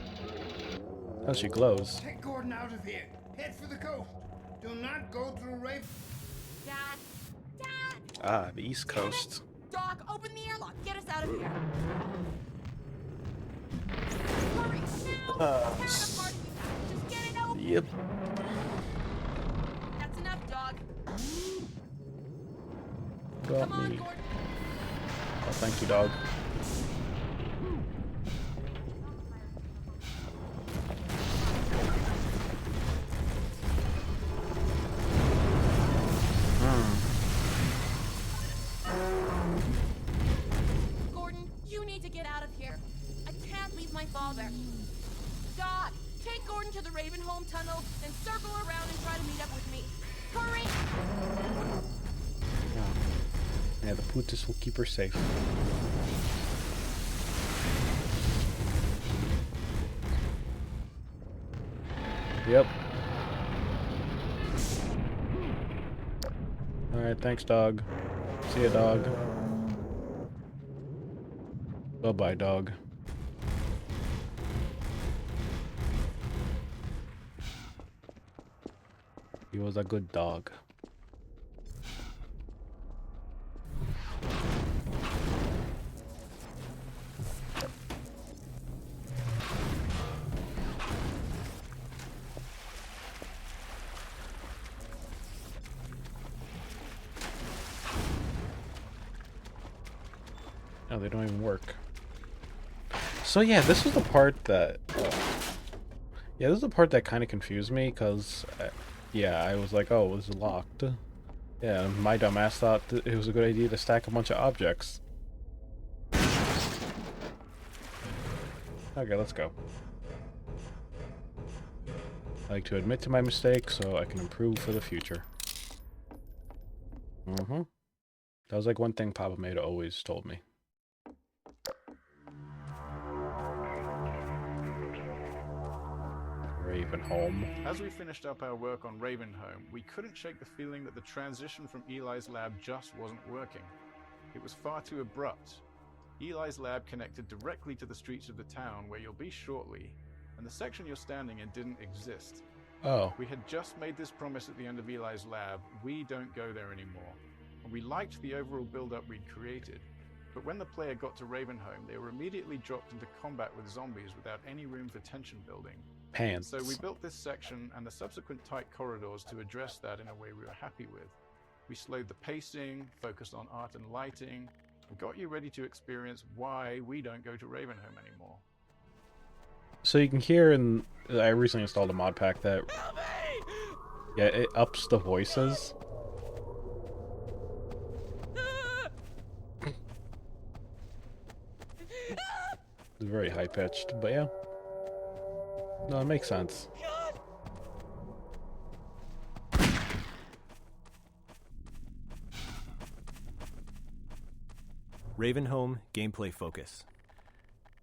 Oh, she glows. Take Gordon out of here. Head for the coast. Do not go through Rafe. Dad. Dad. Ah, the East Coast. Doc, open the airlock. Get us out of here. Hurry, now. Just get it open. Yep. That's enough, Dog. Got Come on, me. Gordon. Oh, thank you, dog. Gordon, you need to get out of here. I can't leave my father. Doc, take Gordon to the Ravenholm tunnel, then circle around and try to meet up with me. Hurry! Yeah, the Putis will keep her safe. Yep. Alright, thanks, dog. See ya, dog. Bye-bye, dog. He was a good dog. No, they don't even work. So yeah, this was the part that... yeah, this is the part that kind of confused me, because... yeah, I was like, oh, this is locked. Yeah, my dumbass thought that it was a good idea to stack a bunch of objects. Okay, let's go. I like to admit to my mistakes so I can improve for the future. That was like one thing Papa Made always told me. Ravenholm. As we finished up our work on Ravenholm, we couldn't shake the feeling that the transition from Eli's lab just wasn't working. It was far too abrupt. Eli's lab connected directly to the streets of the town where you'll be shortly, and the section you're standing in didn't exist. Oh. We had just made this promise at the end of Eli's lab: we don't go there anymore. And we liked the overall build-up we'd created, but when the player got to Ravenholm, they were immediately dropped into combat with zombies without any room for tension building. Pants. So we built this section and the subsequent tight corridors to address that in a way we were happy with. We slowed the pacing, focused on art and lighting, and got you ready to experience why we don't go to Ravenholm anymore. So you can hear in... I recently installed a mod pack that... yeah, it ups the voices. It's very high-pitched, but yeah. No, it makes sense. Ravenholm Gameplay Focus.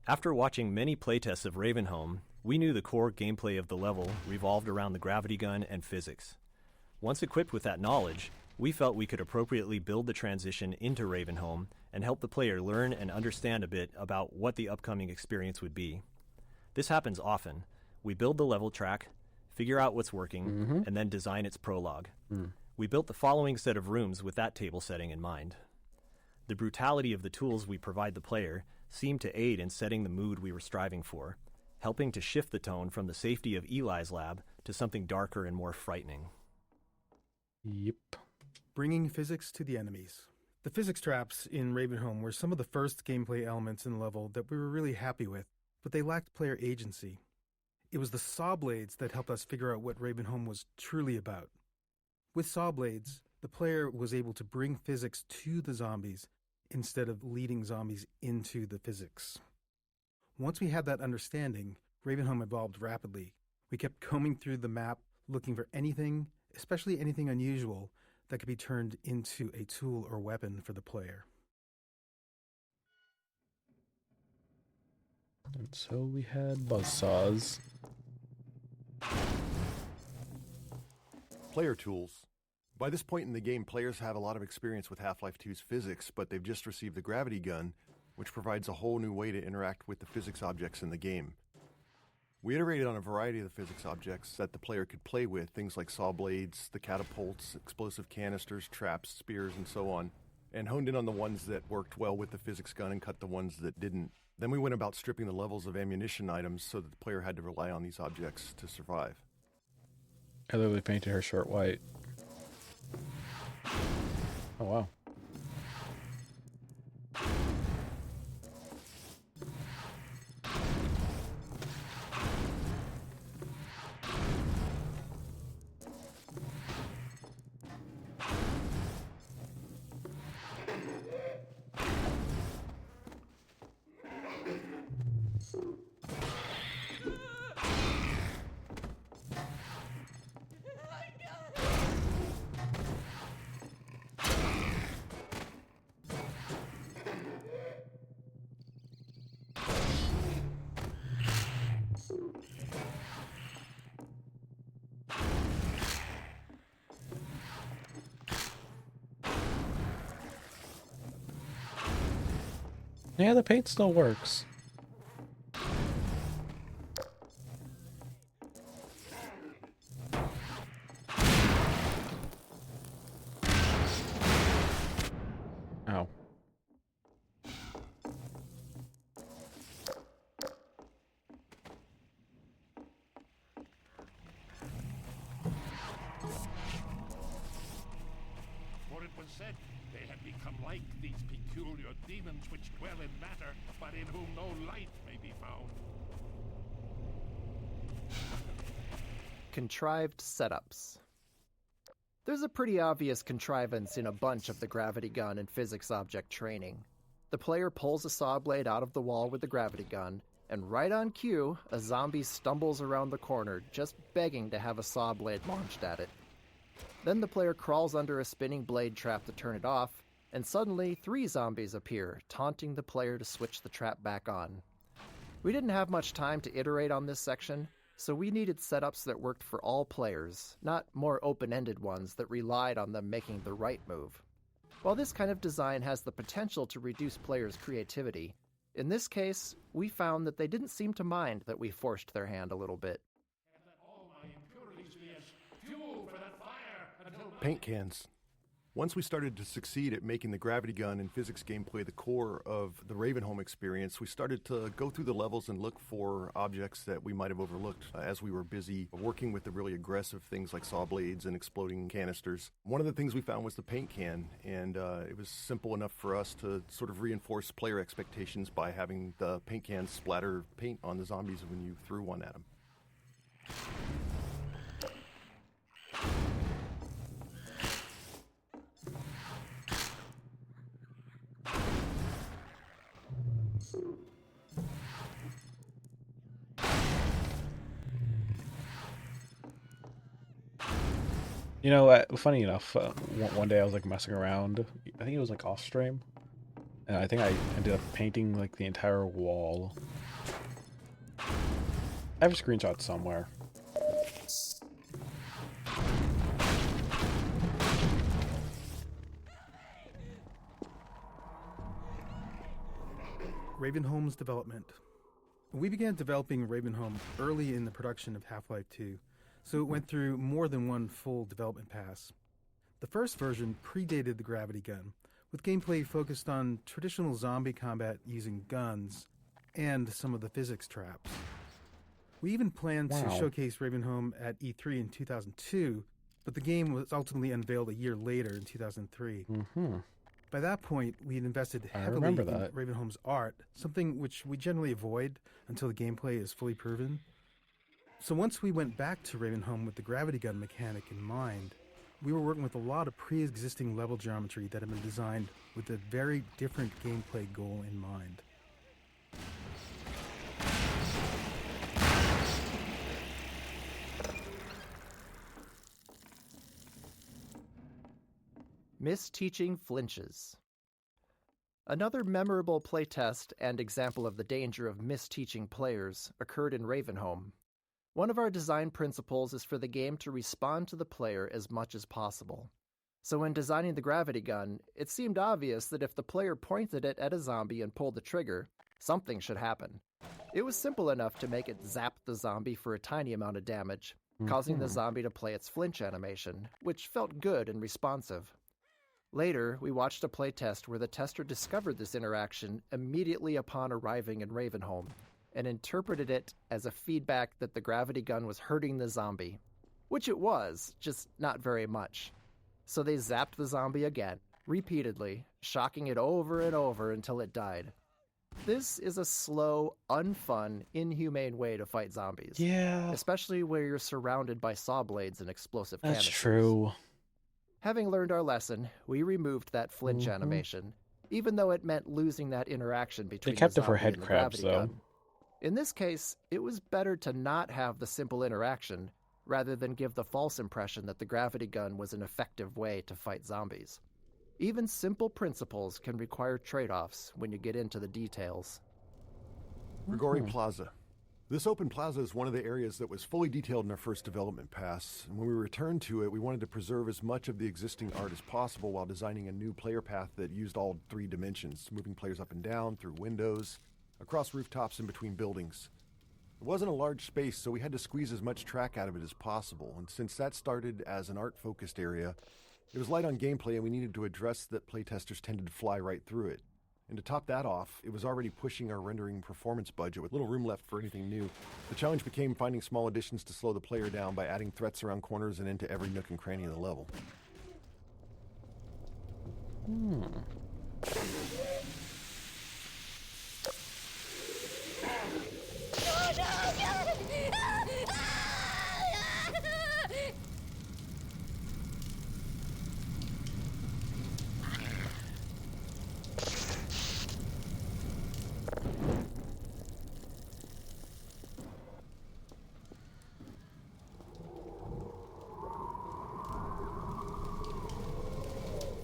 After watching many playtests of Ravenholm, we knew the core gameplay of the level revolved around the gravity gun and physics. Once equipped with that knowledge, we felt we could appropriately build the transition into Ravenholm and help the player learn and understand a bit about what the upcoming experience would be. This happens often. We build the level track, figure out what's working, and then design its prologue. We built the following set of rooms with that table setting in mind. The brutality of the tools we provide the player seemed to aid in setting the mood we were striving for, helping to shift the tone from the safety of Eli's lab to something darker and more frightening. Yep. Bringing physics to the enemies. The physics traps in Ravenholm were some of the first gameplay elements in the level that we were really happy with, but they lacked player agency. It was the saw blades that helped us figure out what Ravenholm was truly about. With saw blades, the player was able to bring physics to the zombies instead of leading zombies into the physics. Once we had that understanding, Ravenholm evolved rapidly. We kept combing through the map, looking for anything, especially anything unusual, that could be turned into a tool or weapon for the player. And so we had buzzsaws. Player tools. By this point in the game, players have a lot of experience with Half-Life 2's physics, but they've just received the gravity gun, which provides a whole new way to interact with the physics objects in the game. We iterated on a variety of the physics objects that the player could play with, things like saw blades, the catapults, explosive canisters, traps, spears, and so on, and honed in on the ones that worked well with the physics gun and cut the ones that didn't. Then we went about stripping the levels of ammunition items so that the player had to rely on these objects to survive. I literally painted her shirt white. Oh, wow. Yeah, the paint still works. Ow. For it was said, they had become like these peculiar demons which dwell in matter, but in whom no light may be found. Contrived setups. There's a pretty obvious contrivance in a bunch of the gravity gun and physics object training. The player pulls a saw blade out of the wall with the gravity gun, and right on cue, a zombie stumbles around the corner, just begging to have a saw blade launched at it. Then the player crawls under a spinning blade trap to turn it off, and suddenly 3 zombies appear, taunting the player to switch the trap back on. We didn't have much time to iterate on this section, so we needed setups that worked for all players, not more open-ended ones that relied on them making the right move. While this kind of design has the potential to reduce players' creativity, in this case, we found that they didn't seem to mind that we forced their hand a little bit. Paint cans. Once we started to succeed at making the gravity gun and physics gameplay the core of the Ravenholm experience, we started to go through the levels and look for objects that we might have overlooked as we were busy working with the really aggressive things like saw blades and exploding canisters. One of the things we found was the paint can, and it was simple enough for us to sort of reinforce player expectations by having the paint can splatter paint on the zombies when you threw one at them. You know, funny enough, one day I was like messing around. I think it was like off stream, and I think I ended up painting like the entire wall. I have a screenshot somewhere. Ravenholm's development. We began developing Ravenholm early in the production of Half-Life 2, so it went through more than one full development pass. The first version predated the gravity gun, with gameplay focused on traditional zombie combat using guns and some of the physics traps. We even planned to showcase Ravenholm at E3 in 2002, but the game was ultimately unveiled a year later in 2003. By that point, we had invested heavily in Ravenholm's art, something which we generally avoid until the gameplay is fully proven. So once we went back to Ravenholm with the gravity gun mechanic in mind, we were working with a lot of pre-existing level geometry that had been designed with a very different gameplay goal in mind. Misteaching flinches. Another memorable playtest and example of the danger of misteaching players occurred in Ravenholm. One of our design principles is for the game to respond to the player as much as possible. So when designing the gravity gun, it seemed obvious that if the player pointed it at a zombie and pulled the trigger, something should happen. It was simple enough to make it zap the zombie for a tiny amount of damage, causing the zombie to play its flinch animation, which felt good and responsive. Later, we watched a playtest where the tester discovered this interaction immediately upon arriving in Ravenholm, and interpreted it as a feedback that the gravity gun was hurting the zombie. Which it was, just not very much. So they zapped the zombie again, repeatedly, shocking it over and over until it died. This is a slow, unfun, inhumane way to fight zombies. Yeah. Especially where you're surrounded by saw blades and explosive That's canisters. true. Having learned our lesson, we removed that flinch animation, even though it meant losing that interaction between They kept the it for zombie head and the crabs, gravity though. gun. In this case, it was better to not have the simple interaction, rather than give the false impression that the gravity gun was an effective way to fight zombies. Even simple principles can require trade-offs when you get into the details. Grigori Plaza. This open plaza is one of the areas that was fully detailed in our first development pass, and when we returned to it, we wanted to preserve as much of the existing art as possible while designing a new player path that used all 3 dimensions, moving players up and down, through windows, across rooftops, and between buildings. It wasn't a large space, so we had to squeeze as much track out of it as possible, and since that started as an art-focused area, it was light on gameplay and we needed to address that playtesters tended to fly right through it. And to top that off, it was already pushing our rendering performance budget with little room left for anything new. The challenge became finding small additions to slow the player down by adding threats around corners and into every nook and cranny of the level.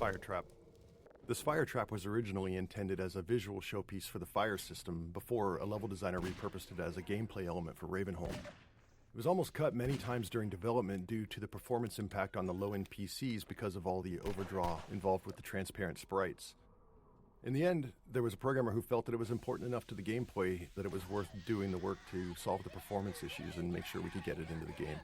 Fire trap. This fire trap was originally intended as a visual showpiece for the fire system before a level designer repurposed it as a gameplay element for Ravenholm. It was almost cut many times during development due to the performance impact on the low-end PCs because of all the overdraw involved with the transparent sprites. In the end, there was a programmer who felt that it was important enough to the gameplay that it was worth doing the work to solve the performance issues and make sure we could get it into the game.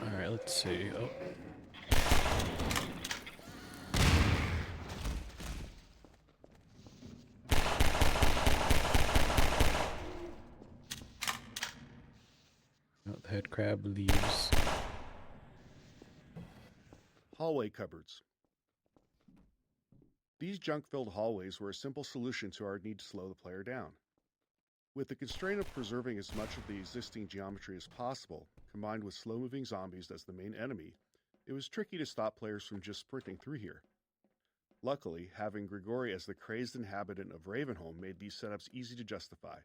Alright, let's see. Oh. The head crab leaves. Hallway cupboards. These junk-filled hallways were a simple solution to our need to slow the player down. With the constraint of preserving as much of the existing geometry as possible, combined with slow-moving zombies as the main enemy, it was tricky to stop players from just sprinting through here. Luckily, having Grigori as the crazed inhabitant of Ravenholm made these setups easy to justify.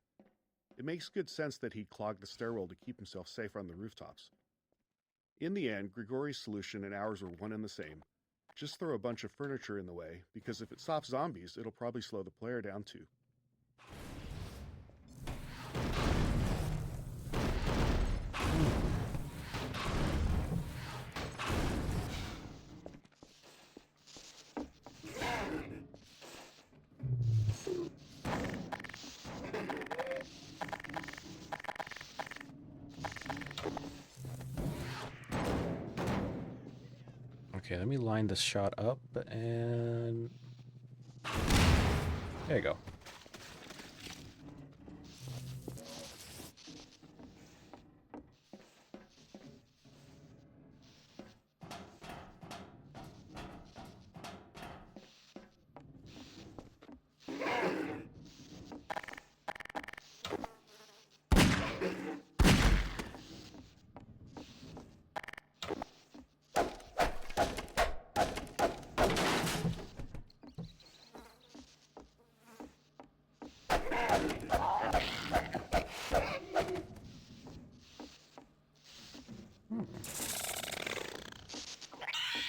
It makes good sense that he'd clog the stairwell to keep himself safe on the rooftops. In the end, Grigori's solution and ours were one and the same. Just throw a bunch of furniture in the way, because if it stops zombies, it'll probably slow the player down too. Okay, let me line this shot up, and there you go.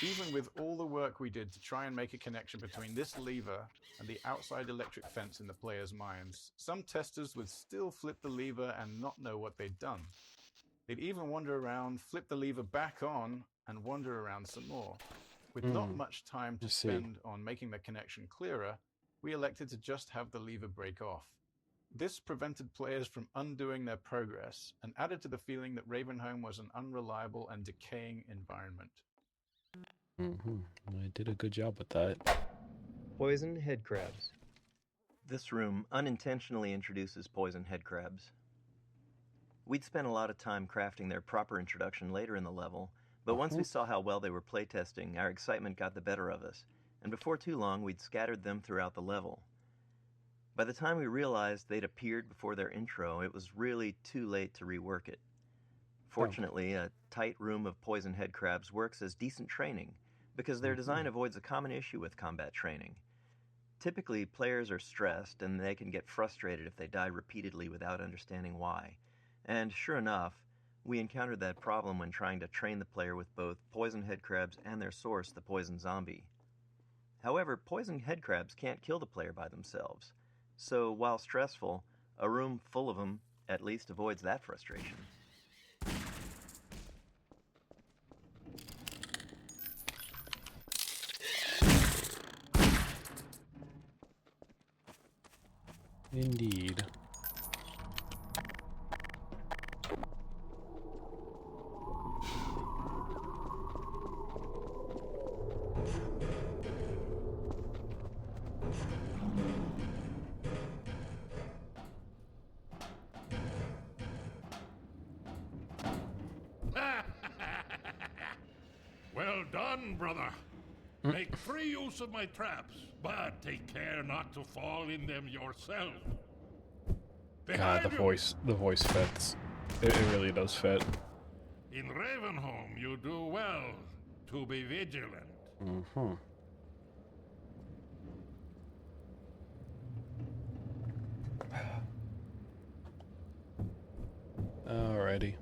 Even with all the work we did to try and make a connection between this lever and the outside electric fence in the players' minds, some testers would still flip the lever and not know what they'd done. They'd even wander around, flip the lever back on, and wander around some more. With not much time to spend on making the connection clearer, we elected to just have the lever break off. This prevented players from undoing their progress and added to the feeling that Ravenholm was an unreliable and decaying environment. I did a good job with that. Poison head crabs. This room unintentionally introduces poison head crabs. We'd spent a lot of time crafting their proper introduction later in the level, but once we saw how well they were playtesting, our excitement got the better of us, and before too long we'd scattered them throughout the level. By the time we realized they'd appeared before their intro, it was really too late to rework it. Fortunately, a tight room of poison head crabs works as decent training, because their design avoids a common issue with combat training. Typically, players are stressed and they can get frustrated if they die repeatedly without understanding why. And sure enough, we encountered that problem when trying to train the player with both poison head crabs and their source, the poison zombie. However, poison head crabs can't kill the player by themselves, so while stressful, a room full of them at least avoids that frustration. Indeed. Well done, brother. Make free use of my traps, but take care not to fall in them yourself. God, the voice fits. It really does fit. In Ravenholm, you do well to be vigilant. Alrighty.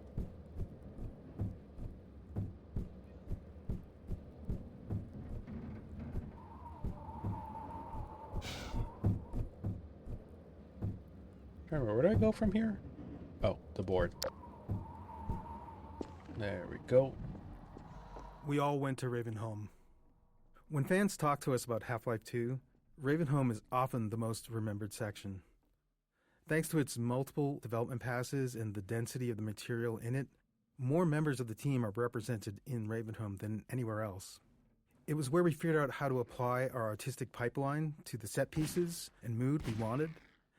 Remember, where do I go from here? Oh, the board. There we go. We all went to Ravenholm. When fans talk to us about Half-Life 2, Ravenholm is often the most remembered section. Thanks to its multiple development passes and the density of the material in it, more members of the team are represented in Ravenholm than anywhere else. It was where we figured out how to apply our artistic pipeline to the set pieces and mood we wanted,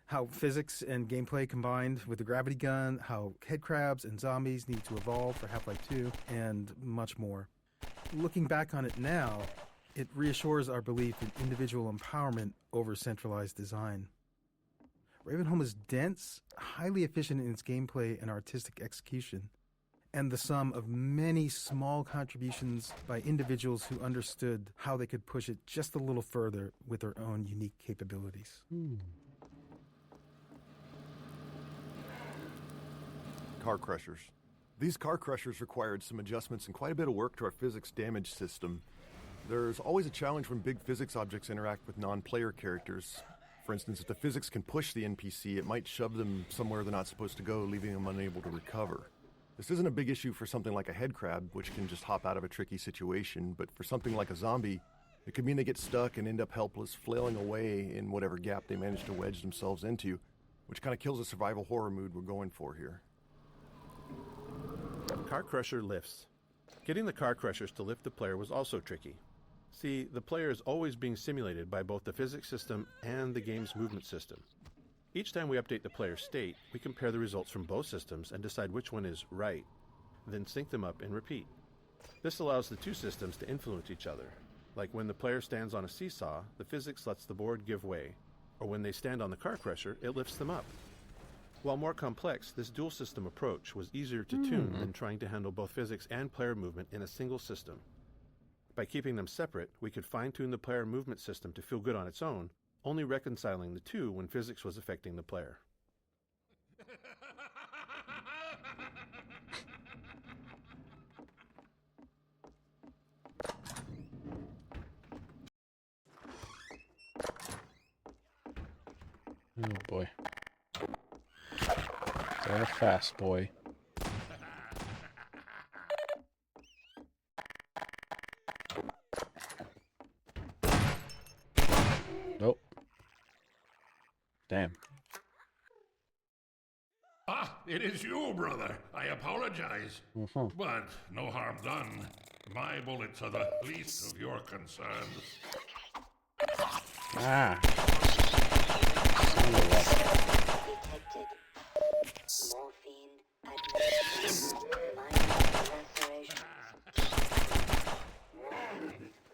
how physics and gameplay combined with the gravity gun, how head crabs and zombies need to evolve for Half-Life 2, and much more. Looking back on it now, it reassures our belief in individual empowerment over centralized design. Ravenholm is dense, highly efficient in its gameplay and artistic execution, and the sum of many small contributions by individuals who understood how they could push it just a little further with their own unique capabilities. car crushers. These car crushers required some adjustments and quite a bit of work to our physics damage system. There's always a challenge when big physics objects interact with non-player characters. For instance, if the physics can push the NPC, it might shove them somewhere they're not supposed to go, leaving them unable to recover. This isn't a big issue for something like a head crab, which can just hop out of a tricky situation, but for something like a zombie, it could mean they get stuck and end up helpless, flailing away in whatever gap they manage to wedge themselves into, which kind of kills the survival horror mood we're going for here. Car Crusher lifts. Getting the car crushers to lift the player was also tricky. See, the player is always being simulated by both the physics system and the game's movement system. Each time we update the player's state, we compare the results from both systems and decide which one is right, then sync them up and repeat. This allows the two systems to influence each other. Like when the player stands on a seesaw, the physics lets the board give way, or when they stand on the car crusher, it lifts them up. While more complex, this dual system approach was easier to tune than trying to handle both physics and player movement in a single system. By keeping them separate, we could fine-tune the player movement system to feel good on its own, only reconciling the two when physics was affecting the player. Oh boy. They're a fast boy. Nope. Damn. Ah, it is you, brother. I apologize. But no harm done. My bullets are the least of your concerns. Ah. Morphine administration. Minor laceration.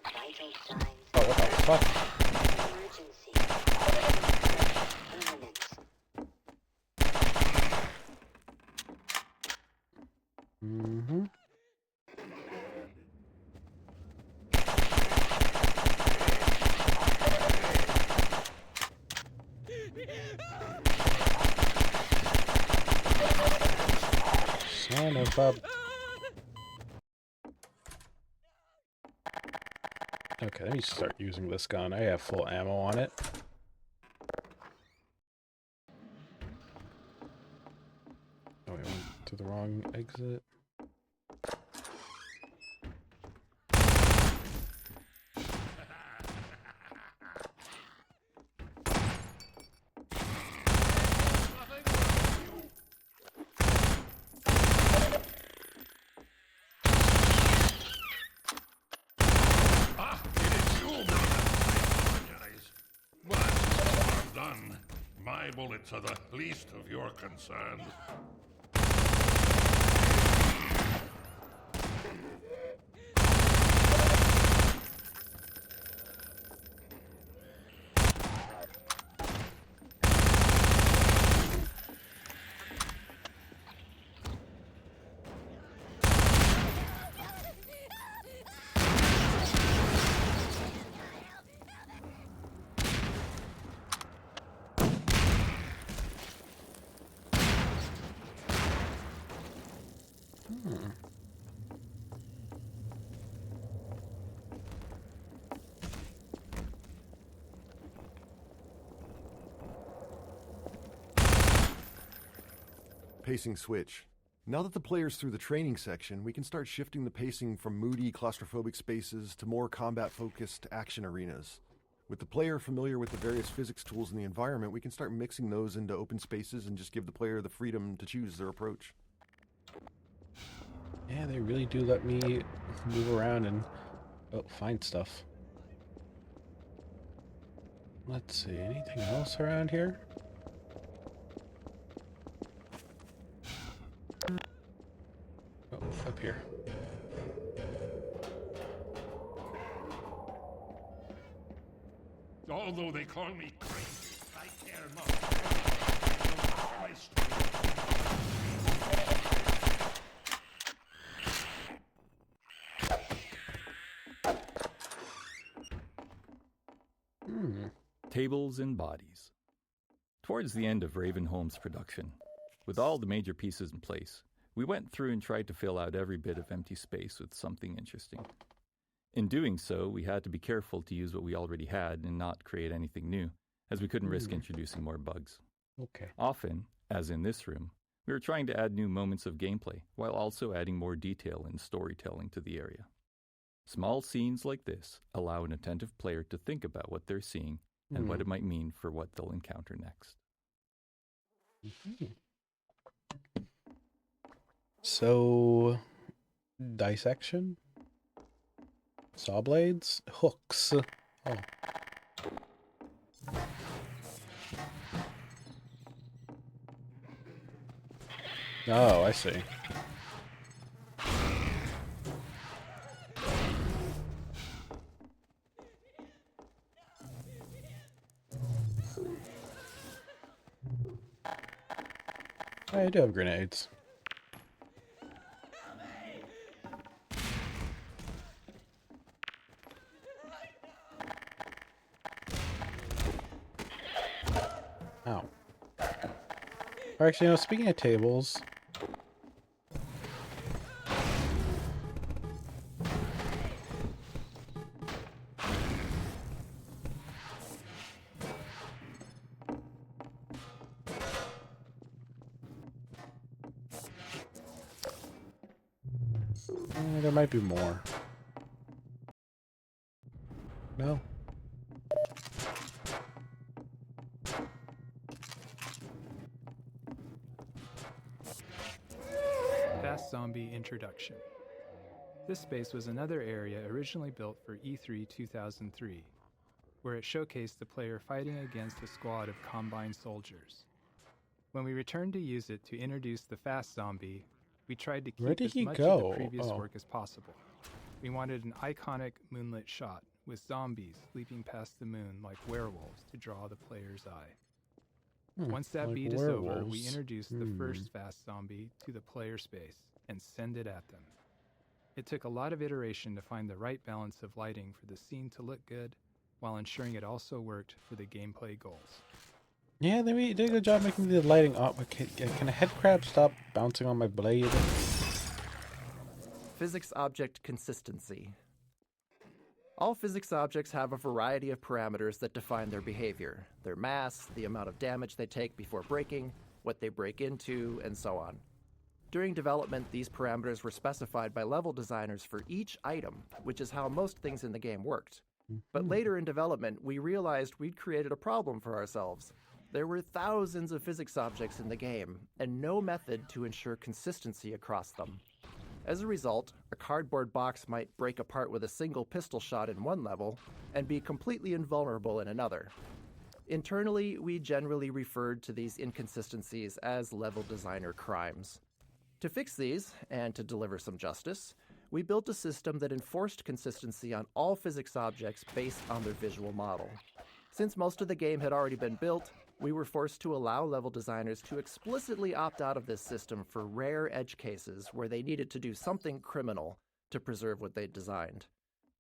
Vital signs. Oh, what the fuck? Emergency. Imminent. Mm-hmm. Son of a... Okay, let me start using this gun. I have full ammo on it. Oh, I went to the wrong exit. My bullets are the least of your concerns. Pacing switch. Now that the player's through the training section, we can start shifting the pacing from moody, claustrophobic spaces to more combat-focused action arenas. With the player familiar with the various physics tools in the environment, we can start mixing those into open spaces and just give the player the freedom to choose their approach. Yeah, they really do let me move around and find stuff. Let's see, anything else around here? Oh, up here. Although they call me crazy, I care not. My Tables and bodies. Towards the end of Ravenholm's production, With all the major pieces in place, we went through and tried to fill out every bit of empty space with something interesting. In doing so, we had to be careful to use what we already had and not create anything new, as we couldn't risk introducing more bugs. Okay. Often, as in this room, we were trying to add new moments of gameplay, while also adding more detail and storytelling to the area. Small scenes like this allow an attentive player to think about what they're seeing and what it might mean for what they'll encounter next. So, dissection? Saw blades? Hooks? Oh. Oh, I see. I do have grenades. Ow. Or actually, speaking of tables... there might be more. No? Fast Zombie Introduction. This space was another area originally built for E3 2003, where it showcased the player fighting against a squad of Combine soldiers. When we returned to use it to introduce the Fast Zombie, we tried to Where keep did as he much go? of the previous Oh. work as possible. We wanted an iconic moonlit shot with zombies leaping past the moon like werewolves to draw the player's eye. Once that like beat is over, we werewolves. introduced the first Fast Zombie to the player space and send it at them. It took a lot of iteration to find the right balance of lighting for the scene to look good, while ensuring it also worked for the gameplay goals. Yeah, they did a good job making the lighting up. Can a head crab stop bouncing on my blade? Physics object consistency. All physics objects have a variety of parameters that define their behavior: their mass, the amount of damage they take before breaking, what they break into, and so on. During development, these parameters were specified by level designers for each item, which is how most things in the game worked. But later in development, we realized we'd created a problem for ourselves. There were thousands of physics objects in the game, and no method to ensure consistency across them. As a result, a cardboard box might break apart with a single pistol shot in one level, and be completely invulnerable in another. Internally, we generally referred to these inconsistencies as level designer crimes. To fix these, and to deliver some justice, we built a system that enforced consistency on all physics objects based on their visual model. Since most of the game had already been built, we were forced to allow level designers to explicitly opt out of this system for rare edge cases where they needed to do something criminal to preserve what they'd designed.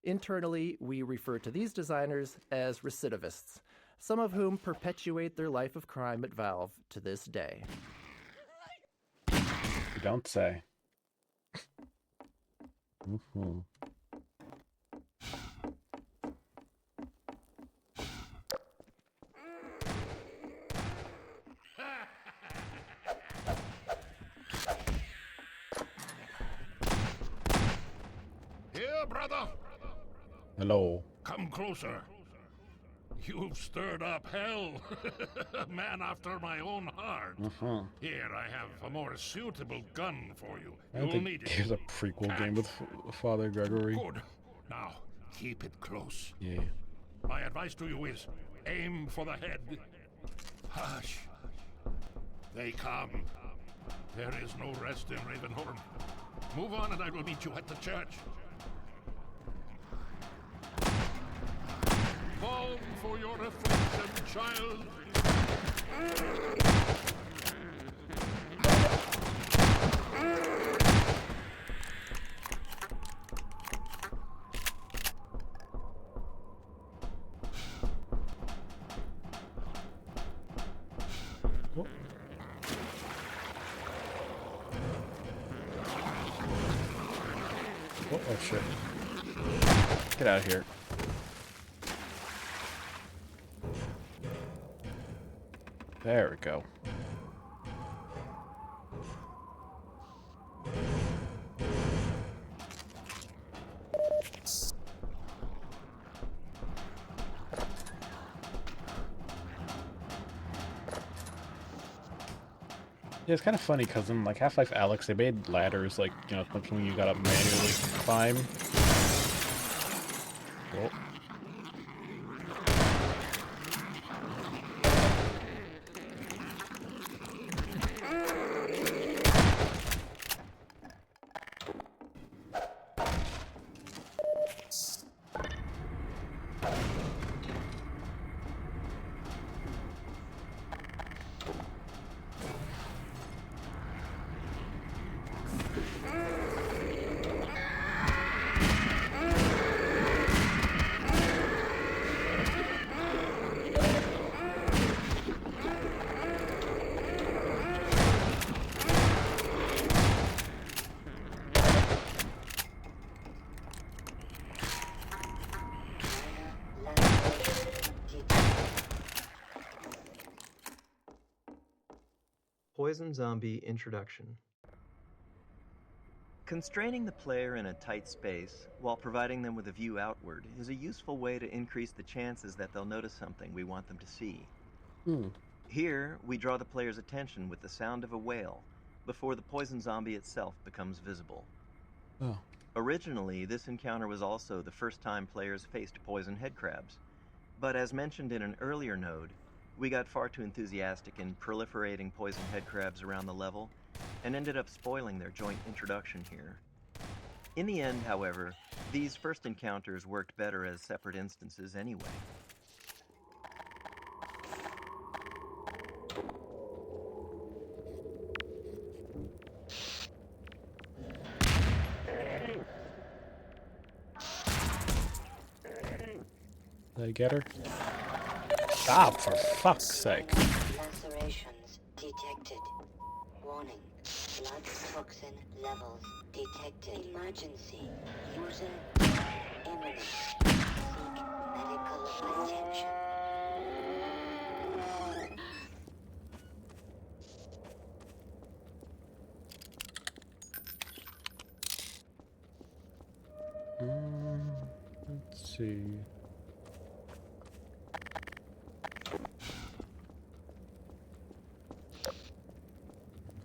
Internally, we refer to these designers as recidivists, some of whom perpetuate their life of crime at Valve to this day. You don't say. Here, brother. Hello. Come closer. You've stirred up hell. A man after my own heart. Here, I have a more suitable gun for you. I You'll think need it. there's a prequel game with Father Gregory. Good. Now, keep it close. Yeah. My advice to you is aim for the head. Hush. They come. There is no rest in Ravenholm. Move on and I will meet you at the church. Fall for your affliction, child. Oh shit. Get out of here. There we go. Yeah, it's kind of funny because in like Half-Life Alyx, they made ladders like, you know, something you gotta manually climb. Whoa. Poison Zombie Introduction. Constraining the player in a tight space while providing them with a view outward is a useful way to increase the chances that they'll notice something we want them to see. Here, we draw the player's attention with the sound of a whale before the poison zombie itself becomes visible. Oh. Originally, this encounter was also the first time players faced poison headcrabs, but as mentioned in an earlier node, we got far too enthusiastic in proliferating poison headcrabs around the level and ended up spoiling their joint introduction here. In the end, however, these first encounters worked better as separate instances anyway. Did I get her? Stop, for fuck's sake. Lacerations detected. Warning. Blood toxin levels detected. Emergency. User imminent. Seek medical attention. Let's see.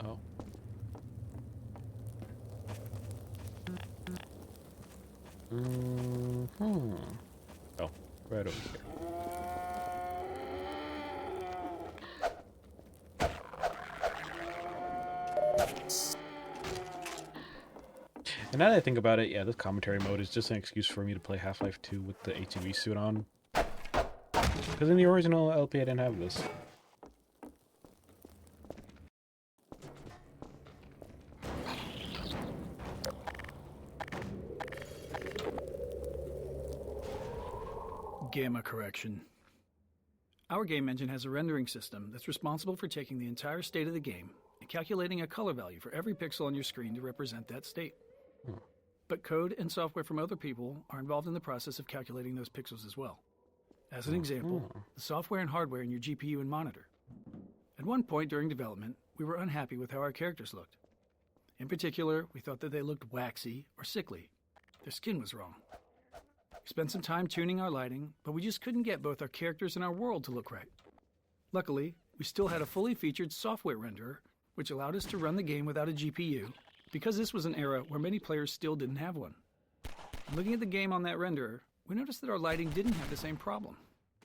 Oh. Oh, right over here. And now that I think about it, yeah, this commentary mode is just an excuse for me to play Half-Life 2 with the ATV suit on. Because in the original LP, I didn't have this. Gamma correction. Our game engine has a rendering system that's responsible for taking the entire state of the game and calculating a color value for every pixel on your screen to represent that state. But code and software from other people are involved in the process of calculating those pixels as well. As an example, the software and hardware in your GPU and monitor. At one point during development, we were unhappy with how our characters looked. In particular, we thought that they looked waxy or sickly. Their skin was wrong. We spent some time tuning our lighting, but we just couldn't get both our characters and our world to look right. Luckily, we still had a fully featured software renderer, which allowed us to run the game without a GPU, because this was an era where many players still didn't have one. Looking at the game on that renderer, we noticed that our lighting didn't have the same problem.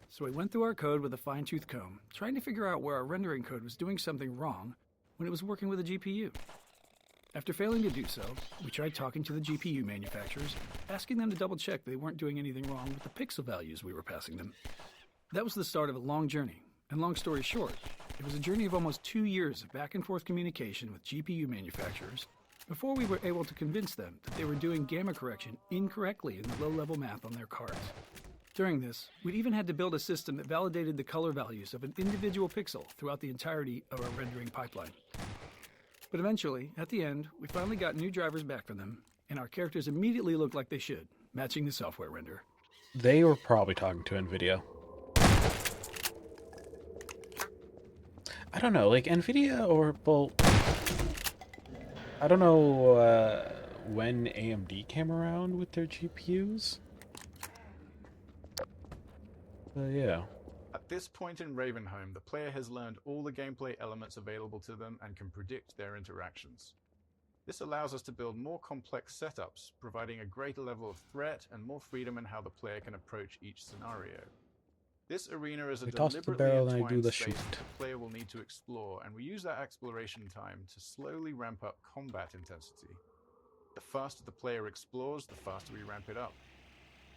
So we went through our code with a fine-tooth comb, trying to figure out where our rendering code was doing something wrong when it was working with a GPU. After failing to do so, we tried talking to the GPU manufacturers, asking them to double-check they weren't doing anything wrong with the pixel values we were passing them. That was the start of a long journey, and long story short, it was a journey of almost 2 years of back-and-forth communication with GPU manufacturers before we were able to convince them that they were doing gamma correction incorrectly in the low-level math on their cards. During this, we even had to build a system that validated the color values of an individual pixel throughout the entirety of our rendering pipeline. But eventually, at the end, we finally got new drivers back from them, and our characters immediately look like they should, matching the software render. They were probably talking to NVIDIA. I don't know, like NVIDIA or, well, I don't know when AMD came around with their GPUs. Yeah. At this point in Ravenholm, the player has learned all the gameplay elements available to them and can predict their interactions. This allows us to build more complex setups, providing a greater level of threat and more freedom in how the player can approach each scenario. This arena is a I toss the deliberately barrel and I do entwined the space shoot. that the player will need to explore, and we use that exploration time to slowly ramp up combat intensity. The faster the player explores, the faster we ramp it up.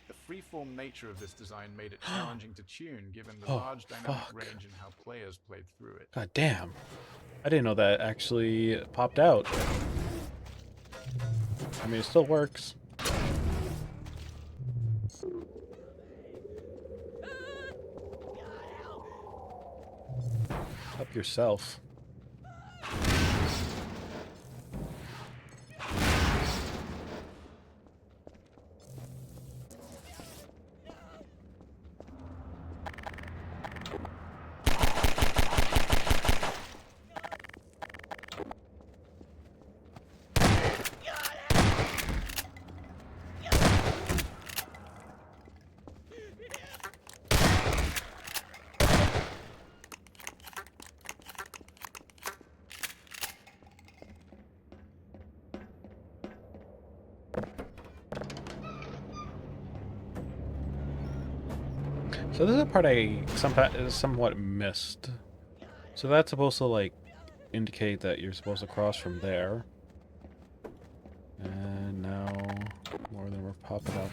The freeform nature of this design made it challenging to tune, given the large dynamic range in how players played through it. God damn. I didn't know that actually popped out. I mean, it still works. Help yourself. So this is a part I somewhat missed. So that's supposed to, like, indicate that you're supposed to cross from there. And now more of them are popping up.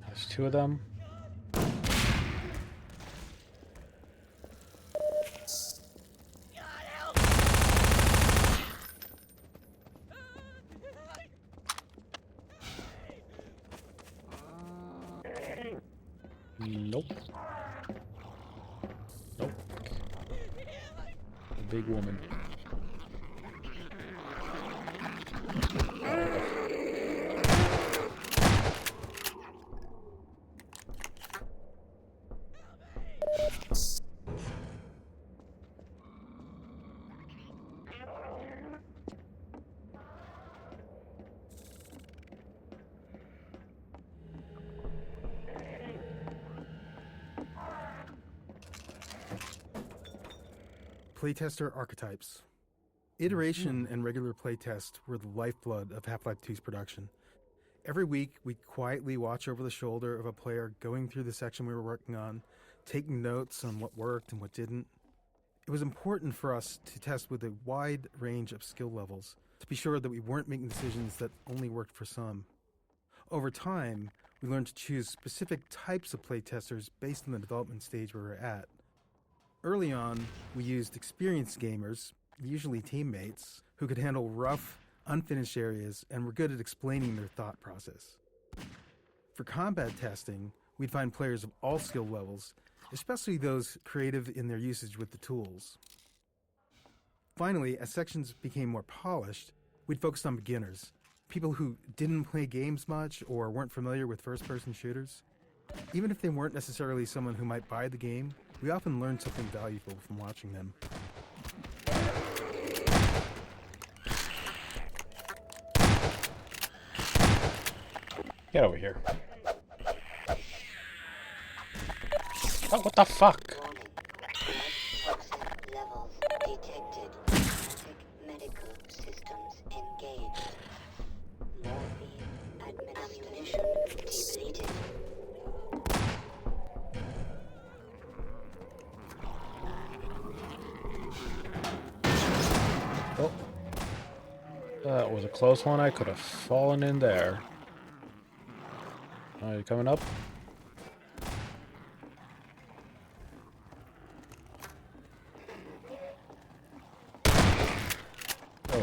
There's two of them. Nope. Nope. A big woman. Playtester archetypes. Iteration and regular playtest were the lifeblood of Half-Life 2's production. Every week, we quietly watch over the shoulder of a player going through the section we were working on, taking notes on what worked and what didn't. It was important for us to test with a wide range of skill levels, to be sure that we weren't making decisions that only worked for some. Over time, we learned to choose specific types of playtesters based on the development stage we were at. Early on, we used experienced gamers, usually teammates, who could handle rough, unfinished areas and were good at explaining their thought process. For combat testing, we'd find players of all skill levels, especially those creative in their usage with the tools. Finally, as sections became more polished, we'd focus on beginners, people who didn't play games much or weren't familiar with first-person shooters. Even if they weren't necessarily someone who might buy the game, we often learned something valuable from watching them. Get over here. Oh, what the fuck? Levels detected. Basic medical systems engaged. Morphine ammunition depleted. Oh. That was a close one. I could have fallen in there. Are you coming up?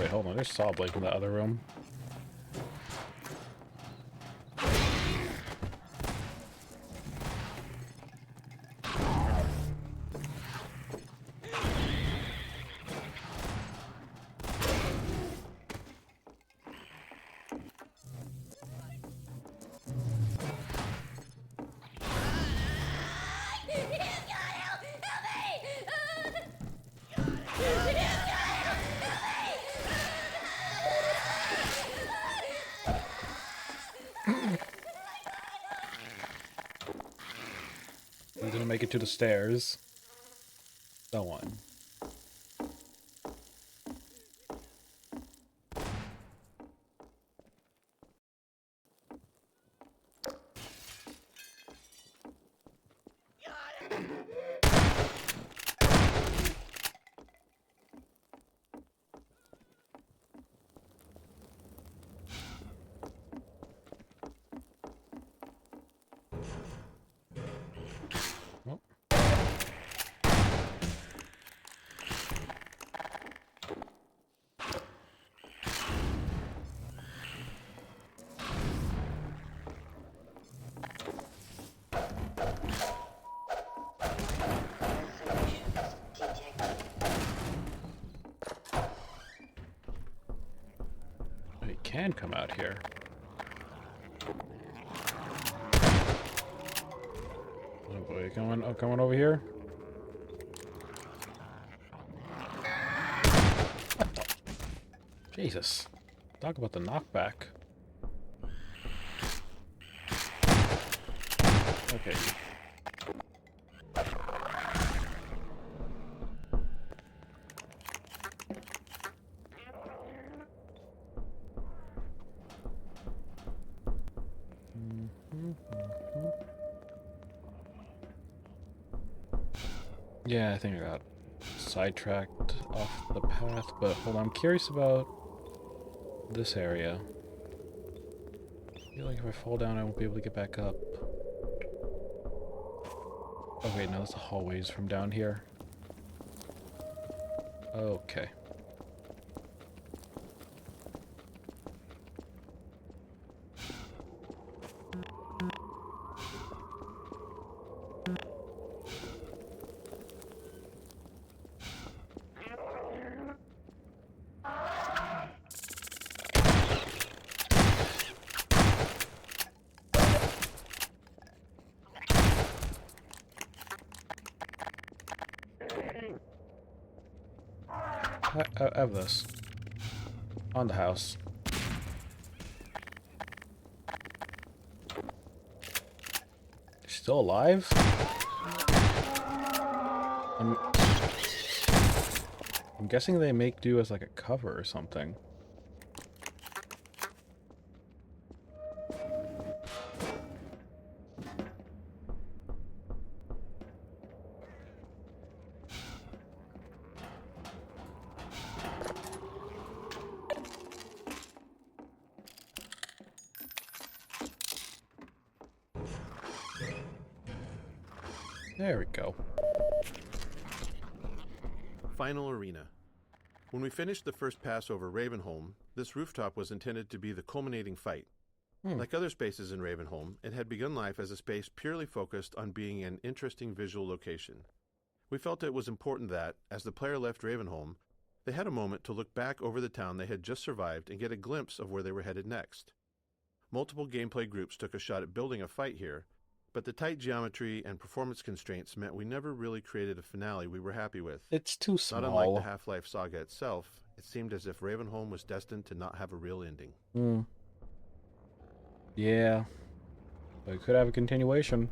Wait, hold on. There's saw blade in the other room. He's gonna make it to the stairs. So on. It can come out here. Oh boy, coming over here. What the? Jesus. Talk about the knockback. Okay. Yeah, I think I got sidetracked off the path, but hold on, I'm curious about this area. I feel like if I fall down, I won't be able to get back up. Oh wait, no, that's the hallways from down here. Okay. I have this. On the house. Still alive? I'm guessing they make do as like a cover or something. There we go. Final arena. When we finished the first pass over Ravenholm, this rooftop was intended to be the culminating fight. Like other spaces in Ravenholm, it had begun life as a space purely focused on being an interesting visual location. We felt it was important that, as the player left Ravenholm, they had a moment to look back over the town they had just survived and get a glimpse of where they were headed next. Multiple gameplay groups took a shot at building a fight here, but the tight geometry and performance constraints meant we never really created a finale we were happy with. It's too small. Not unlike the Half-Life saga itself, it seemed as if Ravenholm was destined to not have a real ending. Yeah. But it could have a continuation.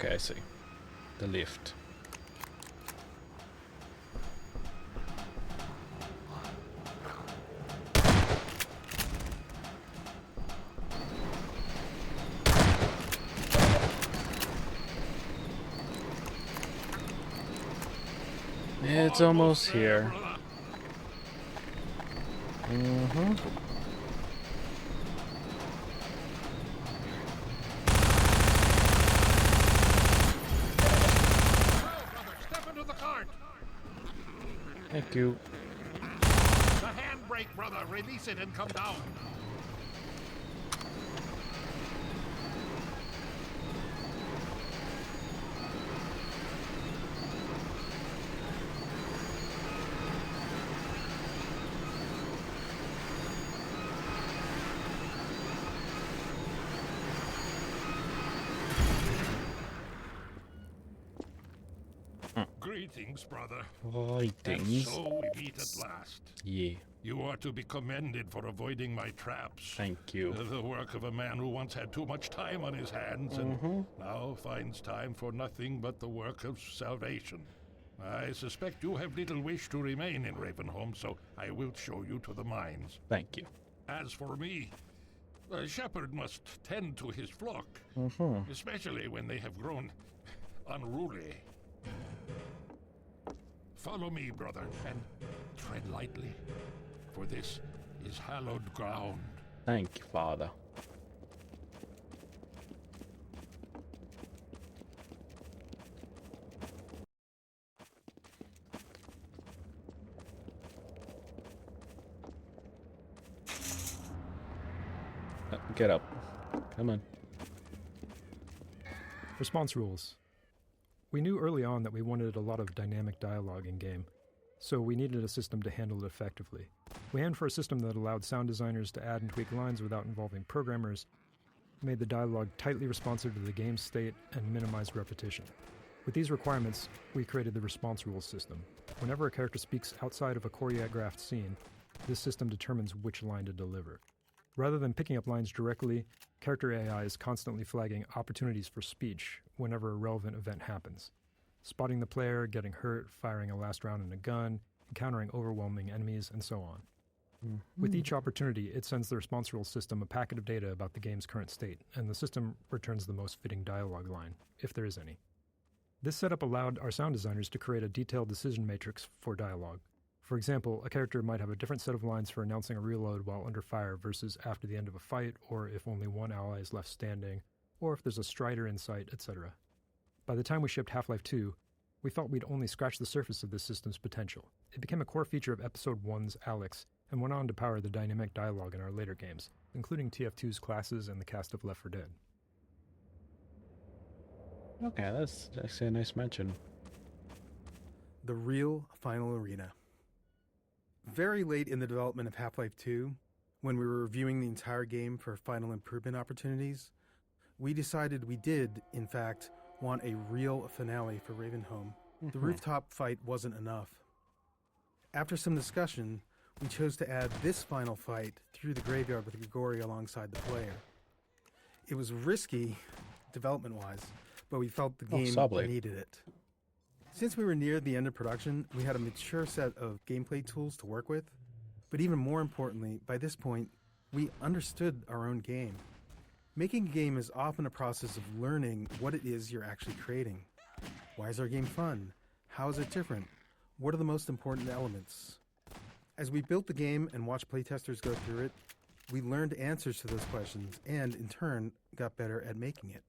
Okay, I see. The lift. It's almost here. Mm-hmm. Step into the cart. Thank you. The handbrake, brother. Release it and come down. Greetings, brother. Greetings. And so we meet at last. Yeah. You are to be commended for avoiding my traps. Thank you. The work of a man who once had too much time on his hands and now finds time for nothing but the work of salvation. I suspect you have little wish to remain in Ravenholm, so I will show you to the mines. Thank you. As for me, a shepherd must tend to his flock, especially when they have grown unruly. Follow me, brother, and tread lightly, for this is hallowed ground. Thank you, Father. Get up. Come on. Response rules. We knew early on that we wanted a lot of dynamic dialogue in-game, so we needed a system to handle it effectively. We aimed for a system that allowed sound designers to add and tweak lines without involving programmers, made the dialogue tightly responsive to the game's state, and minimized repetition. With these requirements, we created the response rules system. Whenever a character speaks outside of a choreographed scene, this system determines which line to deliver. Rather than picking up lines directly, character AI is constantly flagging opportunities for speech whenever a relevant event happens. Spotting the player, getting hurt, firing a last round in a gun, encountering overwhelming enemies, and so on. With each opportunity, it sends the response rules system a packet of data about the game's current state, and the system returns the most fitting dialogue line, if there is any. This setup allowed our sound designers to create a detailed decision matrix for dialogue. For example, a character might have a different set of lines for announcing a reload while under fire versus after the end of a fight, or if only one ally is left standing, or if there's a strider in sight, etc. By the time we shipped Half-Life 2, we felt we'd only scratched the surface of this system's potential. It became a core feature of Episode 1's Alex, and went on to power the dynamic dialogue in our later games, including TF2's classes and the cast of Left 4 Dead. Okay, that's actually a nice mention. The real final arena. Very late in the development of Half-Life 2, when we were reviewing the entire game for final improvement opportunities, we decided we did, in fact, want a real finale for Ravenholm. The rooftop fight wasn't enough. After some discussion, we chose to add this final fight through the graveyard with Grigori alongside the player. It was risky, development-wise, but we felt the game needed it. Since we were near the end of production, we had a mature set of gameplay tools to work with, but even more importantly, by this point, we understood our own game. Making a game is often a process of learning what it is you're actually creating. Why is our game fun? How is it different? What are the most important elements? As we built the game and watched playtesters go through it, we learned answers to those questions and, in turn, got better at making it.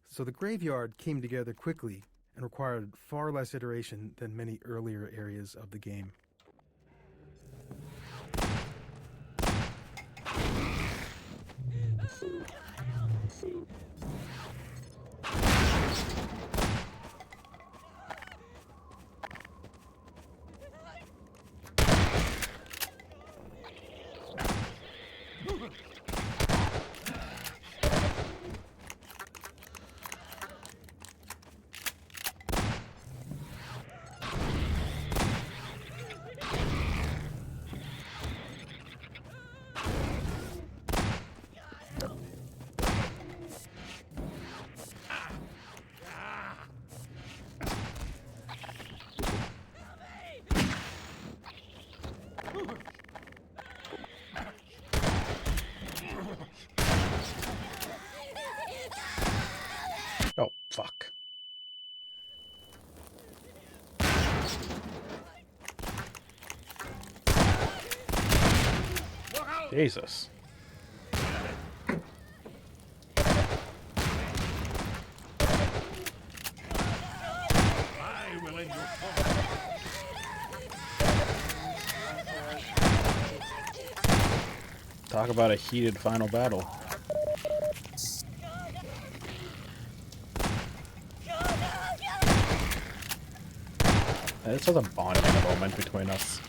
So the graveyard came together quickly and required far less iteration than many earlier areas of the game. Jesus. I will end your torment. Talk about a heated final battle. This was a bonding moment between us.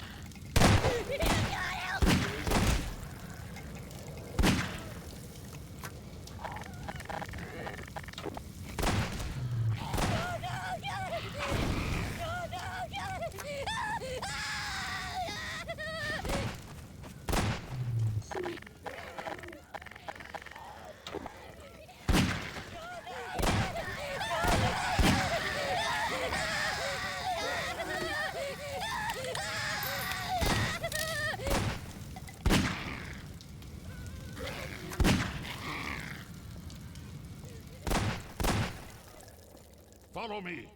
Follow me.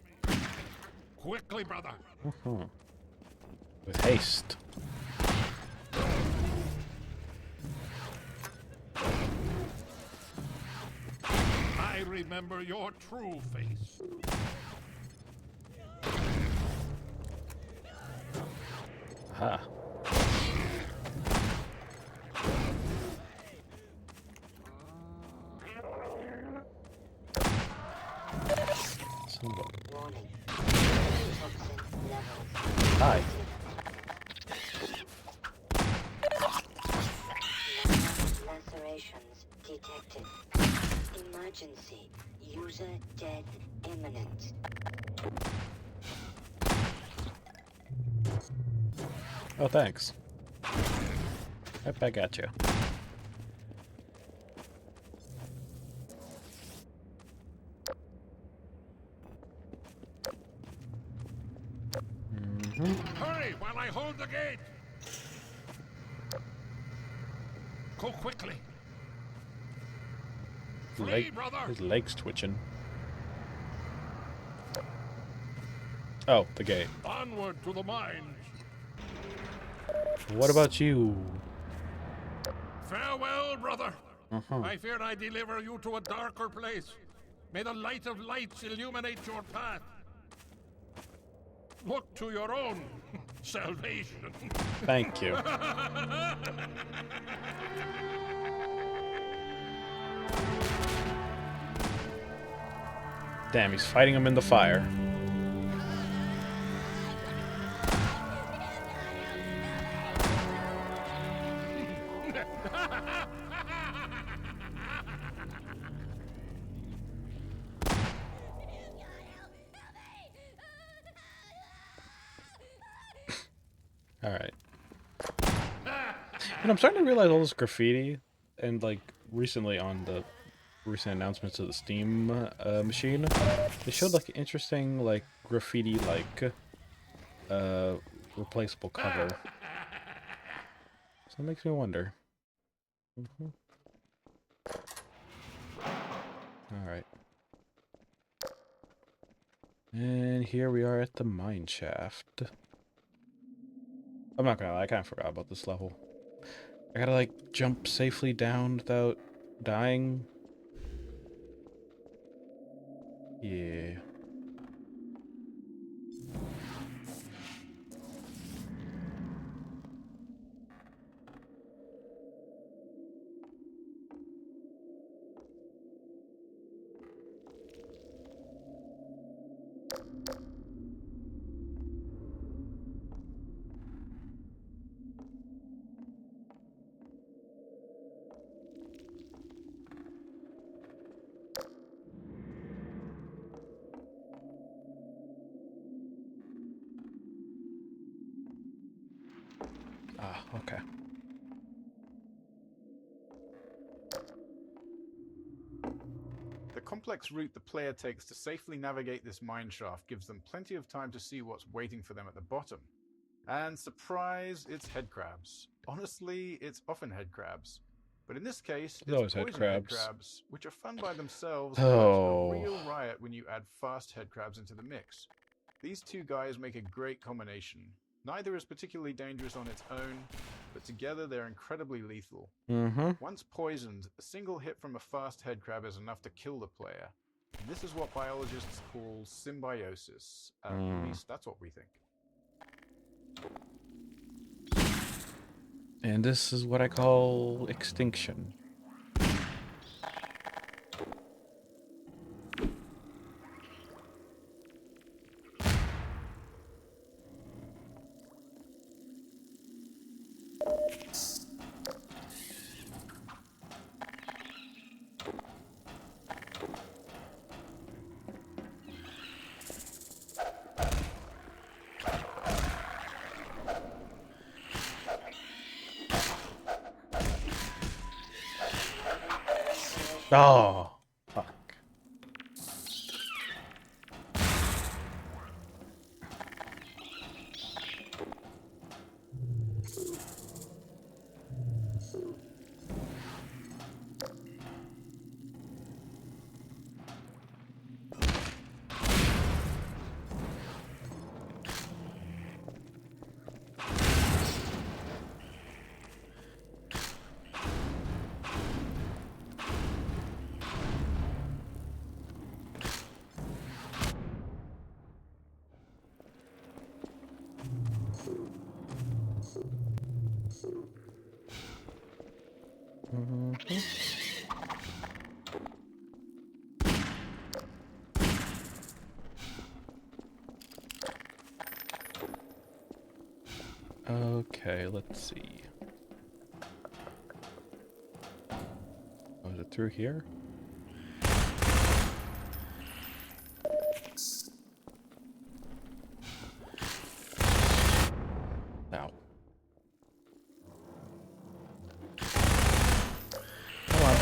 Quickly, brother. With haste. I remember your true face. Aha. Hi. Lacerations detected. Emergency. User death imminent. Oh, thanks. Right back at you. Hurry while I hold the gate. Go quickly. Free, brother. His leg's twitching. Oh, the gate. Onward to the mines. What about you? Farewell, brother. Uh-huh. I fear I deliver you to a darker place. May the light of lights illuminate your path. Look to your own salvation. Thank you. Damn, he's fighting him in the fire. Alright. And I'm starting to realize all this graffiti, and like recently on the recent announcements of the Steam machine, they showed like an interesting like graffiti like replaceable cover. So it makes me wonder. Alright. And here we are at the mine shaft. I'm not gonna lie, I kind of forgot about this level. I gotta like jump safely down without dying. Yeah. Ah, okay. The complex route the player takes to safely navigate this mine shaft gives them plenty of time to see what's waiting for them at the bottom. And surprise, it's head crabs. Honestly, it's often head crabs. But in this case, There's always it's head poison crabs. head crabs, which are fun by themselves, Oh. but a real riot when you add fast head crabs into the mix. These two guys make a great combination. Neither is particularly dangerous on its own, but together they're incredibly lethal. Mm-hmm. Once poisoned, a single hit from a fast headcrab is enough to kill the player. And this is what biologists call symbiosis. At least that's what we think. And this is what I call extinction. Oh, fuck. Okay, let's see. Oh, is it through here? Ow. Come on.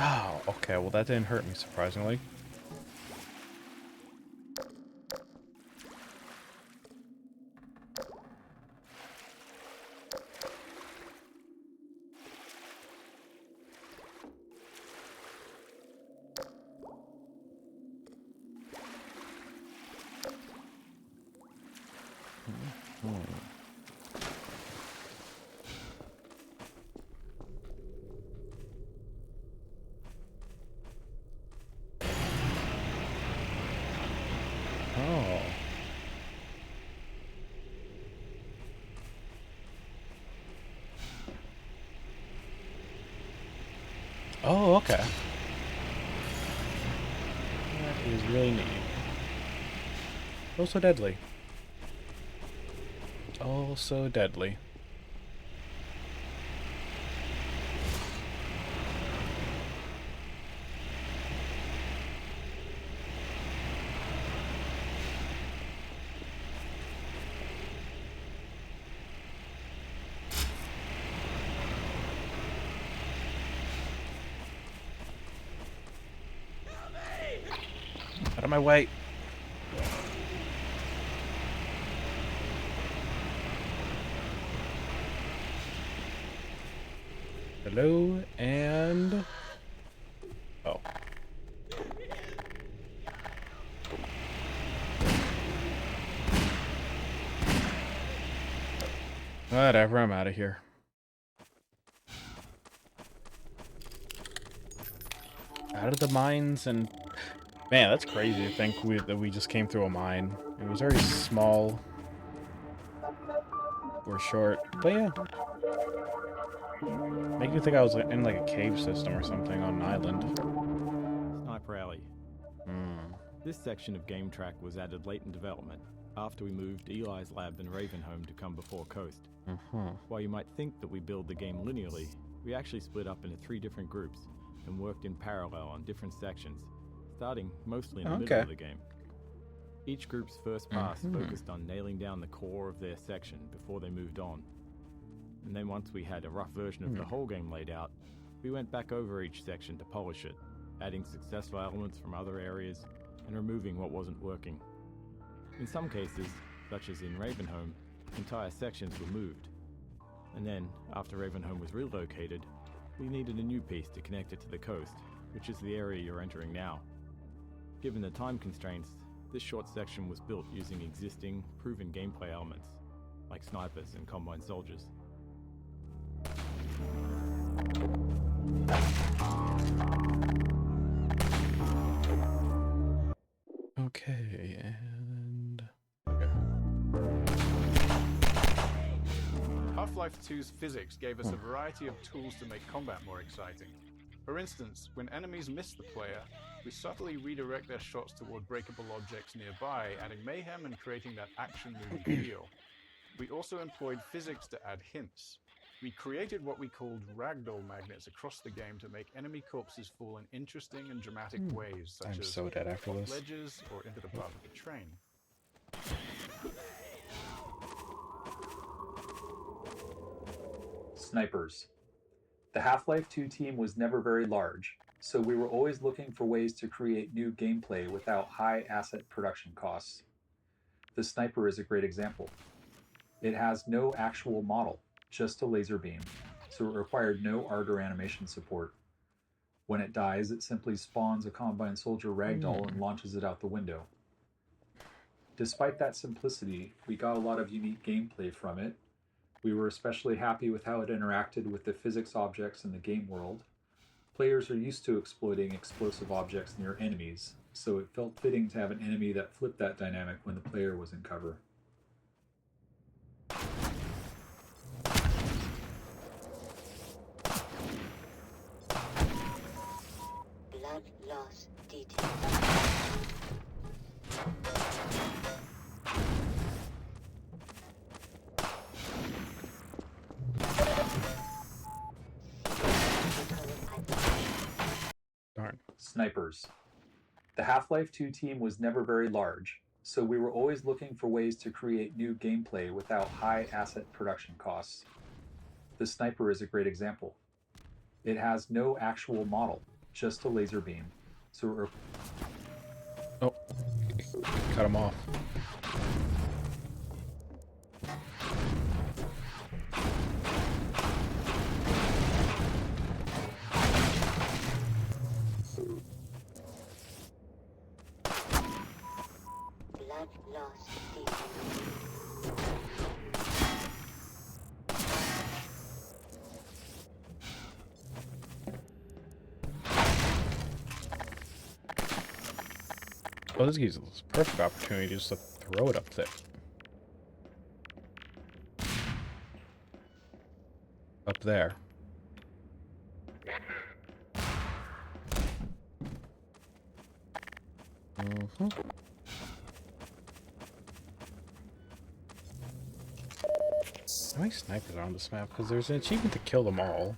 Oh, okay, well that didn't hurt me, surprisingly. Oh. Oh, okay. That is really neat. Oh, so deadly. Oh, so deadly. Out of my way. Hello, and... Oh. Whatever, I'm out of here. Out of the mines, and... Man, that's crazy to think that we just came through a mine. It was very small. Or short. But yeah. Make you think I was in like a cave system or something on an island. Sniper Alley. This section of Game Track was added late in development, after we moved Eli's lab and Ravenholm to come before Coast. While you might think that we build the game linearly, we actually split up into 3 different groups and worked in parallel on different sections, starting mostly in the middle of the game. Each group's first pass focused on nailing down the core of their section before they moved on. And then once we had a rough version of the whole game laid out, we went back over each section to polish it, adding successful elements from other areas and removing what wasn't working. In some cases, such as in Ravenholm, Entire sections were moved. And then, after Ravenholm was relocated, we needed a new piece to connect it to the coast, which is the area you're entering now. Given the time constraints, this short section was built using existing, proven gameplay elements, like snipers and combine soldiers. Okay, and... Half-Life 2's physics gave us a variety of tools to make combat more exciting. For instance, when enemies miss the player, we subtly redirect their shots toward breakable objects nearby, adding mayhem and creating that action movie feel. We also employed physics to add hints. We created what we called ragdoll magnets across the game to make enemy corpses fall in interesting and dramatic ways, such I'm as so dead after off this. ledges or into the path of a train. Snipers. The Half-Life 2 team was never very large, so we were always looking for ways to create new gameplay without high asset production costs. The sniper is a great example. It has no actual model, just a laser beam, so it required no art or animation support. When it dies, it simply spawns a Combine Soldier ragdoll and launches it out the window. Despite that simplicity, we got a lot of unique gameplay from it. We were especially happy with how it interacted with the physics objects in the game world. Players are used to exploiting explosive objects near enemies, so it felt fitting to have an enemy that flipped that dynamic when the player was in cover. Blood loss details. Darn. Snipers. The Half-Life 2 team was never very large, so we were always looking for ways to create new gameplay without high asset production costs. The sniper is a great example. It has no actual model, just a laser beam, so Oh, cut him off. Blood loss details. Oh, this gives us a perfect opportunity just to throw it up there. Up there. Mm-hmm. How many snipers are on this map? Because there's an achievement to kill them all.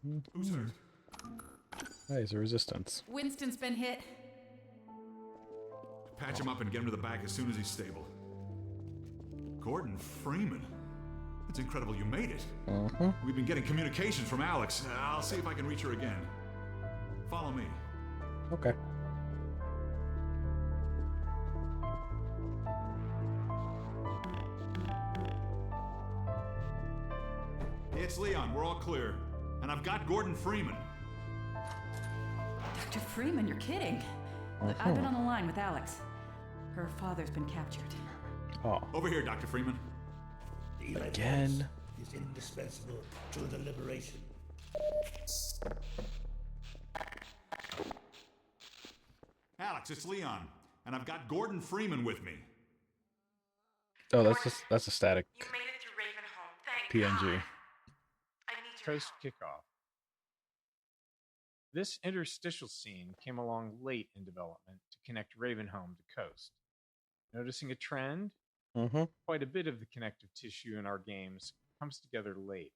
Who's hurt? Hey, he's a resistance. Winston's been hit. Patch him up and get him to the back as soon as he's stable. Gordon Freeman. It's incredible you made it. We've been getting communications from Alex. I'll see if I can reach her again. Follow me. Okay. It's Leon. We're all clear. And I've got Gordon Freeman. Dr. Freeman, you're kidding. Look, I've been on the line with Alex. Her father's been captured. Oh. Over here, Dr. Freeman. Again. Is indispensable to the liberation. Alex, it's Leon. And I've got Gordon Freeman with me. Oh, that's a static You made it through Ravenholm. Thank PNG. God. I need your Coast kickoff. This interstitial scene came along late in development to connect Ravenholm to Coast. Noticing a trend? Quite a bit of the connective tissue in our games comes together late.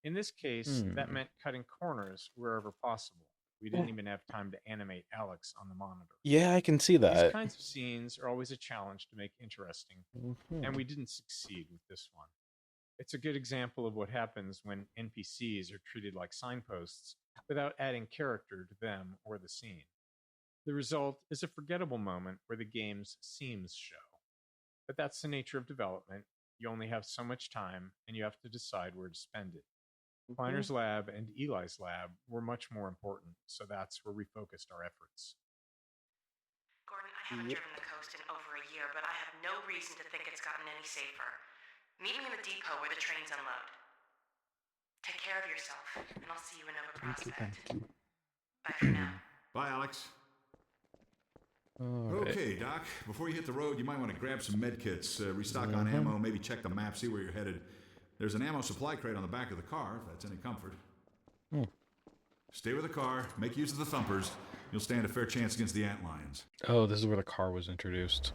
In this case, that meant cutting corners wherever possible. We didn't even have time to animate Alex on the monitor. Yeah, I can see that. These kinds of scenes are always a challenge to make interesting, and we didn't succeed with this one. It's a good example of what happens when NPCs are treated like signposts without adding character to them or the scene. The result is a forgettable moment where the game's seams show. But that's the nature of development. You only have so much time, and you have to decide where to spend it. Kleiner's lab and Eli's lab were much more important, so that's where we focused our efforts. Gordon, I haven't driven the coast in over a year, but I have no reason to think it's gotten any safer. Meet me in the depot where the trains unload. Take care of yourself, and I'll see you in Nova Prospect. Bye for now. Bye, Alex. All right. Okay, Doc. Before you hit the road, you might want to grab some med kits, restock on ammo, maybe check the map, see where you're headed. There's an ammo supply crate on the back of the car, if that's any comfort. Stay with the car, make use of the thumpers. You'll stand a fair chance against the antlions. Oh, this is where the car was introduced.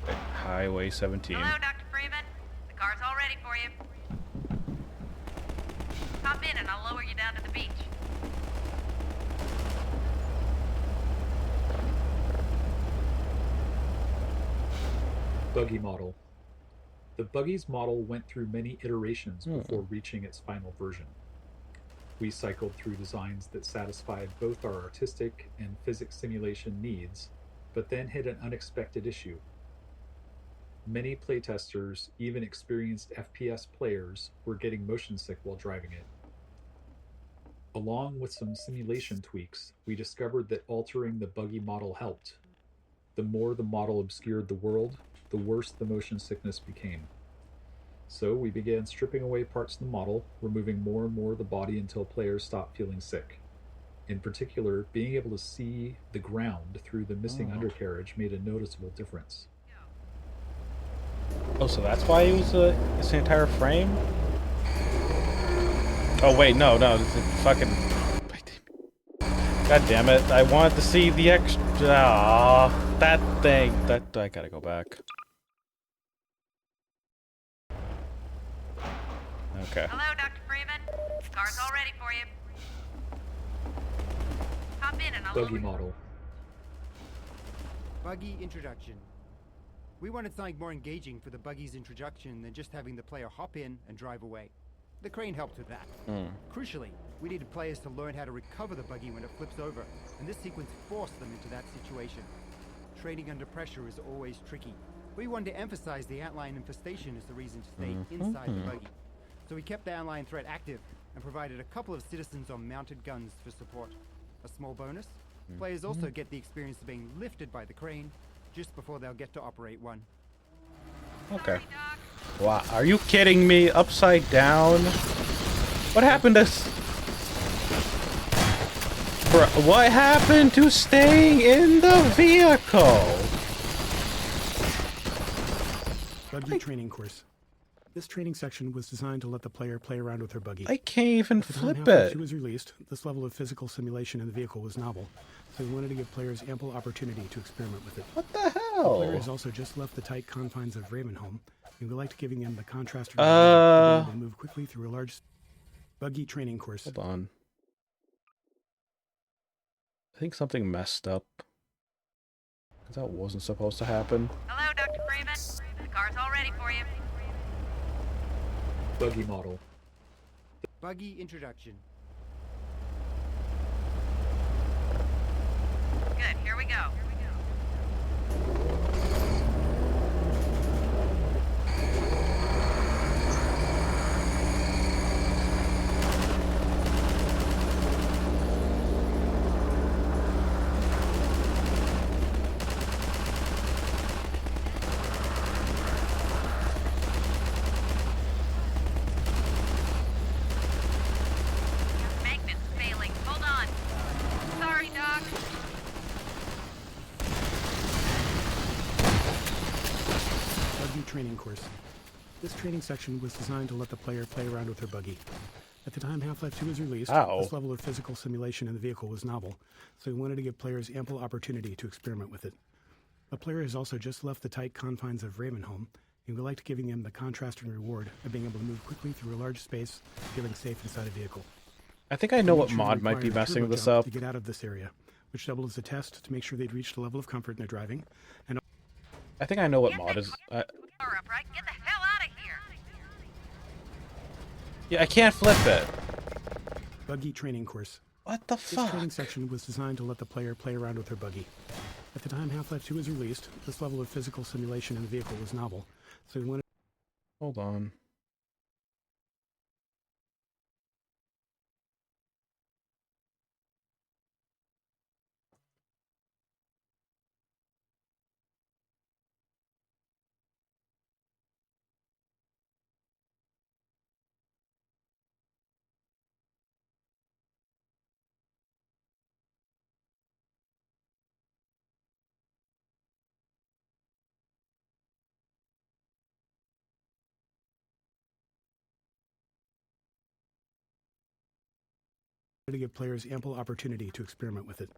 At Highway 17. Hello, Dr. Freeman. The car's all ready for you. Hop in and I'll lower you down to the beach. Buggy model. The Buggy's model went through many iterations before reaching its final version. We cycled through designs that satisfied both our artistic and physics simulation needs, but then hit an unexpected issue. Many playtesters, even experienced FPS players, were getting motion sick while driving it. Along with some simulation tweaks, we discovered that altering the Buggy model helped. The more the model obscured the world, the worse the motion sickness became. So we began stripping away parts of the model, removing more and more of the body until players stopped feeling sick. In particular, being able to see the ground through the missing undercarriage made a noticeable difference. Oh, so that's why it was this entire frame? Oh wait, no, it's fucking. God damn it! I wanted to see the extra. That thing. That I gotta go back. Okay. Hello, Dr. Freeman. The car's all ready for you. Hop in and I'll Buggy model. Buggy introduction. We wanted something more engaging for the buggy's introduction than just having the player hop in and drive away. The crane helped with that. Crucially, we needed players to learn how to recover the buggy when it flips over, and this sequence forced them into that situation. Training under pressure is always tricky. We wanted to emphasize the antlion infestation as the reason to stay inside the buggy. So we kept the antlion threat active and provided a couple of citizens on mounted guns for support. A small bonus, players also get the experience of being lifted by the crane just before they'll get to operate one. Okay. Wow, are you kidding me? Upside down? What happened to... What happened to staying in the vehicle? Buggy training course. This training section was designed to let the player play around with her buggy. I can't even At the time flip Half-Life it. 2 was released, this level of physical simulation in the vehicle was novel, so we wanted to give players ample opportunity to experiment with it. What the hell? The player has also just left the tight confines of Ravenholm, and we liked giving them the contrast to move quickly through a large... Buggy training course. Hold on. I think something messed up. Because that wasn't supposed to happen. Hello, Dr. Freeman. The car's all ready for you. Buggy model. Buggy introduction. Good, here we go. Magnet's failing. Hold on. Sorry, Doc. Buggy training course. This training section was designed to let the player play around with her buggy. At the time Half-Life 2 was released, this level of physical simulation in the vehicle was novel, so we wanted to give players ample opportunity to experiment with it. The player has also just left the tight confines of Ravenholm, and we liked giving them the contrasting reward of being able to move quickly through a large space, feeling safe inside a vehicle. I think I know We what made sure to mod might be require a messing turbo this jump up. to get out of this area, which doubled as a test to make sure they'd reached a level of comfort in their driving. And I think I know what mod is. Car up, right? Get the hell out of here. Yeah, I can't flip it. Buggy training course. What the This fuck? training section was designed to let the player play around with her buggy. At the time Half-Life 2 was released, this level of physical simulation in the vehicle was novel, so we wanted... Hold on. to give players ample opportunity to experiment with it.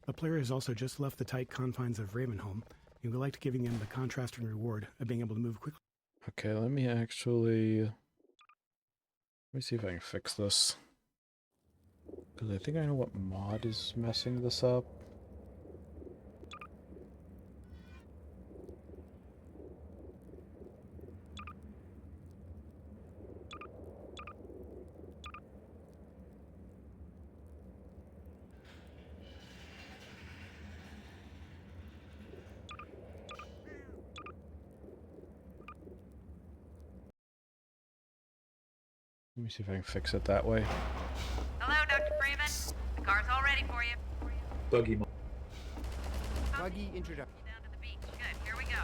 The player has also just left the tight confines of Ravenholm, and we liked giving them the contrasting reward of being able to move quickly. Okay, let me actually... Let me see if I can fix this. Because I think I know what mod is messing this up. Let me see if I can fix it that way. Hello, Dr. Freeman. The car's all ready for you. Buggy Buggy introduction. Down to the beach. Good, here we go.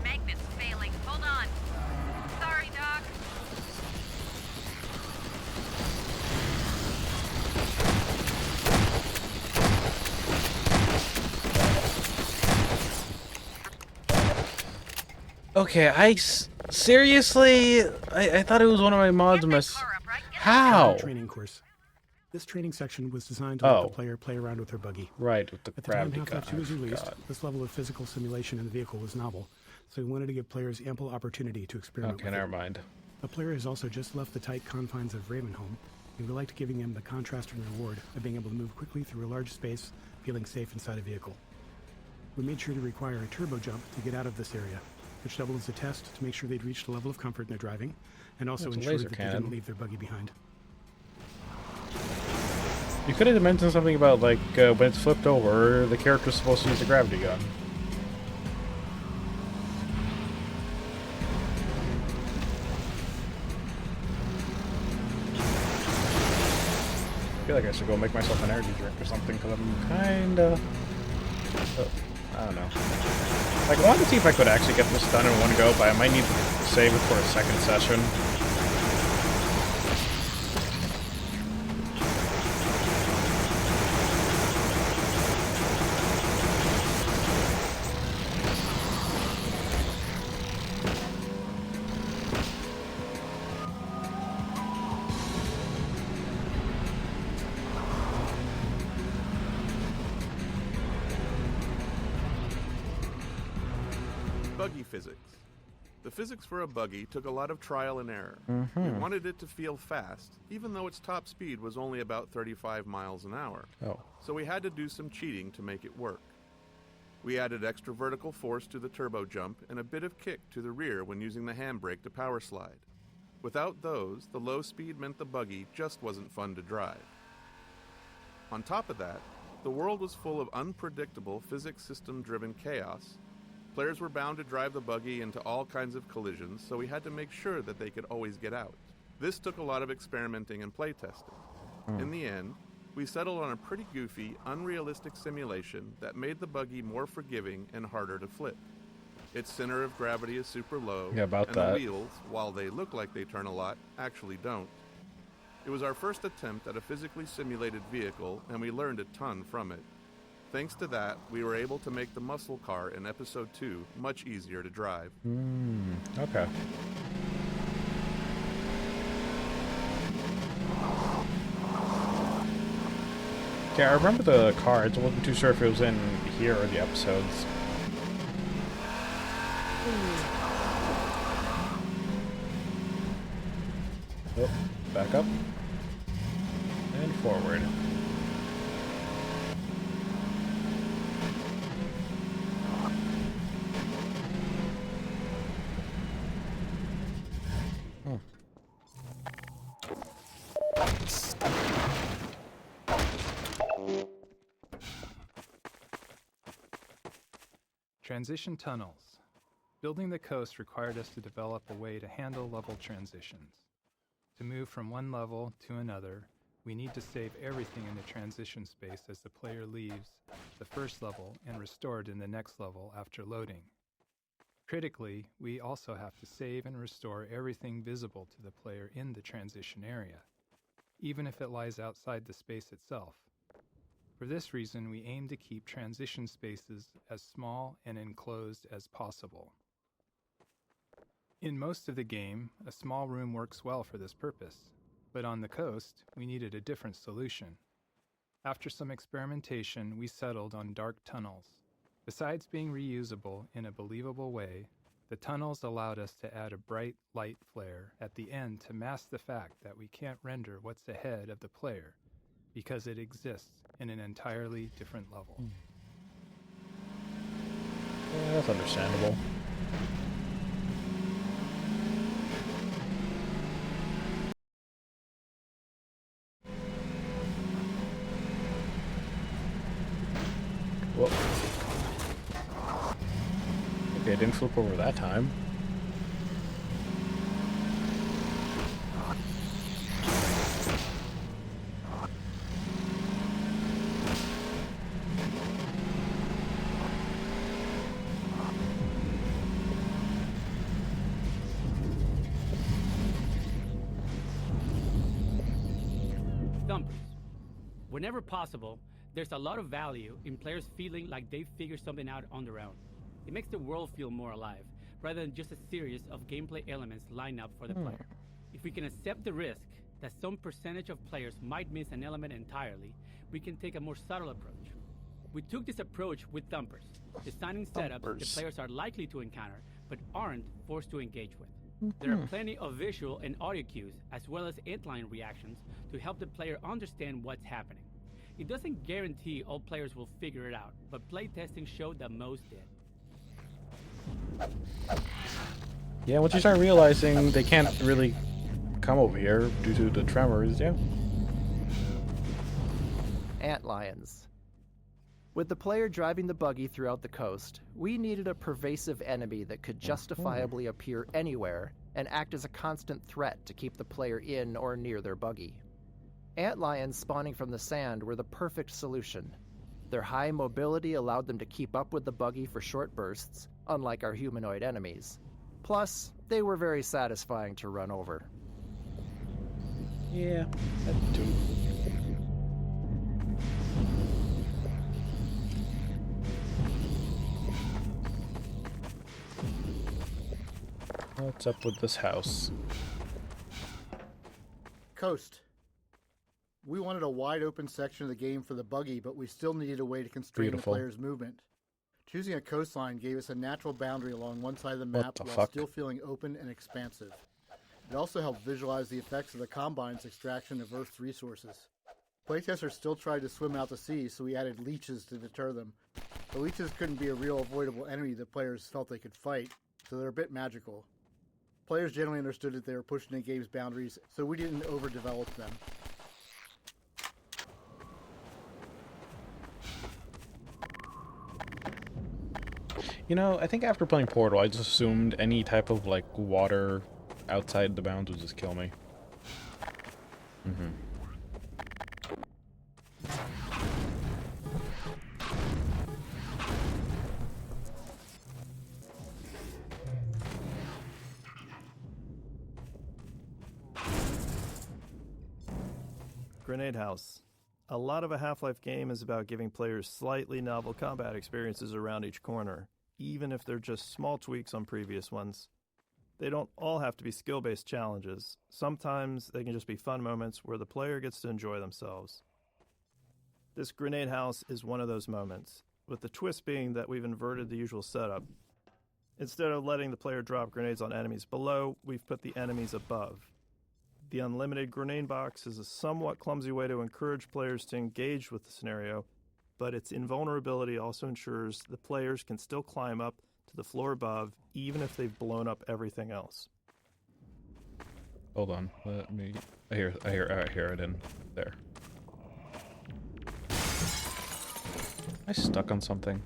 Magnet's failing. Hold on. Sorry, Doc. Okay, seriously? I thought it was one of my mods How? Training course. This training section was designed to let the player play around with her buggy. Right, with the At the time gravity Half-Life 2 was gun. released, God. this level of physical simulation in the vehicle was novel, so we wanted to give players ample opportunity to experiment Okay, with never it. mind. The player has also just left the tight confines of Ravenholm, and we liked giving them the contrasting reward of being able to move quickly through a large space, feeling safe inside a vehicle. We made sure to require a turbo jump to get out of this area, which doubled as a test to make sure they'd reached a level of comfort in their driving, and also That's a ensured laser that they cannon. didn't leave their buggy behind. You could have mentioned something about, like, when it's flipped over, the character's supposed to use the gravity gun. I feel like I should go make myself an energy drink or something, because I'm kinda... I don't know. Like, I wanted to see if I could actually get this done in one go, but I might need to save it for a second session. Buggy physics. The physics for a buggy took a lot of trial and error. We wanted it to feel fast, even though its top speed was only about 35 miles an hour. Oh. So we had to do some cheating to make it work. We added extra vertical force to the turbo jump and a bit of kick to the rear when using the handbrake to power slide. Without those, the low speed meant the buggy just wasn't fun to drive. On top of that, the world was full of unpredictable physics system-driven chaos. Players were bound to drive the buggy into all kinds of collisions, so we had to make sure that they could always get out. This took a lot of experimenting and playtesting. In the end, we settled on a pretty goofy, unrealistic simulation that made the buggy more forgiving and harder to flip. Its center of gravity is super low, Yeah, about and that. the wheels, while they look like they turn a lot, actually don't. It was our first attempt at a physically simulated vehicle, and we learned a ton from it. Thanks to that, we were able to make the muscle car in Episode 2 much easier to drive. Okay. Yeah, I remember the cards. I wasn't too sure if it was in here or the episodes. Oh, back up. And forward. Transition tunnels. Building the coast required us to develop a way to handle level transitions. To move from one level to another, we need to save everything in the transition space as the player leaves the first level and restored in the next level after loading. Critically, we also have to save and restore everything visible to the player in the transition area, even if it lies outside the space itself. For this reason, we aim to keep transition spaces as small and enclosed as possible. In most of the game, a small room works well for this purpose, but on the coast, we needed a different solution. After some experimentation, we settled on dark tunnels. Besides being reusable in a believable way, the tunnels allowed us to add a bright light flare at the end to mask the fact that we can't render what's ahead of the player, because it exists in an entirely different level. Yeah, that's understandable. Whoa. Okay, didn't flip over that time. Dumpers. Whenever possible, there's a lot of value in players feeling like they figured something out on their own. It makes the world feel more alive, rather than just a series of gameplay elements lined up for the player. If we can accept the risk that some percentage of players might miss an element entirely, we can take a more subtle approach. We took this approach with Dumpers, designing setups the players are likely to encounter, but aren't forced to engage with. There are plenty of visual and audio cues, as well as inline reactions, to help the player understand what's happening. It doesn't guarantee all players will figure it out, but playtesting showed that most did. Yeah, once you start realizing they can't really come over here due to the tremors, yeah. Antlions. With the player driving the buggy throughout the coast, we needed a pervasive enemy that could justifiably appear anywhere and act as a constant threat to keep the player in or near their buggy. Antlions spawning from the sand were the perfect solution. Their high mobility allowed them to keep up with the buggy for short bursts, unlike our humanoid enemies. Plus, they were very satisfying to run over. Yeah, that too. What's up with this house? Coast. We wanted a wide open section of the game for the buggy, but we still needed a way to constrain the player's movement. Choosing a coastline gave us a natural boundary along one side of the What map the while fuck? still feeling open and expansive. It also helped visualize the effects of the Combine's extraction of Earth's resources. Playtesters still tried to swim out to sea, so we added leeches to deter them. The leeches couldn't be a real avoidable enemy that players felt they could fight, so they're a bit magical. Players generally understood that they were pushing the game's boundaries, so we didn't overdevelop them. You know, I think after playing Portal, I just assumed any type of, like, water outside the bounds would just kill me. Grenade House. A lot of a Half-Life game is about giving players slightly novel combat experiences around each corner, even if they're just small tweaks on previous ones. They don't all have to be skill-based challenges. Sometimes they can just be fun moments where the player gets to enjoy themselves. This Grenade House is one of those moments, with the twist being that we've inverted the usual setup. Instead of letting the player drop grenades on enemies below, we've put the enemies above. The unlimited grenade box is a somewhat clumsy way to encourage players to engage with the scenario, but its invulnerability also ensures the players can still climb up to the floor above, even if they've blown up everything else. Hold on, let me... I hear it in there. Am I stuck on something?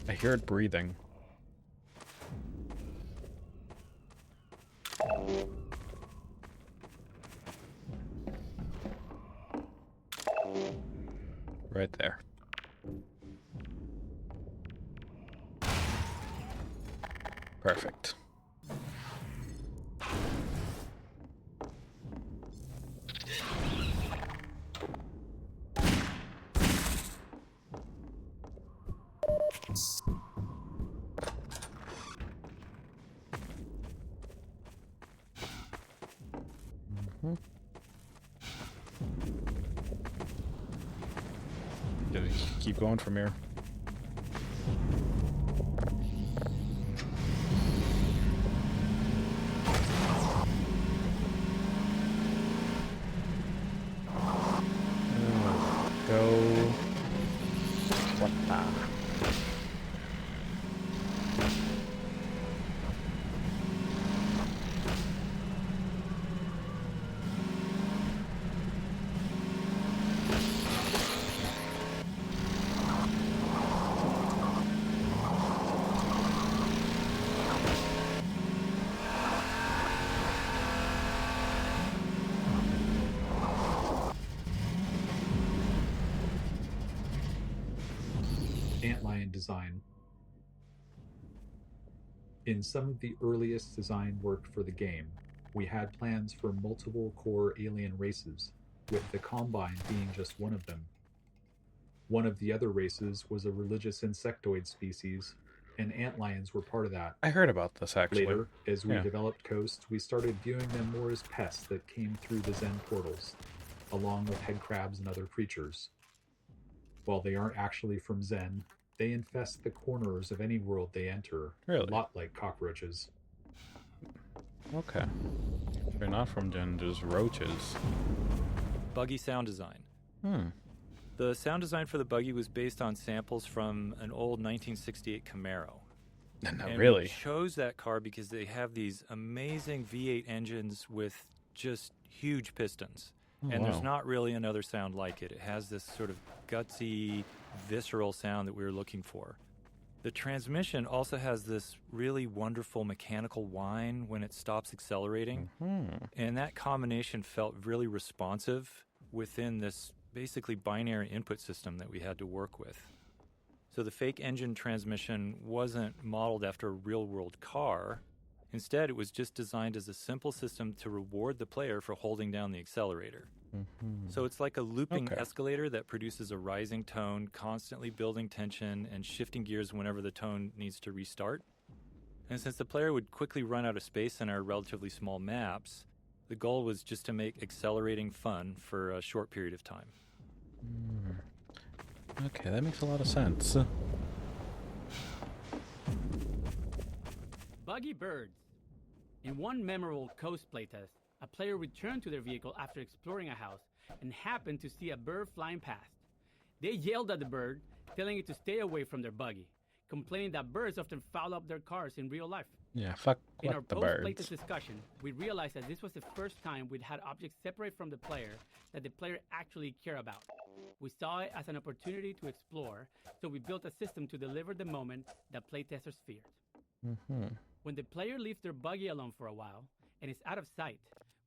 I hear it breathing. Right there. Perfect. Gotta keep going from here. Go. What the? Antlion design. In some of the earliest design work for the game, we had plans for multiple core alien races, with the Combine being just one of them. One of the other races was a religious insectoid species, and antlions were part of that. I heard about this, actually. Later, as we Yeah. developed Coast, we started viewing them more as pests that came through the Zen portals, along with headcrabs and other creatures. While they aren't actually from Zen, they infest the corners of any world they enter, Really? a lot like cockroaches. Okay. They're not from Gen, just roaches. Buggy sound design. Hmm. The sound design for the buggy was based on samples from an old 1968 Camaro. No, And really? we chose that car because they have these amazing V8 engines with just huge pistons. Oh, And wow. there's not really another sound like it. It has this sort of gutsy, visceral sound that we were looking for. The transmission also has this really wonderful mechanical whine when it stops accelerating. And that combination felt really responsive within this basically binary input system that we had to work with. So the fake engine transmission wasn't modeled after a real-world car. Instead, it was just designed as a simple system to reward the player for holding down the accelerator. So it's like a looping escalator that produces a rising tone, constantly building tension and shifting gears whenever the tone needs to restart. And since the player would quickly run out of space in our relatively small maps, The goal was just to make accelerating fun for a short period of time. Okay, that makes a lot of sense. Buggy birds. In one memorable coast playtest, a player returned to their vehicle after exploring a house and happened to see a bird flying past. They yelled at the bird, telling it to stay away from their buggy, complaining that birds often foul up their cars in real life. Yeah, fuck In our the post-playtest birds. discussion, we realized that this was the first time we'd had objects separate from the player that the player actually cared about. We saw it as an opportunity to explore, so we built a system to deliver the moment that playtesters feared. Mm-hmm. When the player leaves their buggy alone for a while and is out of sight,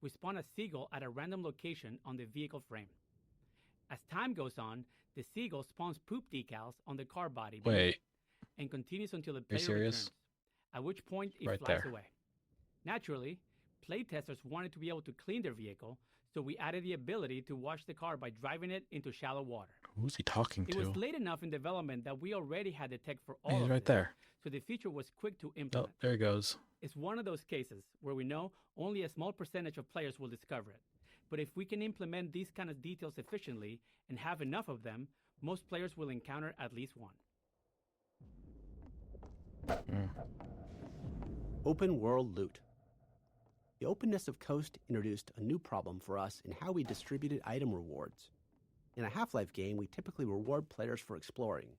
we spawn a seagull at a random location on the vehicle frame. As time goes on, the seagull spawns poop decals on the car body Wait. and continues until the Are you player serious? returns, at which point it Right flies there. away. Naturally, playtesters wanted to be able to clean their vehicle, so we added the ability to wash the car by driving it into shallow water. Who's he talking It to? was late enough in development that we already had the tech for all He's of right this, there. so the feature was quick to Oh, implement. there he goes. It's one of those cases where we know only a small percentage of players will discover it. But if we can implement these kind of details efficiently and have enough of them, most players will encounter at least one. Open world loot. The openness of Coast introduced a new problem for us in how we distributed item rewards. In a Half-Life game, we typically reward players for exploring.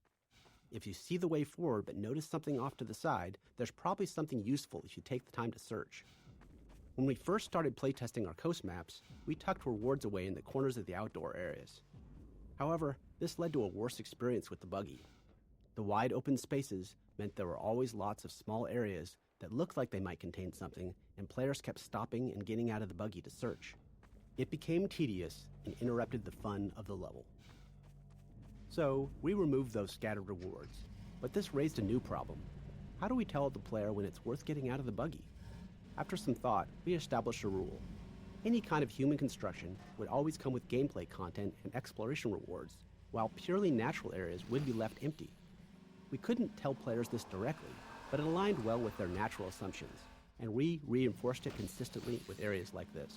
If you see the way forward but notice something off to the side, there's probably something useful if you take the time to search. When we first started playtesting our Coast maps, we tucked rewards away in the corners of the outdoor areas. However, this led to a worse experience with the buggy. The wide open spaces meant there were always lots of small areas that looked like they might contain something, and players kept stopping and getting out of the buggy to search. It became tedious and interrupted the fun of the level. So, we removed those scattered rewards. But this raised a new problem. How do we tell the player when it's worth getting out of the buggy? After some thought, we established a rule. Any kind of human construction would always come with gameplay content and exploration rewards, while purely natural areas would be left empty. We couldn't tell players this directly, but it aligned well with their natural assumptions, and we reinforced it consistently with areas like this.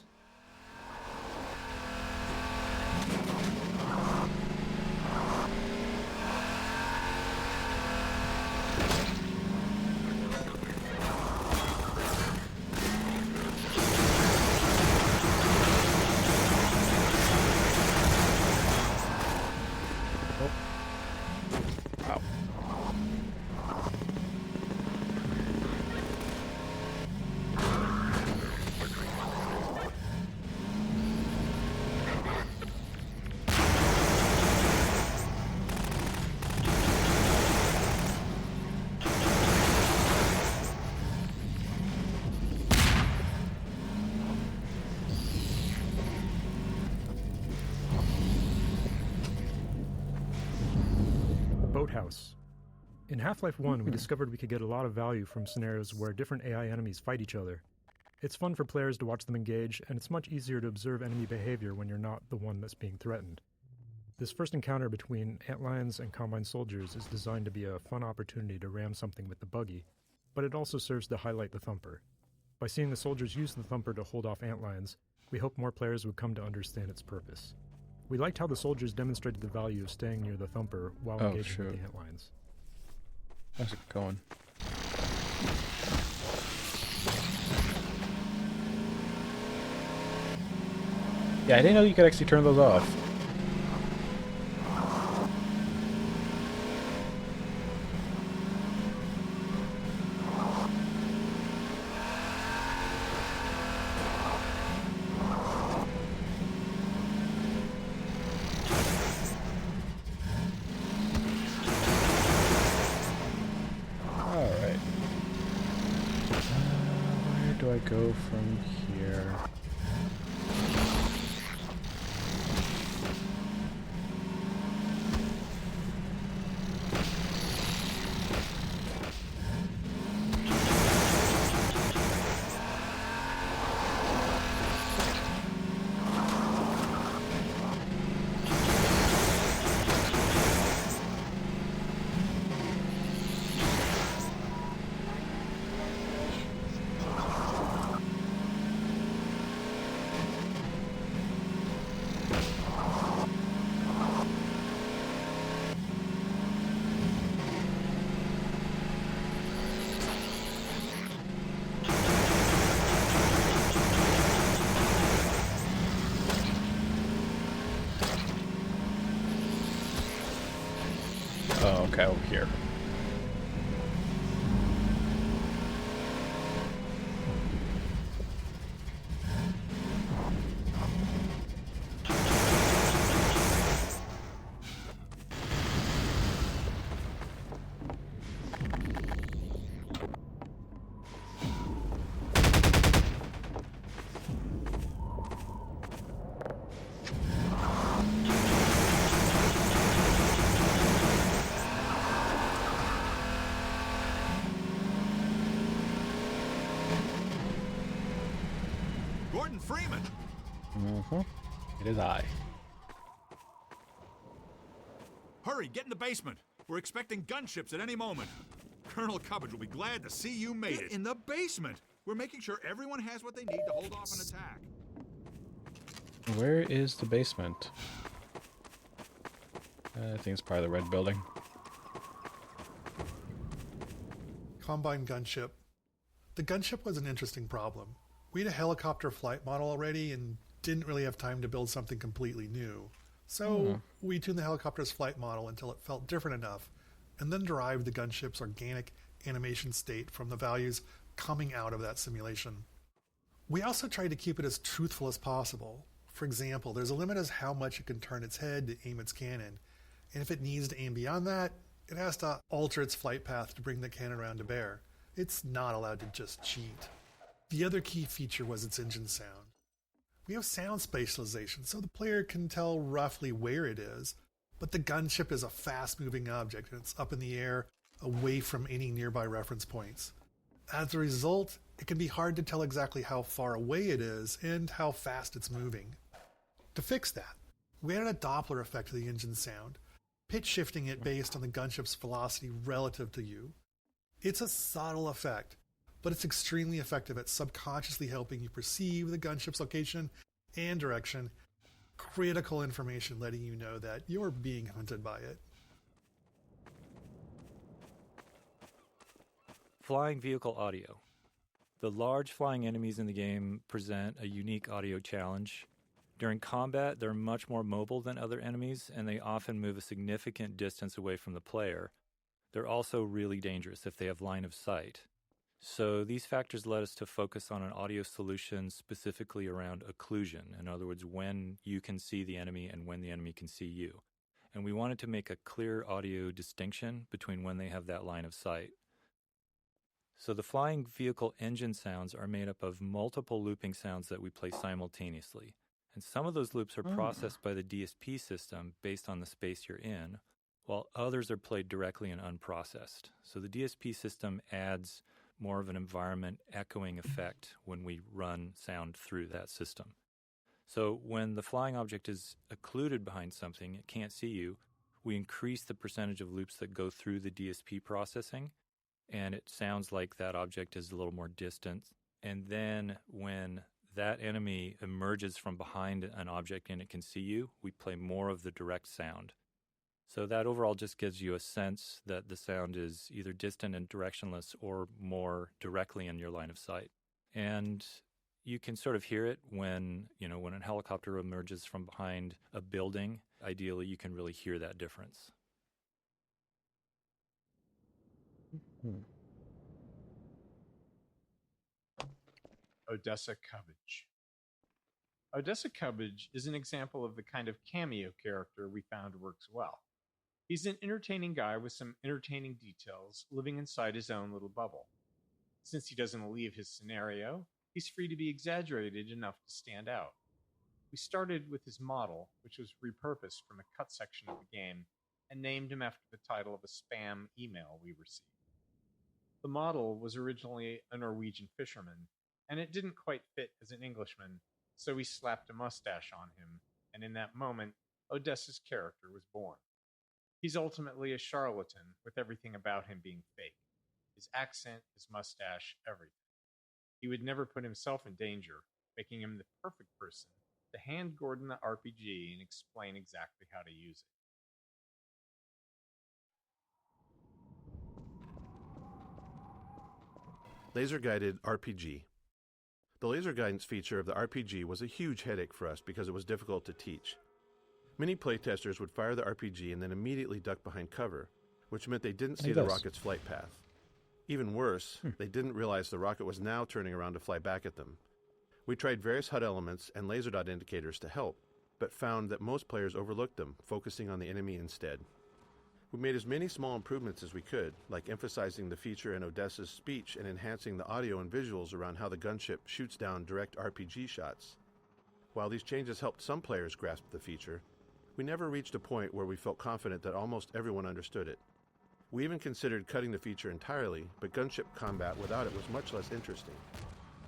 Boathouse. In Half-Life 1, we discovered we could get a lot of value from scenarios where different AI enemies fight each other. It's fun for players to watch them engage, and it's much easier to observe enemy behavior when you're not the one that's being threatened. This first encounter between antlions and Combine soldiers is designed to be a fun opportunity to ram something with the buggy, but it also serves to highlight the thumper. By seeing the soldiers use the thumper to hold off antlions, we hope more players would come to understand its purpose. We liked how the soldiers demonstrated the value of staying near the thumper while engaging with the antlions. How's it going? Yeah, I didn't know you could actually turn those off. Alright. Where do I go from here? Oh, okay, over here. Gordon Freeman! Mm-hmm. It is I. Hurry, get in the basement. We're expecting gunships at any moment. Colonel Cubbage will be glad to see you made it. In the basement! We're making sure everyone has what they need to hold off an attack. Where is the basement? I think it's part of the red building. Combine gunship. The gunship was an interesting problem. We had a helicopter flight model already and didn't really have time to build something completely new. So we tuned the helicopter's flight model until it felt different enough, and then derived the gunship's organic animation state from the values coming out of that simulation. We also tried to keep it as truthful as possible. For example, there's a limit as how much it can turn its head to aim its cannon, and if it needs to aim beyond that, it has to alter its flight path to bring the cannon around to bear. It's not allowed to just cheat. The other key feature was its engine sound. We have sound spatialization, so the player can tell roughly where it is, but the gunship is a fast-moving object and it's up in the air away from any nearby reference points. As a result, it can be hard to tell exactly how far away it is and how fast it's moving. To fix that, we added a Doppler effect to the engine sound, pitch shifting it based on the gunship's velocity relative to you. It's a subtle effect, but it's extremely effective at subconsciously helping you perceive the gunship's location and direction, critical information letting you know that you're being hunted by it. Flying vehicle audio. The large flying enemies in the game present a unique audio challenge. During combat, they're much more mobile than other enemies, and they often move a significant distance away from the player. They're also really dangerous if they have line of sight. So these factors led us to focus on an audio solution specifically around occlusion. In other words, when you can see the enemy and when the enemy can see you. And we wanted to make a clear audio distinction between when they have that line of sight. So the flying vehicle engine sounds are made up of multiple looping sounds that we play simultaneously. And some of those loops are processed by the DSP system based on the space you're in, while others are played directly and unprocessed. So the DSP system adds more of an environment echoing effect when we run sound through that system. So when the flying object is occluded behind something, it can't see you, we increase the percentage of loops that go through the DSP processing, and it sounds like that object is a little more distant. And then when that enemy emerges from behind an object and it can see you, we play more of the direct sound. So that overall just gives you a sense that the sound is either distant and directionless or more directly in your line of sight. And you can sort of hear it when a helicopter emerges from behind a building. Ideally, you can really hear that difference. Odessa Cubbage. Odessa Cubbage is an example of the kind of cameo character we found works well. He's an entertaining guy with some entertaining details, living inside his own little bubble. Since he doesn't leave his scenario, he's free to be exaggerated enough to stand out. We started with his model, which was repurposed from a cut section of the game, and named him after the title of a spam email we received. The model was originally a Norwegian fisherman, and it didn't quite fit as an Englishman, so we slapped a mustache on him, and in that moment, Odessa's character was born. He's ultimately a charlatan, with everything about him being fake. His accent, his mustache, everything. He would never put himself in danger, making him the perfect person to hand Gordon the RPG and explain exactly how to use it. Laser-guided RPG. The laser guidance feature of the RPG was a huge headache for us because it was difficult to teach. Many playtesters would fire the RPG and then immediately duck behind cover, which meant they didn't see the rocket's flight path. Even worse, they didn't realize the rocket was now turning around to fly back at them. We tried various HUD elements and laser dot indicators to help, but found that most players overlooked them, focusing on the enemy instead. We made as many small improvements as we could, like emphasizing the feature in Odessa's speech and enhancing the audio and visuals around how the gunship shoots down direct RPG shots. While these changes helped some players grasp the feature, we never reached a point where we felt confident that almost everyone understood it. We even considered cutting the feature entirely, but gunship combat without it was much less interesting.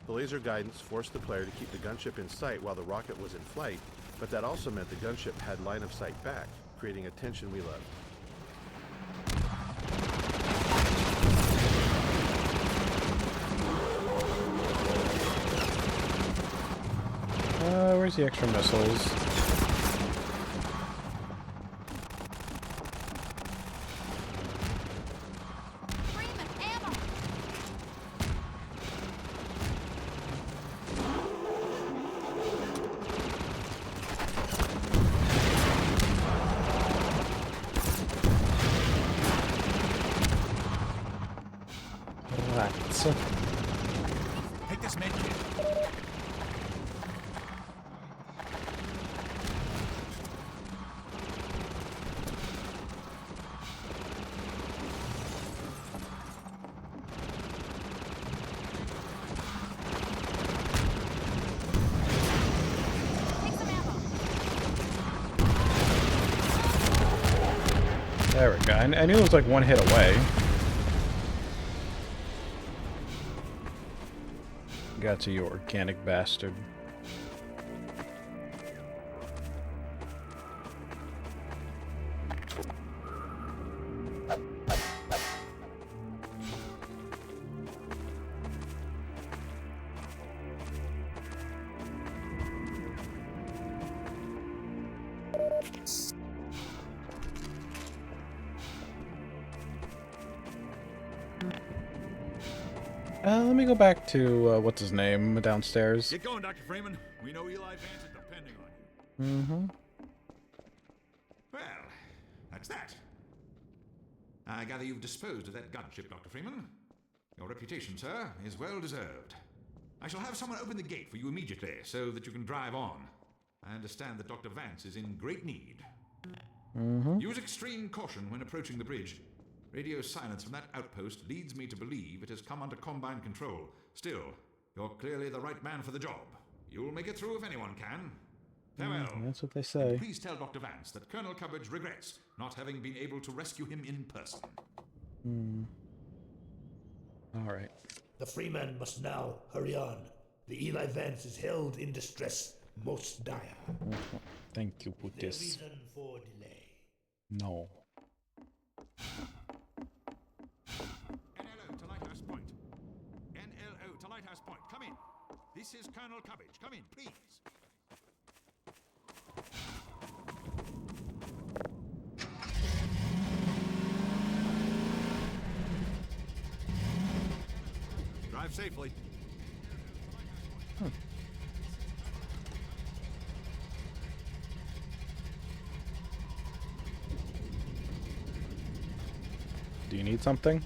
The laser guidance forced the player to keep the gunship in sight while the rocket was in flight, but that also meant the gunship had line of sight back, creating a tension we loved. Where's the extra missiles? Take this med kit. There we go. I knew it was like one hit away. Got to you, organic bastard. Let me go back to, what's his name, downstairs. Get going, Dr. Freeman. We know Eli Vance is depending on you. Mm-hmm. Well, that's that. I gather you've disposed of that gunship, Dr. Freeman. Your reputation, sir, is well deserved. I shall have someone open the gate for you immediately so that you can drive on. I understand that Dr. Vance is in great need. Mm-hmm. Use extreme caution when approaching the bridge. Radio silence from that outpost leads me to believe it has come under Combine control. Still, you're clearly the right man for the job. You'll make it through if anyone can. Farewell. That's what they say. And please tell Dr. Vance that Colonel Cubbage regrets not having been able to rescue him in person. All right. The Freeman must now hurry on. The Eli Vance is held in distress most dire. Thank you, No Putis. reason for delay. No. NLO to Lighthouse Point. NLO to Lighthouse Point. Come in. This is Colonel Cubbage. Come in, please. Drive safely. Do you need something?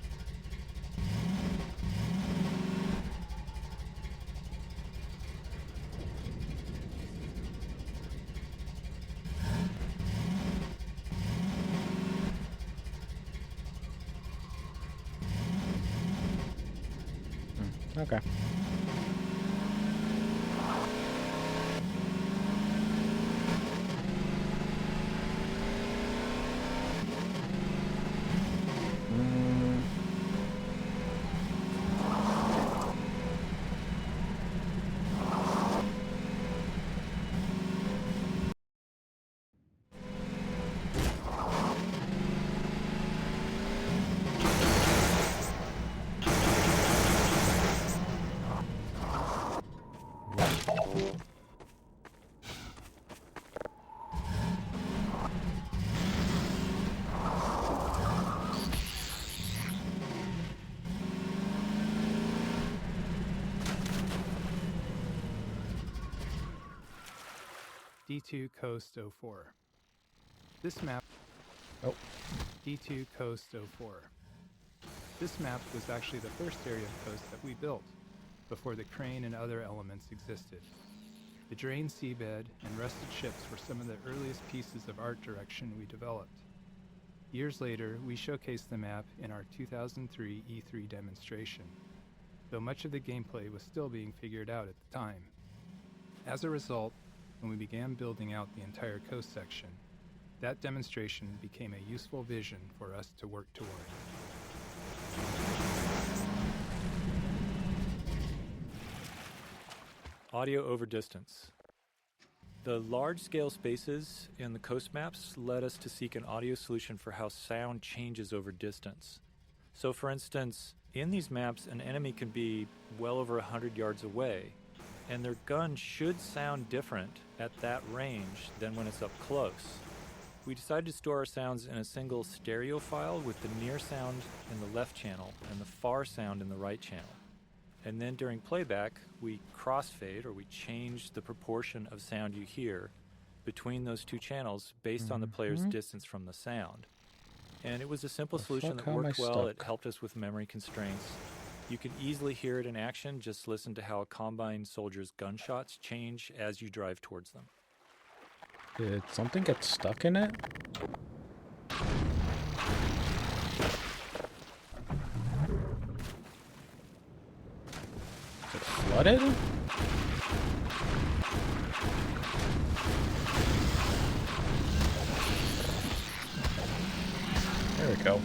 Okay. D2 Coast 04. This map Oh. D2 Coast 04. This map was actually the first area of coast that we built, before the crane and other elements existed. The drained seabed and rusted ships were some of the earliest pieces of art direction we developed. Years later, we showcased the map in our 2003 E3 demonstration, though much of the gameplay was still being figured out at the time. As a result, when we began building out the entire coast section, that demonstration became a useful vision for us to work toward. Audio over distance. The large-scale spaces in the coast maps led us to seek an audio solution for how sound changes over distance. So for instance, in these maps, an enemy can be well over 100 yards away, and their gun should sound different at that range than when it's up close. We decided to store our sounds in a single stereo file with the near sound in the left channel and the far sound in the right channel. And then during playback, we crossfade, or we change the proportion of sound you hear between those two channels based on the player's distance from the sound. And it was a simple solution that worked well. It helped us with memory constraints. You can easily hear it in action. Just listen to how a Combine soldier's gunshots change as you drive towards them. Did something get stuck in it? Is it flooded? There we go.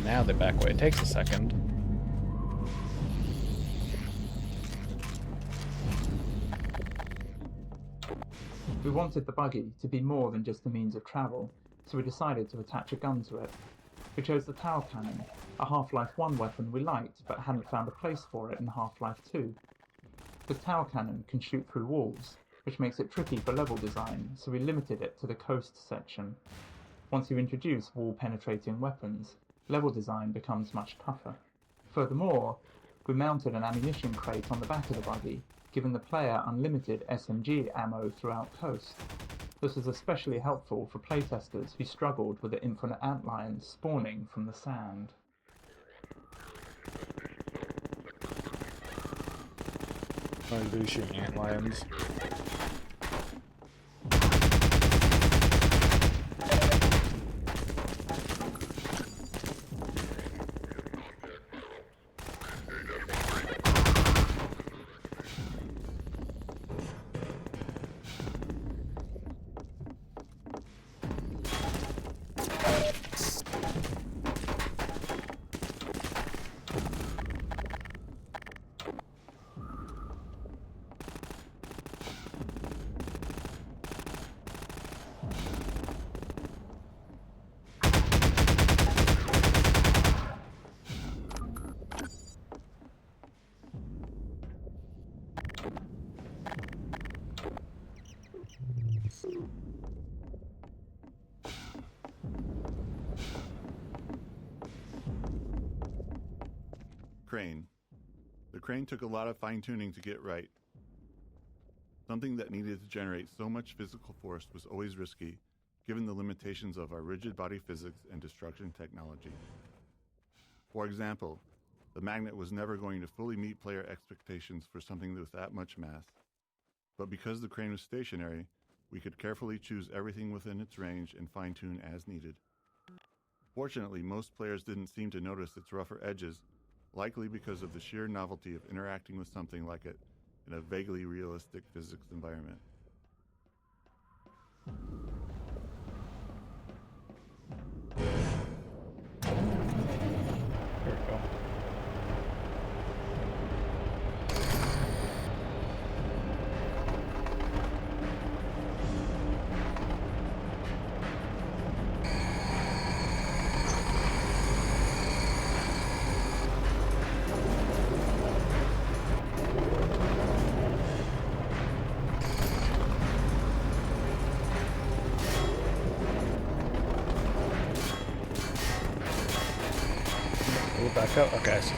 Now the back way. It takes a second. We wanted the buggy to be more than just a means of travel, so we decided to attach a gun to it. We chose the tower cannon, a Half-Life 1 weapon we liked but hadn't found a place for it in Half-Life 2. The tower cannon can shoot through walls, which makes it tricky for level design, so we limited it to the coast section. Once you introduce wall-penetrating weapons, level design becomes much tougher. Furthermore, we mounted an ammunition crate on the back of the buggy, giving the player unlimited SMG ammo throughout coast. This was especially helpful for playtesters who struggled with the infinite antlions spawning from the sand. I do shoot antlions. Crane. The crane took a lot of fine-tuning to get right. Something that needed to generate so much physical force was always risky, given the limitations of our rigid body physics and destruction technology. For example, the magnet was never going to fully meet player expectations for something with that much mass. But because the crane was stationary, we could carefully choose everything within its range and fine-tune as needed. Fortunately, most players didn't seem to notice its rougher edges, likely because of the sheer novelty of interacting with something like it in a vaguely realistic physics environment. There we go. Pull it back out. Okay, I see.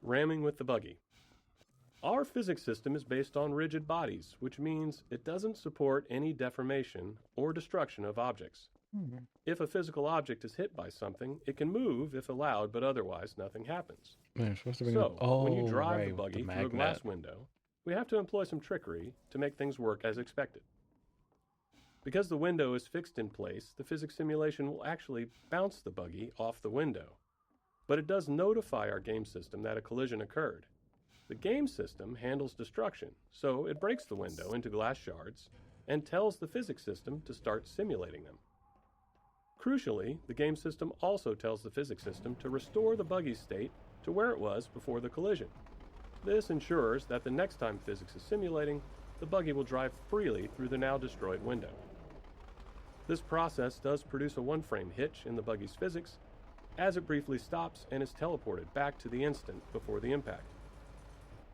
Ramming with the buggy. Our physics system is based on rigid bodies, which means it doesn't support any deformation or destruction of objects. If a physical object is hit by something, it can move if allowed, but otherwise nothing happens. Man, supposed to be So, when you oh, drive right, the with the buggy through a glass magnet. window, we have to employ some trickery to make things work as expected. Because the window is fixed in place, the physics simulation will actually bounce the buggy off the window. But it does notify our game system that a collision occurred. The game system handles destruction, so it breaks the window into glass shards and tells the physics system to start simulating them. Crucially, the game system also tells the physics system to restore the buggy's state to where it was before the collision. This ensures that the next time physics is simulating, the buggy will drive freely through the now destroyed window. This process does produce a one-frame hitch in the buggy's physics, as it briefly stops and is teleported back to the instant before the impact.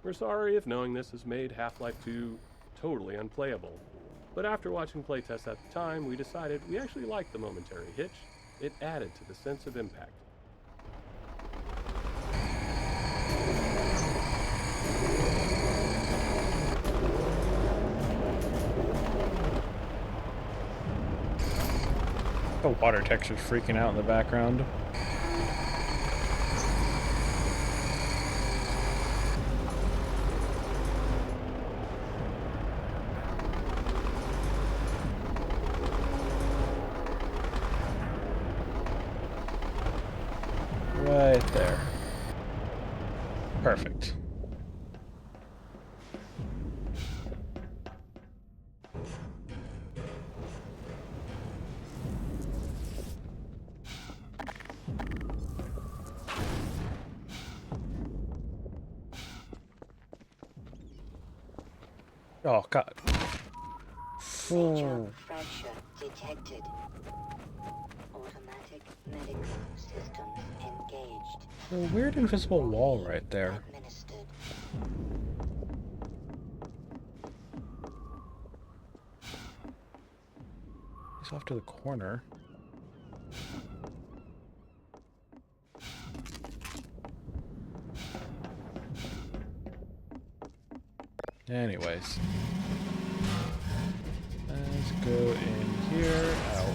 We're sorry if knowing this has made Half-Life 2 totally unplayable, but after watching playtests at the time, we decided we actually liked the momentary hitch. It added to the sense of impact. The water texture's freaking out in the background. Right there. Perfect. Oh, God. Major fracture detected. Automatic medical systems engaged. A weird invisible wall right there. Administered. He's off to the corner. Anyways. Let's go in here. Out.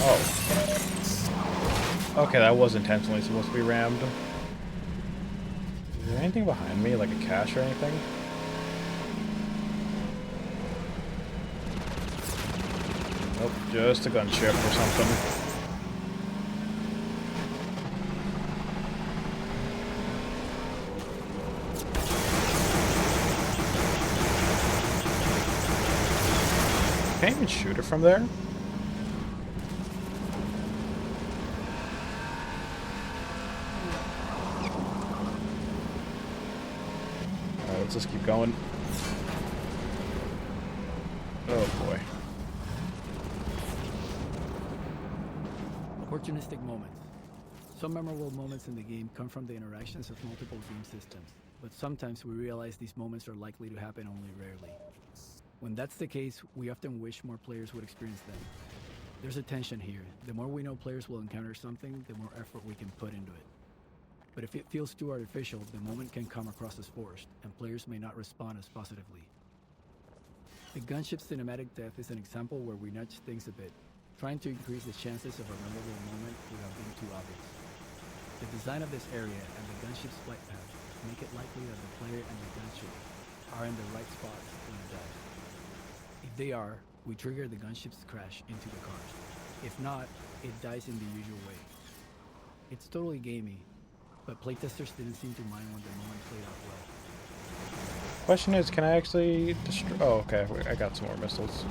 Oh. Okay, that was intentionally supposed to be rammed. Is there anything behind me, like a cache or anything? Nope, just a gunship or something. Can't even shoot it from there? Alright, let's just keep going. Oh boy. Opportunistic moments. Some memorable moments in the game come from the interactions of multiple game systems, but sometimes we realize these moments are likely to happen only rarely. When that's the case, we often wish more players would experience them. There's a tension here. The more we know players will encounter something, the more effort we can put into it. But if it feels too artificial, the moment can come across as forced, and players may not respond as positively. The gunship cinematic death is an example where we nudge things a bit, trying to increase the chances of a memorable moment without being too obvious. The design of this area and the gunship's flight path make it likely that the player and the gunship are in the right spots when it dies. If they are, we trigger the gunship's crash into the cars. If not, it dies in the usual way. It's totally gamey, but playtesters didn't seem to mind when the moment played out well. Question is, can I actually destroy... Oh, okay, I got some more missiles.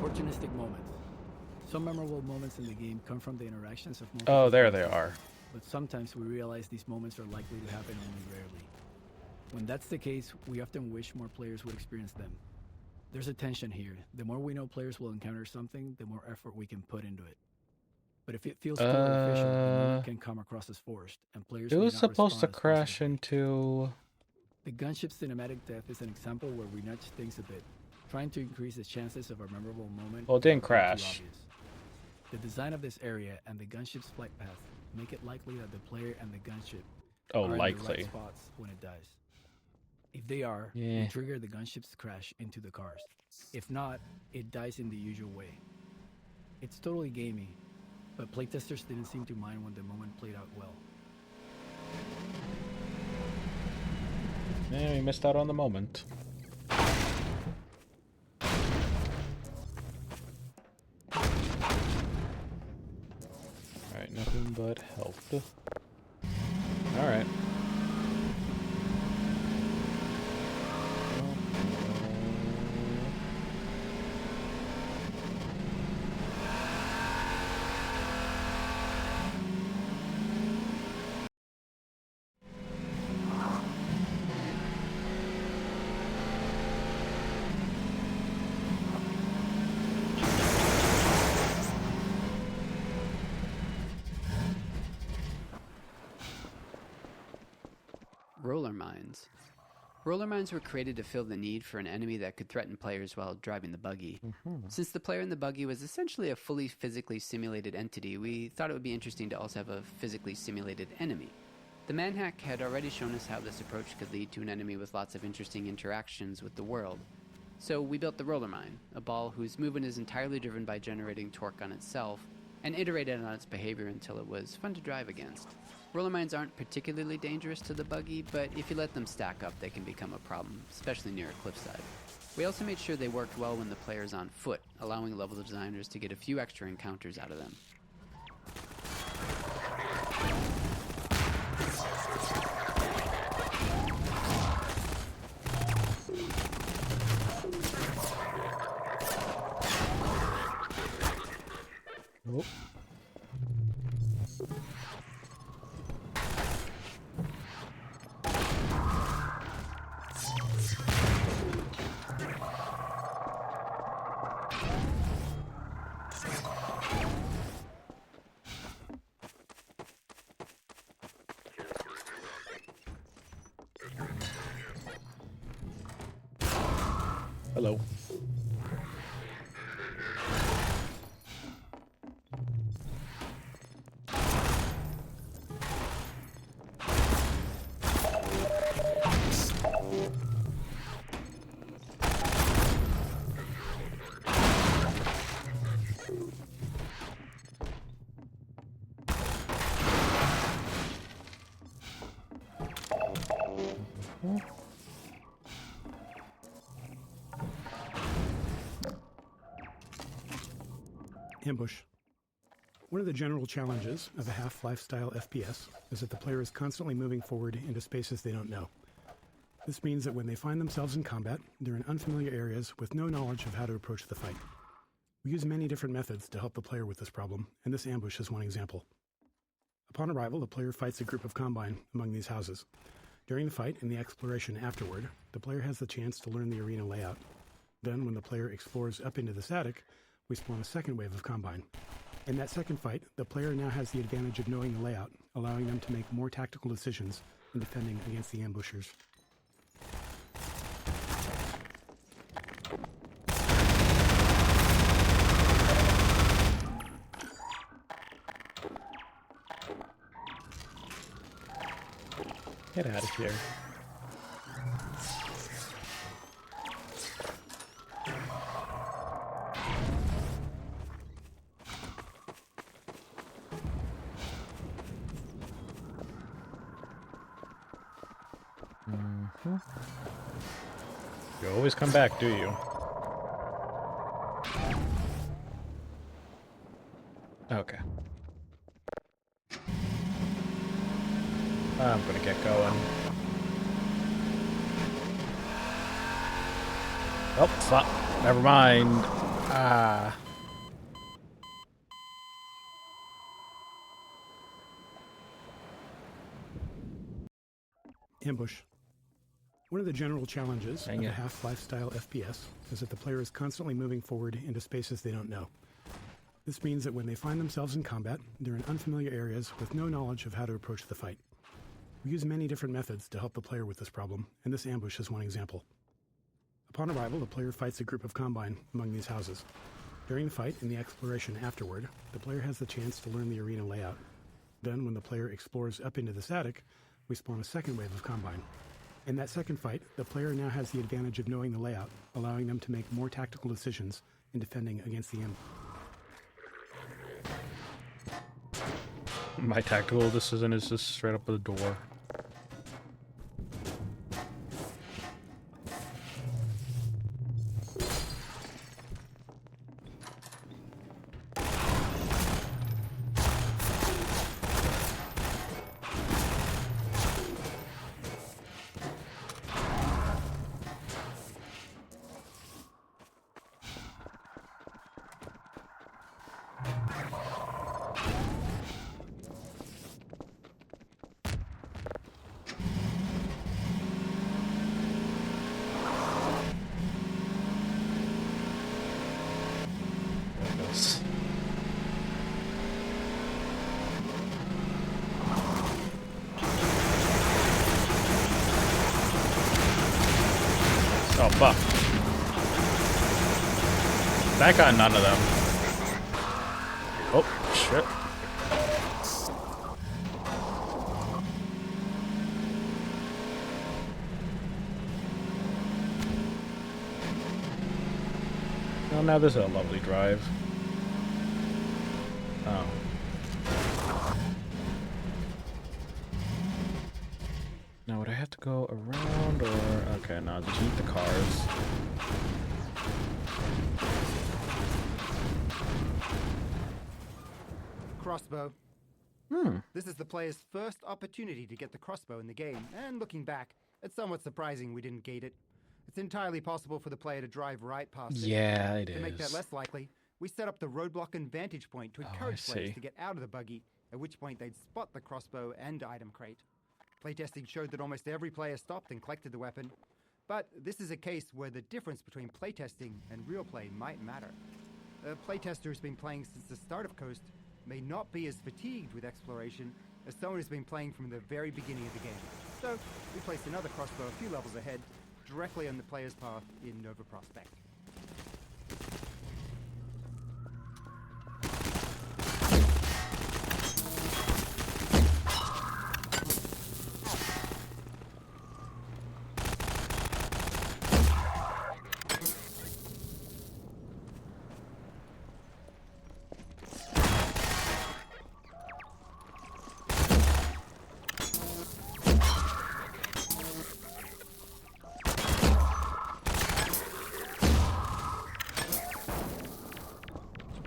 Opportunistic moments. Some memorable moments in the game come from the interactions of multiple Oh, there they players, are. but sometimes we realize these moments are likely to happen only rarely. When that's the case, we often wish more players would experience them. There's a tension here. The more we know players will encounter something, the more effort we can put into it. But if it feels too artificial, the moment can come across as forced, and players It may was not supposed to respond as crash positively. into... The gunship cinematic death is an example where we nudge things a bit, trying to increase the chances of a memorable moment. Well, it didn't without being too crash. obvious. The design of this area and the gunship's flight path make it likely that the player and the gunship Oh, are in the likely. right spots when it dies. If they are, Yeah. we trigger the gunship's crash into the cars. If not, it dies in the usual way. It's totally gamey, but playtesters didn't seem to mind when the moment played out well. Yeah, we missed out on the moment. Alright, nothing but health. Alright. Roller mines. Roller mines were created to fill the need for an enemy that could threaten players while driving the buggy. Since the player in the buggy was essentially a fully physically simulated entity, we thought it would be interesting to also have a physically simulated enemy. The manhack had already shown us how this approach could lead to an enemy with lots of interesting interactions with the world. So we built the roller mine, a ball whose movement is entirely driven by generating torque on itself, and iterated on its behavior until it was fun to drive against. Roller mines aren't particularly dangerous to the buggy, but if you let them stack up, they can become a problem, especially near a cliffside. We also made sure they worked well when the player's on foot, allowing level designers to get a few extra encounters out of them. Oh. Hello. Ambush. One of the general challenges of a Half-Life style FPS is that the player is constantly moving forward into spaces they don't know. This means that when they find themselves in combat, they're in unfamiliar areas with no knowledge of how to approach the fight. We use many different methods to help the player with this problem, and this ambush is one example. Upon arrival, the player fights a group of Combine among these houses. During the fight and the exploration afterward, the player has the chance to learn the arena layout. Then, when the player explores up into this attic, we spawn a second wave of Combine. In that second fight, the player now has the advantage of knowing the layout, allowing them to make more tactical decisions in defending against the ambushers. Get out of here. You always come back, do you? Okay. I'm gonna get going. Oh, stop. Never mind. Ah. Ambush. One of the general challenges of a Half-Life style FPS is that the player is constantly moving forward into spaces they don't know. This means that when they find themselves in combat, they're in unfamiliar areas with no knowledge of how to approach the fight. We use many different methods to help the player with this problem, and this ambush is one example. Upon arrival, the player fights a group of Combine among these houses. During the fight and the exploration afterward, the player has the chance to learn the arena layout. Then, when the player explores up into this attic, we spawn a second wave of Combine. In that second fight, the player now has the advantage of knowing the layout, allowing them to make more tactical decisions in defending against the ambush. My tactical decision is just straight up the door. Oh, fuck. That got none of them. Oh, shit. Well, now this is a lovely drive. Oh. Now, would I have to go around or... Okay, no, just eat the cars. Crossbow. This is the player's first opportunity to get the crossbow in the game, and looking back, it's somewhat surprising we didn't gate it. It's entirely possible for the player to drive right past it. Yeah, it To make that is. less likely, We set up the roadblock and vantage point to encourage see. players to get out of the buggy, at which point they'd spot the crossbow and item crate. Playtesting showed that almost every player stopped and collected the weapon, but this is a case where the difference between playtesting and real play might matter. A playtester who's been playing since the start of Coast may not be as fatigued with exploration as someone who's been playing from the very beginning of the game. So we placed another crossbow a few levels ahead, directly on the player's path in Nova Prospect.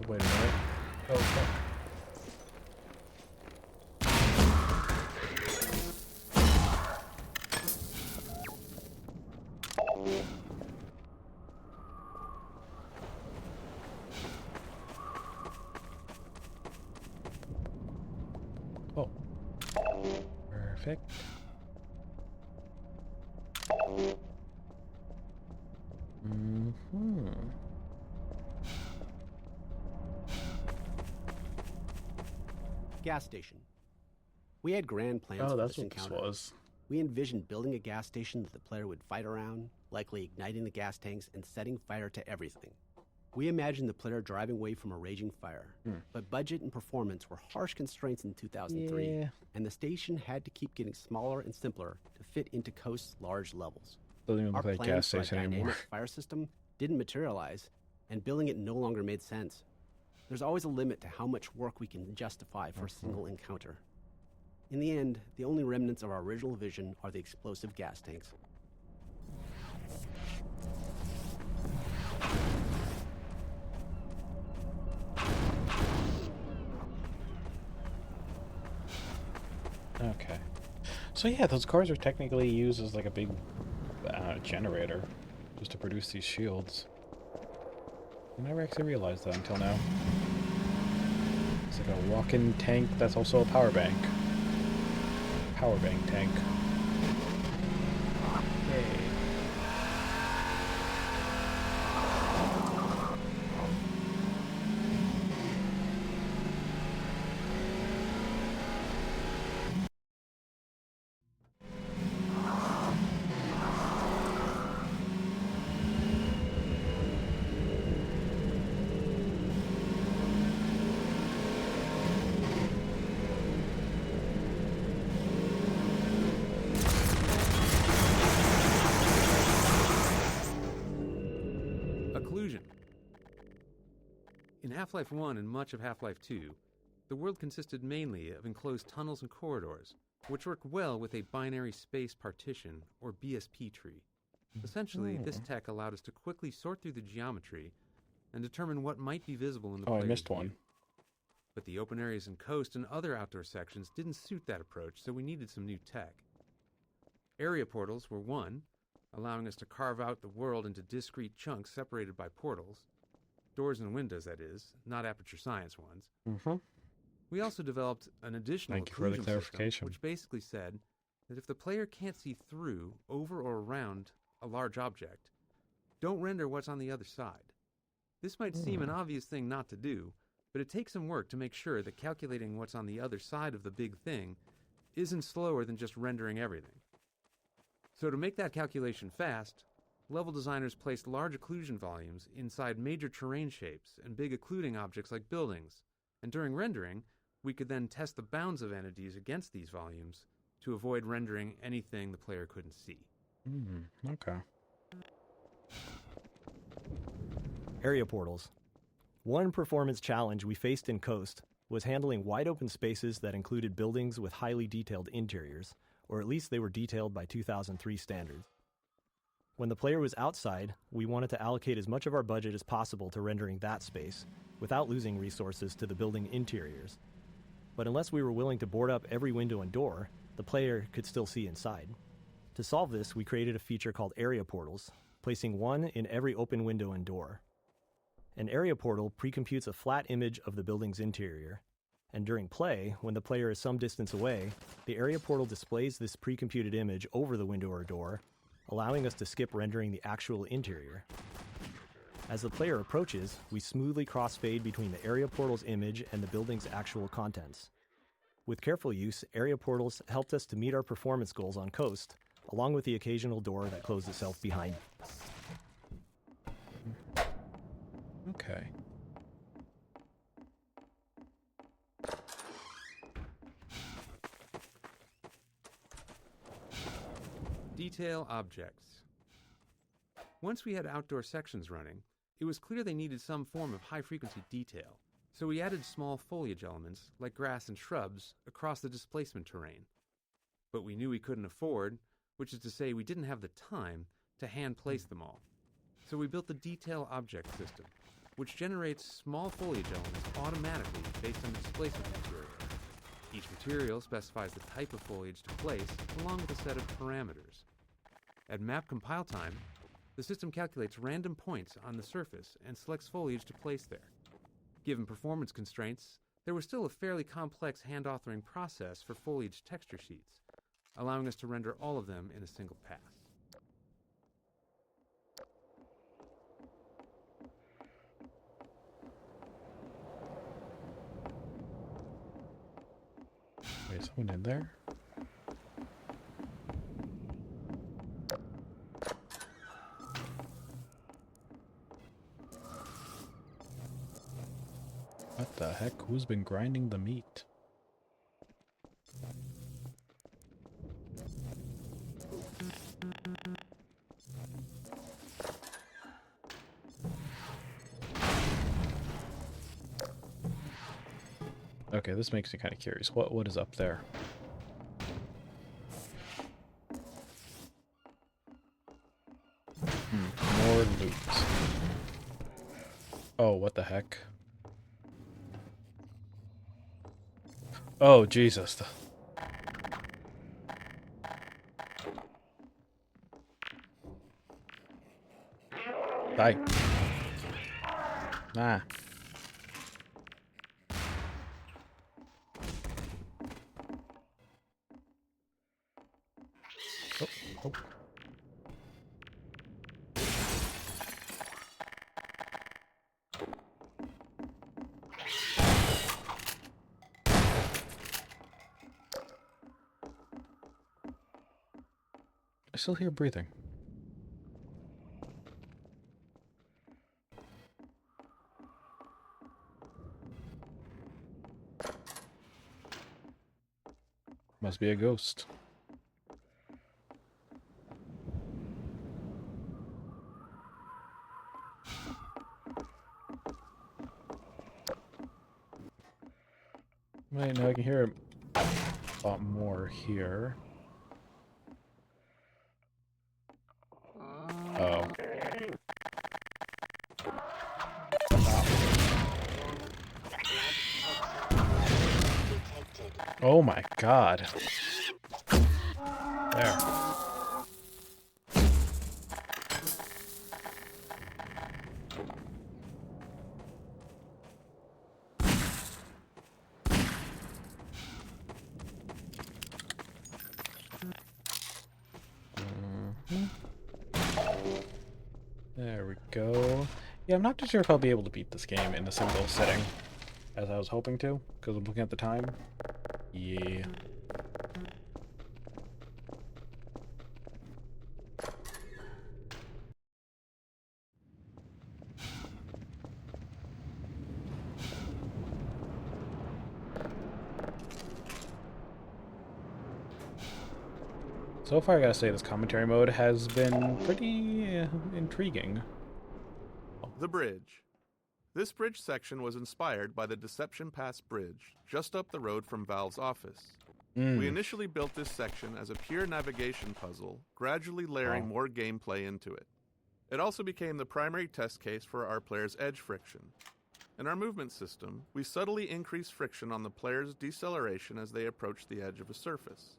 Wait a minute. Oh, fuck. Oh. Perfect. Mm-hmm. Gas station. We had grand plans Oh, for that's this what this encounter. was. We envisioned building a gas station that the player would fight around, likely igniting the gas tanks and setting fire to everything. We imagined the player driving away from a raging fire, but budget and performance were harsh constraints in 2003, Yeah. and the station had to keep getting smaller and simpler to fit into Coast's large levels. Doesn't even Our look like a plans gas for a station dynamic anymore. fire system didn't materialize, and building it no longer made sense. There's always a limit to how much work we can justify for a single encounter. In the end, the only remnants of our original vision are the explosive gas tanks. Okay. So yeah, those cars are technically used as like a big generator just to produce these shields. I never actually realized that until now. It's like a walk-in tank that's also a power bank. Power bank tank. Yay. Occlusion. In Half-Life 1 and much of Half-Life 2, the world consisted mainly of enclosed tunnels and corridors, which worked well with a binary space partition, or BSP tree. Essentially, this tech allowed us to quickly sort through the geometry and determine what might be visible in the Oh, I player's missed one. view. But the open areas in Coast and other outdoor sections didn't suit that approach, so we needed some new tech. Area portals were one, allowing us to carve out the world into discrete chunks separated by portals. Doors and windows, that is, not aperture science ones. Mm-hmm. We also developed an additional Thank you for the occlusion clarification. system, which basically said that if the player can't see through, over, or around a large object, don't render what's on the other side. This might seem an obvious thing not to do, but it takes some work to make sure that calculating what's on the other side of the big thing isn't slower than just rendering everything. So to make that calculation fast, level designers placed large occlusion volumes inside major terrain shapes and big occluding objects like buildings, and during rendering, we could then test the bounds of entities against these volumes to avoid rendering anything the player couldn't see. Okay. Area portals. One performance challenge we faced in Coast was handling wide open spaces that included buildings with highly detailed interiors, or at least they were detailed by 2003 standards. When the player was outside, we wanted to allocate as much of our budget as possible to rendering that space, without losing resources to the building interiors. But unless we were willing to board up every window and door, the player could still see inside. To solve this, we created a feature called area portals, placing one in every open window and door. An area portal precomputes a flat image of the building's interior, and during play, when the player is some distance away, the area portal displays this precomputed image over the window or door, allowing us to skip rendering the actual interior. As the player approaches, we smoothly crossfade between the area portal's image and the building's actual contents. With careful use, area portals helped us to meet our performance goals on Coast, along with the occasional door that closed itself behind. Okay. Detail objects. Once we had outdoor sections running, it was clear they needed some form of high-frequency detail, so we added small foliage elements, like grass and shrubs, across the displacement terrain. But we knew we couldn't afford, which is to say we didn't have the time, to hand-place them all. So we built the detail object system, which generates small foliage elements automatically based on the displacement material. Each material specifies the type of foliage to place, along with a set of parameters. At map compile time, the system calculates random points on the surface and selects foliage to place there. Given performance constraints, there was still a fairly complex hand-authoring process for foliage texture sheets, allowing us to render all of them in a single pass. Wait, is someone in there? What the heck? Who's been grinding the meat? Okay, this makes me kind of curious. What is up there? More loot. Oh, what the heck? Oh, Jesus. Die. Ah. Oh, oh. I still hear breathing. Must be a ghost. Wait, no, I can hear a lot more here. Oh. Oh my god. There. There we go. Yeah, I'm not too sure if I'll be able to beat this game in a single sitting, as I was hoping to, because I'm looking at the time. Yeah. So far, I gotta say, this commentary mode has been pretty intriguing. The bridge. This bridge section was inspired by the Deception Pass Bridge, just up the road from Valve's office. We initially built this section as a pure navigation puzzle, gradually layering more gameplay into it. It also became the primary test case for our players' edge friction. In our movement system, we subtly increase friction on the player's deceleration as they approach the edge of a surface.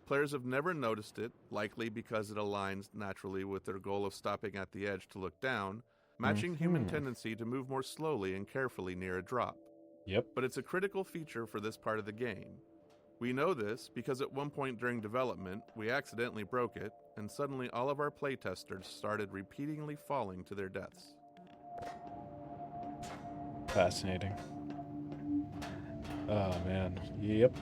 Players have never noticed it, likely because it aligns naturally with their goal of stopping at the edge to look down, matching human tendency to move more slowly and carefully near a drop. Yep. But it's a critical feature for this part of the game. We know this because at one point during development, we accidentally broke it, and suddenly all of our playtesters started repeatedly falling to their deaths. Fascinating. Oh, man. Yep.